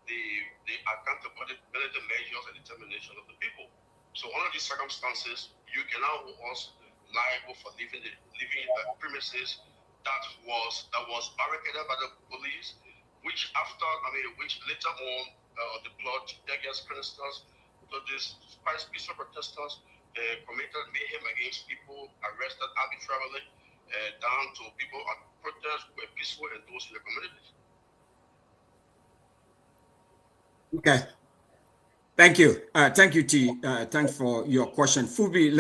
the accountability measures and determination of the people. So under these circumstances, you cannot hold us liable for leaving the premises that was barricaded by the police, which later on deployed tear gas canisters to these peaceful protesters, committed mayhem against people, arrested arbitrarily, down to people at protests who were peaceful and those in the communities. Okay. Thank you. Thank you, T. Thanks for your question. Fubi,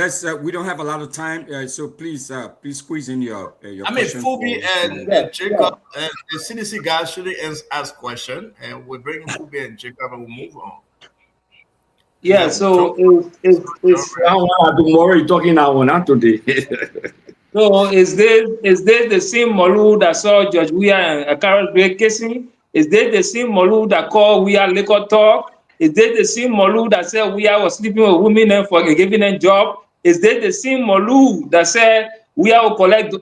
we don't have a lot of time, so please squeeze in your question. Fubi and Jacob, the CDC guys should ask question, and we'll bring Fubi and Jacob and we'll move on. Yeah, so it's tomorrow you're talking now, not today. So is this the same Molu that saw Judge Weah and Carol Gray kissing? Is this the same Molu that called Weah liquor talk? Is this the same Molu that said Weah was sleeping with women and for giving them job? Is this the same Molu that said Weah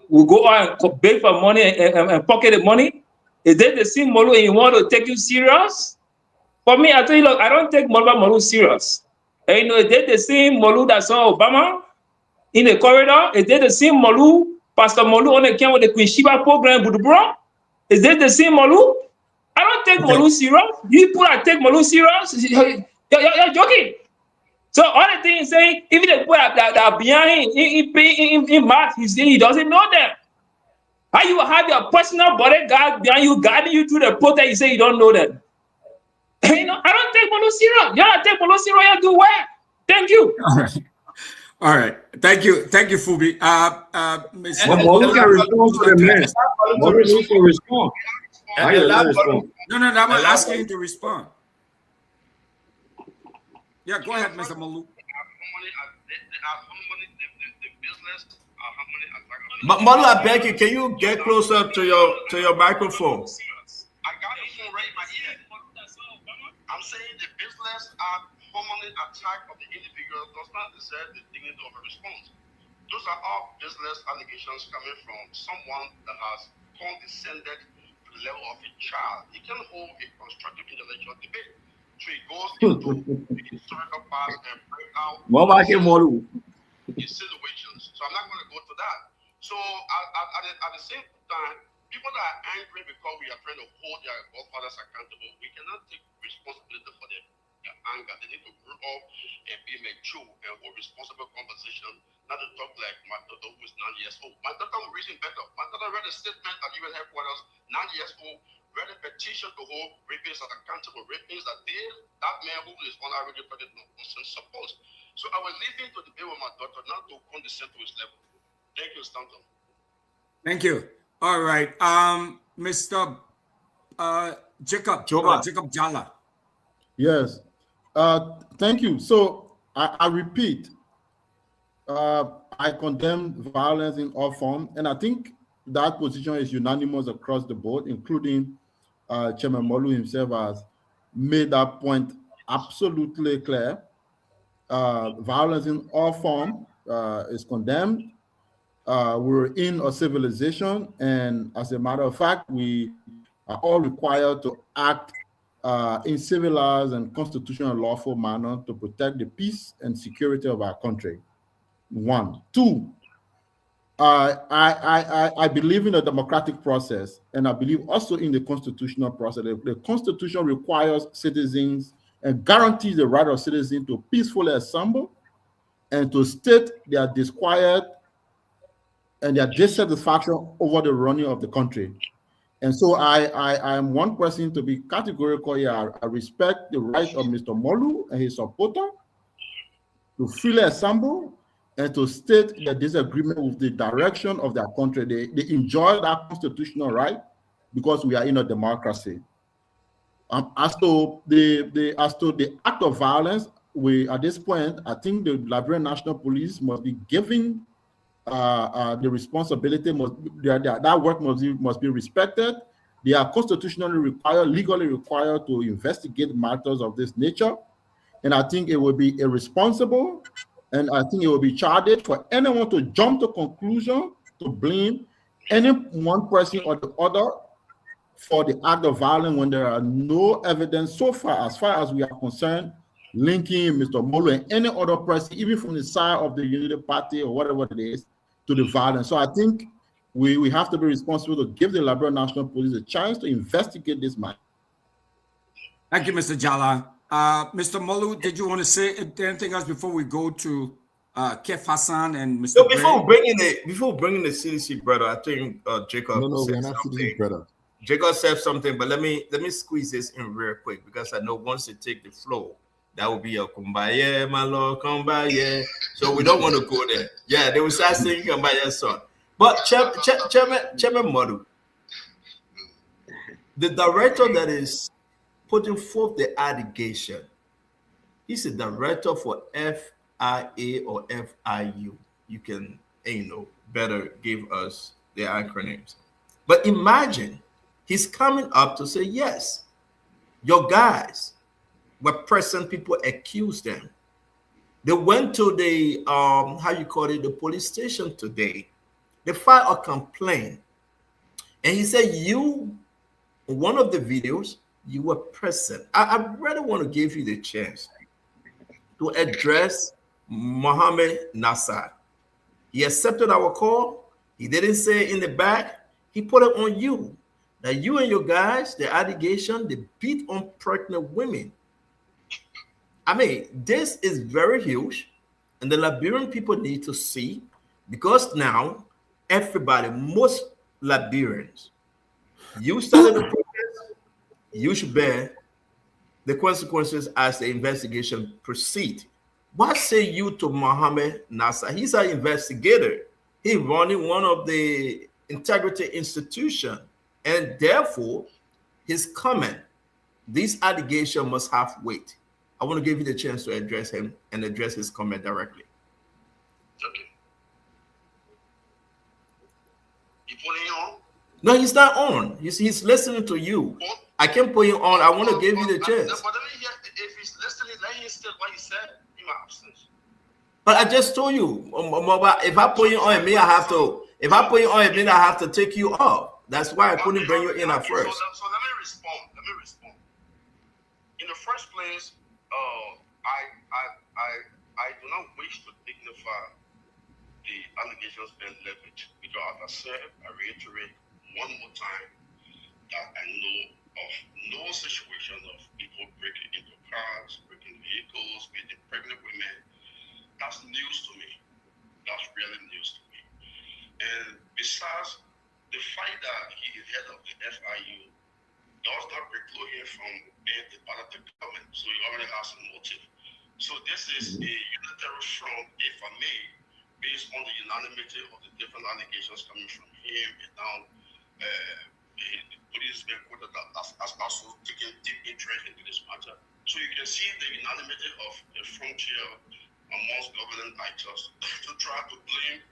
will go out and beg for money and pocket the money? Is this the same Molu and you want to take you serious? For me, I tell you, look, I don't take Molu serious. And, you know, is that the same Molu that saw Obama in the corridor? Is that the same Molu, Pastor Molu, on the camp with the Queen Sheba program, Budubro? Is that the same Molu? I don't take Molu serious. You people that take Molu serious, you're joking. So all the things saying, even the people that are behind in math, he doesn't know them. How you have your personal bodyguard behind you, guiding you through the protest, you say you don't know them. You know, I don't take Molu serious. You don't take Molu serious, you do well. Thank you. All right. Thank you, Fubi. Ms. Molu can respond to the man. Molu needs to respond. No, I'm asking to respond. Yeah, go ahead, Mr. Molu. Molu, I beg you, can you get closer to your microphone? I got the phone right in my ear. I'm saying the business are permanent attack of the individual does not deserve the dignity of a response. Those are all business allegations coming from someone that has condescended to the level of a child. He can hold a constructive intellectual debate. So he goes into the historical past and bring out insinuations. So I'm not going to go to that. So at the same time, people that are angry because we are trying to hold their godfathers accountable, we cannot take responsibility for their anger. They need to grow up and be mature and hold responsible conversation, not to talk like my daughter who is 9 years old. My daughter will reason better. My daughter read a statement at UN headquarters, 9 years old, read a petition to hold rapists accountable, rapists that man who is unalready pregnant wasn't supposed. So I was leaving to debate with my daughter, not to condescend to his level. Thank you, Stanton. Thank you. All right. Mr. Jacob Jala. Yes. Thank you. So I repeat, I condemn violence in all forms, and I think that position is unanimous across the board, including Chairman Molu himself has made that point absolutely clear. Violence in all forms is condemned. We're in a civilization, and as a matter of fact, we are all required to act in civilized and constitutional lawful manner to protect the peace and security of our country. 1. 2, I believe in the democratic process, and I believe also in the constitutional process. The Constitution requires citizens and guarantees the right of citizens to peacefully assemble and to state their disquiet and their dissatisfaction over the running of the country. And so I am one person to be categorical here. I respect the right of Mr. Molu and his supporter to freely assemble and to state their disagreement with the direction of their country. They enjoy that constitutional right because we are in a democracy. As to the act of violence, at this point, I think the Liberian National Police must be given the responsibility, that work must be respected. They are constitutionally required, legally required to investigate matters of this nature. And I think it would be irresponsible, and I think it would be childish for anyone to jump to conclusion to blame any one person or the other for the act of violence when there are no evidence so far as we are concerned, linking Mr. Molu and any other person, even from the side of the Unity Party or whatever it is, to the violence. So I think we have to be responsible to give the Liberian National Police a chance to investigate this matter. Thank you, Mr. Jala. Mr. Molu, did you want to say anything else before we go to Kef Hassan and Mr. So before bringing the CDC brother, I think Jacob. No, we're not CDC brother. Jacob said something, but let me squeeze this in real quick because I know once you take the flow, that will be a kumbaya, my lord, kumbaya. So we don't want to go there. Yeah, they will start singing kumbaya song. But Chairman Molu, the director that is putting forth the allegation, he's a director for FIA or FIU. You can, better give us the acronyms. But imagine he's coming up to say, yes, your guys were present, people accused them. They went to the, the police station today. They filed a complaint. And he said, one of the videos, you were present. I really want to give you the chance to address Mohammed Nassar. He accepted our call. He didn't say it in the back. He put it on you. That you and your guys, the allegation, they beat on pregnant women. I mean, this is very huge. And the Liberian people need to see, because now everybody, most Liberians, you started the process, you should bear the consequences as the investigation proceeds. What say you to Mohammed Nassar? He's an investigator. He's running one of the integrity institutions, and therefore his comment, this allegation must have weight. I want to give you the chance to address him and address his comment directly. Okay. You putting it on? No, he's not on. He's listening to you. I can put him on. I want to give you the chance. But let me hear, if he's listening, let him still what he said in my absence. But I just told you, if I put you on, it means I have to. If I put you on, it means I have to take you off. That's why I couldn't bring you in at first. So let me respond. In the first place, I do not wish to dignify the allegations being leveraged, because as I said, I reiterate one more time that I know of no situation of people breaking into cars, breaking vehicles, beating pregnant women. That's news to me. That's really news to me. And besides, the fact that he is head of the FIU does not preclude him from being the part of the government. So he already has a motive. So this is a unitary front, if I may, based on the unanimity of the different allegations coming from him, and now the police being quoted as also taking deep interest into this matter. So you can see the unanimity of the frontier amongst government actors to try to blame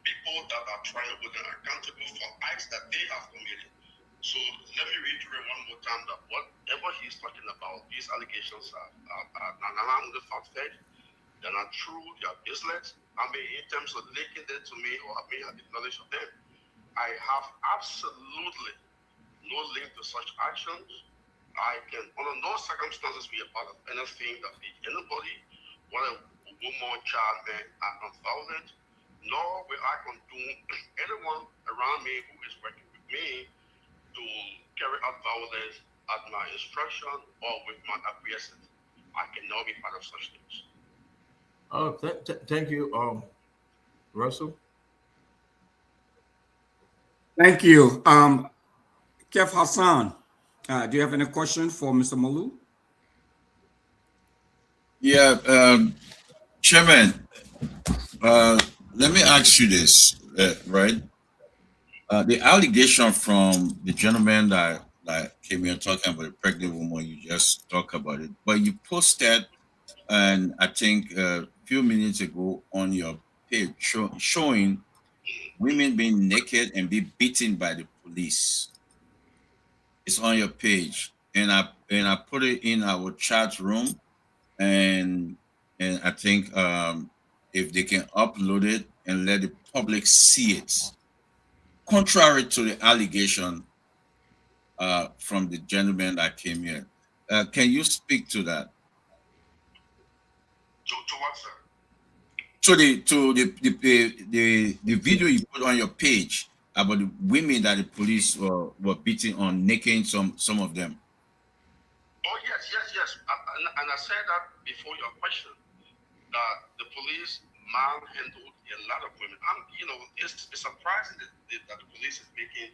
people that are trying to hold them accountable for acts that they have committed. So let me reiterate one more time that whatever he's talking about, these allegations are not the fact-fetched, they're not true, they are baseless. I mean, in terms of linking them to me, or I may have the knowledge of them, I have absolutely no link to such actions. I can, under no circumstances, be a part of anything that beat anybody, whether woman, child, man, are non-violent, nor will I condone anyone around me who is working with me to carry out violence at my instruction or with my acquiescence. I cannot be part of such things. Thank you, Russell. Thank you. Kef Hassan, do you have any question for Mr. Malou? Yeah, Chairman, let me ask you this, right? The allegation from the gentleman that came here talking about the pregnant woman, you just talked about it, but you posted, and I think a few minutes ago on your page showing women being naked and be beaten by the police. It's on your page, and I put it in our chat room, and I think if they can upload it and let the public see it, contrary to the allegation from the gentleman that came here. Can you speak to that? To what, sir? To the video you put on your page about the women that the police were beating on, naked some of them. Oh yes. And I said that before your question, that the police manhandled a lot of women. It's surprising that the police is making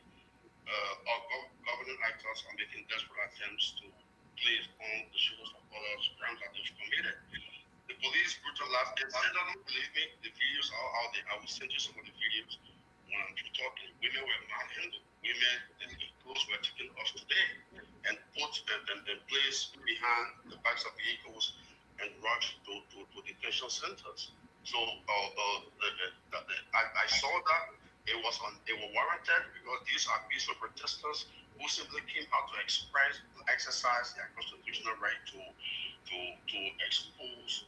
or government actors are making desperate attempts to place on the shoulders of others crimes that they've committed. The police brutalized. If you don't believe me, the videos are out there. I will send you some of the videos when I'm talking. Women were manhandled. Women, the clothes were taken off today and put and placed behind the backs of vehicles and rushed to detention centers. So I saw that they were warranted, because these are peaceful protesters who simply came out to exercise their constitutional right to expose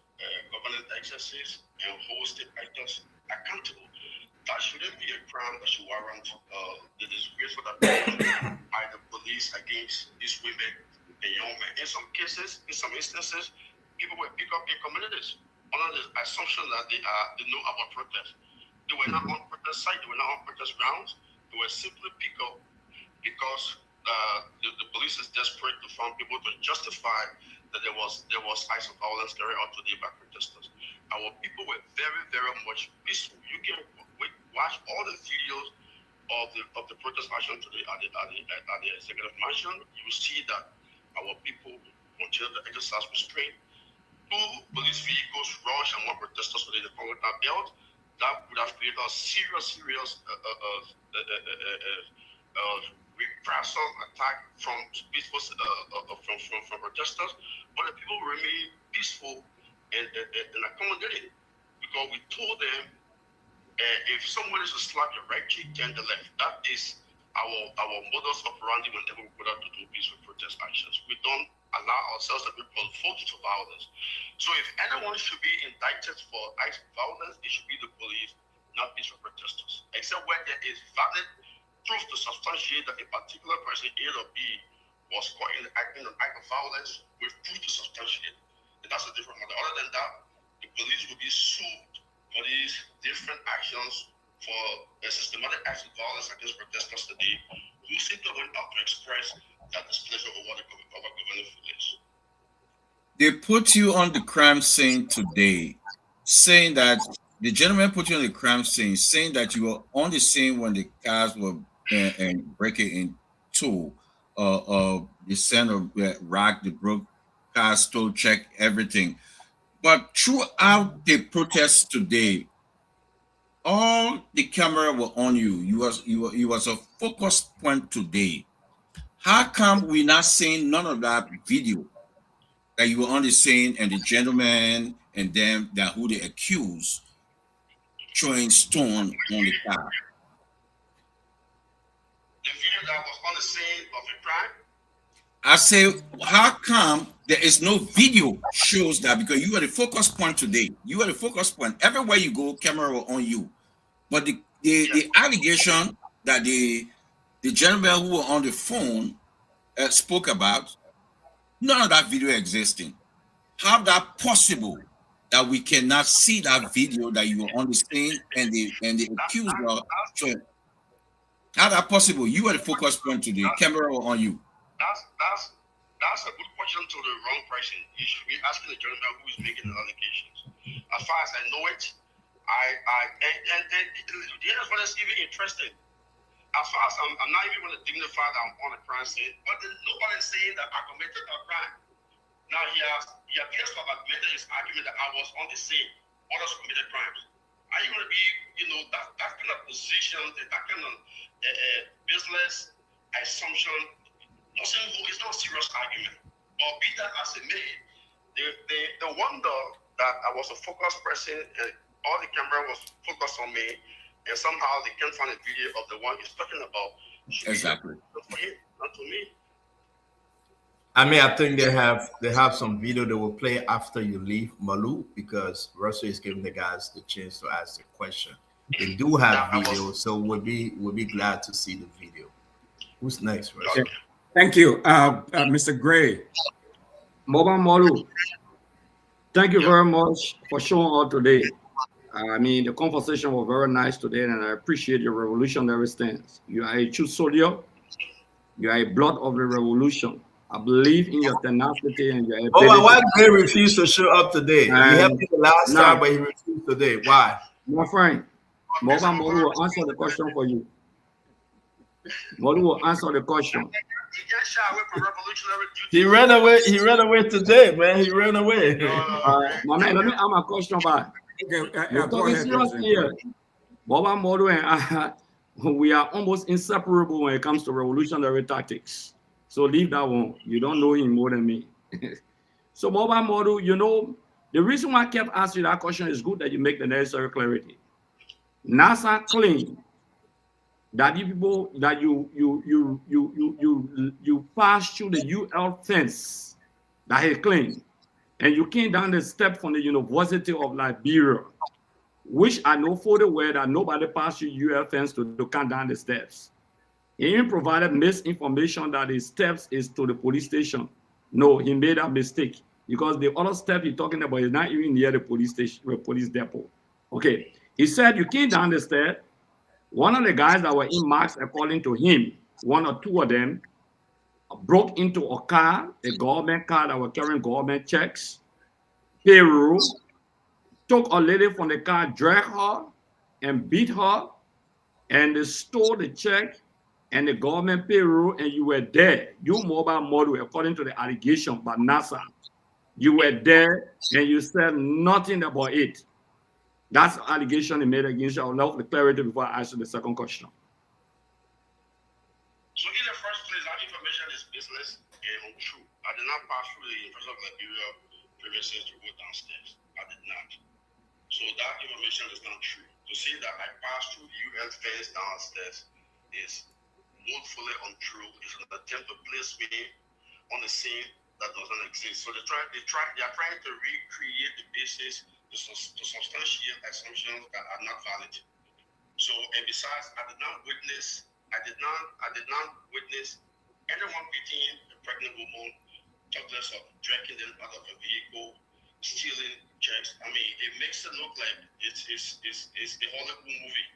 government excesses and hold state actors accountable. That shouldn't be a crime that should warrant the disgraceful action by the police against these women and young men. In some instances, people were picked up in communities under the assumption that they know about protest. They were not on protest site, they were not on protest grounds. They were simply picked up because the police is desperate to find people to justify that there was acts of violence carried out today by protesters. Our people were very, very much peaceful. You can watch all the videos of the protest action today at the executive mansion. You will see that our people continued to exercise restraint. 2 police vehicles rushed and 1 protesters within the Congolese belt. That would have created a serious reprisal attack from peaceful from protesters. But the people remain peaceful and accommodating because we told them if someone is to slap your right cheek, turn the left. That is our modus operandi whenever we put out to do peaceful protest actions. We don't allow ourselves to be provoked to violence. So if anyone should be indicted for acts of violence, it should be the police, not peaceful protesters. Except when there is valid proof to substantiate that a particular person, A or B, was caught in an act of violence with proof to substantiate. And that's a different matter. Other than that, the police will be sued for these different actions for a systematic acts of violence against protesters today who simply went out to express that displeasure over the government police. They put you on the crime scene today, saying that the gentleman put you on the crime scene, saying that you were on the scene when the cars were breaking into. The center rock, the broke cars, stole, check everything. But throughout the protests today, all the camera were on you. You was a focus point today. How come we not seeing none of that video that you were on the scene and the gentleman and them that who they accused throwing stone on the car? The video that was on the scene of a crime? I say, how come there is no video shows that? Because you are the focus point today. You are the focus point. Everywhere you go, camera were on you. But the allegation that the gentleman who were on the phone spoke about, none of that video existing. How that possible that we cannot see that video that you were on the scene and the accused were showing? How that possible? You are the focus point today. Camera were on you. That's a good question to the wrong person. You should be asking the gentleman who is making the allegations. As far as I know it, and the other one is even interesting. As far as I'm not even going to dignify that I'm on a crime scene, but nobody is saying that I committed a crime. Now he appears to have admitted his argument that I was on the scene, others committed crimes. Are you going to be, that kind of position, that kind of business assumption? It's not a serious argument. But be that as it may, the wonder that I was a focused person and all the camera was focused on me, and somehow they can't find a video of the one he's talking about. Exactly. Not for him, not to me. I mean, I think they have some video that will play after you leave, Malu, because Russell is giving the guys the chance to ask the question. They do have video, so we'll be glad to see the video. Who's next, Russell? Okay. Thank you, Mr. Gray. Moba Molu, thank you very much for showing up today. I mean, the conversation was very nice today, and I appreciate your revolutionary stance. You are a true soldier. You are a blood of the revolution. I believe in your tenacity and your ability. Oh, why Gray refused to show up today? He helped me the last time, but he refused today. Why? My friend, Moba Molu will answer the question for you. Molu will answer the question. He ran away. He ran away today, man. He ran away. My man, let me ask my question back. You're talking seriously here. Moba Molu and I, we are almost inseparable when it comes to revolutionary tactics. So leave that one. You don't know him more than me. So Moba Molu, the reason why I kept asking that question is good that you make the necessary clarity. NASA claimed that you people that you passed through the UL fence that he claimed, and you came down the step from the University of Liberia, which I know for the way that nobody passed through UL fence to come down the steps. He even provided misinformation that the steps is to the police station. No, he made a mistake. because the other step you're talking about is not even near the police station, the police depot. Okay. He said you came down the stairs. One of the guys that were in masks, according to him, one or two of them, broke into a car, a government car that was carrying government checks, payroll, took a lady from the car, dragged her, and beat her, and they stole the check and the government payroll, and you were there. You mobile model, according to the allegation by NASA, you were there and you said nothing about it. That's the allegation they made against you. I'll love the clarity before I answer the second question. So in the first place, that information is business and untrue. I did not pass through the University of Liberia premises to go downstairs. I did not. So that information is not true. To say that I passed through the UN fence downstairs is woefully untrue. It's an attempt to place me on a scene that doesn't exist. So they are trying to recreate the basis to substantiate assumptions that are not valid. So, and besides, I did not witness anyone beating a pregnant woman, talk less of dragging them out of a vehicle, stealing checks. I mean, it makes it look like it's a Hollywood movie.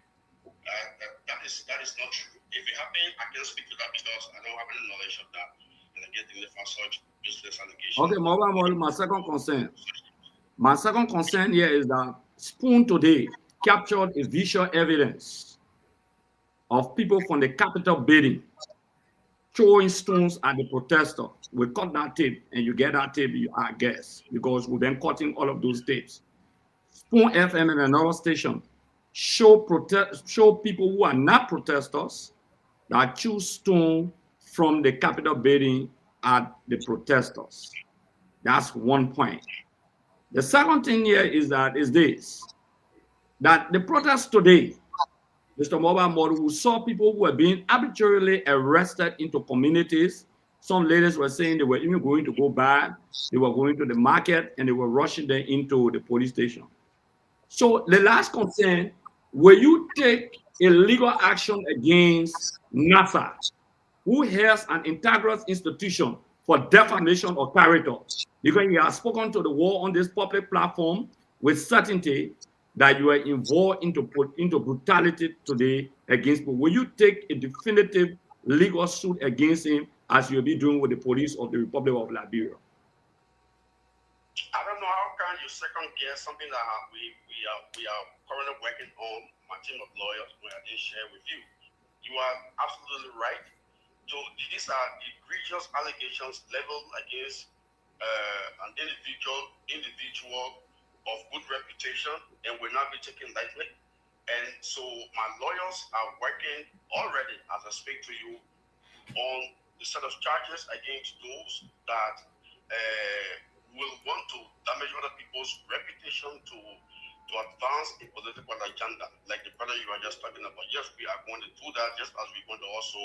That is not true. If it happened, I can't speak to that because I don't have any knowledge of that, and I get the for such business allegations. Okay, my second concern. My second concern here is that Spoon today captured a visual evidence of people from the Capitol building throwing stones at the protester. We cut that tape, and you get that tape, I guess, because we've been cutting all of those tapes. Spoon FM and another station show people who are not protesters that choose stone from the Capitol building at the protesters. That's one point. The second thing here is that the protest today, Mr. Mobile Model, we saw people who were being arbitrarily arrested into communities. Some ladies were saying they were even going to go back, they were going to the market, and they were rushing them into the police station. So the last concern, will you take a legal action against NASA, who has an integrous institution for defamation of character? Because you have spoken to the world on this public platform with certainty that you are involved into brutality today against people. Will you take a definitive legal suit against him as you'll be doing with the police of the Republic of Liberia? I don't know how can you second guess something that we are currently working on, my team of lawyers, who I didn't share with you. You are absolutely right. So these are egregious allegations leveled against an individual of good reputation and will not be taken lightly. And so my lawyers are working already, as I speak to you, on the set of charges against those that will want to damage other people's reputation to advance a political agenda, like the brother you were just talking about. Yes, we are going to do that, just as we're going to also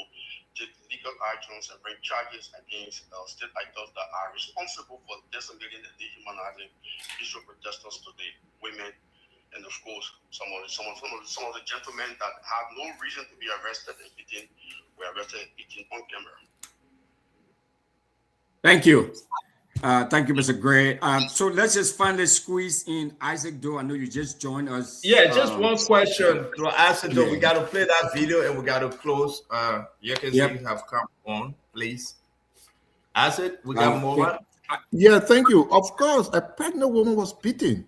take legal actions and bring charges against state actors that are responsible for decimating and dehumanizing peaceful protesters today, women, and of course some of the gentlemen that have no reason to be arrested and beaten were arrested and beaten on camera. Thank you. Thank you, Mr. Gray. So let's just finally squeeze in Isaac Doe. I know you just joined us. Yeah, just one question to Isaac Doe. We got to play that video and we got to close. Yekezi have come on, please. Isaac, we got more. Yeah, thank you. Of course, a pregnant woman was beaten.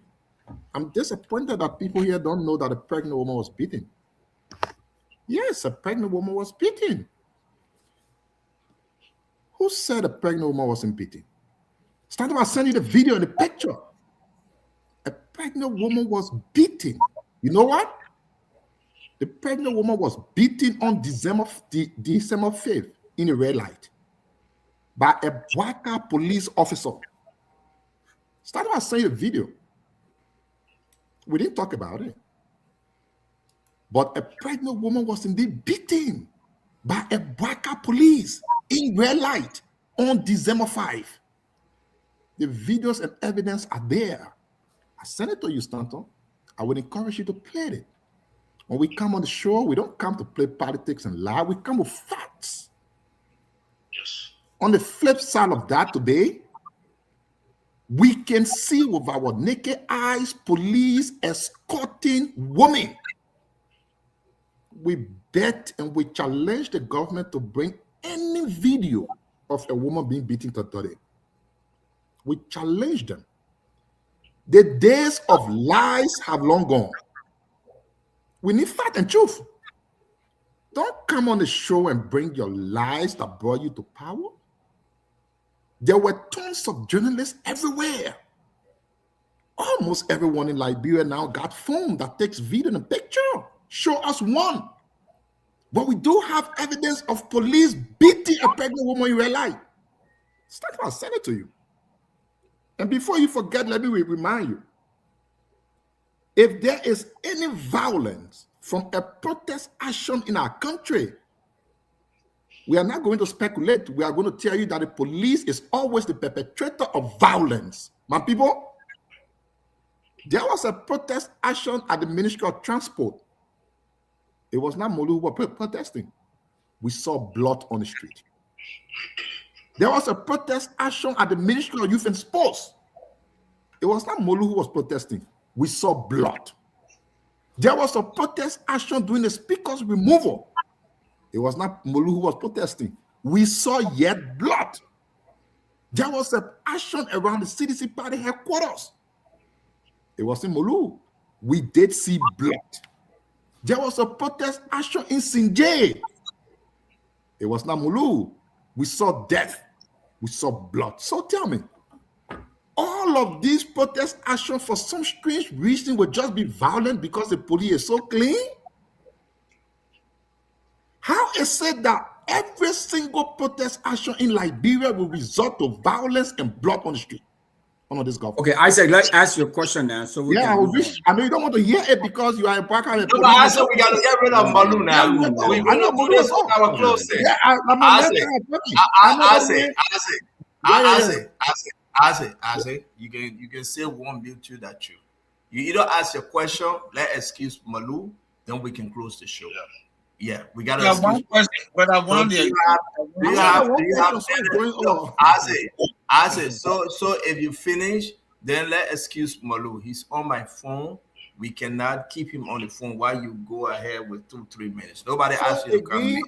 I'm disappointed that people here don't know that a pregnant woman was beaten. Yes, a pregnant woman was beaten. Who said a pregnant woman wasn't beaten? Stand up, I'll send you the video and the picture. A pregnant woman was beaten. You know what? The pregnant woman was beaten on December 5th in a red light by a Bwaka police officer. Stand up, I'll send you the video. We didn't talk about it. But a pregnant woman was indeed beaten by a Bwaka police in red light on December 5th. The videos and evidence are there. I sent it to you, Stanton. I would encourage you to play it. When we come on the show, we don't come to play politics and lie. We come with facts. Yes. On the flip side of that today, We can see with our naked eyes police escorting women. We bet and we challenge the government to bring any video of a woman being beaten to death. We challenge them. The days of lies have long gone. We need fact and truth. Don't come on the show and bring your lies that brought you to power. There were tons of journalists everywhere. Almost everyone in Liberia now got phone that takes video and picture. Show us one. But we do have evidence of police beating a pregnant woman in real life. Start I'll send it to you. And before you forget, let me remind you. If there is any violence from a protest action in our country, we are not going to speculate. We are going to tell you that the police is always the perpetrator of violence. My people, there was a protest action at the Ministry of Transport. It was not Molu who were protesting. We saw blood on the street. There was a protest action at the Ministry of Youth and Sports. It was not Molu who was protesting. We saw blood. There was a protest action during the speaker's removal. It was not Molu who was protesting. We saw yet blood. There was an action around the CDC party headquarters. It wasn't Molu. We did see blood. There was a protest action in Sinjay. It was not Molu. We saw death. We saw blood. So tell me, all of these protest actions for some strange reason will just be violent because the police is so clean? How is it that every single protest action in Liberia will result to violence and blood on the street? Under this government. Okay, Isaac, let's ask you a question now. So we I know you don't want to hear it because you are a black and No, I said we got to get rid of Malu now. We're going to do this on our closing. Yeah, I say, you can say one build to that you. You either ask your question, let excuse Malu, then we can close the show. Yeah, we got to excuse. One question, but I want I say, so if you finish, then let excuse Malu. He's on my phone. We cannot keep him on the phone while you go ahead with 2-3 minutes. Nobody asked you to come in.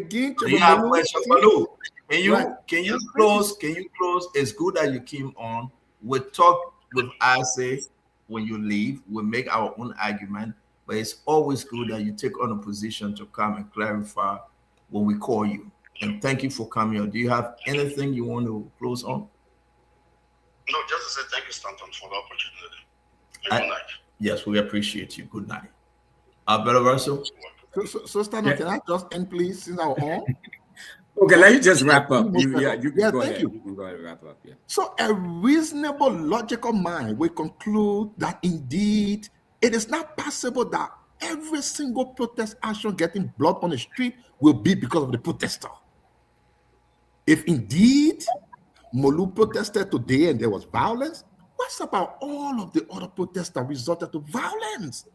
Do you have a question, Malu? Can you close? It's good that you came on. We'll talk with Isaac when you leave. We'll make our own argument. But it's always good that you take on a position to come and clarify when we call you. And thank you for coming on. Do you have anything you want to close on? No, just to say thank you, Stanton, for the opportunity. And good night. Yes, we appreciate you. Good night. Brother Russell? So Stanton, can I just end, please, since I'm on? Okay, let me just wrap up. You can go ahead. You can go ahead and wrap up. Yeah. So a reasonable, logical mind will conclude that indeed it is not possible that every single protest action getting blood on the street will be because of the protester. If indeed Molu protested today and there was violence, what's about all of the other protests that resulted to violence?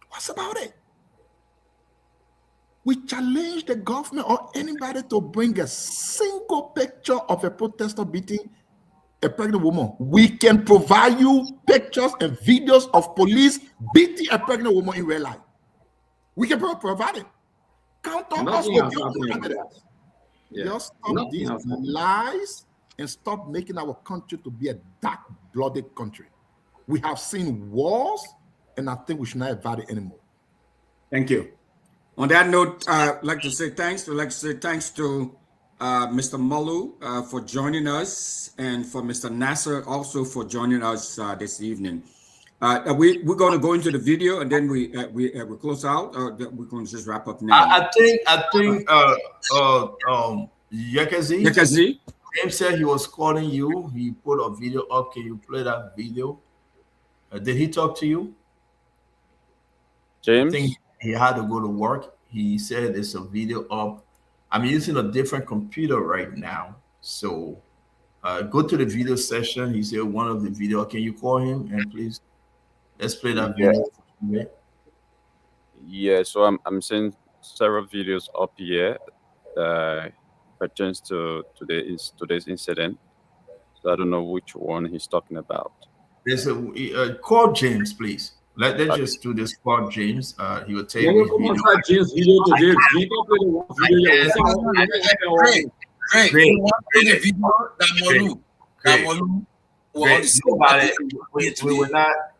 What's about it? We challenge the government or anybody to bring a single picture of a protester beating a pregnant woman. We can provide you pictures and videos of police beating a pregnant woman in real life. We can provide it. Count on us with your evidence. Just stop these lies and stop making our country to be a dark-blooded country. We have seen wars, and I think we should not invite it anymore. Thank you. On that note, I'd like to say thanks. I'd like to say thanks to Mr. Molu for joining us, and for Mr. Nasser also for joining us this evening. We're going to go into the video and then we close out. Or we're going to just wrap up now. I think Yekazi. James said he was calling you. He put a video up. Can you play that video? Did he talk to you? James? I think he had to go to work. He said there's a video up. I'm using a different computer right now. So go to the video session. He said one of the video. Can you call him and please let's play that video? Yeah, so I'm seeing several videos up here pertains to today's incident. So I don't know which one he's talking about. There's a call James, please. Let's just do this. Call James. He will take his video. James video today. We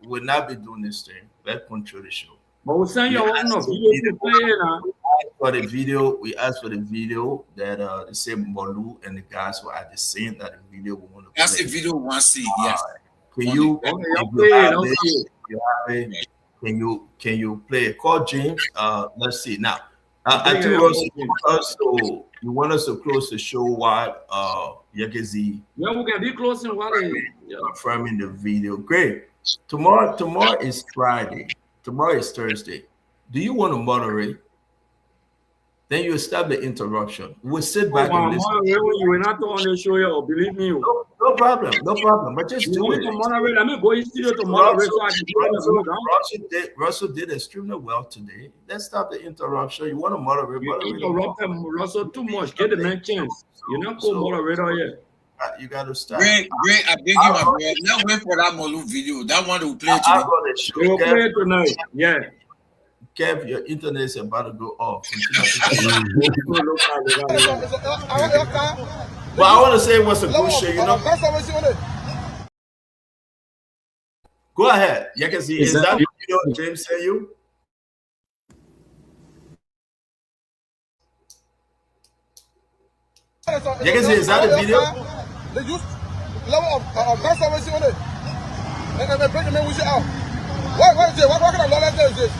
will not be doing this thing. Let's control the show. But we'll send you one of video to play now. For the video, we asked for the video that the same Molu and the guys were at the scene that the video we want to play. That's the video we want to see. Yes. Can you play? Call James. Let's see now. I think also you want us to close the show while Yegezi. Yeah, we can be closing while confirming the video. Great. Tomorrow is Friday. Tomorrow is Thursday. Do you want to moderate? Then you establish interruption. We'll sit back and listen. You will not on the show, or believe me. No problem. But just do it. Let me go in studio to moderate. Russell did extremely well today. Let's stop the interruption. You want to moderate? Interrupt him, Russell, too much. Get the man chance. You're not going to moderate yet. You got to stop. Great. I beg you, my brother. Let's wait for that Molu video. That one will play today. We will play tonight. Yeah. Kev, your internet is about to go off. Well, I want to say what's a good show, you know. Go ahead. You can see. Is that video James sent you? You can see. Is that the video? They use level of gas service on it. And they break the main windshield out. What is it? What kind of lawless is this?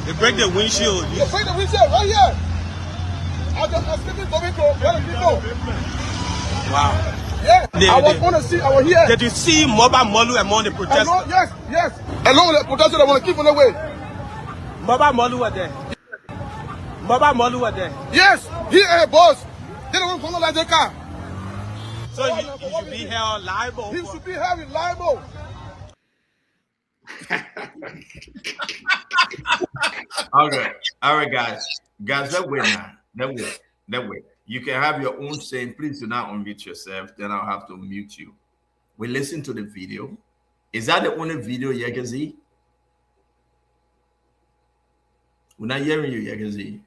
They break the windshield. They break the windshield right here. I'm speaking to people. Wow. Yeah. I was on the scene. I was here. Did you see Mobile Molu among the protesters? Yes. Along with the protesters, I want to keep on the way. Mobile Molu were there. Yes. He a boss. They don't want to like their car. So he should be held liable. He should be held liable. All right, guys, let's wait now. Let's wait. You can have your own saying. Please do not unmute yourself. Then I'll have to mute you. We listen to the video. Is that the only video, Yegezi? We're not hearing you, Yegezi.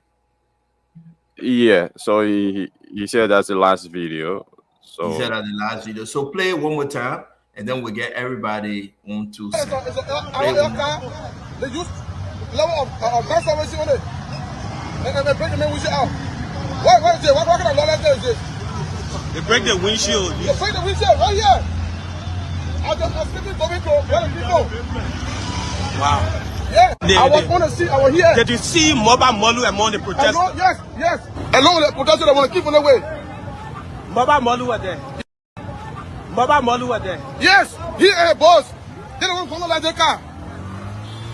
Yeah. So he said that's the last video. So he said that's the last video. So play it one more time. And then we get everybody on to They use level of gas service on it. And they break the main windshield out. What is it? What kind of lawless is this? They break the windshield. They break the windshield right here. I'm speaking to people. Wow. Yeah. I was on the scene. I was here. Did you see Mobile Molu among the protesters? Yes. Along with the protesters, I want to keep on the way. Mobile Molu were there. Yes, he a boss. They don't want to like their car.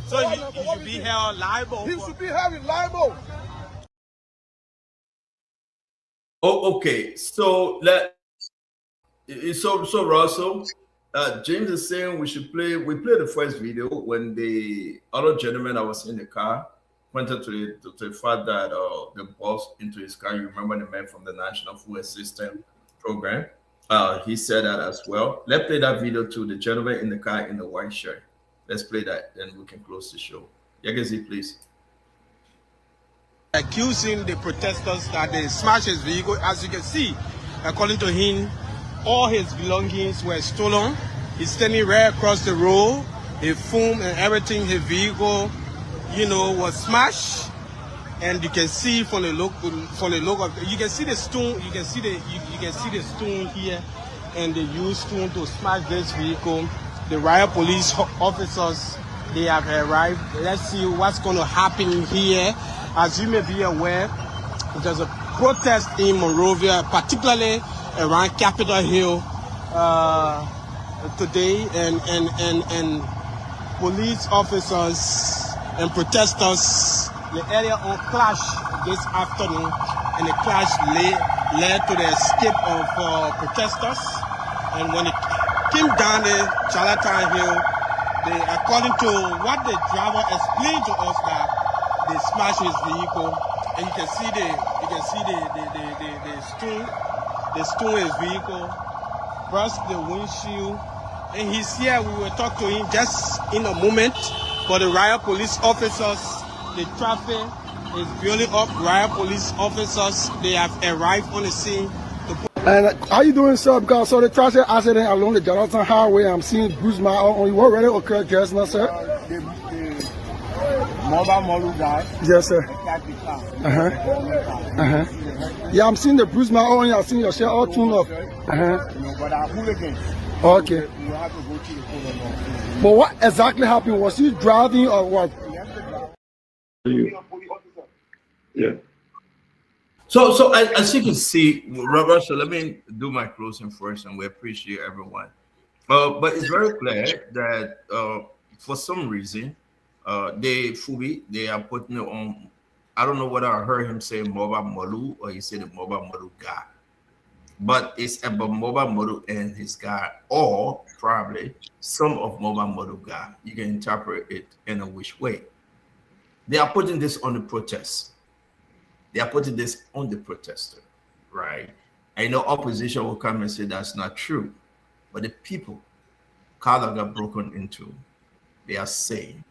So he should be held liable. He should be held liable. Oh, okay. So Russell, James is saying we play the first video when the other gentleman that was in the car pointed to the fact that the boss into his car. You remember the man from the National Food Assistance Program? He said that as well. Let's play that video to the gentleman in the car in the white shirt. Let's play that, then we can close the show. Yegezi, please. Accusing the protesters that they smashed his vehicle. As you can see, according to him, all his belongings were stolen. He's standing right across the road. His phone and everything, his vehicle, was smashed. And you can see from the look of you can see the stone, you can see the stone here, and they used stone to smash this vehicle. The riot police officers, they have arrived. Let's see what's going to happen here. As you may be aware, there's a protest in Monrovia, particularly around Capitol Hill today, and police officers and protesters. The area on clash this afternoon, and the clash led to the escape of protesters. And when it came down the Charlatan Hill, according to what the driver explained to us, that they smashed his vehicle, and you can see the stone his vehicle. burst the windshield, and he's here. We will talk to him just in a moment. But the riot police officers, the traffic is building up. Riot police officers, they have arrived on the scene. And how you doing, sir? Because I saw the traffic accident along the Jonathan Highway. I'm seeing Bruce Ma on you. What really occurred just now, sir? The mobile model guy. Yes, sir. Attacked the car. Yeah, I'm seeing the Bruce Ma on you. I'm seeing your share all tuned up. But I hooligans. Okay. You have to go to the court of law. But what exactly happened? Was he driving or what? Yeah. So as you can see, Robert, so let me do my closing first, and we appreciate everyone. But it's very clear that for some reason, they are putting it on. I don't know whether I heard him say Mobile Molu or he said the Mobile Molu guy. But it's about Mobile Molu and his guy, or probably some of Mobile Molu guy. You can interpret it in a which way. They are putting this on the protest. They are putting this on the protester, right? I know opposition will come and say that's not true, but the people car that got broken into, they are saying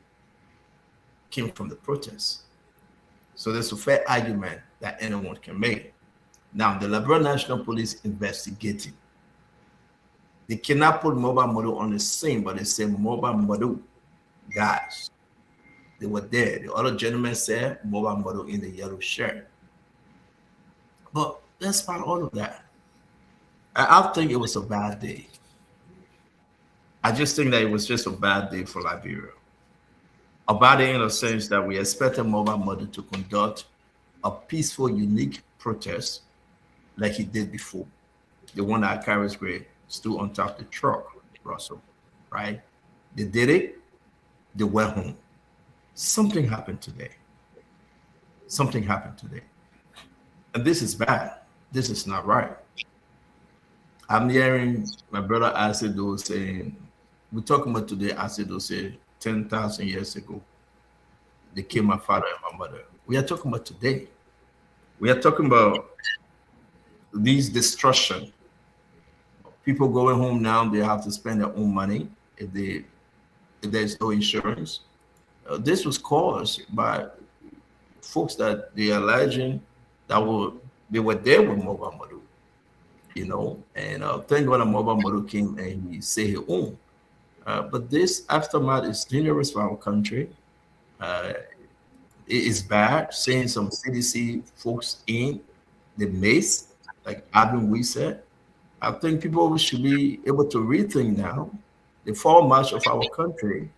came from the protest. So there's a fair argument that anyone can make. Now, the Liberia National Police investigating. They cannot put Mobile Model on the same, but they say Mobile Model guys. They were there. The other gentleman said Mobile Model in the yellow shirt. But despite all of that, I think it was a bad day. I just think that it was just a bad day for Liberia. A bad day in the sense that we expected Mobile Model to conduct a peaceful, unique protest like he did before. The one that Carries Gray stood on top of the truck, Russell, right? They did it, they went home. Something happened today. Something happened today. And this is bad. This is not right. I'm hearing my brother Asido saying, we're talking about today, Asido said 10,000 years ago, they killed my father and my mother. We are talking about today. We are talking about these destruction. People going home now, they have to spend their own money if there's no insurance. This was caused by folks that they are alleging that they were there with Mobile Model, you know, and thank God a Mobile Model came and he saved his own. But this aftermath is dangerous for our country. It is bad seeing some CDC folks in the maze, like Abin we said. I think people should be able to rethink now the fall march of our country.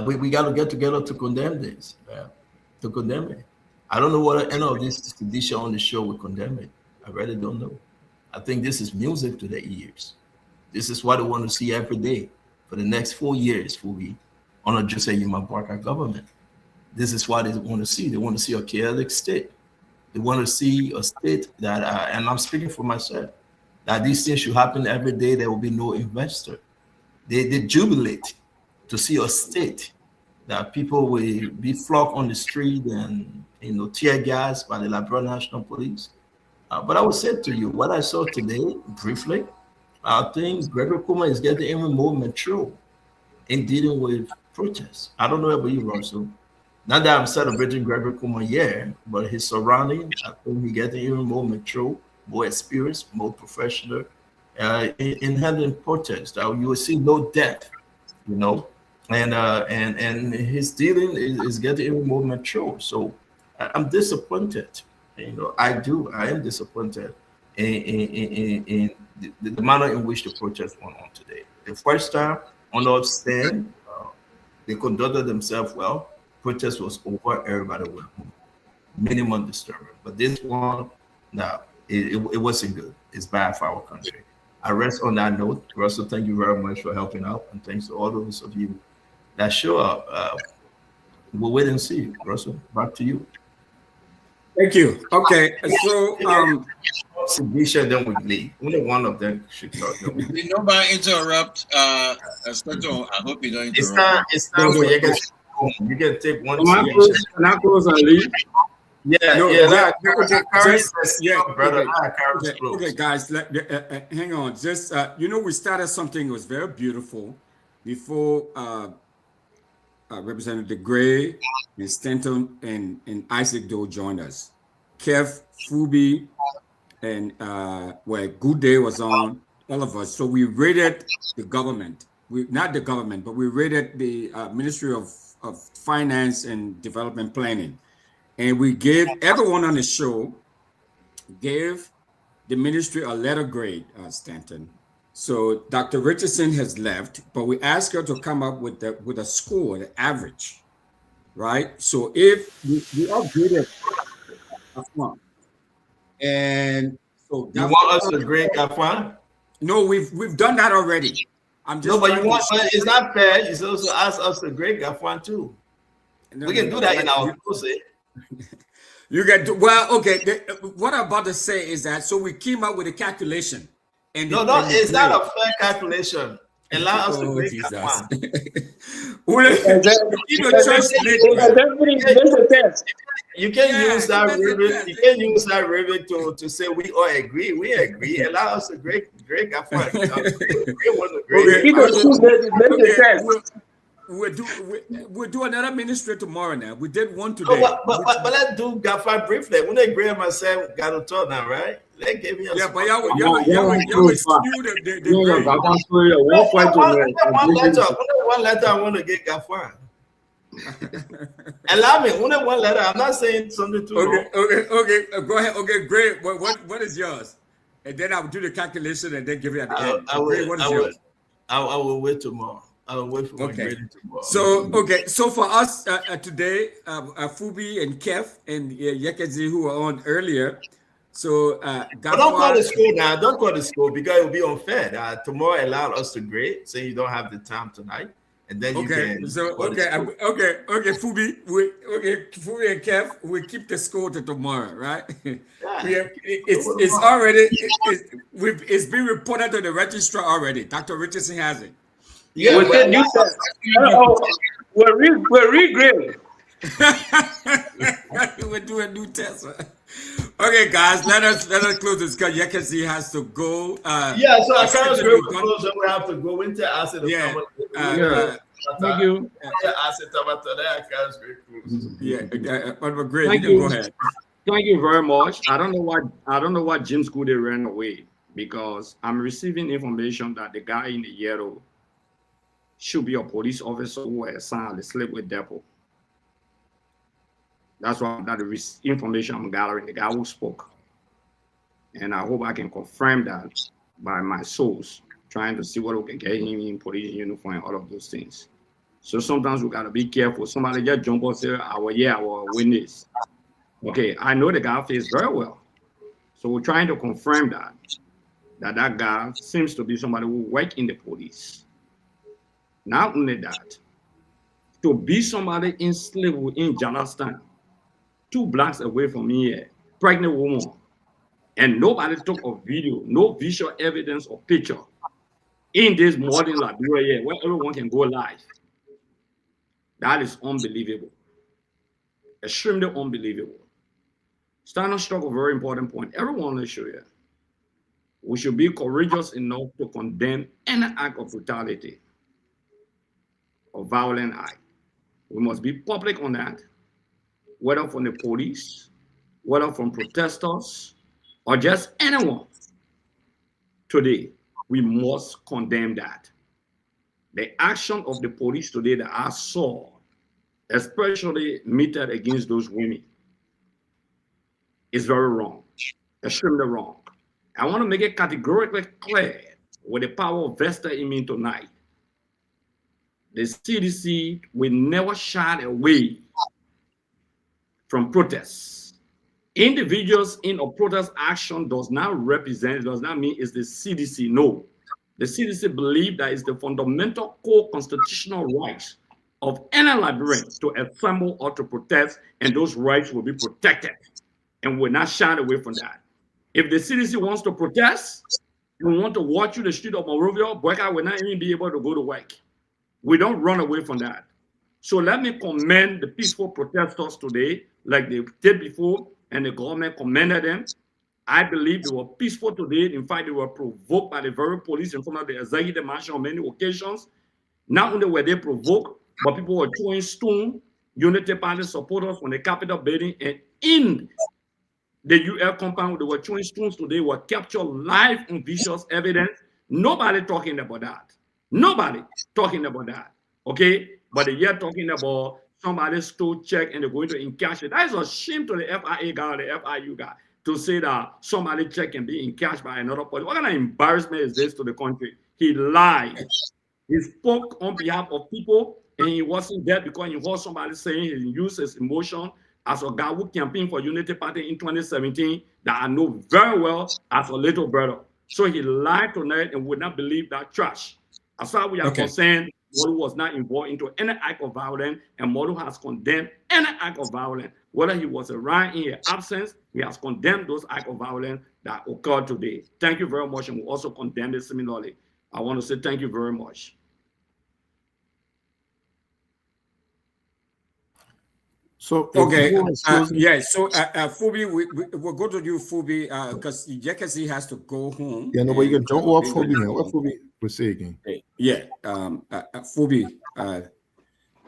We got to get together to condemn this, to condemn it. I don't know whether any of this tradition on the show will condemn it. I really don't know. I think this is music to their ears. This is what they want to see every day for the next 4 years for we on a Joseph Yuma Barker government. This is what they want to see. They want to see a chaotic state. They want to see a state that, and I'm speaking for myself, that these things should happen every day. There will be no investor. They jubilate to see a state that people will be flocked on the street and, you know, tear gas by the Liberia National Police. But I will say to you, what I saw today, briefly, I think Gregory Kuma is getting even more mature in dealing with protests. I don't know about you, Russell. Not that I'm celebrating Gregory Kuma year, but his surrounding, I think he's getting even more mature, more experienced, more professional in handling protests. You will see no death, you know, and his dealing is getting even more mature. So I'm disappointed. You know, I am disappointed in the manner in which the protest went on today. The first time on the stand, they conducted themselves well. Protest was over, everybody went home. Minimum disturbance. But this one, no, it wasn't good. It's bad for our country. I rest on that note. Russell, thank you very much for helping out, and thanks to all those of you that show up. We'll wait and see. Russell, back to you. Thank you. Okay, so Submission, then we leave. Only one of them should talk. Did nobody interrupt? I hope you don't interrupt. It's time for you guys. You can take one. Can I close and leave? Yeah, No, yeah, yeah, that okay, carries just, the yeah, steel, brother. okay, That carries okay, close. okay, guys, hang on. Just, you know, we started something that was very beautiful before Representative Gray and Stanton and Isaac Doe joined us. Kev, Fubi, and where Good Day was on, all of us. So we rated the government. Not the government, but we rated the Ministry of Finance and Development Planning. And we gave everyone on the show, gave the ministry a letter grade, Stanton. So Dr. Richardson has left, but we asked her to come up with a score, the average, right? So if we upgraded Gafwan, and so You want us to grade Gafwan? No, we've done that already. I'm just no, but you want, but it's not fair. You also ask us to grade Gafwan too. We can do that in our process. You get to, well, okay. What I'm about to say is that so we came up with a calculation, and no, it's not a fair calculation. Allow us to grade Gafwan. You can use that ribbon. You can use that ribbon to say we all agree. We agree. Allow us to grade Gafwan. We'll do another ministry tomorrow. Now we did one today. But let's do Gafwan briefly. When they agree, myself got to talk now, right? They give me a but y'all will skew the one letter. I want to get Gafwan. Allow me. One letter. I'm not saying something too long. Okay. Go ahead. Okay, great. What is yours? And then I'll do the calculation and then give you at the end. I will wait tomorrow. I will wait for my grading tomorrow. So for us today, Fubi and Kev and Yekezi who were on earlier. So but don't call the school now. Don't call the school because it will be unfair. Tomorrow allowed us to grade, so you don't have the time tonight. And then you can. So okay, Fubi, Fubi and Kev, we keep the score to tomorrow, right? Yeah. It's already it's been reported to the registrar already. Dr. Richardson has it. Yeah, we're regrading. We're doing a new test. Okay, guys, let us close this because Yekezi has to go. So I can't go close. We have to go into asset. Thank you. Great. Thank you. Go ahead. Thank you very much. I don't know why James Goody ran away, because I'm receiving information that the guy in the yellow should be a police officer who was assigned to sleep with Depot. That's why the information I'm gathering, the guy who spoke. And I hope I can confirm that by my source, trying to see what we can get him in police uniform and all of those things. So sometimes we gotta be careful. Somebody just jump up and say, our witness. Okay, I know the guy feels very well. So we're trying to confirm that guy seems to be somebody who works in the police. Not only that, to be somebody in slavery in Jalastan, 2 blocks away from here, pregnant woman, and nobody took a video, no visual evidence or picture in this modern Liberia where everyone can go live. That is unbelievable. Extremely unbelievable. Stanton struck a very important point. Everyone on the show here, we should be courageous enough to condemn any act of brutality or violent act. We must be public on that, whether from the police, whether from protesters, or just anyone. Today, we must condemn that. The action of the police today that I saw, especially meted against those women, is very wrong, extremely wrong. I want to make it categorically clear with the power vested in me tonight. The CDC will never shy away from protests. Individuals in a protest action does not mean it's the CDC. No. The CDC believes that it's the fundamental core constitutional rights of any Liberian to assemble or to protest, and those rights will be protected. And we're not shy away from that. If the CDC wants to protest, we want to walk through the street of Monrovia, Boyka will not even be able to go to work. We don't run away from that. So let me commend the peaceful protesters today like they did before, and the government commended them. I believe they were peaceful today. In fact, they were provoked by the very police in front of the executive mansion on many occasions. Not only were they provoked, but people were throwing stones. Unity Party supporters from the Capitol building and in the UL compound, they were throwing stones today, were captured live on visual evidence. Nobody talking about that. Nobody talking about that. Okay? But they're yet talking about somebody stole check and they're going to encash it. That is a shame to the FIA guy or the FIU guy to say that somebody check can be encashed by another party. What kind of embarrassment is this to the country? He lied. He spoke on behalf of people, and he wasn't there because he heard somebody saying he used his emotion as a guy who campaigned for Unity Party in 2017 that I know very well as a little brother. So he lied tonight and would not believe that trash. As far as we are concerned, Molu was not involved into any act of violence, and Molu has condemned any act of violence. Whether he was around in his absence, he has condemned those acts of violence that occurred today. Thank you very much, and we also condemn it similarly. I want to say thank you very much. So okay, yeah. So Phoebe, we'll go to you, Phoebe, because Jekasi has to go home. Yeah, no, but you can don't walk Phoebe now. What Phoebe will say again? Yeah, Phoebe.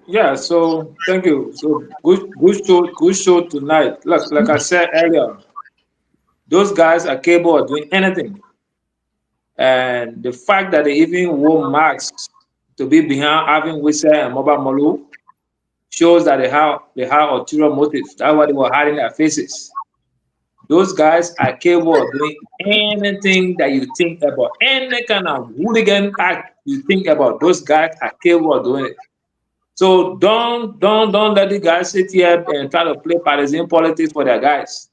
Yeah. So thank you. So good show tonight. Look, like I said earlier, those guys are capable of doing anything, and the fact that they even wore masks to be behind having Wise and Mobile Molu shows that they have ulterior motives. That's why they were hiding their faces. Those guys are capable of doing anything that you think about. Any kind of hooligan act you think about, those guys are capable of doing it. So don't let the guys sit here and try to play partisan politics for their guys.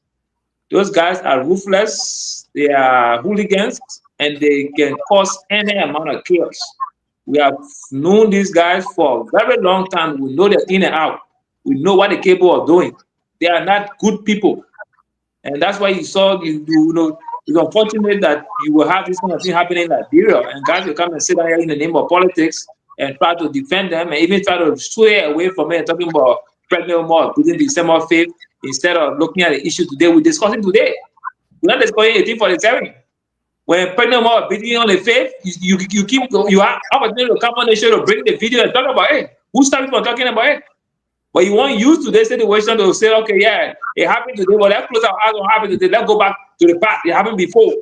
Those guys are ruthless, they are hooligans, and they can cause any amount of chaos. We have known these guys for a very long time. We know they're in and out. We know what they're capable of doing. They are not good people. And that's why you saw, you know, it's unfortunate that you will have this kind of thing happening in Liberia, and guys will come and sit here in the name of politics and try to defend them and even try to sway away from it and talking about pregnant more within December 5th instead of looking at the issue today. We're discussing today. We're not discussing 1847. When pregnant more beating on the 5th, you have opportunity to come on the show to bring the video and talk about it. Who started from talking about it? But you want to use today's situation to say, okay, yeah, it happened today, but let's close our eyes on what happened today. Let's go back to the past. It happened before.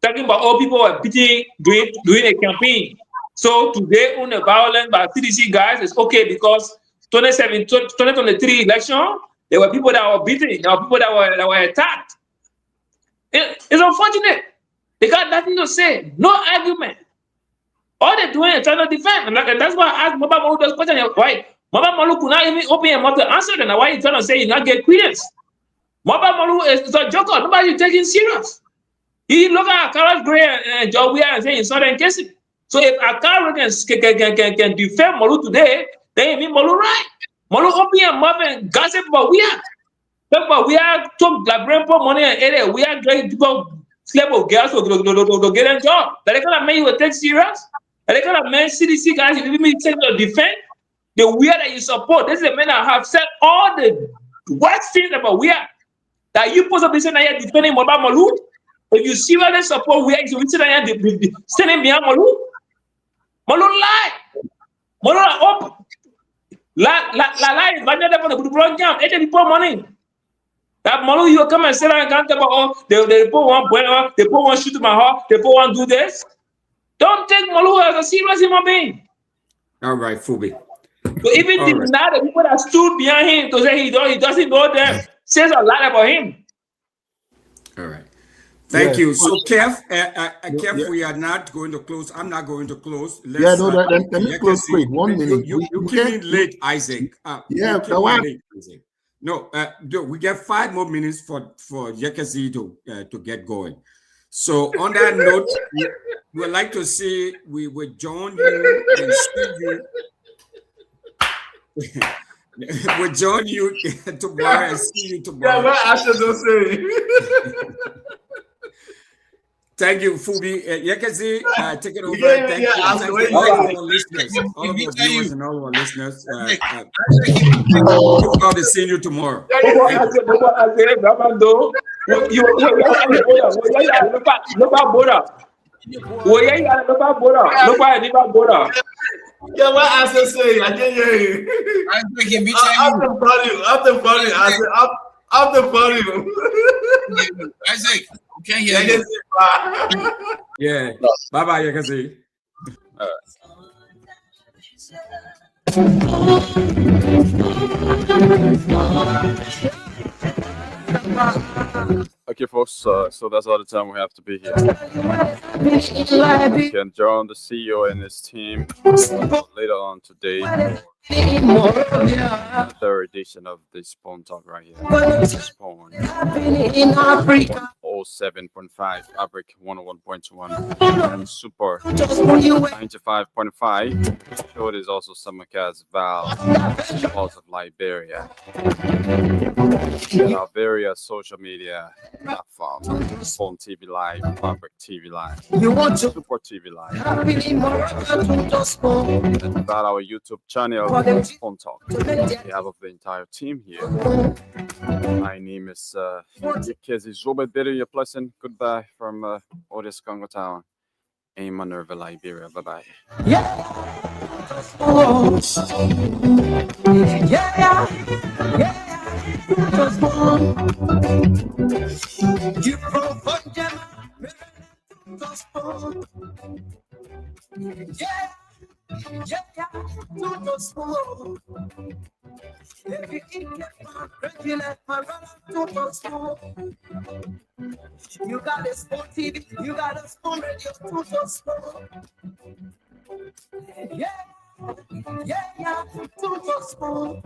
Talking about all people are beating, doing a campaign. So today, on the violence by CDC guys, it's okay because 2023 election, there were people that were beaten, there were people that were attacked. It's unfortunate. They got nothing to say, no argument. All they're doing is trying to defend. And that's why I asked Mobile Molu this question. Why? Mobile Molu could not even open your mouth to answer them. Why are you trying to say you not get credence? Mobile Molu is a joker. Nobody taking serious. He look at Carlos Gray and Joe Weir and say in Southern Casey. So if Akara can defend Molu today, then it means Molu right. Molu open your mouth and gossip about Weir. Talk about Weir took the brain for money and area. Weir getting people slap of girls to get a job. That kind of man you will take serious. That kind of man CDC guys you even take to defend the Weir that you support. This is a man that have said all the worst things about Weir that you supposed to be saying that you're defending Mobile Molu. If you seriously support Weir, you sit there standing behind Molu. Molu lie. Molu up. La is vanilla for the broad jam. 80 people money. That Molu, you come and sit down and can't talk about, oh, they put one bueno, they put one shoot to my heart, they put one do this. Don't take Molu as a serious human being. All right, Phoebe. So even now the people that stood behind him to say he doesn't know them says a lot about him. All right. Thank you. So, Kev, we are not going to close. I'm not going to close. Let me close quick. 1 minute. You came in late, Isaac. No, we get 5 more minutes for Jekasi to get going. So on that note, we would like to say we would join you and see you. We'll join you tomorrow and see you tomorrow. Yeah, what I should say. Thank you, Fubi. Yekezi, take it over. Yeah, Thank yeah, you. I'm Thank waiting. you, all of our listeners, all of our viewers, and all of our listeners. Look forward to seeing you tomorrow. Yeah, what I say? I didn't hear you. Up the volume. I said, up the volume. Isaac, we can't hear you. Yeah. Bye bye, Yekezi. Okay, folks, so that's all the time we have to be here. You can join the CEO and his team later on today. The third edition of the Spawn Talk right here. Spawn 07.5, Fabric 101.1, and Super 95.5. Show is also Samaka's Val, Pulse of Liberia. Our various social media platforms, Spawn TV Live, Fabric TV Live, Super TV Live, and about our YouTube channel, Spawn Talk. We have of the entire team here. My name is Yekezi Zobediri, a pleasant goodbye from Otis Congo Town in Minerva, Liberia. Bye bye. You provide them. Yeah, to the school. If you eat my regular, to the school. You got a sport TV, you got a sport radio, to the school. Yeah, to the school.